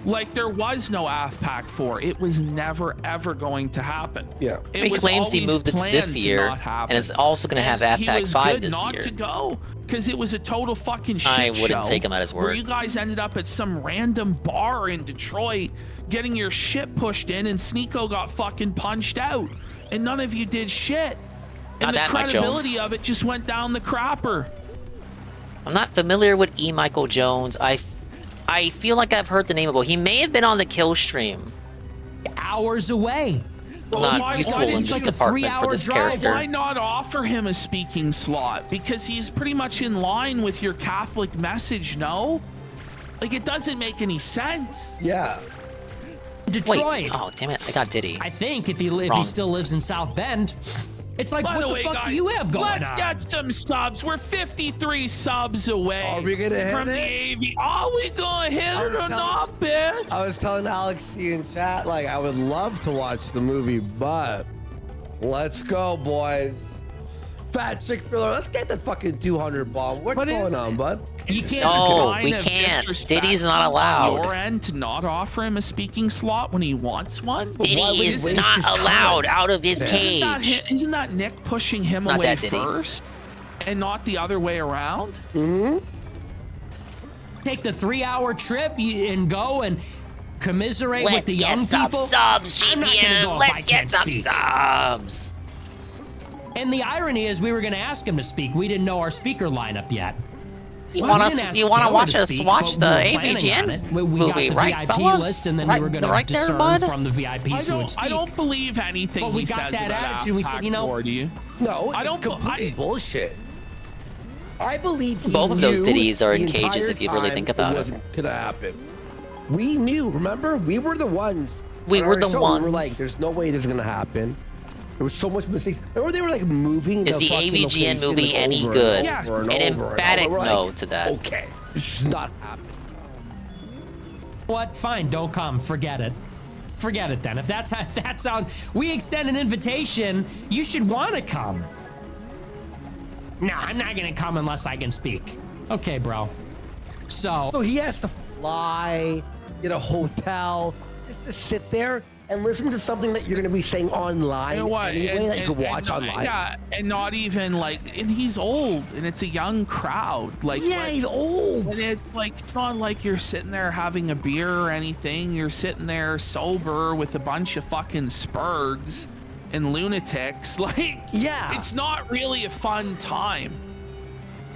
Like, there was no AFPAC 4. It was never, ever going to happen. Yeah. It He was claims he always moved it to planned this to year, not happen. and it's also going to have And he AFPAC was 5 good this not year. to go because it was a total fucking shit I wouldn't show take him at his Where word. you guys ended up at some random bar in Detroit getting your shit pushed in, and Sneeko got fucking punched out, and none of you did shit. Not And the that, Mike credibility Jones. of it just went down the crapper. I'm not familiar with E. Michael Jones. I feel like I've heard the name about. He may have been on the kill stream. Hours away. Not useful in didn't this like a department for this character. Why not offer him a speaking slot? Because he's pretty much in line with your Catholic message, no? Like, it doesn't make any sense. Yeah. Detroit. Wait. Oh, damn it. I got Diddy. I think if he Wrong. still lives in South Bend. It's like, By what the way, fuck guys, do you have going let's on? get some subs. We're 53 subs away. Are we gonna hit from it? the AV? Are we gonna hit it or not, bitch? I was telling Alex in chat, like, I would love to watch the movie, but let's go, boys. Fat chick thriller. Let's get the fucking 200 bomb. What's going on, bud? You can't. No, we can't. Diddy's not allowed. Your end to not offer him a speaking slot when he wants one. Diddy is not allowed out of his cage. Isn't that Nick pushing him Not away that Diddy. first, and not the other way around? Mm-hmm. Take the 3-hour trip and go and commiserate with the young Let's get some people. subs, I'm not gonna GPM. go if I Let's get can't some speak. subs. And the irony is, we were going to ask him to speak. We didn't know our speaker lineup yet. You We want didn't us? ask You want to Taylor watch to us speak, watch but the we were planning on it. AVGN We got movie, the right, VIP fellas? list, and then we were going to right there, discern bud? from the VIPs who would speak. I don't believe anything But we he got says that about attitude. We said, you know, War, do you? No, I don't. It's completely bullshit. I believe he Both of those knew ditties are the in cages entire if you really time think about it. wasn't gonna happen. We knew. Remember, we were the ones. We on were our the show, We were like, ones. "There's no way this is gonna happen." There was so much mistakes. Remember, they were like moving. Is the fucking AVGN location, movie like, any over good? and over and An over and emphatic over. We're no like, to that. Okay, this is not happening. What? Fine, don't come. Forget it. Forget it then. If that's how we extend an invitation, you should want to come. No, I'm not gonna come unless I can speak. Okay, bro. So he has to fly, get a hotel, just to sit there and listen to something that you're going to be saying online You know what? anyway that you can watch online. Yeah, and not even like, and he's old, and it's a young crowd. Like, Yeah, he's old. And it's like, it's not like you're sitting there having a beer or anything. You're sitting there sober with a bunch of fucking spurgs and lunatics. Like, yeah, it's not really a fun time.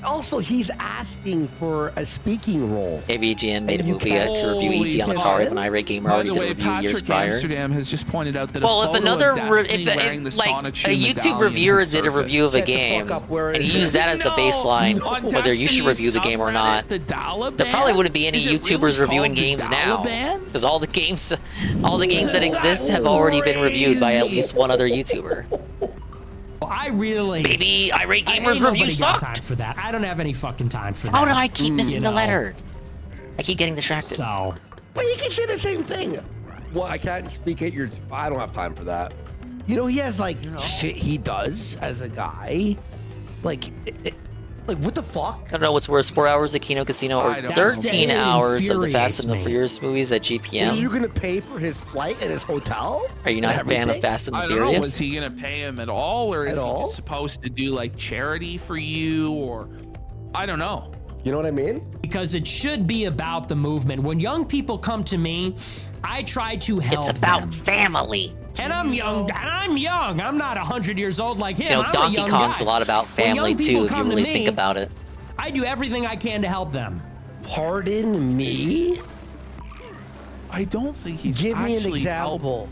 Also, he's asking for a speaking role. AVGN made a And you movie can't- to review ET on Atari of an irate gamer By already the did a way, review years Patrick prior. Amsterdam has just pointed out that Well, a if photo another of Destiny wearing the like Sonic a shoe YouTube medallion reviewer has did a review of a surfaced. game and he used that as the baseline, On whether you should Destiny's review the game or not. The Dalaban? There probably wouldn't be any Is it YouTubers really reviewing called the games now, Dalaban? because all the games that exist have already been reviewed by at least one other YouTuber. I really Maybe irate gamers ain't review nobody got sucked. time for that. I don't have any fucking time for that. How do I keep missing the know. letter? I keep getting distracted. So, But you can say the same thing. Well, I can't speak at your. I don't have time for that. You know, he has like shit he does as a guy. Like, like what the fuck? I don't know what's worse, 4 hours at Kino Casino or I don't 13 know. hours of the Fast and the Infuriates me. Furious movies at Are you GPM? gonna pay for his flight and his hotel? Are you not a fan of Everything? Fast and the I don't know. Was Furious? he gonna pay him at all, or is At he all? just supposed to do like charity for you, or I don't know. You know what I mean? because it should be about the movement. When young people come to me, I try to help It's about them. family. And I'm young. I'm not 100 years old like him. You know, I'm a Donkey young Kong's guy. a lot about When family young people too, if you come to really me, think about it. I do everything I can to help them. Pardon me? I don't think he's Give me an actually example.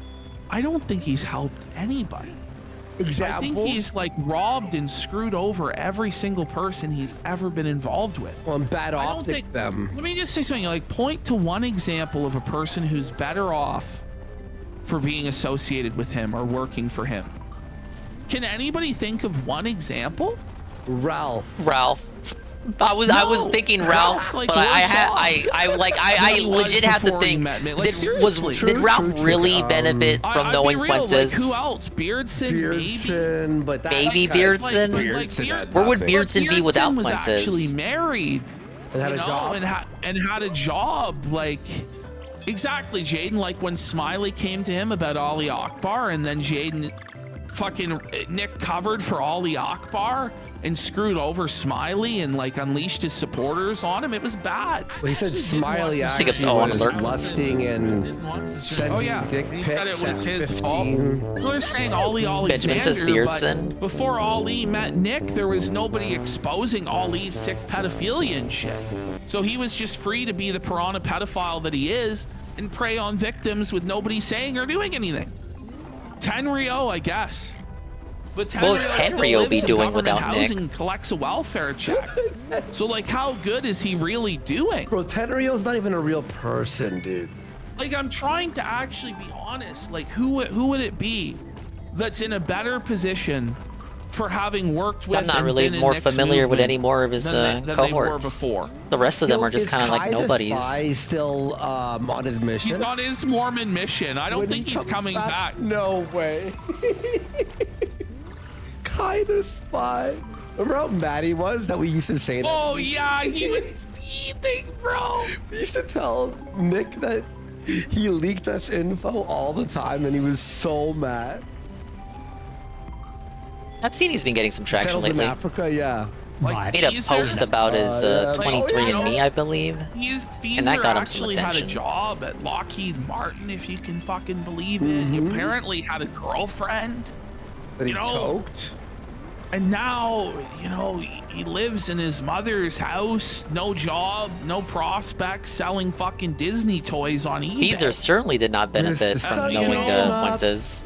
I don't think he's helped anybody. I think Examples? he's like robbed and screwed over every single person he's ever been involved with. On bad I don't optic think- them. Let me just say something. Like, point to one example of a person who's better off for being associated with him or working for him. Can anybody think of one example? Ralph. I was thinking Ralph, like, but I legit have to think. Did Ralph really benefit from knowing Fuentes? Who else? Beardson, but that Baby guy's Beardson? Where would Beardson be without was Fuentes? actually married and had a job, and had a job. Like, exactly, Jaden. Like when Smiley came to him about Ali Akbar, and then Jaden, fucking Nick covered for Ali Akbar and screwed over Smiley and like unleashed his supporters on him. It was bad. Well, he said Smiley I think it's actually on was alert. lusting and Oh sending yeah, dick he said it pics was at his 15. fault. They're saying Ali Benjamin says Alexander, Beardson. but before Ali met Nick, there was nobody exposing Ali's sick pedophilia and shit. So he was just free to be the piranha pedophile that he is and prey on victims with nobody saying or doing anything. Tenryo, I guess. But Well, Tenryo still Tenryo lives be in doing government without housing Nick. and collects a welfare check. So like, how good is he really doing? Bro, Tenryo's not even a real person, dude. Like, I'm trying to actually be honest. Like, who would it be that's in a better position for having worked with? I'm not and really been in more Nick's familiar with movement any more of his than they were cohorts. before. The rest of them are just kind of like nobodies. Is still on his mission? He's on his Mormon mission. I don't think he's coming back. No way. Kind of spy. Remember how mad he was that we used to say that? Oh yeah, he was seething, bro. We used to tell Nick that he leaked us info all the time, and he was so mad. I've seen he's been getting some traction Settled in lately. Africa, yeah. Like, Made a post about his 23andMe, I believe. And that got him some actually had a attention. job at Lockheed Martin, if you can fucking believe it. He apparently had a girlfriend. But he choked. And now, you know, he lives in his mother's house, no job, no prospects, selling fucking Disney toys on eBay. Caesar certainly did not benefit from knowing Fuentes.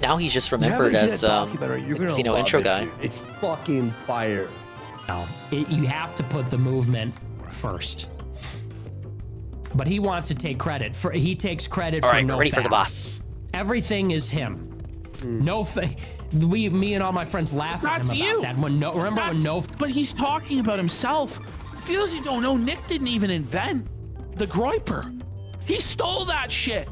Now he's just remembered as the casino intro guy. It's fucking fire. No, you have to put the movement first. But he wants to take credit for. He takes credit All for right, no. ready for the boss. Everything is him. No, me and all my friends laugh at him about that. But he's talking about himself. For those you don't know, Nick didn't even invent the Groiper. He stole that shit.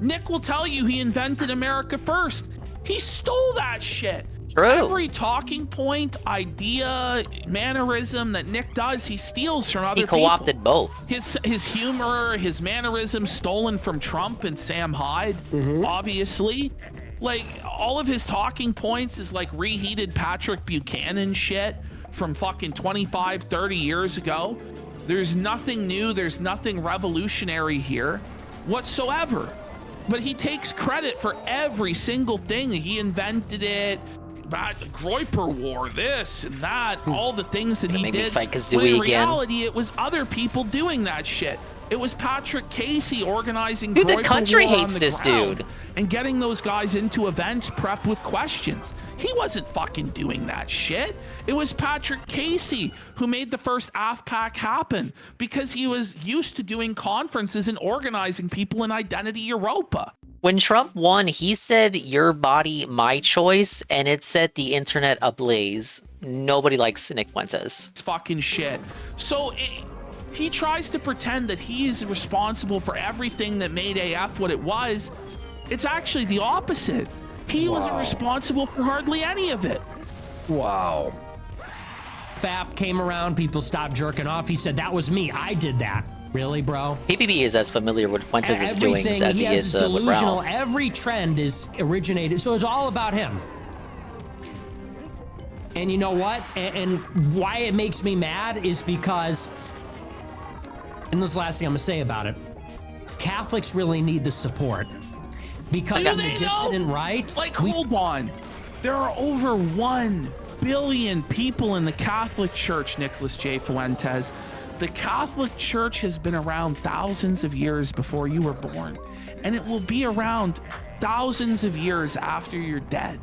Nick will tell you he invented America first. He stole that shit. True. Every talking point, idea, mannerism that Nick does, he steals from other people. He co-opted both. His humor, his mannerisms stolen from Trump and Sam Hyde, obviously. Like, all of his talking points is like reheated Patrick Buchanan shit from fucking 25, 30 years ago. There's nothing new. There's nothing revolutionary here whatsoever. But he takes credit for every single thing. He invented it. About the Groiper War, this and that, all the things that he Make me did. fight When Kazooie in again. reality, it was other people doing that shit. It was Patrick Casey organizing. Dude, the Groiper country War on hates the this ground dude. and getting those guys into events prepped with questions. He wasn't fucking doing that shit. It was Patrick Casey who made the first AFPAC happen because he was used to doing conferences and organizing people in Identity Europa. When Trump won, he said, "Your body, my choice," and it set the internet ablaze. Nobody likes Nick Fuentes. It's fucking shit. So he tries to pretend that he's responsible for everything that made AF what it was. It's actually the opposite. He wasn't responsible for hardly any of it. Wow. FAP came around, people stopped jerking off. He said, that was me. I did that. Really, bro? PPB is as familiar with Fuentes' doings Everything, as he has is with delusional. Ralph. Every trend is originated, so it's all about him. And you know what? And why it makes me mad is because, and this is the last thing I'm gonna say about it, Catholics really need the support. Because Do in the they dissident know? right, Like, hold on. There are over 1 billion people in the Catholic Church, Nicholas J. Fuentes. The Catholic Church has been around thousands of years before you were born, and it will be around thousands of years after you're dead.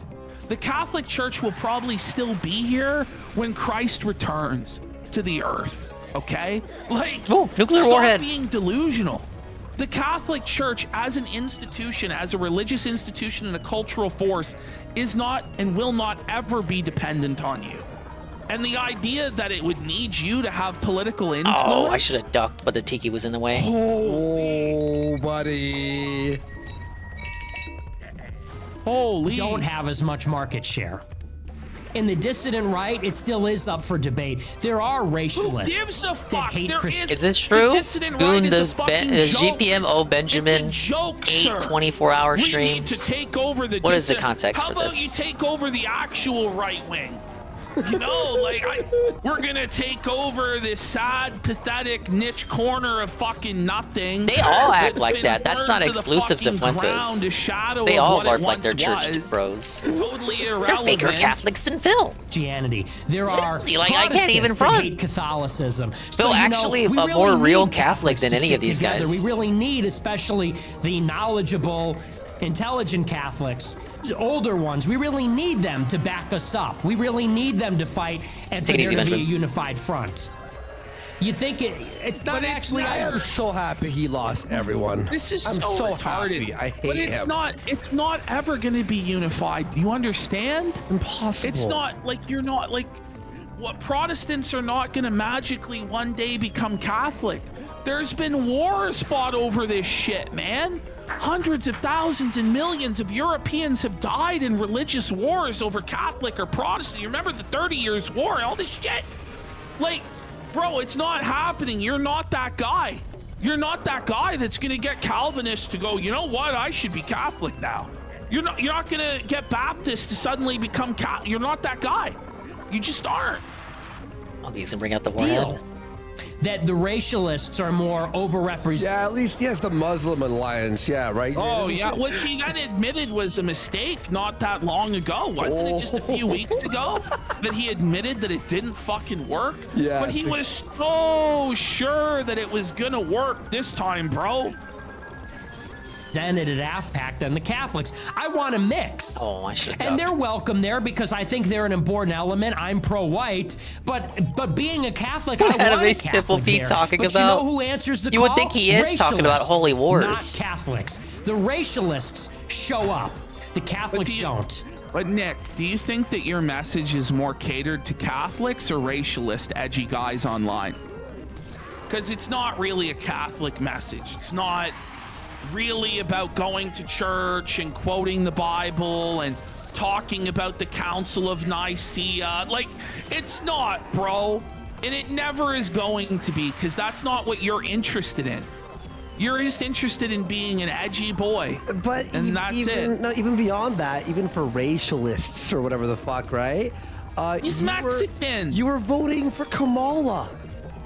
The Catholic Church will probably still be here when Christ returns to the earth, okay? Like, nuclear stop warhead. being delusional. The Catholic Church as an institution, as a religious institution and a cultural force, is not and will not ever be dependent on you. And the idea that it would need you to have political influence. Oh, I should have ducked, but the tiki was in the way. Oh, buddy. Holy. Don't have as much market share. In the dissident right, it still is up for debate. There are racialists Who gives a that fuck? hate There Christians. Is this true? dissident Goon, right is a does fucking joke. GPMO Benjamin Joke, 8 sir. 24-hour We streams? need to take over the What is the dissident- context How for about this? you take over the actual right wing? You know, like, we're gonna take over this sad, pathetic niche corner of fucking nothing. They all that's act like been that. That's burned not to the exclusive to fucking Fuentes. ground, a shadow They of all what it are like their once church was. bros. Totally They're irrelevant. faker Catholics than Phil. Christianity. There are Seriously, like, I can't even Protestants that front. hate Catholicism. Phil actually we a really more real need Catholic than Catholics any to of these stick together. guys. We really need, especially the knowledgeable, intelligent Catholics, older ones. We really need them to back us up. We really need them to fight and for Take it there easy, to be a Benjamin. unified front. You think it's not actually. I am so happy he lost everyone. This is I'm so retarded. happy. I hate but it's him. It's not ever going to be unified. Do you understand? Impossible. It's not like you're not like what Protestants are not going to magically one day become Catholic. There's been wars fought over this shit, man. Hundreds of thousands and millions of Europeans have died in religious wars over Catholic or Protestant. You remember the 30 Years' War, all this shit? Like, bro, it's not happening. You're not that guy. You're not that guy that's gonna get Calvinists to go, you know what, I should be Catholic now. You're not gonna get Baptists to suddenly become Catholic. You're not that guy. You just aren't. Okay, he's gonna bring out the warhead. That the racialists are more overrepresented. Yeah, at least he has the Muslim alliance. Yeah, right. Oh yeah, which he then admitted was a mistake not that long ago, wasn't it? Just a few weeks ago that he admitted that it didn't fucking work. Yeah. But he was so sure that it was gonna work this time, bro. At AFPAC than the Catholics. I want a mix. Oh, I should. And they're welcome there because I think they're an important element. I'm pro-white, but being a Catholic, I want a Catholic there. talking but about? You know who answers the You call? would think he is talking about holy wars. Not Catholics. The racialists show up. The Catholics don't. But Nick, do you think that your message is more catered to Catholics or racialist edgy guys online? Because it's not really a Catholic message. It's not really about going to church and quoting the Bible and talking about the Council of Nicaea. Like, it's not, bro. And it never is going to be, because that's not what you're interested in. You're just interested in being an edgy boy. But and that's it. No, even beyond that, even for racialists or whatever the fuck, right? He's Mexican. You were voting for Kamala.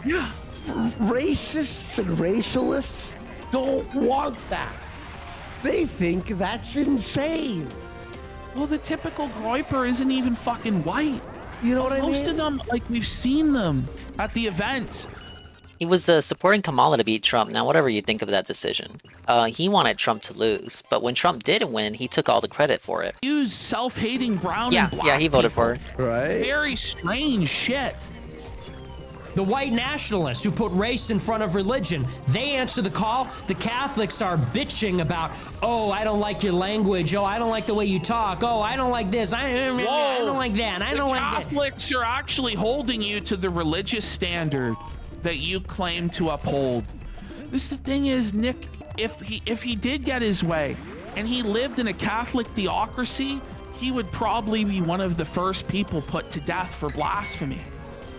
Yeah. Racists and racialists don't want that. They think that's insane. Well, the typical groiper isn't even fucking white. You know what I mean? Most of them, like, we've seen them at the events. He was supporting Kamala to beat Trump. Now, whatever you think of that decision, he wanted Trump to lose. But when Trump did win, he took all the credit for it. Use self-hating brown Yeah, and black yeah, he voted people. for it. Right. Very strange shit. The white nationalists who put race in front of religion, they answer the call. The Catholics are bitching about, oh, I don't like your language. Oh, I don't like the way you talk. Oh, I don't like this. I don't like that. I don't like that. Catholics are actually holding you to the religious standard that you claim to uphold. This the thing is, Nick, if he did get his way and he lived in a Catholic theocracy, he would probably be one of the first people put to death for blasphemy.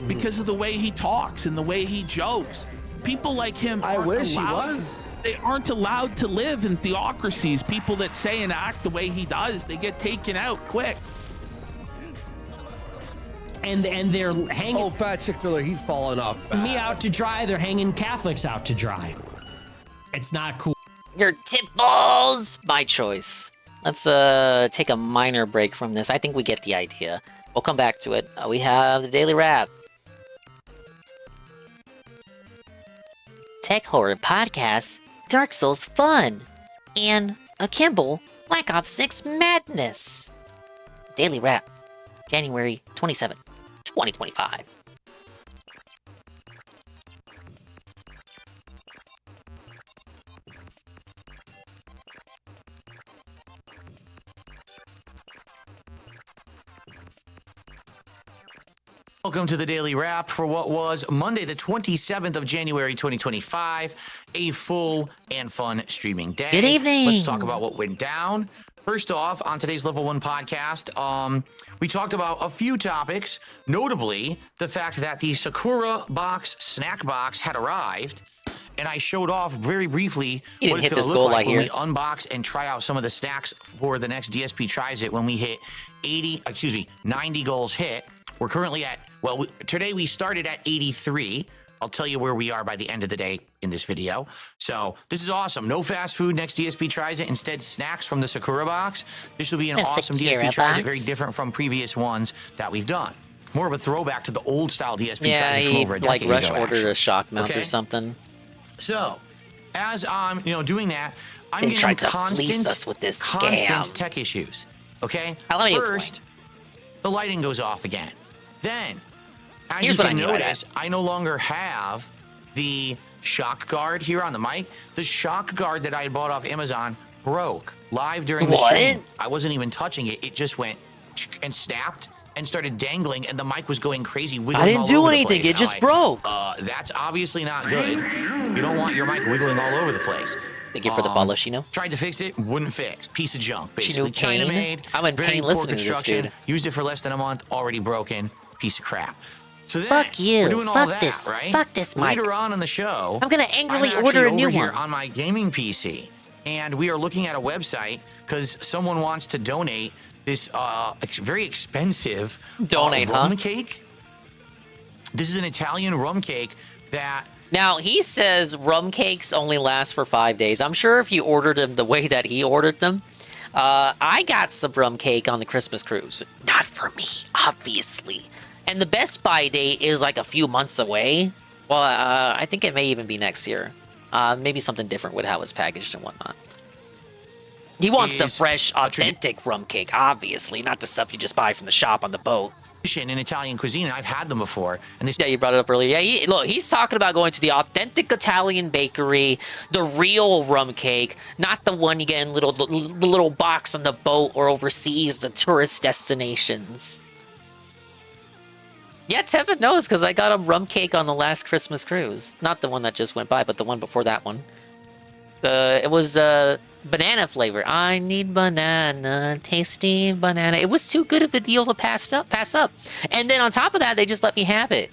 Because of the way he talks and the way he jokes. People like him I wish he was. They aren't allowed to live in theocracies. People that say and act the way he does, they get taken out quick. And they're hanging. Oh, Fat Chick Thriller, he's falling off. Me out to dry, they're hanging Catholics out to dry. It's not cool. Your tip balls! My choice. Let's take a minor break from this. I think we get the idea. We'll come back to it. We have the Daily Wrap. Tech Horror Podcast, Dark Souls Fun, and Akimbo, Black Ops 6 Madness. Daily Wrap, January 27, 2025. Welcome to the Daily Wrap for what was Monday, the 27th of January, 2025, a full and fun streaming day. Good evening. Let's talk about what went down. First off, on today's Level 1 podcast, we talked about a few topics, notably the fact that the Sakura box snack box had arrived, and I showed off very briefly You what didn't it's hit going this to goal, look like I when hear. we unbox and try out some of the snacks for the next DSP Tries It when we hit 90 goals hit. We're currently at, today we started at 83. I'll tell you where we are by the end of the day in this video. So this is awesome. No fast food next DSP Tries It. Instead, snacks from the Sakura box. This will be an The awesome Sakura DSP Tries It, box. very different from previous ones that we've done. More of a throwback to the old style DSP Yeah, Tries It from he over a like decade rush ago, ordered actually. a shock mount Okay? or something. So, as I'm, doing that, I'm They getting tried to fleece us with this constant scam. tech issues. Okay. Let me First, the lighting goes off again. Then, As Here's you what can I mean by notice, I no longer have the shock guard here on the mic. The shock guard that I had bought off Amazon broke live during the stream. I wasn't even touching it. It just went and snapped and started dangling, and the mic was going crazy, wiggling I didn't all do over the anything. place. It just I'm broke. That's obviously not good. You don't want your mic wiggling all over the place. Thank you for the follow, Shino. Tried to fix it, wouldn't fix. Piece of junk, basically. Shino Pain? China-made. I'm in very pain poor listening to this construction. dude. Used it for less than a month, already broken. Piece of crap. So then, Fuck you. we're doing all Fuck that, this. right? Fuck this mic. Later on in the show, I'm gonna angrily I'm order a actually new over here one. on my gaming PC, and we are looking at a website because someone wants to donate this very expensive rum cake. This is an Italian rum cake that. Now, he says rum cakes only last for 5 days. I'm sure if you ordered them the way that he ordered them, I got some rum cake on the Christmas cruise. Not for me, obviously. And the Best Buy date is like a few months away. Well, I think it may even be next year. Maybe something different with how it's packaged and whatnot. He wants the fresh, authentic rum cake, obviously, not the stuff you just buy from the shop on the boat. In Italian cuisine, and I've had them before. And Yeah, you brought it up earlier. Yeah, look, he's talking about going to the authentic Italian bakery, the real rum cake, not the one you get in the little box on the boat or overseas, the tourist destinations. Yeah, Tevin knows because I got him rum cake on the last Christmas cruise. Not the one that just went by, but the one before that one. It was banana flavor. I need banana, tasty banana. It was too good of a deal to pass up. And then on top of that, they just let me have it.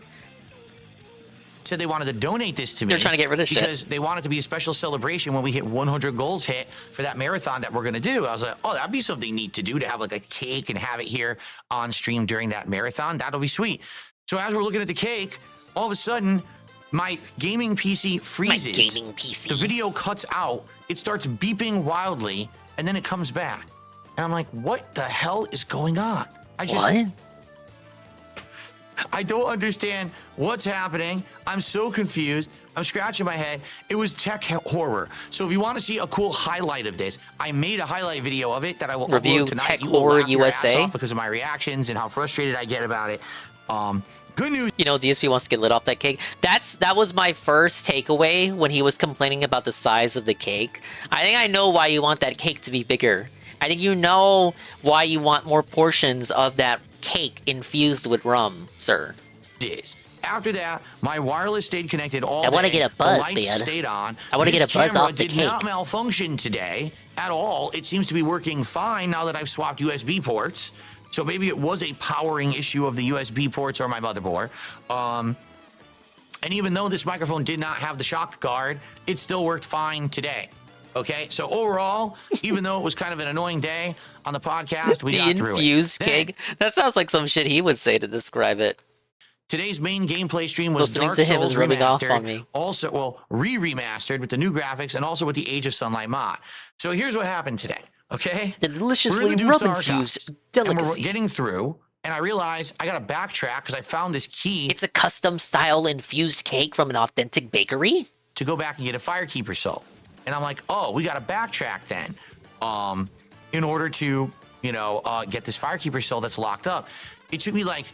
Said they wanted to donate this to me. They're trying to get rid of shit. Because they want it to be a special celebration when we hit 100 goals hit for that marathon that we're going to do. I was like, oh, that'd be something neat to do, to have like a cake and have it here on stream during that marathon. That'll be sweet. So as we're looking at the cake, all of a sudden, my gaming PC freezes. My gaming PC. The video cuts out. It starts beeping wildly, and then it comes back. And I'm like, what the hell is going on? What? I don't understand what's happening. I'm so confused. I'm scratching my head. It was tech horror. So if you want to see a cool highlight of this, I made a highlight video of it that I will Review upload tonight. Tech You will Horror laugh your ass USA? off because of my reactions and how frustrated I get about it. Good news. You know, DSP wants to get lit off that cake. That was my first takeaway when he was complaining about the size of the cake. I think I know why you want that cake to be bigger. I think you know why you want more portions of that cake infused with rum, sir. After that, my wireless stayed connected all day. I want to get a buzz, the lights man. stayed on. I want to get a buzz off the did cake. not malfunction today at all. It seems to be working fine now that I've swapped USB ports. So maybe it was a powering issue of the USB ports or my motherboard. And even though this microphone did not have the shock guard, it still worked fine today. Okay, so overall, even though it was kind of an annoying day on the podcast, we got through it. The infused cake? That sounds like some shit he would say to describe it. Today's main gameplay stream was Listening Dark to him Souls is rubbing off Remastered, on me. Also, well, remastered with the new graphics and also with the Age of Sunlight mod. So here's what happened today, okay? Deliciously We're in the Duke's rum-infused Archives, delicacy. And we're getting through, and I realized I got to backtrack because I found this key. It's a custom-style infused cake from an authentic bakery? To go back and get a Firekeeper soul. And I'm like, oh, we got to backtrack then in order to, get this Firekeeper soul that's locked up. It took me like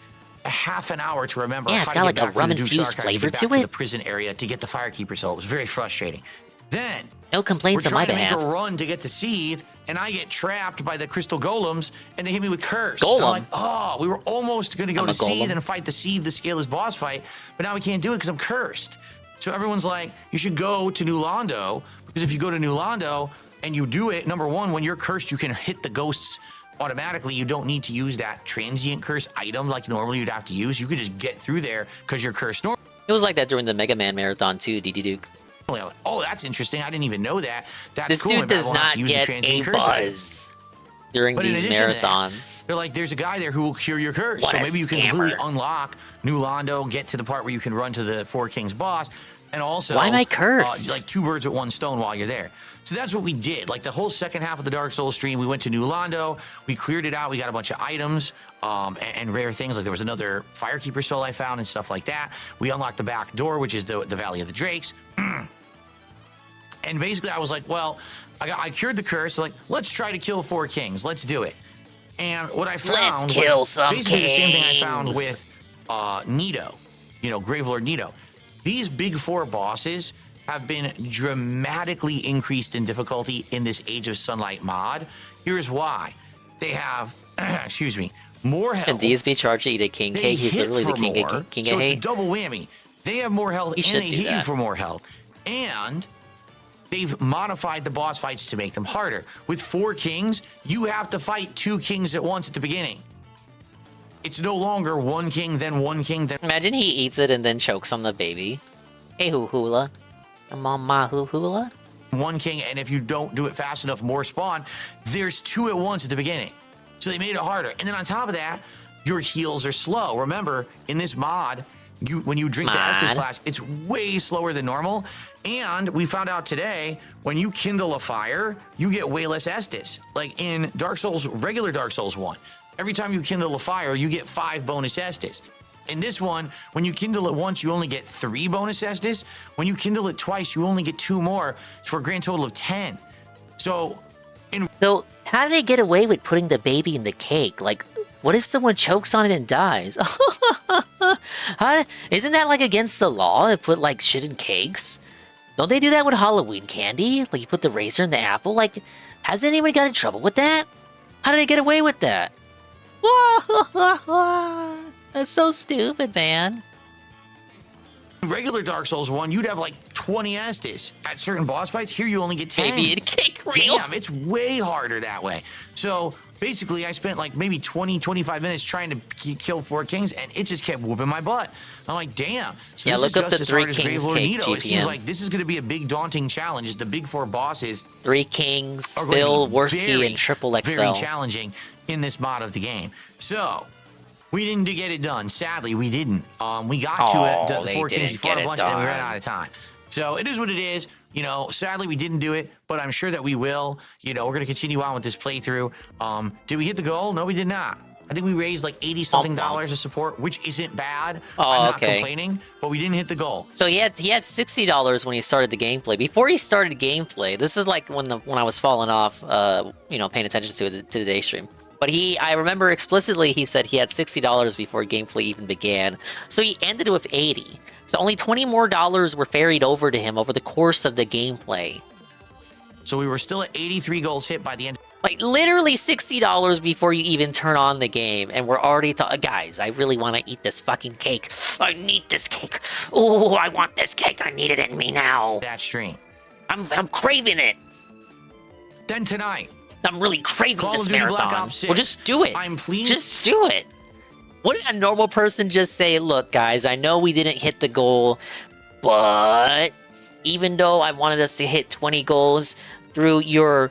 a half an hour to remember Yeah, how it's to got get like a back to the Duke's rum-infused Archives flavor get back to to it. the prison area to get the Firekeeper soul. It was very frustrating. Then no complaints we're on my trying to behalf. make a run to get to Seethe, and I get trapped by the crystal golems, and they hit me with curse. Golem? And I'm like, oh, we were almost going to go I'm to a golem. Seethe and fight the Seethe, the Scaleless boss fight, but now we can't do it because I'm cursed. So everyone's like, you should go to New Londo, because if you go to New Londo and you do it, number one, when you're cursed, you can hit the ghosts automatically. You don't need to use that transient curse item like normally you'd have to use. You could just get through there because you're cursed normally. It was like that during the Mega Man Marathon too, DD Duke. Oh, that's interesting. I didn't even know that. That's This cool. dude Maybe I does won't have not to use the get transient a curse item. buzz during But in these addition to that, marathons. they're like, there's a guy there who will cure your curse. What So a maybe you can completely scammer. unlock New Londo, get to the part where you can run to the Four Kings boss, and also Why am I cursed? like two birds with one stone while you're there. So that's what we did. Like the whole second half of the Dark Souls stream, we went to New Londo, we cleared it out, we got a bunch of items and rare things. Like there was another Firekeeper soul I found and stuff like that. We unlocked the back door, which is the Valley of the Drakes. And basically, I was like, well, I cured the curse. Like, let's try to kill 4 kings. Let's do it. And what I found Let's kill was some basically the same thing I found kings. with Nito, Gravelord Nito. These big 4 bosses have been dramatically increased in difficulty in this Age of Sunlight mod. Here's why. They have, more health. And DSB charge to eat a king cake. He's literally the king of so it's a double whammy. They have more health and they hit you for more health. And they've modified the boss fights to make them harder. With 4 kings, you have to fight 2 kings at once at the beginning. It's no longer 1 king, then 1 king, then... Imagine he eats it and then chokes on the baby. Hey, hoo-hula. Mama hoo-hula. 1 king, and if you don't do it fast enough, more spawn. There's 2 at once at the beginning. So they made it harder. And then on top of that, your heals are slow. Remember, in this mod, when you drink the Estus Flask, it's way slower than normal. And we found out today, when you kindle a fire, you get way less Estus. Like in regular Dark Souls 1, every time you kindle a fire, you get 5 bonus Estus. In this one, when you kindle it once, you only get 3 bonus Estus. When you kindle it twice, you only get 2 more, for a grand total of 10. So how did they get away with putting the baby in the cake? Like, what if someone chokes on it and dies? Isn't that like against the law to put like shit in cakes? Don't they do that with Halloween candy? Like you put the razor in the apple? Like, has anyone got in trouble with that? How did they get away with that? That's so stupid, man. Regular Dark Souls 1, you'd have like 20 Estus. At certain boss fights, here you only get 10. Baby and cake real. Damn, it's way harder that way. So basically, I spent like maybe 20, 25 minutes trying to kill 4 kings, and it just kept whooping my butt. I'm like, damn. So yeah, this look is up just the as 3 hard as Kings Gravelord cake, Nito. It seems GPM. like this is going to be a big daunting challenge. Is the big 4 bosses. 3 Kings, are going Phil, to be Worski, and Triple XL. Very challenging in this mod of the game. So we didn't get it done. Sadly, we didn't. We got to it. The 4 Kings before a bunch, and then we ran out of time. So it is what it is. Sadly, we didn't do it, but I'm sure that we will. We're going to continue on with this playthrough. Did we hit the goal? No, we did not. I think we raised like $80-something of support, which isn't bad. I'm not complaining, but we didn't hit the goal. So he had $60 when he started the gameplay. Before he started gameplay, this is like when I was falling off, paying attention to the day stream. But I remember explicitly he said he had $60 before gameplay even began. So he ended with 80. So only $20 more were ferried over to him over the course of the gameplay. So we were still at 83 goals hit by the end. Like literally $60 before you even turn on the game, and we're already guys, I really want to eat this fucking cake. I need this cake. Oh, I want this cake. I need it in me now. That stream. I'm craving it. Then tonight. I'm really craving Call this of Duty marathon. Black Ops 6. Well, just do it. I'm pleased. Just do it. Wouldn't a normal person just say, look, guys, I know we didn't hit the goal, but even though I wanted us to hit 20 goals through your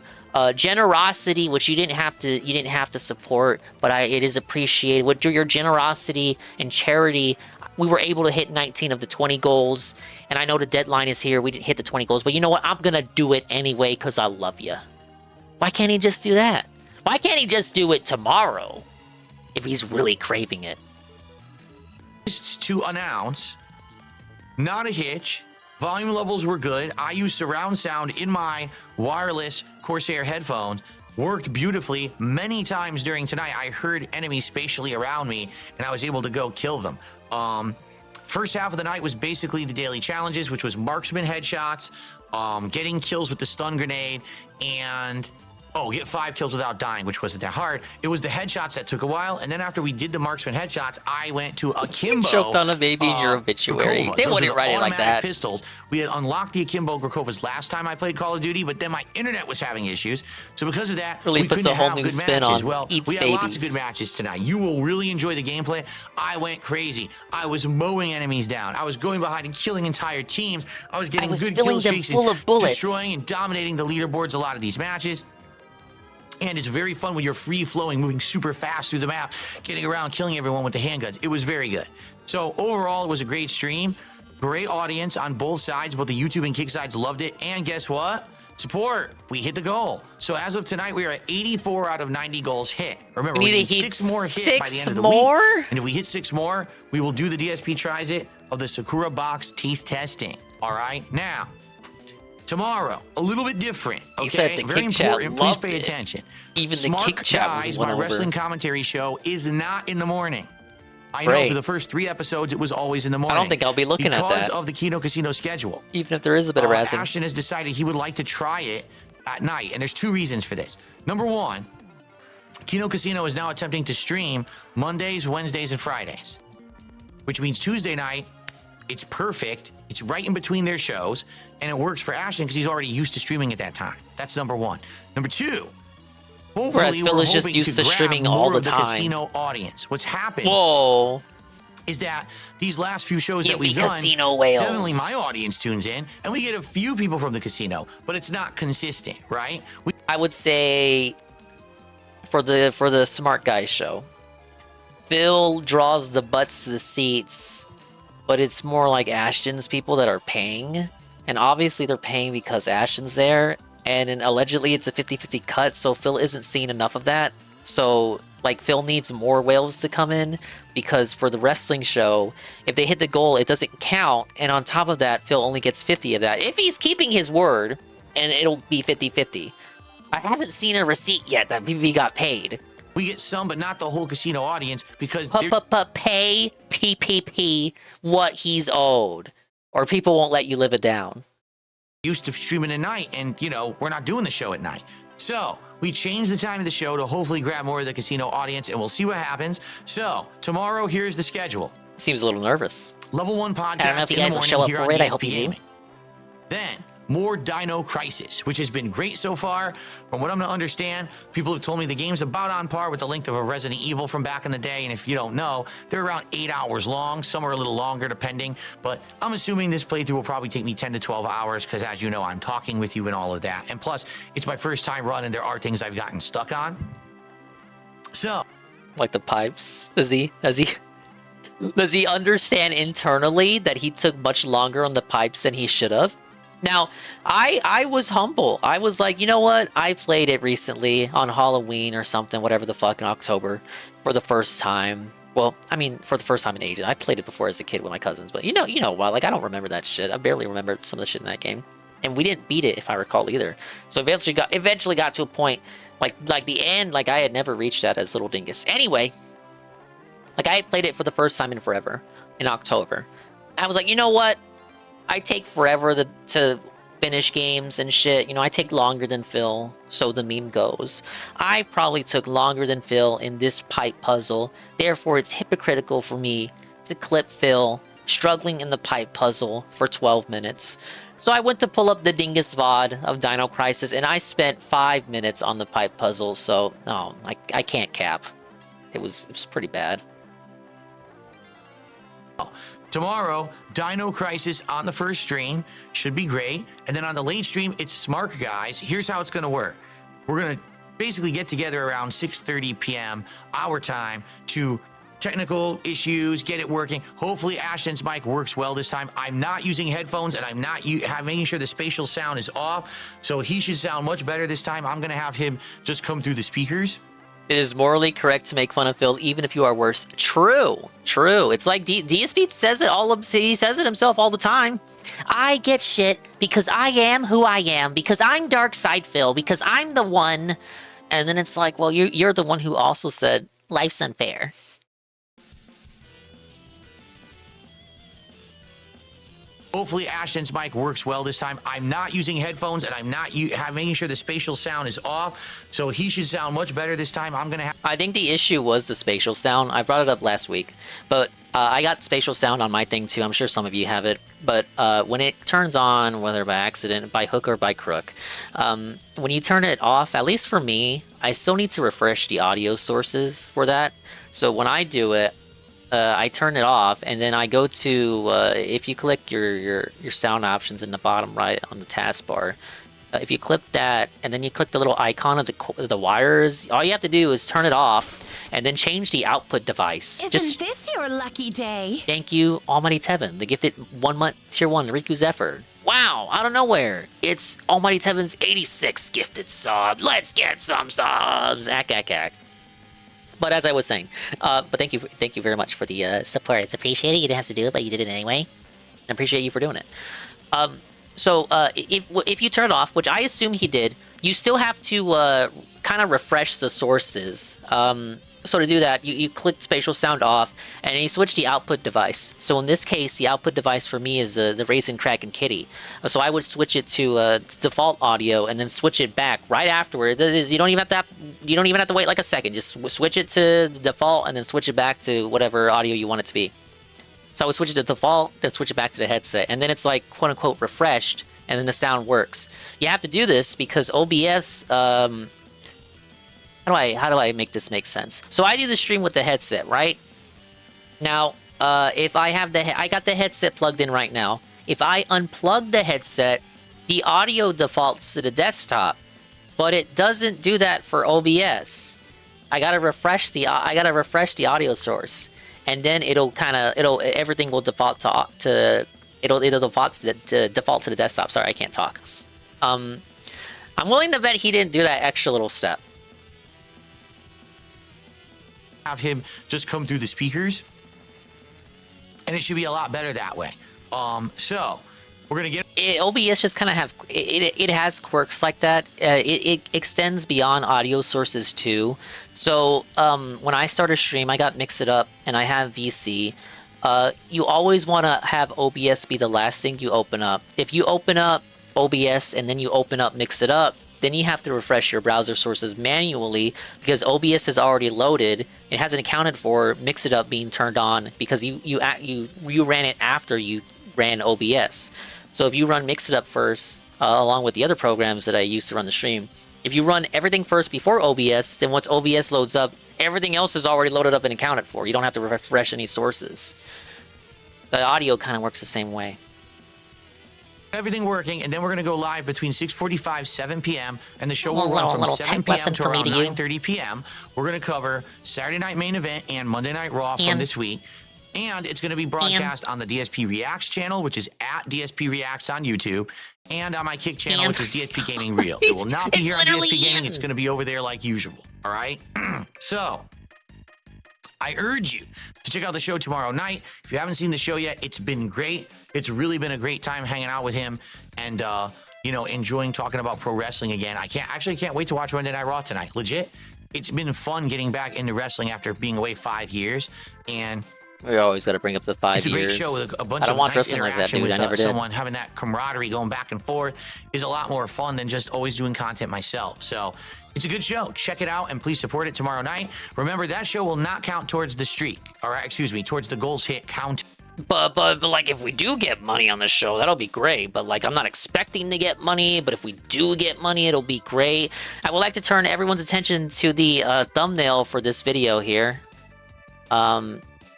generosity, which you didn't have to support, but it is appreciated. With your generosity and charity, we were able to hit 19 of the 20 goals. And I know the deadline is here. We didn't hit the 20 goals, but you know what? I'm going to do it anyway because I love you. Why can't he just do that? Why can't he just do it tomorrow if he's really craving it? Just to announce, not a hitch. Volume levels were good. I used surround sound in my wireless Corsair headphones. Worked beautifully. Many times during tonight, I heard enemies spatially around me, and I was able to go kill them. First half of the night was basically the daily challenges, which was marksman headshots, getting kills with the stun grenade, and get 5 kills without dying, which wasn't that hard. It was the headshots that took a while, and then after we did the marksman headshots, I went to Akimbo. Choked on a baby in your obituary. Grakova. They Those wouldn't are write it like that. Pistols. We had unlocked the Akimbo Grakovas last time I played Call of Duty, but then my internet was having issues. So because of that, really we puts couldn't a whole have new good spin matches. on Well, eats we had babies. lots of good matches tonight. You will really enjoy the gameplay. I went crazy. I was mowing enemies down. I was going behind and killing entire teams. I was getting good kill streaks, full of bullets, destroying and dominating the leaderboards a lot of these matches. And it's very fun when you're free-flowing, moving super fast through the map, getting around, killing everyone with the handguns. It was very good. So overall, it was a great stream. Great audience on both sides. Both the YouTube and Kick sides loved it. And guess what? Support. We hit the goal. So as of tonight, we are at 84 out of 90 goals hit. Remember, we need 6 more hit by the end of the week. And if we hit 6 more, we will do the DSP Tries It of the Sakura Box taste testing. All right? Now, tomorrow, a little bit different. Okay, he said the very kick chat important. Please loved pay it. attention. Even Smart the kick chat Guys, was my won over. wrestling commentary show is not in the morning. I know Great. for the first 3 episodes, it was always in the morning. I don't think I'll be looking at because that. of the Kino Casino schedule. Even if there is a bit of razzing. Ashton has decided he would like to try it at night, and there's 2 reasons for this. Number 1, Kino Casino is now attempting to stream Mondays, Wednesdays, and Fridays, which means Tuesday night, it's perfect. It's right in between their shows, and it works for Ashton because he's already used to streaming at that time. That's number 1. Number 2, hopefully Whereas Phil we're is just hoping used to grab streaming more all the of the time. casino audience. What's happened is that these last few shows You that we've be done, casino whales. definitely my audience tunes in, and we get a few people from the casino, but it's not consistent, right? I would say for the Smart Guys show, Phil draws the butts to the seats, but it's more like Ashton's people that are paying, and obviously they're paying because Ashton's there, and then allegedly it's a 50-50 cut, so Phil isn't seeing enough of that. So like Phil needs more whales to come in, because for the wrestling show, if they hit the goal, it doesn't count, and on top of that, Phil only gets 50 of that if he's keeping his word, and it'll be 50-50. I haven't seen a receipt yet that we got paid. We get some, but not the whole casino audience, because pay PPP what he's owed, or people won't let you live it down. Used to streaming at night, and we're not doing the show at night. So we changed the time of the show to hopefully grab more of the casino audience, and we'll see what happens. So tomorrow, here's the schedule. Seems a little nervous. Level 1 podcast. I don't know if you in the guys will morning show up here for on it. I hope ESP you do. Gaming. Then more Dino Crisis, which has been great so far. From what I'm gonna understand, people have told me the game's about on par with the length of a Resident Evil from back in the day. And if you don't know, they're around 8 hours long. Some are a little longer depending, but I'm assuming this playthrough will probably take me 10 to 12 hours because, as you know, I'm talking with you and all of that. And plus, it's my first time running. There are things I've gotten stuck on. So, like the pipes, does he understand internally that he took much longer on the pipes than he should have? Now, I was humble. I was like, you know what? I played it recently on Halloween or something, whatever the fuck, in October for the first time. Well, I mean, for the first time in ages. I played it before as a kid with my cousins, but well, like I don't remember that shit. I barely remember some of the shit in that game, and we didn't beat it, if I recall, either. So eventually got to a point like the end, like I had never reached that as Little Dingus. Anyway, like I had played it for the first time in forever in October. I was like, you know what? I take forever to finish games and shit. I take longer than Phil, so the meme goes. I probably took longer than Phil in this pipe puzzle. Therefore, it's hypocritical for me to clip Phil struggling in the pipe puzzle for 12 minutes. So I went to pull up the Dingus VOD of Dino Crisis, and I spent 5 minutes on the pipe puzzle. So, no, I can't cap. It was pretty bad. tomorrow, Dino Crisis on the first stream. Should be great. And then on the late stream, it's Smart Guys. Here's how it's going to work. We're going to basically get together around 6:30 p.m. our time to technical issues, get it working. Hopefully Ashton's mic works well this time. I'm not using headphones, and I'm not making sure the spatial sound is off, so he should sound much better this time. I'm going to have him just come through the speakers. It is morally correct to make fun of Phil, even if you are worse. True. It's like DSP says it he says it himself all the time. I get shit because I am who I am, because I'm Dark Side Phil, because I'm the one. And then it's like, well, you're the one who also said life's unfair. Hopefully Ashton's mic works well this time. I'm not using headphones, and I'm not making sure the spatial sound is off, so he should sound much better this time. I think the issue was the spatial sound. I brought it up last week, but I got spatial sound on my thing too. I'm sure some of you have it, but when it turns on, whether by accident, by hook or by crook, when you turn it off, at least for me, I still need to refresh the audio sources for that. So when I do it, I turn it off, and then I go to, if you click your sound options in the bottom right on the taskbar, if you click that, and then you click the little icon of the wires, all you have to do is turn it off, and then change the output device. Isn't this your lucky day? Thank you, Almighty Tevin, the gifted 1 month tier 1 Riku Zephyr. Wow, out of nowhere, it's Almighty Tevin's 86 gifted sub. Let's get some subs. Ack. But as I was saying, but thank you very much for the support. It's appreciated. You didn't have to do it, but you did it anyway. I appreciate you for doing it. So if you turn it off, which I assume he did, you still have to kind of refresh the sources. So to do that, you click spatial sound off, and you switch the output device. So in this case, the output device for me is the Raisin Kraken Kitty. So I would switch it to default audio, and then switch it back right afterward. You don't even have to wait like a second. Just switch it to default, and then switch it back to whatever audio you want it to be. So I would switch it to default, then switch it back to the headset, and then it's like quote unquote refreshed, and then the sound works. You have to do this because OBS. How do I make this make sense? So I do the stream with the headset, right? Now, if I have I got the headset plugged in right now. If I unplug the headset, the audio defaults to the desktop, but it doesn't do that for OBS. I gotta refresh the audio source, and then everything will default to default to the desktop. Sorry, I can't talk. I'm willing to bet he didn't do that extra little step. Have him just come through the speakers, and it should be a lot better that way. So we're gonna get OBS just kind of have it has quirks like that. It extends beyond audio sources too. So when I start a stream, I got Mix It Up and I have VC. You always want to have OBS be the last thing you open up. If you open up OBS and then you open up Mix It Up, then you have to refresh your browser sources manually because OBS is already loaded. It hasn't accounted for Mix It Up being turned on because you ran it after you ran OBS. So if you run Mix It Up first, along with the other programs that I use to run the stream, if you run everything first before OBS, then once OBS loads up, everything else is already loaded up and accounted for. You don't have to refresh any sources. The audio kind of works the same way. everything working, and then we're going to go live between 6:45, 7 p.m., and the show will Little run from 7 p.m. to around 9:30 p.m. We're going to cover Saturday Night Main Event and Monday Night Raw from this week, and it's going to be broadcast on the DSP Reacts channel, which is at DSP Reacts on YouTube, and on my Kick channel, which is DSP Gaming Real. It will not be here on DSP Gaming. It's going to be over there like usual, all right? So I urge you to check out the show tomorrow night. If you haven't seen the show yet, it's been great. It's really been a great time hanging out with him and, you know, enjoying talking about pro wrestling again. I can't wait to watch Monday Night Raw tonight. Legit. It's been fun getting back into wrestling after being away 5 years. And we always got to bring up the 5 years. It's a great show with a bunch of watch nice wrestling like that, interaction dude. with I never did. someone. Having that camaraderie going back and forth is a lot more fun than just always doing content myself. So it's a good show. Check it out and please support it tomorrow night. Remember, that show will not count towards the streak, or excuse me, towards the goals hit count. But like, if we do get money on the show, that'll be great. But like, I'm not expecting to get money. But if we do get money, it'll be great. I would like to turn everyone's attention to the thumbnail for this video here.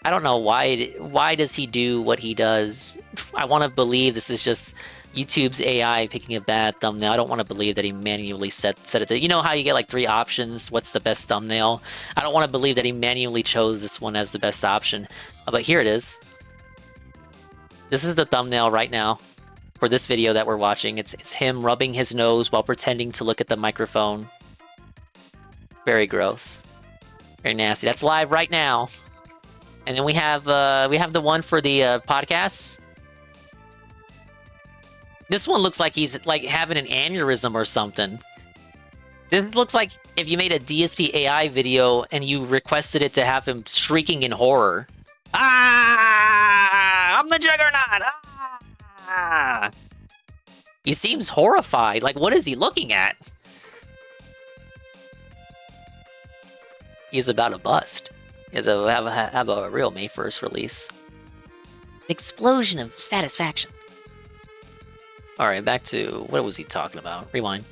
I don't know why does he do what he does. I want to believe this is just YouTube's AI picking a bad thumbnail. I don't want to believe that he manually set it to, you know how you get like 3 options, what's the best thumbnail? I don't want to believe that he manually chose this one as the best option. But here it is. This is the thumbnail right now for this video that we're watching. It's him rubbing his nose while pretending to look at the microphone. Very gross. Very nasty. That's live right now. And then we have the one for the podcasts. This one looks like he's like having an aneurysm or something. This looks like if you made a DSP AI video and you requested it to have him shrieking in horror. Ah! I'm the Juggernaut! Ah! He seems horrified. Like, what is he looking at? He's about to bust. Have a real May 1st release. Explosion of satisfaction. Alright, back to what was he talking about? Rewind.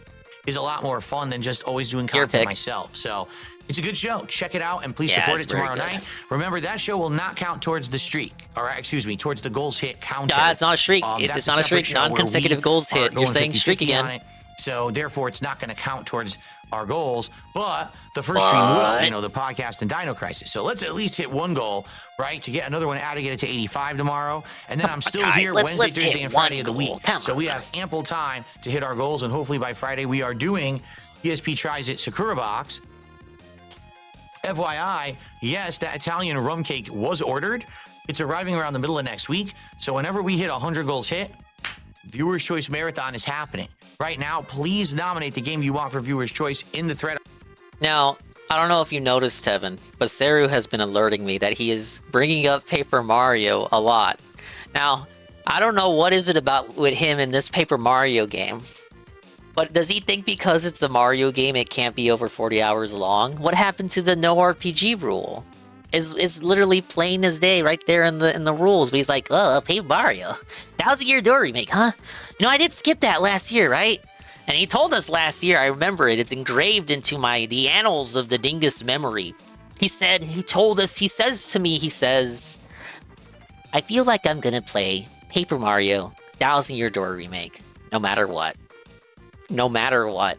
Is a lot more fun than just always doing content myself. So it's a good show. Check it out and please support it tomorrow night. Remember, that show will not count towards the streak, or excuse me, towards the goals hit counter. It's not a streak. It's not a streak. Non-consecutive goals hit. You're saying streak again. So therefore, it's not going to count towards our goals, but the first stream will, you know, the podcast and Dino Crisis. So let's at least hit one goal, right, to get another one out to get it to 85 tomorrow. And then I'm still here Wednesday, Thursday, and Friday of the week. So we have ample time to hit our goals, and hopefully by Friday we are doing ESP Tries It Sakura Box. FYI, yes, that Italian rum cake was ordered. It's arriving around the middle of next week. So whenever we hit 100 goals hit, Viewer's Choice Marathon is happening. Right now, please nominate the game you want for Viewer's Choice in the thread. Now, I don't know if you noticed, Tevin, but Saru has been alerting me that he is bringing up Paper Mario a lot. Now, I don't know what is it about with him in this Paper Mario game, but does he think because it's a Mario game it can't be over 40 hours long? What happened to the no RPG rule? It's literally plain as day right there in the rules. But he's like, oh, Paper Mario, 1000-Year Door remake, huh? You know, I did skip that last year, right? And he told us last year, I remember it, it's engraved into the annals of the Dingus memory. He says to me, I feel like I'm gonna play Paper Mario 1000-Year Door remake, no matter what. No matter what.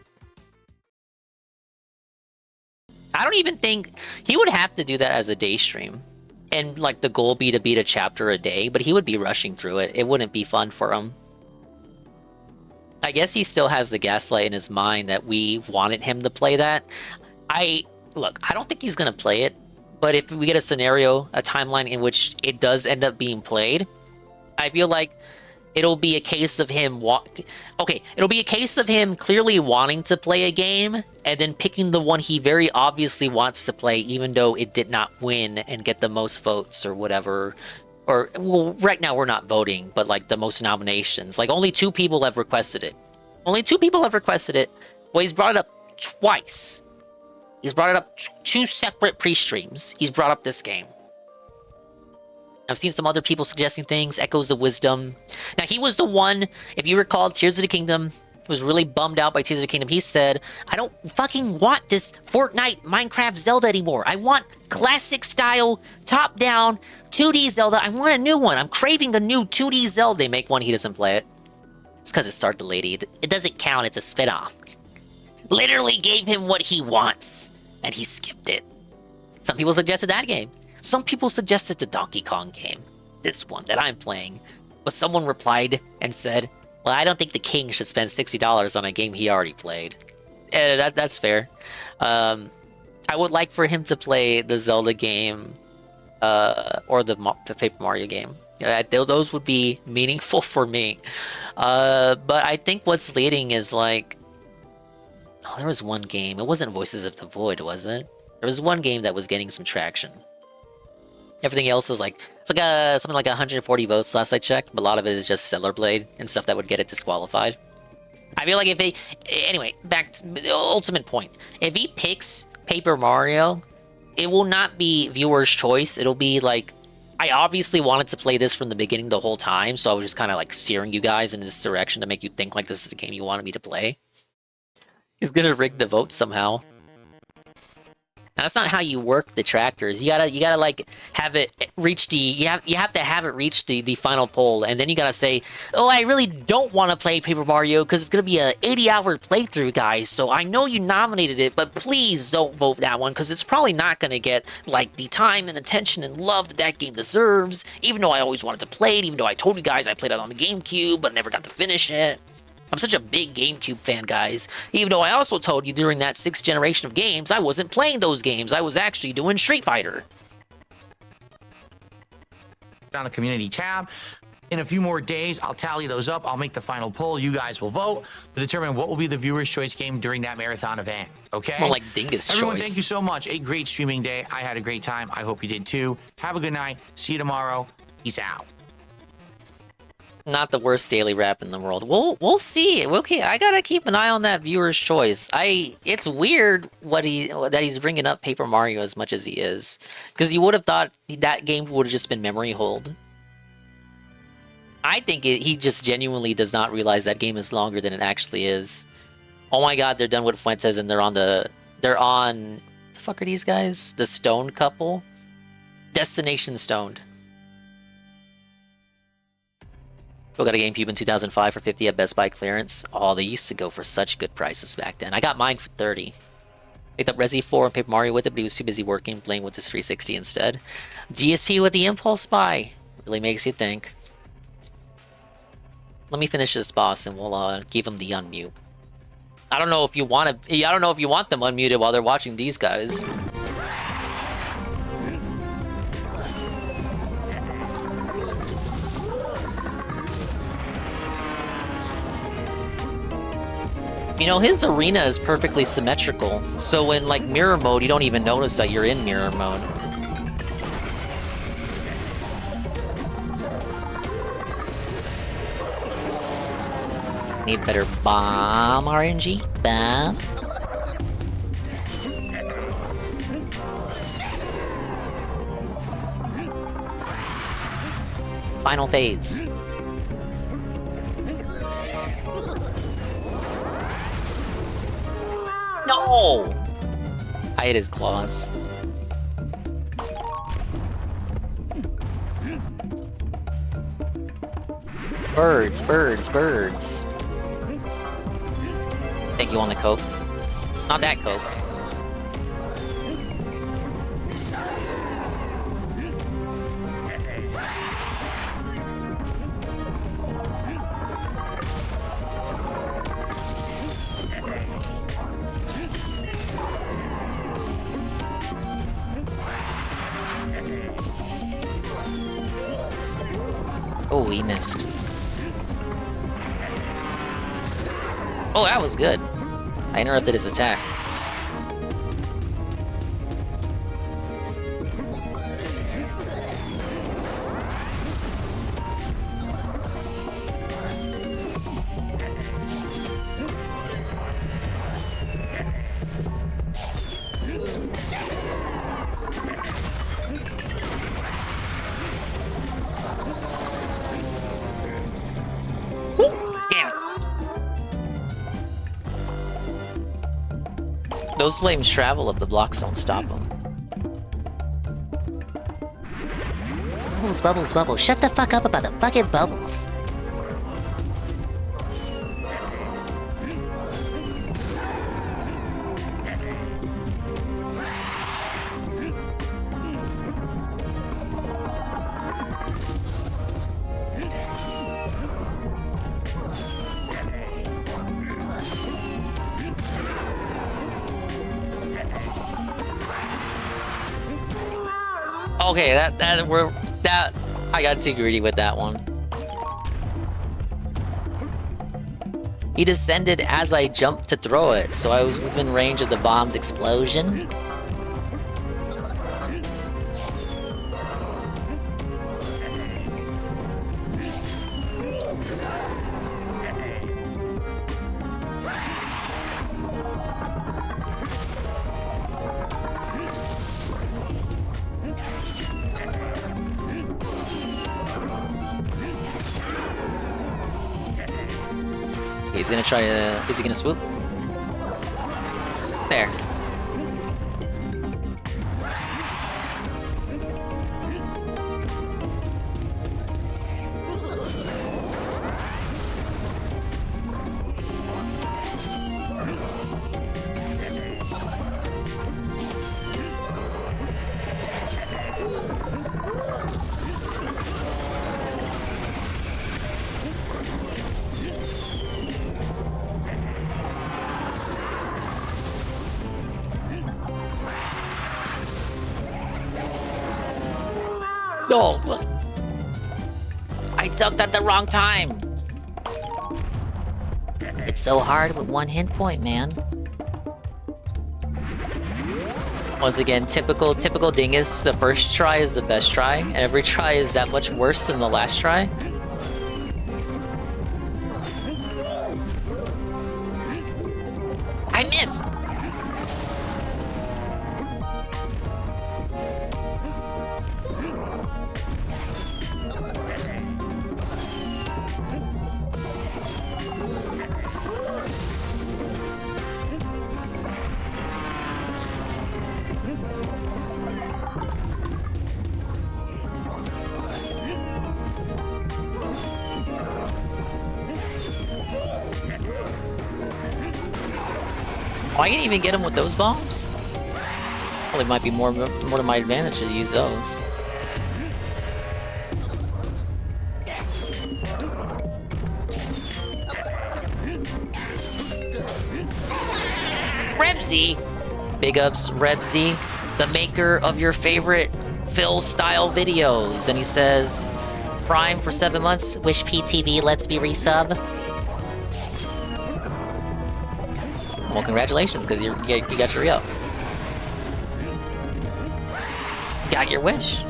I don't even think he would have to do that as a day stream. And like the goal be to beat a chapter a day, but he would be rushing through it. It wouldn't be fun for him. I guess he still has the gaslight in his mind that we wanted him to play that. I don't think he's gonna play it, but if we get a scenario, a timeline in which it does end up being played, I feel like it'll be a case of him it'll be a case of him clearly wanting to play a game and then picking the one he very obviously wants to play, even though it did not win and get the most votes or whatever. Or, well, right now we're not voting, but like the most nominations. Like only 2 people have requested it. Only 2 people have requested it. Well, he's brought it up twice. He's brought it up 2 separate pre-streams. He's brought up this game. I've seen some other people suggesting things, Echoes of Wisdom. Now, he was the one, if you recall, Tears of the Kingdom, was really bummed out by Tears of the Kingdom. He said, I don't fucking want this Fortnite, Minecraft, Zelda anymore. I want classic style, top-down, 2D Zelda. I want a new one. I'm craving a new 2D Zelda. They make one, he doesn't play it. It's because it started the lady. It doesn't count, it's a spin-off. Literally gave him what he wants, and he skipped it. Some people suggested that game. Some people suggested the Donkey Kong game, this one that I'm playing, but someone replied and said, well, I don't think the king should spend $60 on a game he already played. That's fair. I would like for him to play the Zelda game or the Paper Mario game. Those would be meaningful for me. But I think what's leading is like, oh, there was one game. It wasn't Voices of the Void, was it? There was one game that was getting some traction. Everything else is like, it's like something like 140 votes last I checked, but a lot of it is just Stellar Blade and stuff that would get it disqualified. I feel like if he, anyway, back to the ultimate point. If he picks Paper Mario, it will not be viewer's choice. It'll be like, I obviously wanted to play this from the beginning the whole time, so I was just kind of like steering you guys in this direction to make you think like this is the game you wanted me to play. He's gonna rig the vote somehow. Now, that's not how you work the tractors. You gotta like have it reach the you have to have it reach the final poll, and then you gotta say, oh, I really don't want to play Paper Mario because it's gonna be a 80-hour playthrough, guys. So I know you nominated it, but please don't vote that one because it's probably not gonna get like the time and attention and love that that game deserves. Even though I always wanted to play it, even though I told you guys I played it on the GameCube but never got to finish it. I'm such a big GameCube fan, guys. Even though I also told you during that 6th generation of games, I wasn't playing those games. I was actually doing Street Fighter. On the community tab. In a few more days, I'll tally those up. I'll make the final poll. You guys will vote to determine what will be the viewer's choice game during that marathon event. Okay? More like Dingus Everyone, choice. thank you so much. A great streaming day. I had a great time. I hope you did too. Have a good night. See you tomorrow. Peace out. Not the worst daily rap in the world. We'll see. Okay, I gotta keep an eye on that viewer's choice. It's weird that he's bringing up Paper Mario as much as he is, because you would have thought that game would have just been memory hold. I think he just genuinely does not realize that game is longer than it actually is. Oh my God, they're done with Fuentes and they're on the fuck are these guys? The Stone couple? Destination Stoned. Still got a GameCube in 2005 for 50 at Best Buy clearance. Oh, they used to go for such good prices back then. I got mine for 30. Picked up Resi 4 and Paper Mario with it, but he was too busy working, playing with his 360 instead. DSP with the Impulse Buy. Really makes you think. Let me finish this boss and we'll give him the unmute. I don't know if you want them unmuted while they're watching these guys. You know, his arena is perfectly symmetrical. So in like mirror mode, you don't even notice that you're in mirror mode. Need better bomb RNG. Bomb. Final phase. No! I hit his claws. Birds, birds, birds. Think you want the Coke? Not that Coke. Oh, he missed. Oh, that was good. I interrupted his attack. Those flames travel if the blocks don't stop them. Bubbles, bubbles, bubbles. Shut the fuck up about the fucking bubbles. Okay, I got too greedy with that one. He descended as I jumped to throw it, so I was within range of the bomb's explosion. He's gonna try to... Is he gonna swoop? There. No! I ducked at the wrong time! It's so hard with one hit point, man. Once again, typical dingus. The first try is the best try, and every try is that much worse than the last try. I missed! Oh, I can't even get him with those bombs? Well, it might be more to my advantage to use those. Rebsy! Big ups, Rebsy, the maker of your favorite Phil-style videos. And he says, Prime for 7 months. Wish PTV lets me resub. Well, congratulations, because you got your re-up. You got your wish.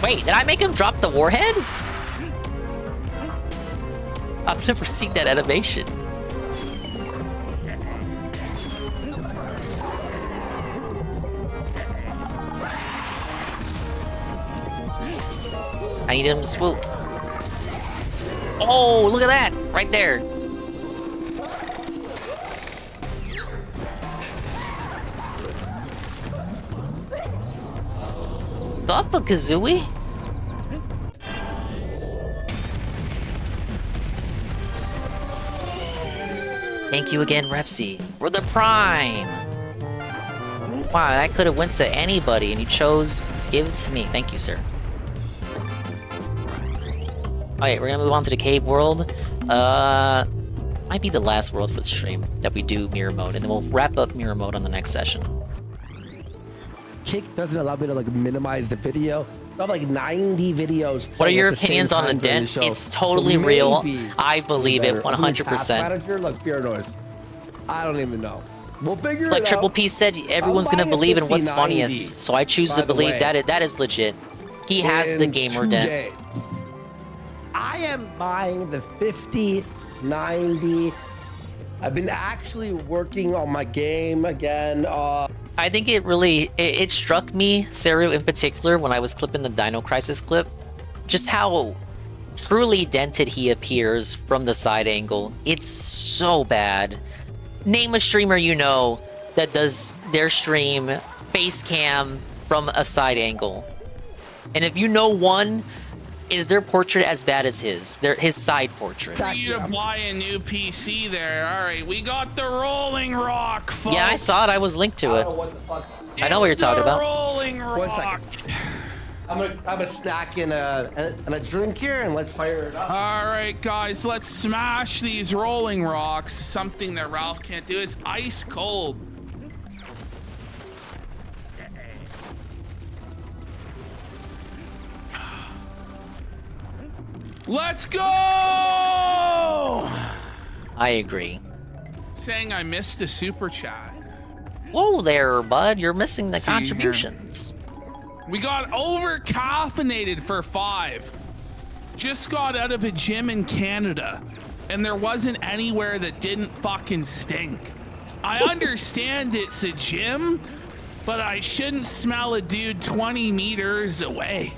Wait, did I make him drop the warhead? I've never seen that animation. I need him to swoop. Oh, look at that! Right there. Stop a Kazooie? Thank you again, Repsy, for the Prime! Wow, that could have went to anybody, and you chose to give it to me. Thank you, sir. Alright, we're gonna move on to the cave world. Might be the last world for the stream that we do mirror mode, and then we'll wrap up mirror mode on the next session. Kick doesn't allow me to like minimize the video. I have like 90 videos. What are your opinions on the dent? It's totally real. I believe it 100%. Manager, look, fear noise. I don't even know. We'll figure it's like it Triple out. P said, everyone's gonna believe in what's 50-90, funniest. So I choose to believe that is legit. He has the gamer dent. I am buying the 50-90. I've been actually working on my game again. I think it struck me, Serio in particular, when I was clipping the Dino Crisis clip, just how truly dented he appears from the side angle. It's so bad. Name a streamer you know that does their stream face cam from a side angle. And if you know one, is their portrait as bad as his? His side portrait. For you to buy a new PC there. All right, we got the Rolling Rock, folks. Yeah, I saw it. I was linked to it. I know what you're talking about. Rolling Rock. 1 second. I'm a snack and a drink here, and let's fire it up. All right, guys, let's smash these Rolling Rocks. Something that Ralph can't do. It's ice cold. Let's go! I agree. Saying I missed a super chat. Whoa there, bud. You're missing the contributions. We got over caffeinated for 5. Just got out of a gym in Canada, and there wasn't anywhere that didn't fucking stink. I understand it's a gym, but I shouldn't smell a dude 20 meters away.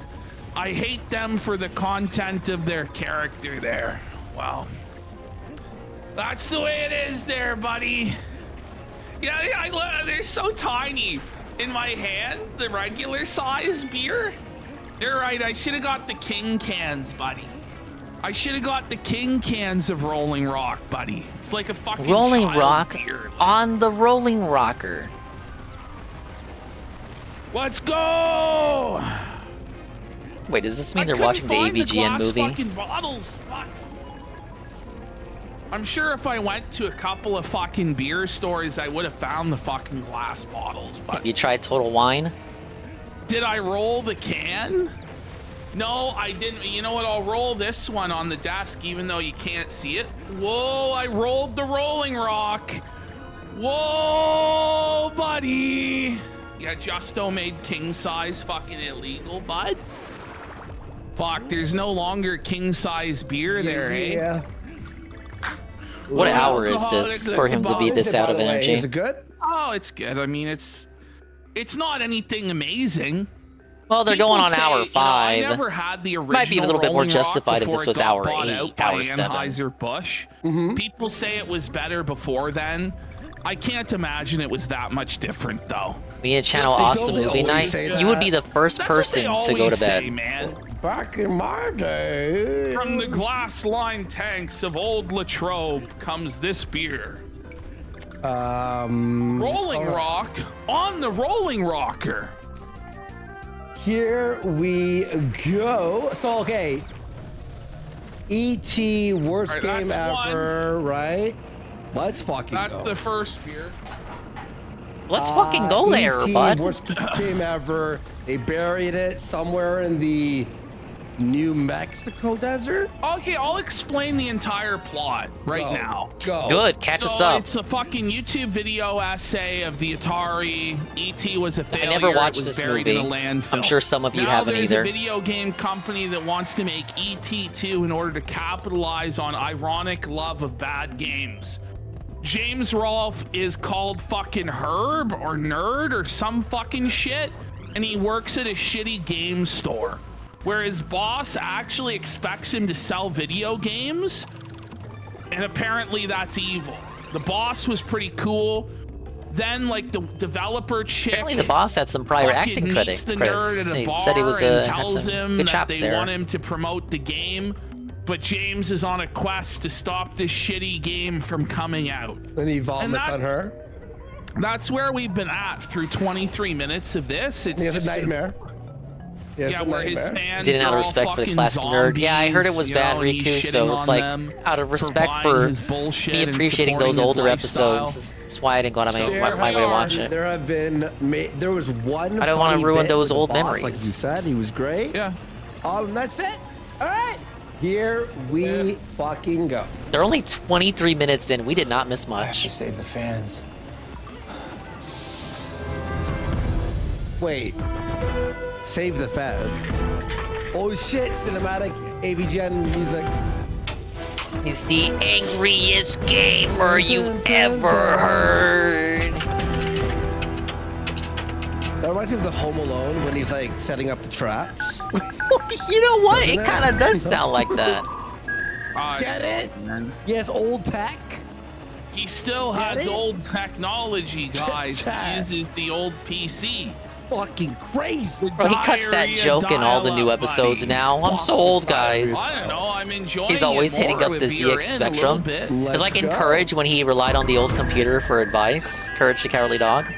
I hate them for the content of their character there. Well, that's the way it is there, buddy. Yeah, they're so tiny. In my hand, the regular size beer. You're right, I should have got the king cans, buddy. I should have got the king cans of Rolling Rock, buddy. It's like a fucking Rolling Rock beer. on the Rolling Rocker. Let's go! Wait, does this mean they're watching the AVGN movie? Fucking bottles. Fuck. I'm sure if I went to a couple of fucking beer stores, I would have found the fucking glass bottles. But You tried Total Wine? did I roll the can? No, I didn't. You know what? I'll roll this one on the desk, even though you can't see it. Whoa! I rolled the Rolling Rock. Whoa, buddy! Yeah, Justo made king size fucking illegal, bud. Fuck, there's no longer king size beer there, eh? What hour is this for him to be this out of energy? Is it good? Oh, it's good. I mean, it's not anything amazing. Well, they're going on hour 5. I never had the original. Might be a little bit more Rolling Rock justified if before this it was got hour bought 8, out by hour 7. Anheuser-Busch. People say it was better before then. I can't imagine it was that much different, though. We need a channel awesome movie night. You would be the first person to go to bed. Say, man. Back in my day. From the glass-lined tanks of old Latrobe comes this beer. Rolling Rock on the Rolling Rocker. Here we go. So, okay. E.T. worst game ever, right? Let's fucking go. That's the first beer. Let's fucking go there, E.T. bud. worst game ever. They buried it somewhere in the New Mexico desert? Okay, I'll explain the entire plot now. Go. Good, catch us up. It's a fucking YouTube video essay of the Atari. E.T. was a failure. I never watched it was this buried movie. in a landfill. I'm sure some of you now haven't there's either. A video game company that wants to make E.T. 2 in order to capitalize on ironic love of bad games. James Rolfe is called fucking Herb or Nerd or some fucking shit, and he works at a shitty game store where his boss actually expects him to sell video games, and apparently that's evil. The boss was pretty cool. Then, like, the developer chick, Apparently the boss had some prior acting meets credits. the nerd at a He bar said he was and had tells some him good that chops they there. want him to promote the game, but James is on a quest to stop this shitty game from coming out. And he vomits on her? That's where we've been at through 23 minutes of this. It's He has a just been- nightmare. Yeah, where his fans Didn't out are of all respect for the fucking classic nerd. Yeah, I heard it was zombies, bad, you know, and he's Riku. So shitting it's on like them out of respect buying for his bullshit me and appreciating supporting those his older lifestyle. episodes. That's why I didn't go to my way to watch it. There have been, there was one. I don't want to funny ruin bit those with the old boss, memories. Like you said, he was great. Yeah. That's it. All right. Here we fucking go. They're only 23 minutes in. We did not miss much. Save the fans. Wait. Save the Fed. Oh shit! Cinematic AVGN music. He's the angriest gamer you ever heard. That reminds me of the Home Alone when he's like setting up the traps. You know what? Doesn't It kind of does sound like that. Get it? Yes, old tech. He still has Get it? old technology, guys. He uses the old PC. Fucking crazy. Bro, he cuts that Diarrhea joke in all the new dial-up, episodes buddy. now. I'm so old, guys. I don't know. I'm enjoying He's always it hitting more up the with beer ZX in a little Spectrum. bit. It's like in go. Courage when he relied on the old computer for advice. Courage the Cowardly Dog.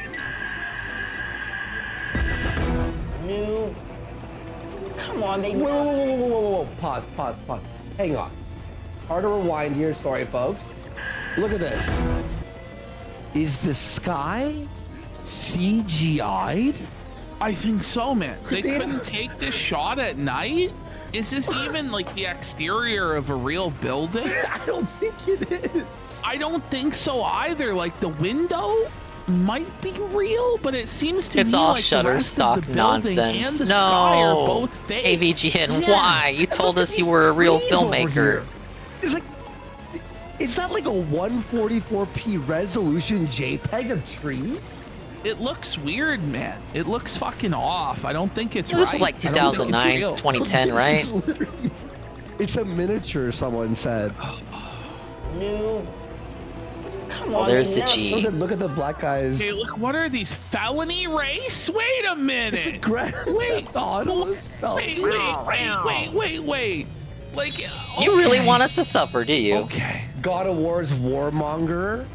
New. Come on, they. Whoa. Pause. Hang on. Hard to rewind here. Sorry, folks. Look at this. Is the sky CGI'd? I think so, man. They Yeah. couldn't take this shot at night? Is this even like the exterior of a real building? I don't think it is. I don't think so either. Like the window might be real, but it seems to It's me all like the rest of Shutterstock the building nonsense. And the sky are No. both fake. AVGN, Yeah. why? You told us you were a real Trees over filmmaker. here. It's like, is that like a 144p resolution JPEG of trees? It looks weird, man. It looks fucking off. I don't think it's It was right. like I don't think it's 2009, real. 2010, right? It's a miniature, someone said. New. Come Well, on, there's they the never- G. Someone said, look at the black guys. Hey, look, what are these? Felony race? Wait a minute. Grand Wait. Theft Auto is Wait. Like, You really want us to suffer, do you? Okay. God of War's Warmonger.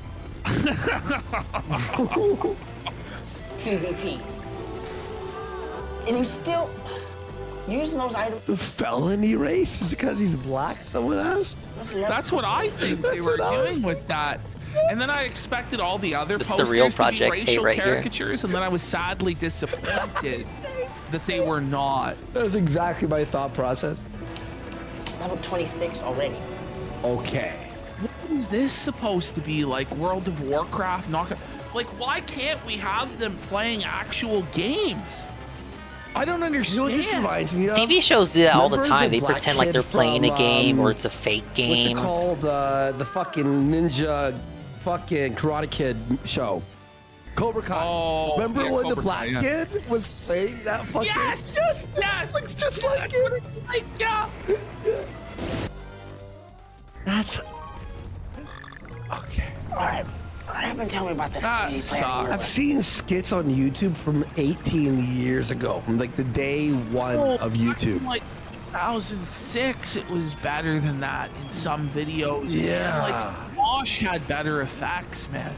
PvP. And he's still using those items. The felony race is because he's black, someone asked? That's what I think they were doing with that. And then I expected all the other This is the posters real to Project be A racial right here. caricatures, and then I was sadly disappointed that they were not. That's exactly my thought process. Level 26 already. Okay. What is this supposed to be, like World of Warcraft? Like, why can't we have them playing actual games? I don't understand. You know what this reminds me of? TV shows do that all the Remember time. the They black pretend like kid they're playing a from, game or it's a fake What's game. it called? The fucking ninja fucking Karate Kid show. Cobra Kai. Oh, Remember yeah, when the Cobra black Kai, yeah. kid was playing that fucking... Yes! Looks just like That's it. what it's like, yeah. That's... Okay. All right. I haven't told me about this That crazy plan. sucks. I've seen skits on YouTube from 18 years ago, from like the day one of YouTube. Like 2006, it was better than that in some videos. Yeah. Like Mosh had better effects, man.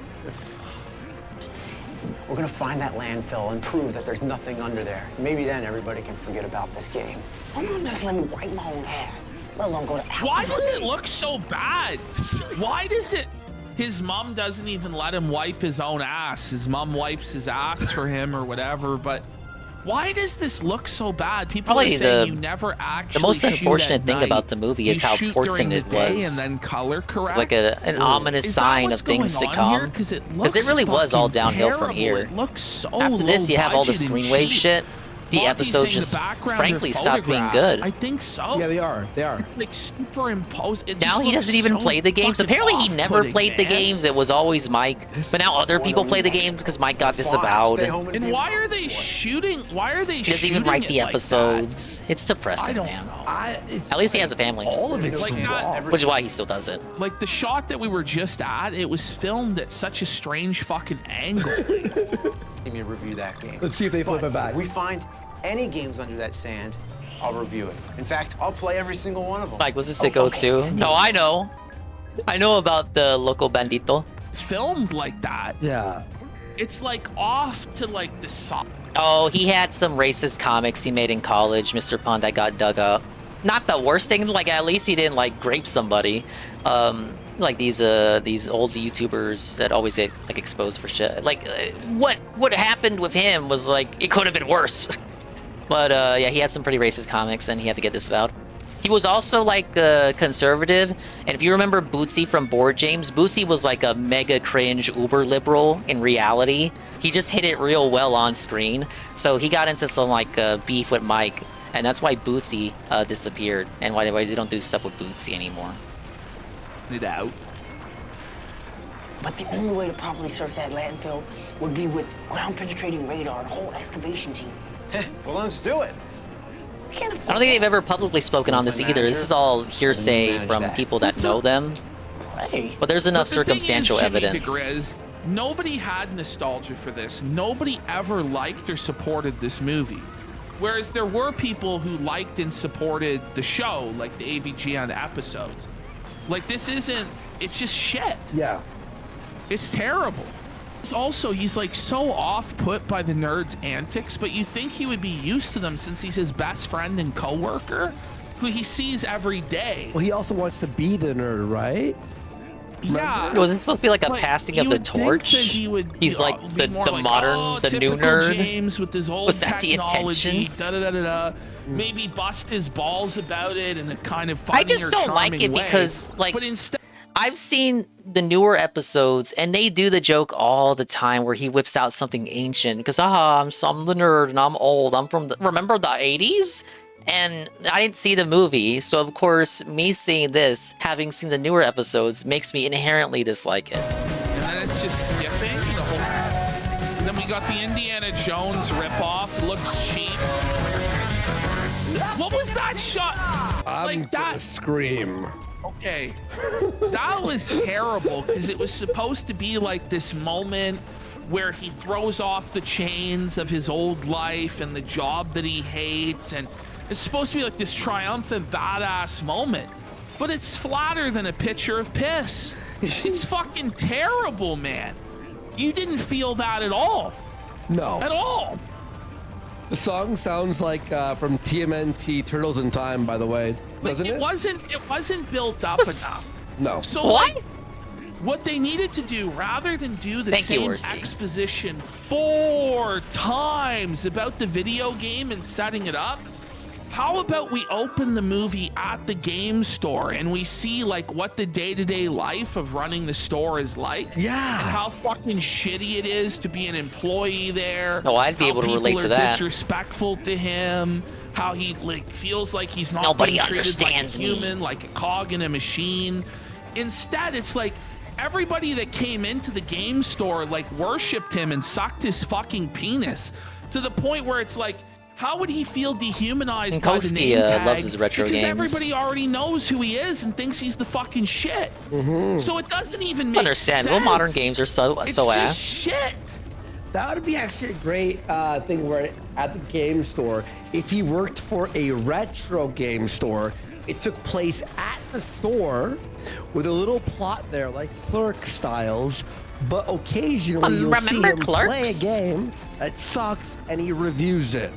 We're gonna find that landfill and prove that there's nothing under there. Maybe then everybody can forget about this game. I'm not just let me wipe my own ass, let alone go to. Why does it look so bad? Why does it? His mom doesn't even let him wipe his own ass. His mom wipes his ass for him or whatever, but Why does this look so bad? People Probably are saying the- you never actually The most shoot unfortunate at thing night. about the movie You is how shoot important during it the day was. and then color correct. It's like an ominous Is that sign what's of things to going on here? come. 'Cause it Because it really was all fucking downhill from terrible. here. It looks so After this, you have all the low-budget and screen wave cheap. shit. The Monty's episode saying just the background frankly are stopped being photographs. good. I think so. Yeah, they are. They are. Like superimposed. It Now just he looks doesn't even so play the games. fucking Apparently he never off-putting, played the man. games. It was always Mike. But now other people play the games because Mike got disavowed. And why are they shooting? Why are they He doesn't even shooting write it the like that? episodes. It's depressing, I don't man. know. At least he has a family. All of it's Like not, Which is why he still does it. like the shot that we were just at, it was filmed at such a strange fucking angle. Let me review that game. Let's see if they flip it back. If we find any games under that sand, I'll review it. In fact, I'll play every single one of them. Mike was a sicko too. No, I know. I know about the Loco Bandito. Filmed like that. Yeah. It's like off to like the side. Oh, he had some racist comics he made in college, Mr. Pond, that got dug up. Not the worst thing, like at least he didn't like grape somebody. Like these old YouTubers that always get like exposed for shit. Like what happened with him was like it could have been worse. But yeah, he had some pretty racist comics and he had to get disavowed. He was also like conservative, and if you remember Bootsy from Board James, Bootsy was like a mega cringe uber liberal in reality. He just hit it real well on screen, so he got into some like beef with Mike, and that's why Bootsy disappeared, and why they don't do stuff with Bootsy anymore. It out. But the only way to properly search that landfill would be with ground-penetrating radar and a whole excavation team. Well, let's do it. I don't think they've ever publicly spoken on this either. This is all hearsay from people that know them. But there's enough But the thing is, circumstantial Jimmy evidence. DeGriz, nobody had nostalgia for this. Nobody ever liked or supported this movie. Whereas there were people who liked and supported the show, like the AVGN episodes. Like this isn't, it's just shit. Yeah. It's terrible. It's also, he's like so off-put by the nerd's antics, but you think he would be used to them since he's his best friend and coworker, who he sees every day. Well, he also wants to be the nerd, right? Yeah. Was it supposed to be like a But passing you of the would think torch? that he would, He's you know, like be the more like, modern, oh, the new typical nerd. James with his old Was that the technology, intention? da-da-da-da-da. Maybe bust his balls about it in a kind of funny I just don't like it because, like, but instead, I've seen the newer episodes, and they do the joke all the time where he whips out something ancient because, I'm the nerd and I'm old. I'm from remember the 80s? And I didn't see the movie, so of course, me seeing this, having seen the newer episodes, makes me inherently dislike it. and then it's just skipping the whole. And then we got the Indiana Jones ripoff. Looks cheap. What was that shot? I'm gonna scream. Okay, that was terrible because it was supposed to be like this moment where he throws off the chains of his old life and the job that he hates, and it's supposed to be like this triumphant badass moment, but it's flatter than a pitcher of piss. It's fucking terrible, man. You didn't feel that at all. No. At all. The song sounds like from TMNT Turtles in Time, by the way, doesn't it? It wasn't built up enough. No. So what? What they needed to do, rather than do the Thank you, same Orski. exposition 4 times about the video game and setting it up, how about we open the movie at the game store and we see like what the day-to-day life of running the store is like? Yeah. And how fucking shitty it is to be an employee there. Oh, I'd be how able to people relate to are that. Disrespectful to him. How he like feels like he's not Nobody being treated understands like a me. human, like a cog in a machine. Instead, it's like everybody that came into the game store like worshipped him and sucked his fucking penis to the point where it's like, how would he feel dehumanized And by the Koski, name tag? loves his retro because games. everybody already knows who he is and thinks he's the fucking shit. So it doesn't even It's make understandable. sense. Modern games are so It's so just ass. shit. That would be actually a great thing where at the game store, if he worked for a retro game store, it took place at the store with a little plot there, like Clerk styles, but occasionally you'll see him remember play a Clerks? game that sucks and he reviews it.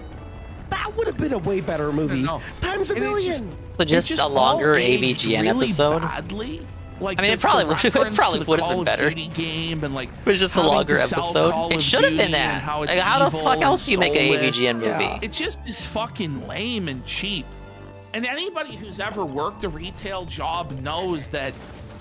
That would have been a way better movie. Times a And it's million. So just a longer all aged AVGN really episode badly. Like, I mean, it the probably reference would to the have been Call of better. Duty game and like It was just a having longer to sell episode. Call It of should have been Duty that. and how it's Like, how the evil fuck and else do you make a soulless. AVGN movie? It just is fucking lame and cheap. And anybody who's ever worked a retail job knows that,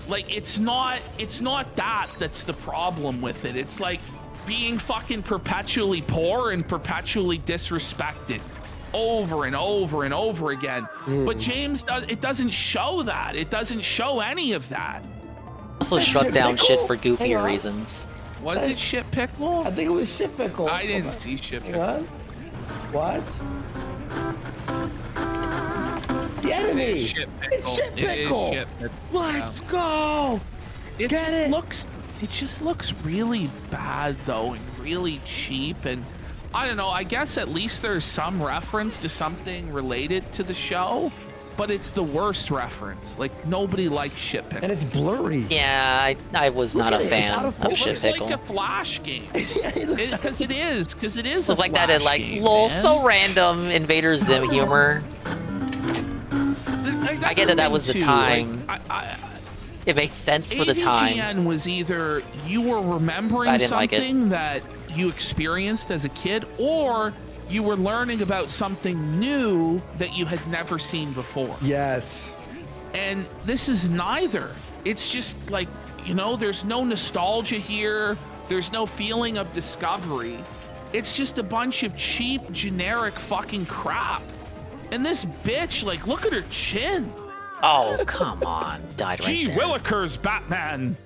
like, it's not that that's the problem with it. It's like being fucking perpetually poor and perpetually disrespected over and over and over again. But James it doesn't show that. It doesn't show any of that. Also struck down shit for goofier reasons. Was it Shit Pickle? I think it was Shit Pickle. I didn't see Shit Pickle. What? The enemy. It is Shit Pickle. It's Shit It is Pickle. Shit Pickle. Let's go. It Get just it. looks really bad though, and really cheap. And I don't know, I guess at least there's some reference to something related to the show, but it's the worst reference. Like, nobody likes Shit Pickle. And it's blurry. Yeah, I was not a fan of Shit It's Pickle. like a Flash game. Because it is. It was like that in like game, lol, man. so random Invader Zim humor. I get that was the time. It made sense for the time. AVGN was either you were remembering I didn't like it. something that you experienced as a kid, or you were learning about something new that you had never seen before. Yes. And this is neither. It's just like, you know, there's no nostalgia here. There's no feeling of discovery. It's just a bunch of cheap, generic fucking crap. And this bitch, like, look at her chin. Oh, come on. Died right Gee there. Willikers, Batman.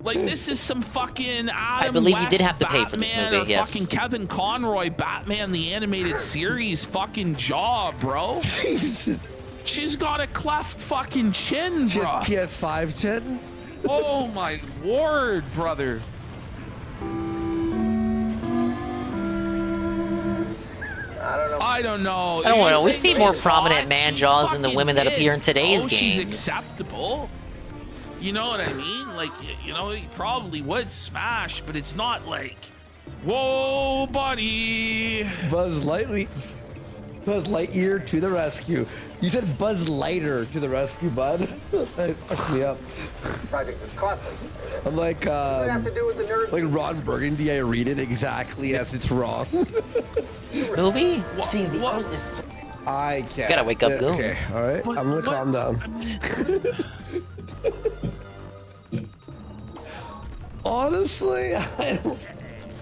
Like, this is some fucking Adam I believe you West did have to pay for this Batman movie, or yes. fucking Kevin Conroy Batman the Animated Series fucking jaw, bro. Jesus. She's got a cleft fucking chin, She bro. has PS5 chin. Oh my word, brother. I don't know. I don't know. We You're see saying more she's prominent hot, man she's jaws than the fucking women that appear in big, today's bro. She's games. acceptable. You know what I mean? Like, you know, he probably would smash, but it's not like, whoa, buddy. Buzz Lightyear to the rescue. You said Buzz Lighter to the rescue, bud. That fucked me up. Project is costly. I'm like, What does it have to do with the nerd? like Ron Burgundy. I read it exactly as it's wrong. Movie? See, the I can't. Gotta wake up, go. Okay, all right. I'm gonna calm down. Honestly,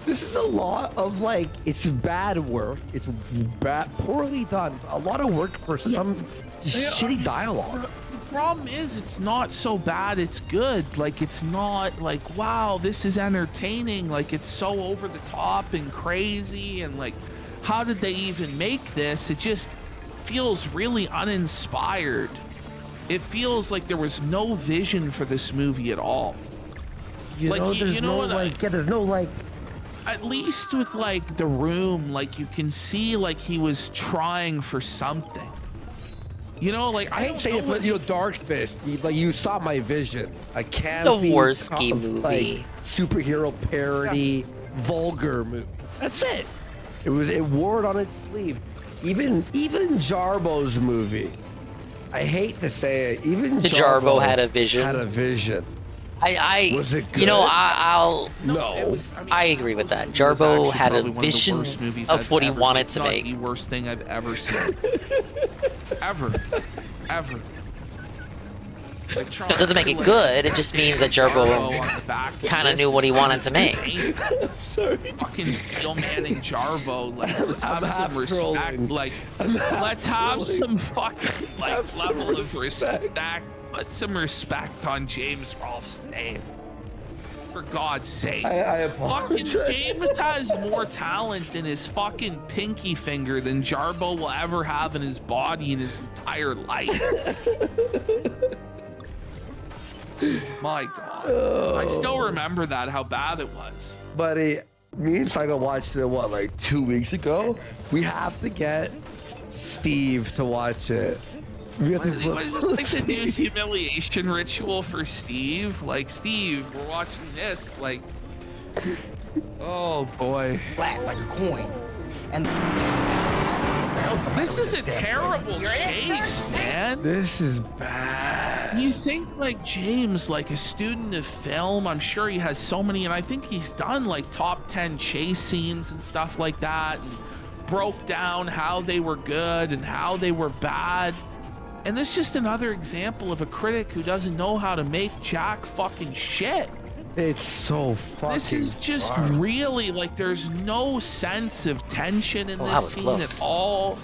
this is a lot of like, it's bad work. It's bad, poorly done. A lot of work for some shitty dialogue. The problem is, it's not so bad, it's good. Like, it's not like, wow, this is entertaining. Like, it's so over the top and crazy, and like, how did they even make this? It just feels really uninspired. It feels like there was no vision for this movie at all. You Like, know, you- there's you know no what I- like, yeah, there's no like. At least with like The Room, like you can see like he was trying for something. You know, like I hate saying it, but you know, Dark Fist. Like you saw my vision. A campy, The Worski movie. like, superhero parody, vulgar movie. That's it. It wore it on its sleeve. Even Jarbo's movie. I hate to say it. Even Jarbo had a vision. Had a vision. Was it good? You know, I'll. No. I agree with that. Jarbo had a vision of what he wanted to make. The worst thing I've ever seen. ever. Like, It doesn't make it good. It just means that Jarbo kind of knew what he wanted to make. Fucking Steel Manning Jarbo. Like, let's have some respect. Like, let's have some fucking like level of respect. Put some respect on James Rolfe's name. For God's sake. I Fucking apologize. James has more talent in his fucking pinky finger than Jarbo will ever have in his body in his entire life. My God. I still remember that, how bad it was. Buddy, me and Psycho watched it, what, like 2 weeks ago? We have to get Steve to watch it. We have to What is this like the new humiliation ritual for Steve? Like, Steve, we're watching this. Like, oh boy. Flat like a coin. And this is a terrible chase, man. man. This is bad. You think like James, like a student of film, I'm sure he has so many, and I think he's done like top 10 chase scenes and stuff like that, and broke down how they were good and how they were bad. And this is just another example of a critic who doesn't know how to make jack fucking shit. It's so fucking This is just hard. really like there's no sense of tension in that this was scene close. at all.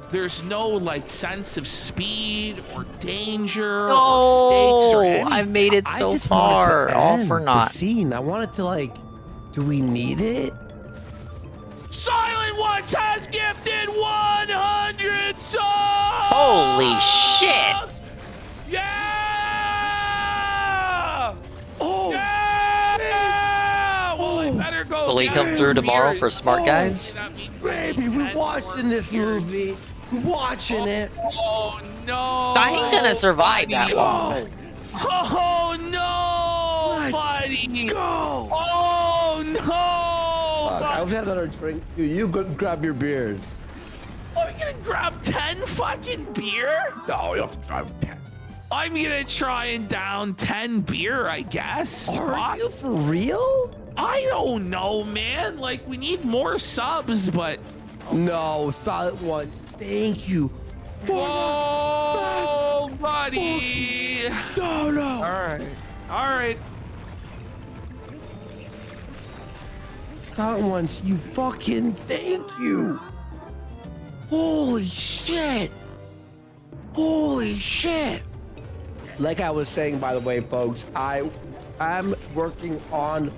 There's no like sense of speed or danger or No, stakes or anything. I made it I so just want us to far. All end for the naught. scene. I wanted to like. Do we need it? Silent Ones has gifted 100 subs! Holy shit! Yeah! Oh! Yeah! Well, I better go. Will he get come some through tomorrow beers. for smart guys? Baby, we're watching this movie. We're watching it. Oh no! I ain't gonna survive that long. Oh no, buddy! Go! Oh no! Fuck, I've had another drink. You go grab your beers. Are we gonna grab 10 fucking beer? No, you have to drive 10. I'm gonna try and down 10 beer, I guess. Are you for real? I don't know, man. Like, we need more subs, but... No, Silent One. Thank you. Whoa, buddy. No, no. All right. All right. Silent Ones, you fucking thank you. Holy shit. Holy shit. Like I was saying, by the way, folks, I'm working on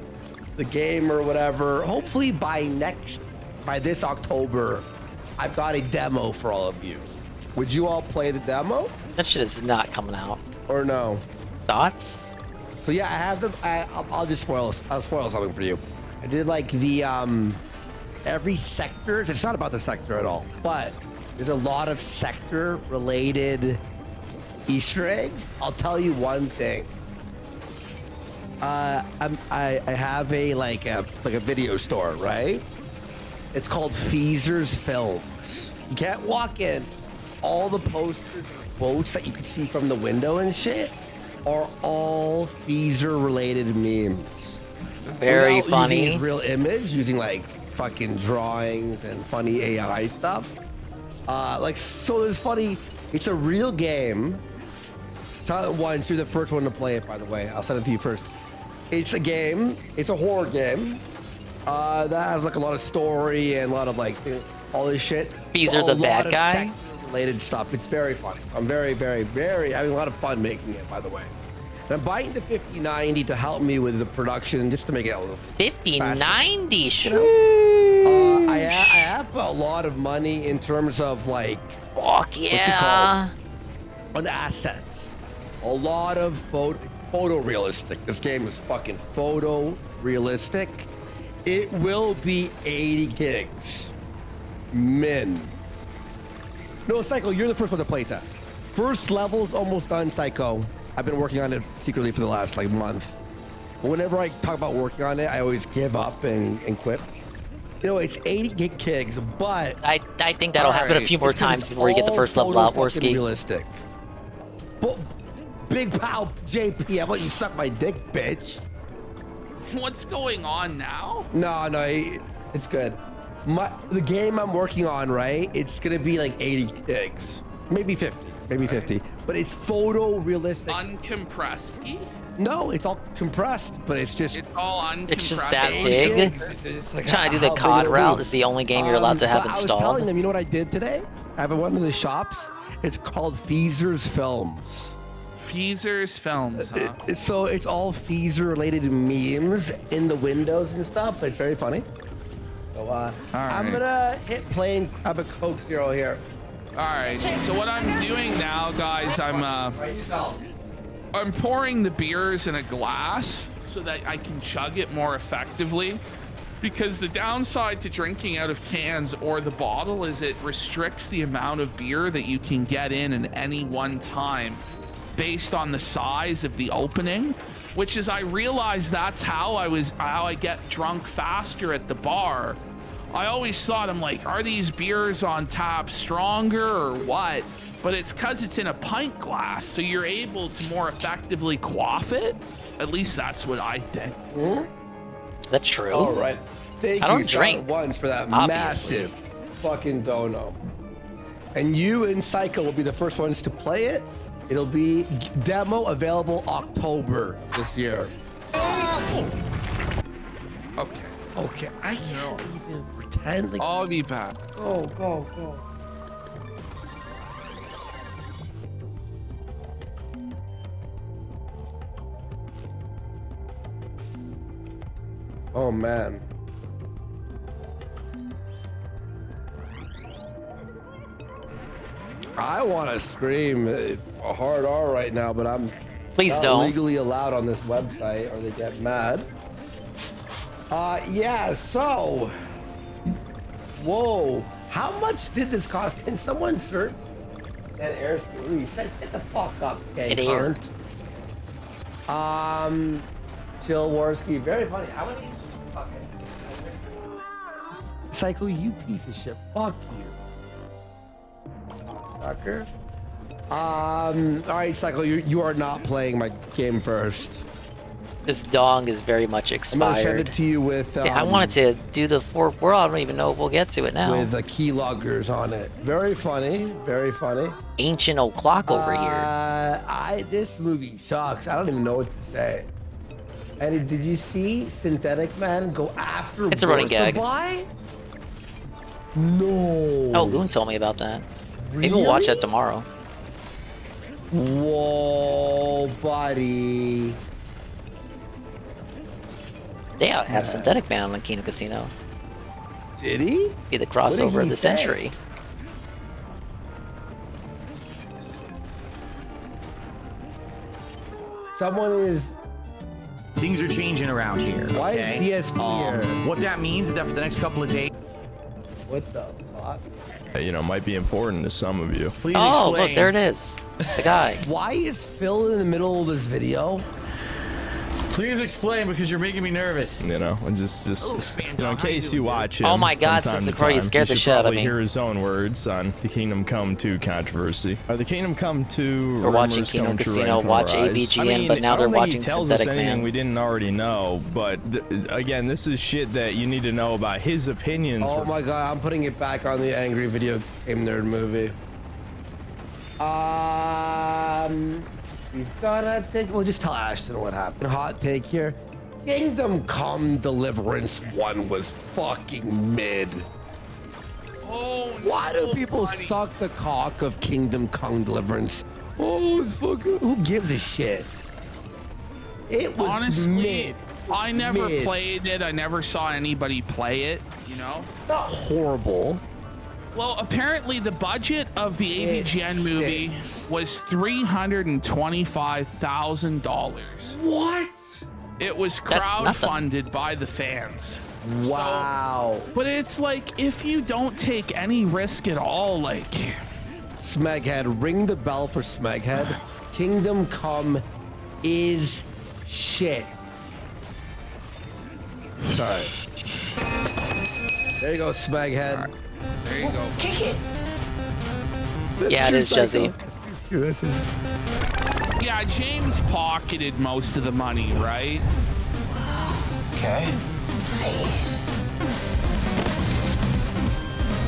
the game or whatever. Hopefully by this October, I've got a demo for all of you. Would you all play the demo? That shit is not coming out. Or no? Thoughts? So yeah, I have them. I'll just spoil something for you. I did like the every sector. It's not about the sector at all, but there's a lot of sector related Easter eggs. I'll tell you one thing. I have a video store, right? It's called Feezer's Films. You can't walk in. All the posters and quotes that you can see from the window and shit are all Feezer related memes. Very Without funny. using real image, using like fucking drawings and funny AI stuff. So there's funny. It's a real game. Silent One, you're the first one to play it, by the way. I'll send it to you first. It's a game. It's a horror game. That has like a lot of story and a lot of like all this shit. Feezer the bad guy? Related stuff. It's very fun. I'm very, very, very having a lot of fun making it, by the way. And I'm buying the 5090 to help me with the production, just to make it a little 5090, sure. I have a lot of money in terms of like, fuck yeah, on assets. A lot of photorealistic. This game is fucking photorealistic. It will be 80 gigs. Min. No, Psycho, you're the first one to play that. First level's almost done, Psycho. I've been working on it secretly for the last like month. But whenever I talk about working on it, I always give up and quit. You know, it's 80 gigs, but I think that'll happen a few more times before you get the first level out, Worski. Realistic. But Big Pal JP, how about you suck my dick, bitch? What's going on now? No, it's good. The game I'm working on, right? It's gonna be like 80 gigs, maybe 50, but it's photorealistic. Uncompressed? No, it's all compressed, but it's just. It's all uncompressed. It's just that big. Like Trying to do the COD route is the only game you're allowed to have but installed. I was telling them, you know what I did today? I have one of the shops. It's called Feezer's Films. Feezer's Films, huh? So it's all Feezer related memes in the windows and stuff. It's very funny. So I'm gonna hit play and grab a Coke Zero here. All right. So what I'm doing now, guys, I'm pouring the beers in a glass so that I can chug it more effectively. Because the downside to drinking out of cans or the bottle is it restricts the amount of beer that you can get in any one time based on the size of the opening, which is I realized that's how I get drunk faster at the bar. I always thought, I'm like, are these beers on tap stronger or what? but it's because it's in a pint glass, so you're able to more effectively quaff it. At least that's what I think. Is that true? All right. Thank I don't you, drink, once for that obviously. massive fucking dono. And you and Psycho will be the first ones to play it. It'll be demo available October this year. Okay. I can't even pretend. Like, I'll be back. Go. Oh man. I want to scream a hard R right now, but I'm Please not don't. legally allowed on this website or they get mad. Yeah, so whoa, how much did this cost? Can someone search that air series? Get the fuck up, Skate. It aired. Chill Warski, very funny. How many? Okay. Psycho, you piece of shit. Fuck you. Sucker. All right, Psycho, you are not playing my game first. This dong is very much I'm gonna send expired. it to you with. I wanted to do the fourth world. I don't even know if we'll get to it now. With keyloggers on it. Very funny. Very funny. Ancient old clock over here. This movie sucks. I don't even know what to say. And did you see Synthetic Man go after? It's a running gag. By? No. Oh, Goon told me about that. Maybe we'll watch that tomorrow. Whoa, buddy. They ought to have Synthetic Man on Kingdom Casino. Did he? Be the crossover of the century. Someone is. Things are changing around here. Why okay? is DSP here? What that means is that for the next couple of days. What the fuck? You know, might be important to some of you. Please Oh, explain. look, there it is. The guy. Why is Phil in the middle of this video? Please explain because you're making me nervous. You know, and just you know, in case you watch him. Oh my God, from time to Sensei Crow, you time, scared the should shit out of probably me. Hear his own words on the Kingdom Come 2 controversy. Are the Kingdom Come 2 We're watching rumors Kingdom coming true Casino, right from watch our eyes? AVGN, but now I they're don't think watching he tells Synthetic us anything Man. we didn't already know, but again, this is shit that you need to know about his opinions. Oh my god, I'm putting it back on the Angry Video Game Nerd movie. He's gonna take. We'll just tell Ashton what happened. Hot take here. Kingdom Come Deliverance 1 was fucking mid. Oh, why do people suck the cock of Kingdom Come Deliverance? Oh, it's fucking. Who gives a shit? It was honestly, mid. I never Mid. played it. I never saw anybody play it, you know? Not horrible. Well, apparently the budget of the AVGN movie was $325,000. What? It was That's nothing. crowdfunded by the fans. Wow. But it's like, if you don't take any risk at all, like... Smeghead, ring the bell for Smeghead. Kingdom Come is shit. Sorry. There you go, Smeghead. Right. There you go. Kick it. Yeah, it is Juzzy. Yeah, James pocketed most of the money, right? Okay. Nice.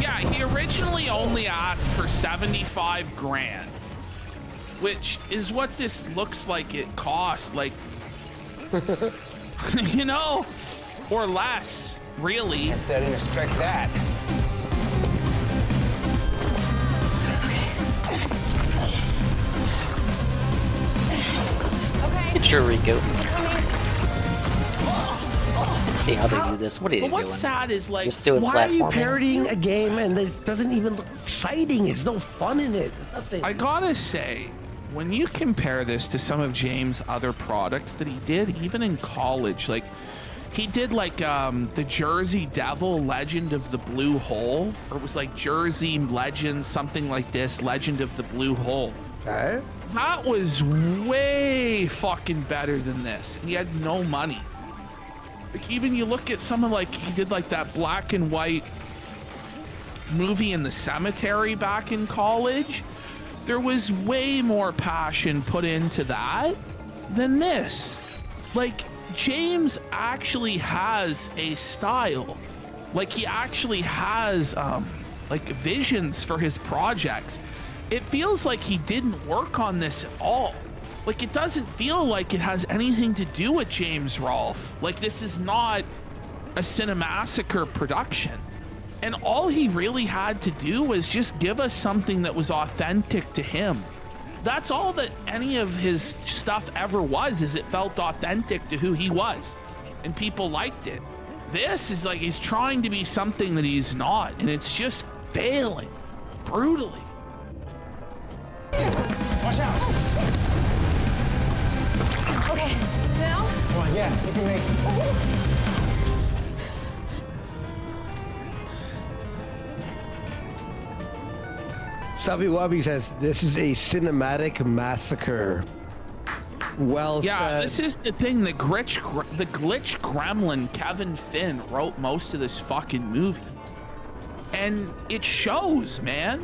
Yeah, he originally only asked for 75 grand, which is what this looks like it cost, like, you know, or less, really. I said I didn't expect that. It's your Riku. See how they do this. What are they But doing? what's sad is, like, Just doing Why are you platforming. parodying a game and it doesn't even look exciting? It's no fun in it. There's nothing. I gotta say, when you compare this to some of James' other products that he did, even in college, like, he did like the Jersey Devil Legend of the Blue Hole, or it was like Jersey Legend, something like this, Legend of the Blue Hole. Okay. That was way fucking better than this. He had no money. Like, even you look at some of, like, he did like that black and white movie in the cemetery back in college. there was way more passion put into that than this. Like, James actually has a style. Like, he actually has like visions for his projects. It feels like he didn't work on this at all. Like, it doesn't feel like it has anything to do with James Rolfe. Like, this is not a Cinemassacre production. And all he really had to do was just give us something that was authentic to him. That's all that any of his stuff ever was, is it felt authentic to who he was. And people liked it. This is like he's trying to be something that he's not, and it's just failing brutally. Watch out! Okay, now? Come on, yeah, you can make it. Subby Wubby says, this is a cinematic massacre. Well yeah, said. this is the thing. The glitch gremlin Kevin Finn wrote most of this fucking movie, and it shows, man.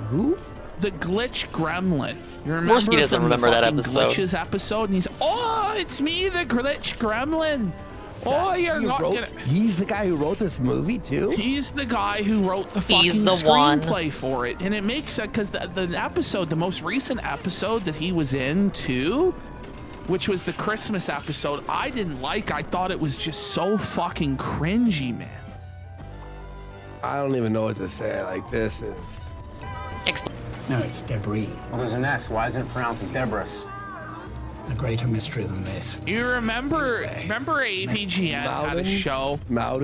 Who? The glitch gremlin. You remember? Morski doesn't from remember the that fucking episode. Glitches episode, and he's, oh, it's me, the glitch gremlin. Oh, you're not gonna. He's the guy who wrote this movie too. He's the guy who wrote the fucking screenplay for it, and it makes sense because the episode, the most recent episode that he was in too, which was the Christmas episode, I didn't like. I thought it was just so fucking cringy, man. I don't even know what to say. Like, this is. No, it's debris. Well, there's an S. Why isn't it pronounced Debris? A greater mystery than this. You remember AVGN had a show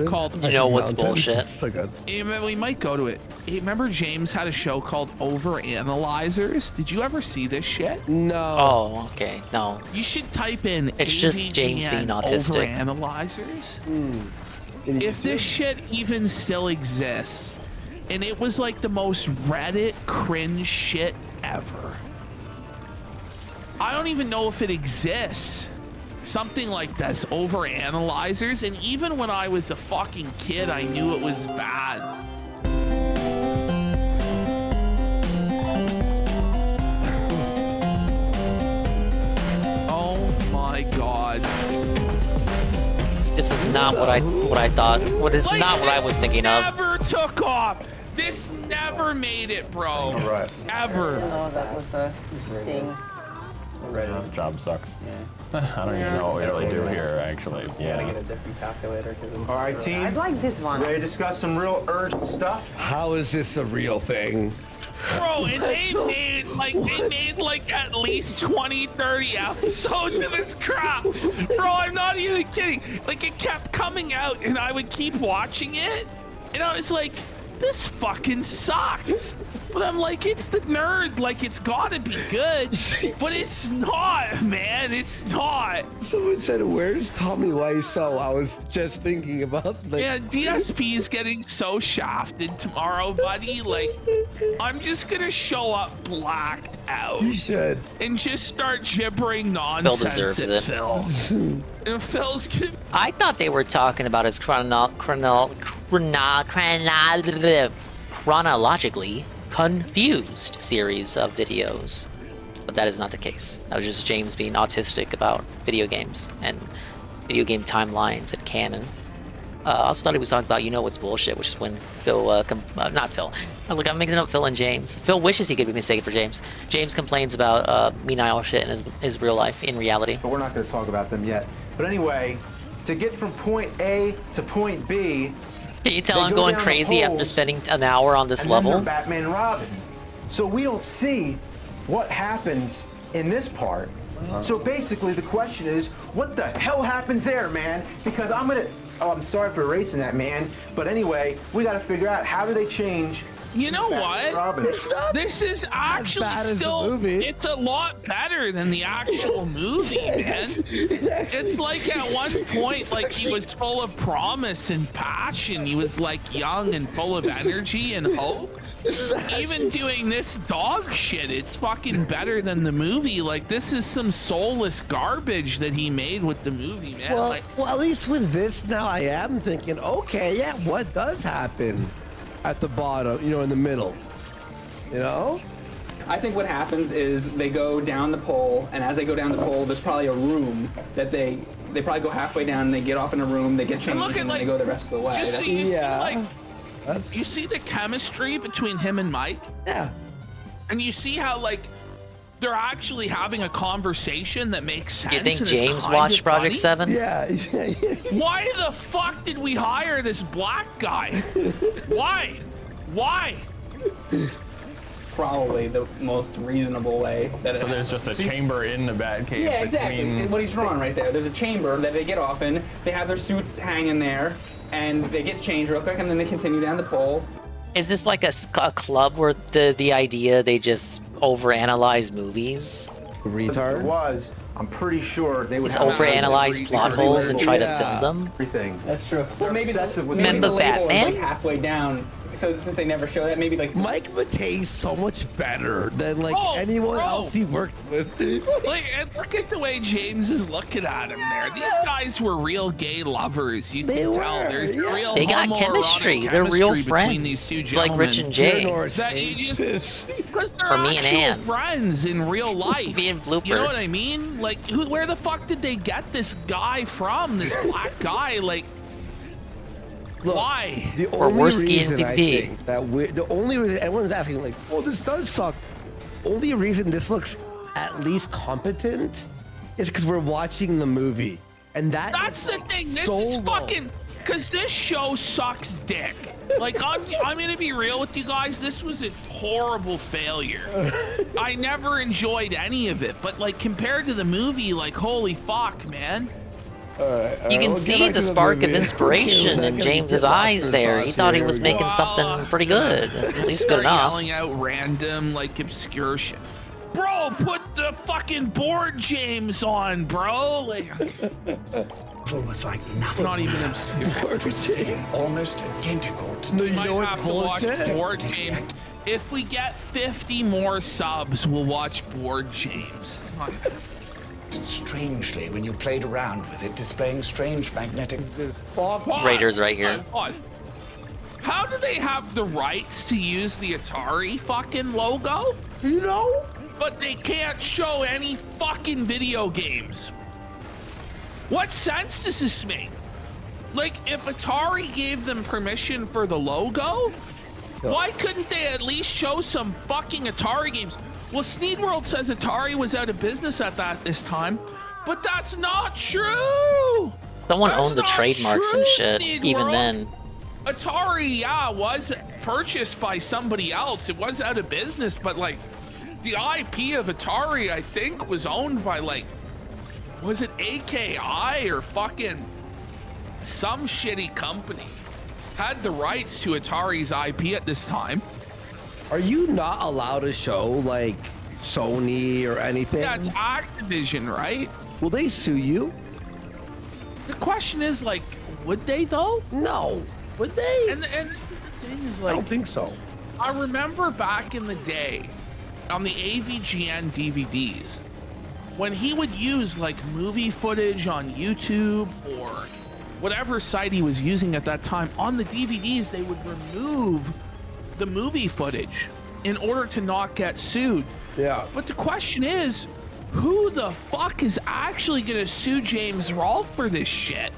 called... You know what's bullshit. So good. We might go to it. Remember James had a show called Overanalyzers? Did you ever see this shit? No. Oh, okay. No. You should type in It's just James being autistic. Overanalyzers. If this shit even still exists, and it was like the most Reddit cringe shit ever. I don't even know if it exists. Something like this, Overanalyzers, and even when I was a fucking kid, I knew it was bad. Oh my god. This is not what I thought. It's not what I was thinking of. Never took off. This never made it, bro. Right. Ever. That was the thing. This job sucks. Yeah. I don't even know what we really do here, actually. Yeah. Gotta get a different calculator. All right, team. I'd like this one. Ready to discuss some real urgent stuff? How is this a real thing? Bro, and they made like at least 20, 30 episodes of this crap. Bro, I'm not even kidding. Like, it kept coming out and I would keep watching it. And I was like, this fucking sucks. But I'm like, it's the nerd. Like, it's gotta be good. But it's not, man. It's not. Someone said, where's Tommy Wiseau? I was just thinking about that. Yeah, DSP is getting so shafted tomorrow, buddy. Like, I'm just gonna show up blacked out. You should. And just start gibbering nonsense. Phil deserves it. Phil. And Phil's gonna... I thought they were talking about his chronologically confused series of videos, but that is not the case. That was just James being autistic about video games and video game timelines and canon. I also thought he was talking about You Know What's Bullshit, which is when Phil, not Phil, look, I'm mixing up Phil and James. Phil wishes he could be mistaken for James. James complains about mean shit in his real life, in reality. But we're not going to talk about them yet. But anyway, to get from point A to point B, can you tell I'm going crazy after spending an hour on this level? Then they're Batman and Robin. So we don't see what happens in this part. So basically the question is, what the hell happens there, man? Because I'm sorry for erasing that, man. But anyway, we got to figure out, how do they change? You know what? This is actually still, it's a lot better than the actual movie, man. It's like at one point, like, he was full of promise and passion. He was like young and full of energy and hope. Even doing this dog shit, it's fucking better than the movie. Like, this is some soulless garbage that he made with the movie, man. Well, Like, well, at least with this now, I am thinking, okay, yeah, what does happen at the bottom, in the middle, I think what happens is they go down the pole, and as they go down the pole, there's probably a room that they probably go halfway down, and they get off in a room, they get changed, and then they go the rest of the way. Yeah. You see the chemistry between him and Mike? Yeah. And you see how, like, they're actually having a conversation that makes sense. You think and is James kind watched of Project funny? 7? Yeah. Why the fuck did we hire this black guy? Why? Probably the most reasonable way that So there's just a chamber in the Batcave. Yeah, exactly. between- What he's drawing right there. There's a chamber that they get off in. They have their suits hanging there, and they get changed real quick, and then they continue down the pole. Is this like a club where the idea they just overanalyze movies? It was. I'm pretty sure they would Just have overanalyze plot holes and try to fill them? Everything. That's true. Well, maybe Remember the label is Batman? like halfway down. So since they never show that, maybe like Mike Matei's so much better than like Oh, anyone bro. else he worked with. Like, and look at the way James is looking at him there. These guys were real gay lovers. You can tell. There's real They got homoerotic chemistry. They're real between these two friends. It's like Rich and Jay. Because they're Or me and actual Ann. friends in real life. Me and Blooper. You know what I mean? Like, where the fuck did they get this guy from? This black guy? Like, Look, why? The Or only Worski reason and I PP. think that the only reason everyone's asking like, "Oh, this does suck." Only reason this looks at least competent is because we're watching the movie, and That's the thing. This so is low. fucking because this show sucks dick. Like I'm gonna be real with you guys. This was a horrible failure. I never enjoyed any of it, but like compared to the movie, like holy fuck, man. You can see the spark of inspiration in James's eyes there. He thought he was making something pretty good. At least good Start enough. Yelling out random like obscure shit. Bro, put the fucking board James on, bro. Like It's almost like it's nothing. not even obscure. Almost identical to No, You you might know what's have to watch bullshit? Board James. If we get 50 more subs, we'll watch Board James. strangely when you played around with it, displaying strange magnetic. Raiders right here. Pause. How do they have the rights to use the Atari fucking logo? You know? But they can't show any fucking video games. What sense does this make? Like, if Atari gave them permission for the logo, why couldn't they at least show some fucking Atari games? Well, Sneedworld says Atari was out of business at this time, but that's not true. Someone That's owned the not trademarks and true, shit, even Sneedworld. then. Atari, yeah, was purchased by somebody else. It was out of business, but like the IP of Atari, I think, was owned by like, was it AKI or fucking some shitty company? Had the rights to Atari's IP at this time. Are you not allowed to show like Sony or anything? Yeah, it's Activision, right? Will they sue you? The question is like, would they though? No. Would they? And this is the thing is like, I don't think so. I remember back in the day on the AVGN DVDs when he would use like movie footage on YouTube or whatever site he was using at that time. On the DVDs, they would remove the movie footage in order to not get sued. Yeah. But the question is, who the fuck is actually gonna sue James Rolfe for this shit?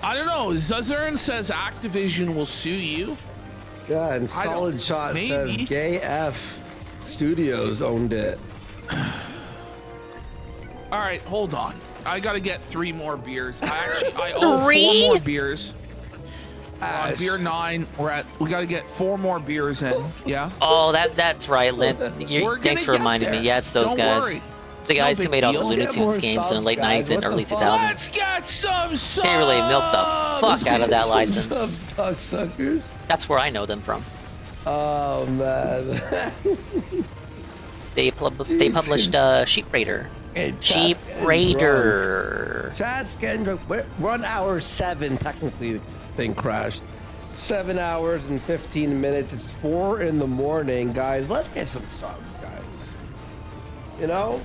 I don't know. Zuzern says Activision will sue you. Yeah, and I don't- Solid Shot maybe. says Gay F Studios owned it. All right, hold on. I gotta get 3 more beers. I owe 4 3? more beers. Beer 9. We gotta get 4 more beers in. Yeah. Oh, that's right, Lynn. We're Thanks for gonna get reminding there. me. Yeah, it's those Don't guys. worry. The It's no guys who big made all the deal. Looney Get Tunes more games in the subs, late guys. 90s and What early the fuck? 2000s. Let's get some subs. They really milked the fuck out of that license. Suckers. That's where I know them from. Oh man. They published Sheep Raider. Hey, Sheep Chad's Raider. Chad's getting drunk. We're on hour 7 technically. The thing crashed. 7 hours and 15 minutes. It's 4 in the morning, guys. Let's get some subs, guys. You know?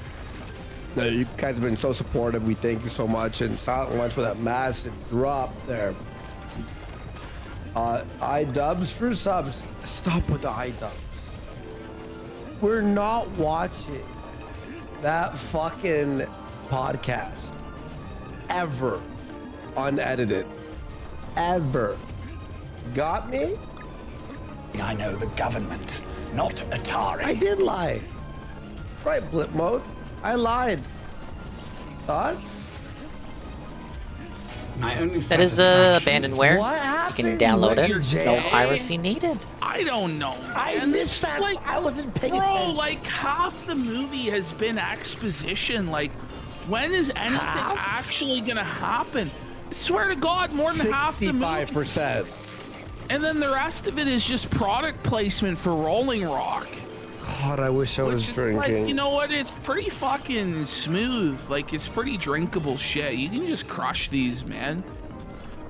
No, you guys have been so supportive. We thank you so much. And Silent Lunch for that massive drop there. iDubbbz for subs. Stop with the iDubbbz. we're not watching that fucking podcast ever unedited. Ever. Got me? I know the government, not Atari. I did lie. Right, Blip Mode. I lied. Thoughts? That is abandonware. You can download it. No piracy needed. I don't know. I missed that. Like, I wasn't paying bro, attention. like half the movie has been exposition. Like, when is anything actually gonna happen? I swear to God, more than half the movie. 65%. And then the rest of it is just product placement for Rolling Rock. God, I wish I was drinking. Like, you know what? It's pretty fucking smooth. Like, it's pretty drinkable shit. You can just crush these, man.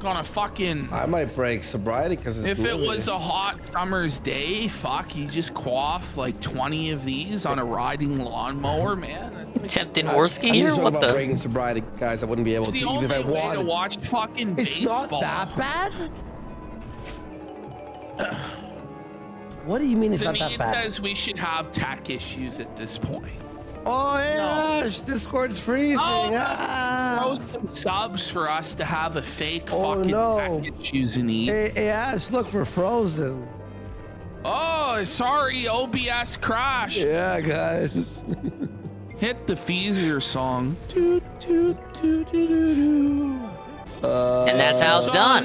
On a fucking... I might break sobriety because it's If it was a hot summer's day, fuck, you just quaff like 20 of these on a riding lawnmower, man. Tempting Worski I'm here? just What about the? breaking sobriety, guys. I wouldn't be able It's to the even if I only way to wanted. watch fucking It's baseball. not that bad. What do you mean it's To not me, that it bad? says we should have tech issues at this point. Oh yeah, Discord's freezing. Throw some subs for us to have a fake fucking tech issues and eat. Hey, Ash, look for Frozen. Oh, sorry, OBS crash. Yeah, guys. Hit the Feezer song. Toot, toot, toot, toot, toot, toot. And that's how it's done.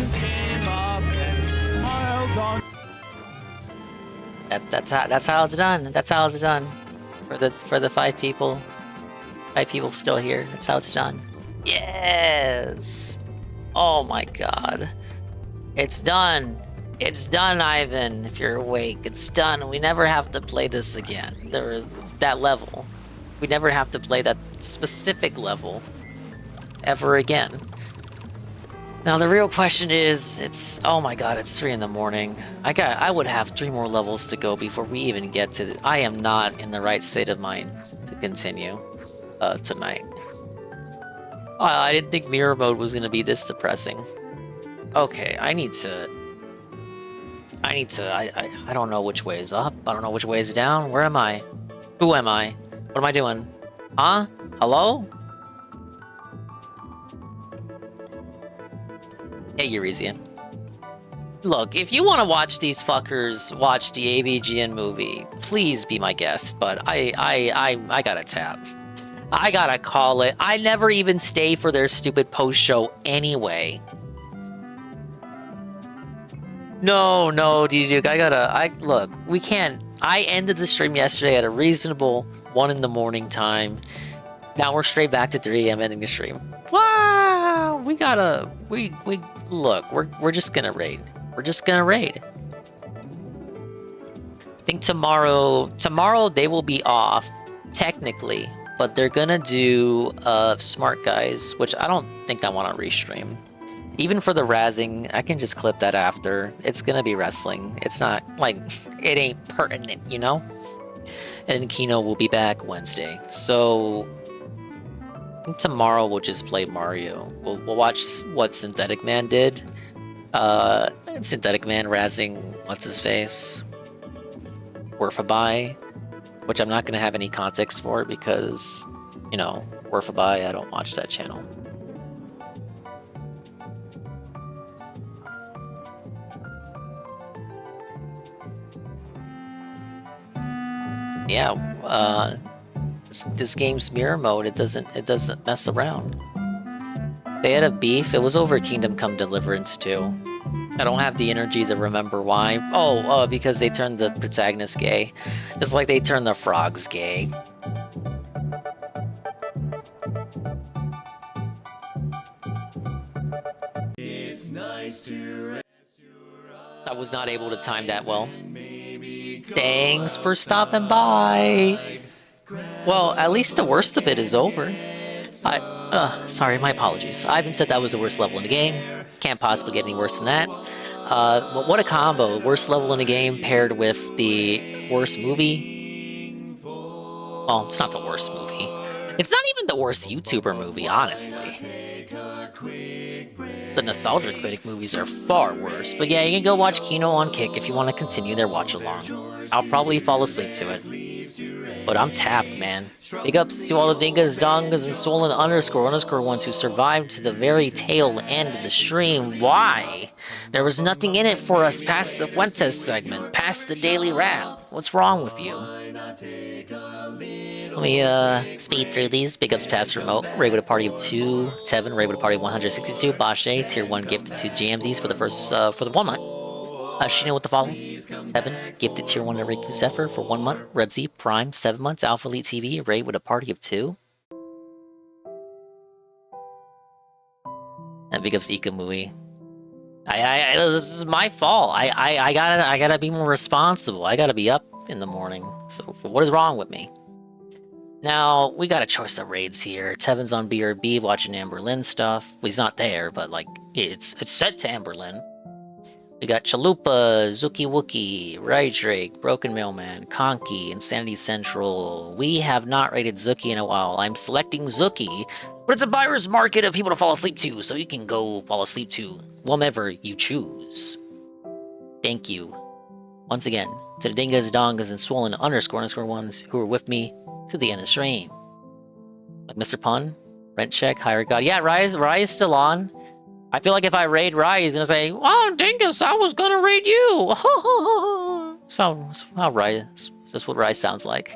That's how it's done. That's how it's done. For the 5 people. 5 people still here. That's how it's done. Yes. Oh my god. It's done. It's done, Ivan. If you're awake, it's done. We never have to play this again. That level. We never have to play that specific level ever again. Now the real question is, oh my god, it's 3 in the morning. I would have 3 more levels to go before we even get to. I am not in the right state of mind to continue tonight. I didn't think mirror mode was gonna be this depressing. Okay, I don't know which way is up. I don't know which way is down. Where am I? Who am I? What am I doing? Huh? Hello? Hey, Eurasian. Look, if you want to watch these fuckers watch the AVGN movie, please be my guest, but I gotta tap. I gotta call it. I never even stay for their stupid post-show anyway. No, D-Duke, look, we can't. I ended the stream yesterday at a reasonable 1 in the morning time. Now we're straight back to 3 AM ending the stream. Wow, look, we're just gonna raid. We're just gonna raid. I think tomorrow they will be off, technically, but they're gonna do Smart Guys, which I don't think I want to restream. Even for the razzing, I can just clip that after. It's gonna be wrestling. It's not, like, it ain't pertinent, you know? And Kino will be back Wednesday. So, I think tomorrow we'll just play Mario. We'll watch what Synthetic Man did. Synthetic Man razzing, what's-his-face? Werfabai. Which I'm not gonna have any context for because, you know, Werfabai, I don't watch that channel. Yeah, this game's mirror mode. It doesn't mess around. They had a beef. It was over Kingdom Come Deliverance too. I don't have the energy to remember why. Oh, because they turned the protagonist gay, just like they turned the frogs gay. It's nice to I was not able to time that well. Thanks for stopping by. Well, at least the worst of it is over. Sorry, my apologies. Ivan said that was the worst level in the game. Can't possibly get any worse than that. But what a combo. Worst level in the game paired with the worst movie. Well, it's not the worst movie. It's not even the worst YouTuber movie, honestly. The Nostalgia Critic movies are far worse. But yeah, you can go watch Kino on Kick if you want to continue their watch along. I'll probably fall asleep to it. But I'm tapped, man. Big ups to all the dingas, dongas, and swollen underscore ones who survived to the very tail end of the stream. Why? There was nothing in it for us past the Fuentes segment, past the daily wrap. What's wrong with you? Let me, speed through these. Big ups past remote. Ray with a party of 2. Tevin, Ray with a party of 162. Bashe, tier 1 gifted to GMZs for the first, for the 1 month. Shino with the follow. 7, gifted tier 1 to Riku Zephyr for 1 month. Rebzy, Prime, 7 months. Alpha Elite TV, Ray with a party of 2. And big ups Ikamui. This is my fault. I gotta be more responsible. I gotta be up in the morning. So what is wrong with me? Now, we got a choice of raids here. Tevin's on BRB watching Amberlyn stuff. Well, he's not there, but like, it's set to Amberlyn. We got Chalupa, Zuki Wookie, Rydrake, Broken Mailman, Conky, Insanity Central. We have not raided Zuki in a while. I'm selecting Zuki, but it's a buyer's market of people to fall asleep to, so you can go fall asleep to whomever you choose. Thank you. Once again, to the dingas, dongas, and swollen underscore ones who are with me to the end of the stream. Like Mr. Pun, Rent Check, Higher God. Yeah, Rise is still on. I feel like if I raid Rise, he's gonna say, "Oh, dingus, I was gonna raid you." So how Rise? That's what Rise sounds like.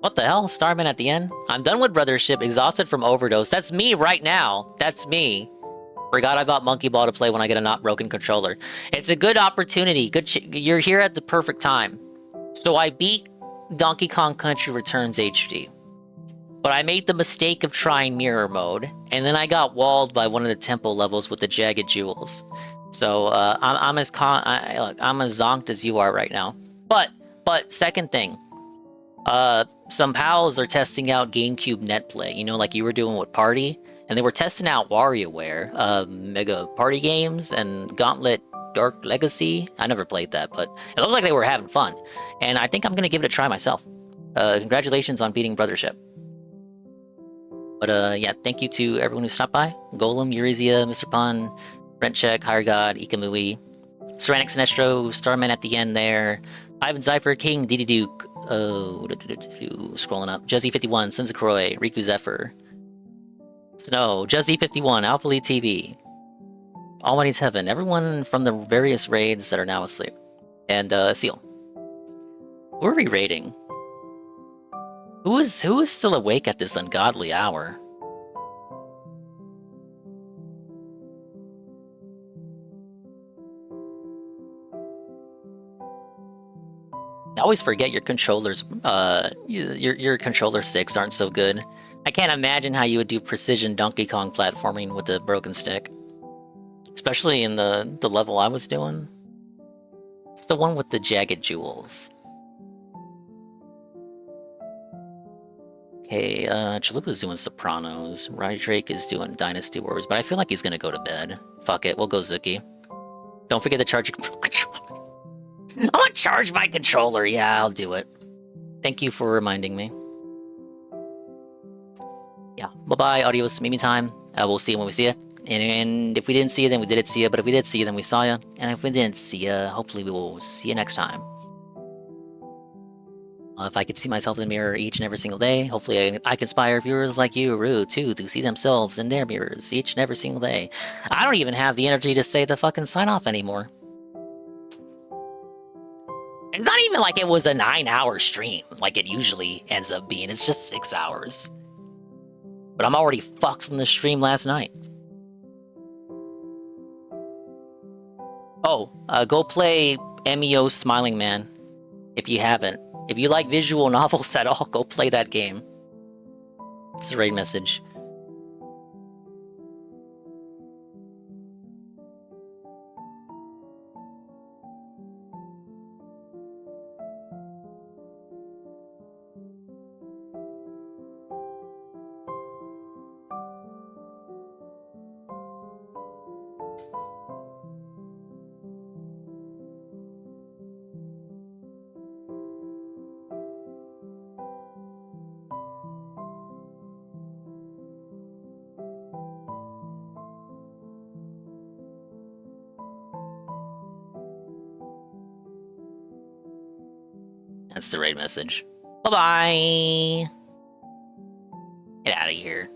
What the hell? Starman at the end? I'm done with Brothership, exhausted from overdose. That's me right now. That's me. Forgot I bought Monkey Ball to play when I get a not broken controller. It's a good opportunity. You're here at the perfect time. So I beat Donkey Kong Country Returns HD. But I made the mistake of trying mirror mode, and then I got walled by one of the temple levels with the jagged jewels. So I'm as zonked as you are right now. But second thing, some pals are testing out GameCube NetPlay. You know, like you were doing with Party, and they were testing out WarioWare, Mega Party Games, and Gauntlet Dark Legacy. I never played that, but it looked like they were having fun, and I think I'm gonna give it a try myself. Congratulations on beating Brothership. But yeah, thank you to everyone who stopped by. Golem, Eurizia, Mr. Pun, Rent Check, Higher God, Ikamui, Ceranic Sinestro, Starman at the end there, Ivan Zypher, King, Didi Duke, scrolling up, Juzzy51, Sensacroy, Riku Zephyr, Snow, Juzzy51, Alpha Lead TV, Almighty's Heaven, everyone from the various raids that are now asleep, and Seal. Who are we raiding? Who is still awake at this ungodly hour? I always forget your controllers. Your controller sticks aren't so good. I can't imagine how you would do precision Donkey Kong platforming with a broken stick, especially in the level I was doing. It's the one with the jagged jewels. Okay, Chalupa's doing Sopranos. Rydrake is doing Dynasty Wars, but I feel like he's gonna go to bed. Fuck it, we'll go Zuki. Don't forget to charge your controller. I'm gonna charge my controller. Yeah, I'll do it. Thank you for reminding me. Yeah, bye-bye, adios, Mimi time. We'll see you when we see you. And if we didn't see you, then we didn't see you. But if we did see you, then we saw you. And if we didn't see you, hopefully we will see you next time. If I could see myself in the mirror each and every single day, hopefully I can inspire viewers like you, Rue, too, to see themselves in their mirrors each and every single day. I don't even have the energy to say the fucking sign-off anymore. It's not even like it was a 9-hour stream, like it usually ends up being. It's just 6 hours. But I'm already fucked from the stream last night. Oh, go play MEO Smiling Man, if you haven't. If you like visual novels at all, go play that game. It's the raid message. That's the right message. Bye-bye. Get out of here.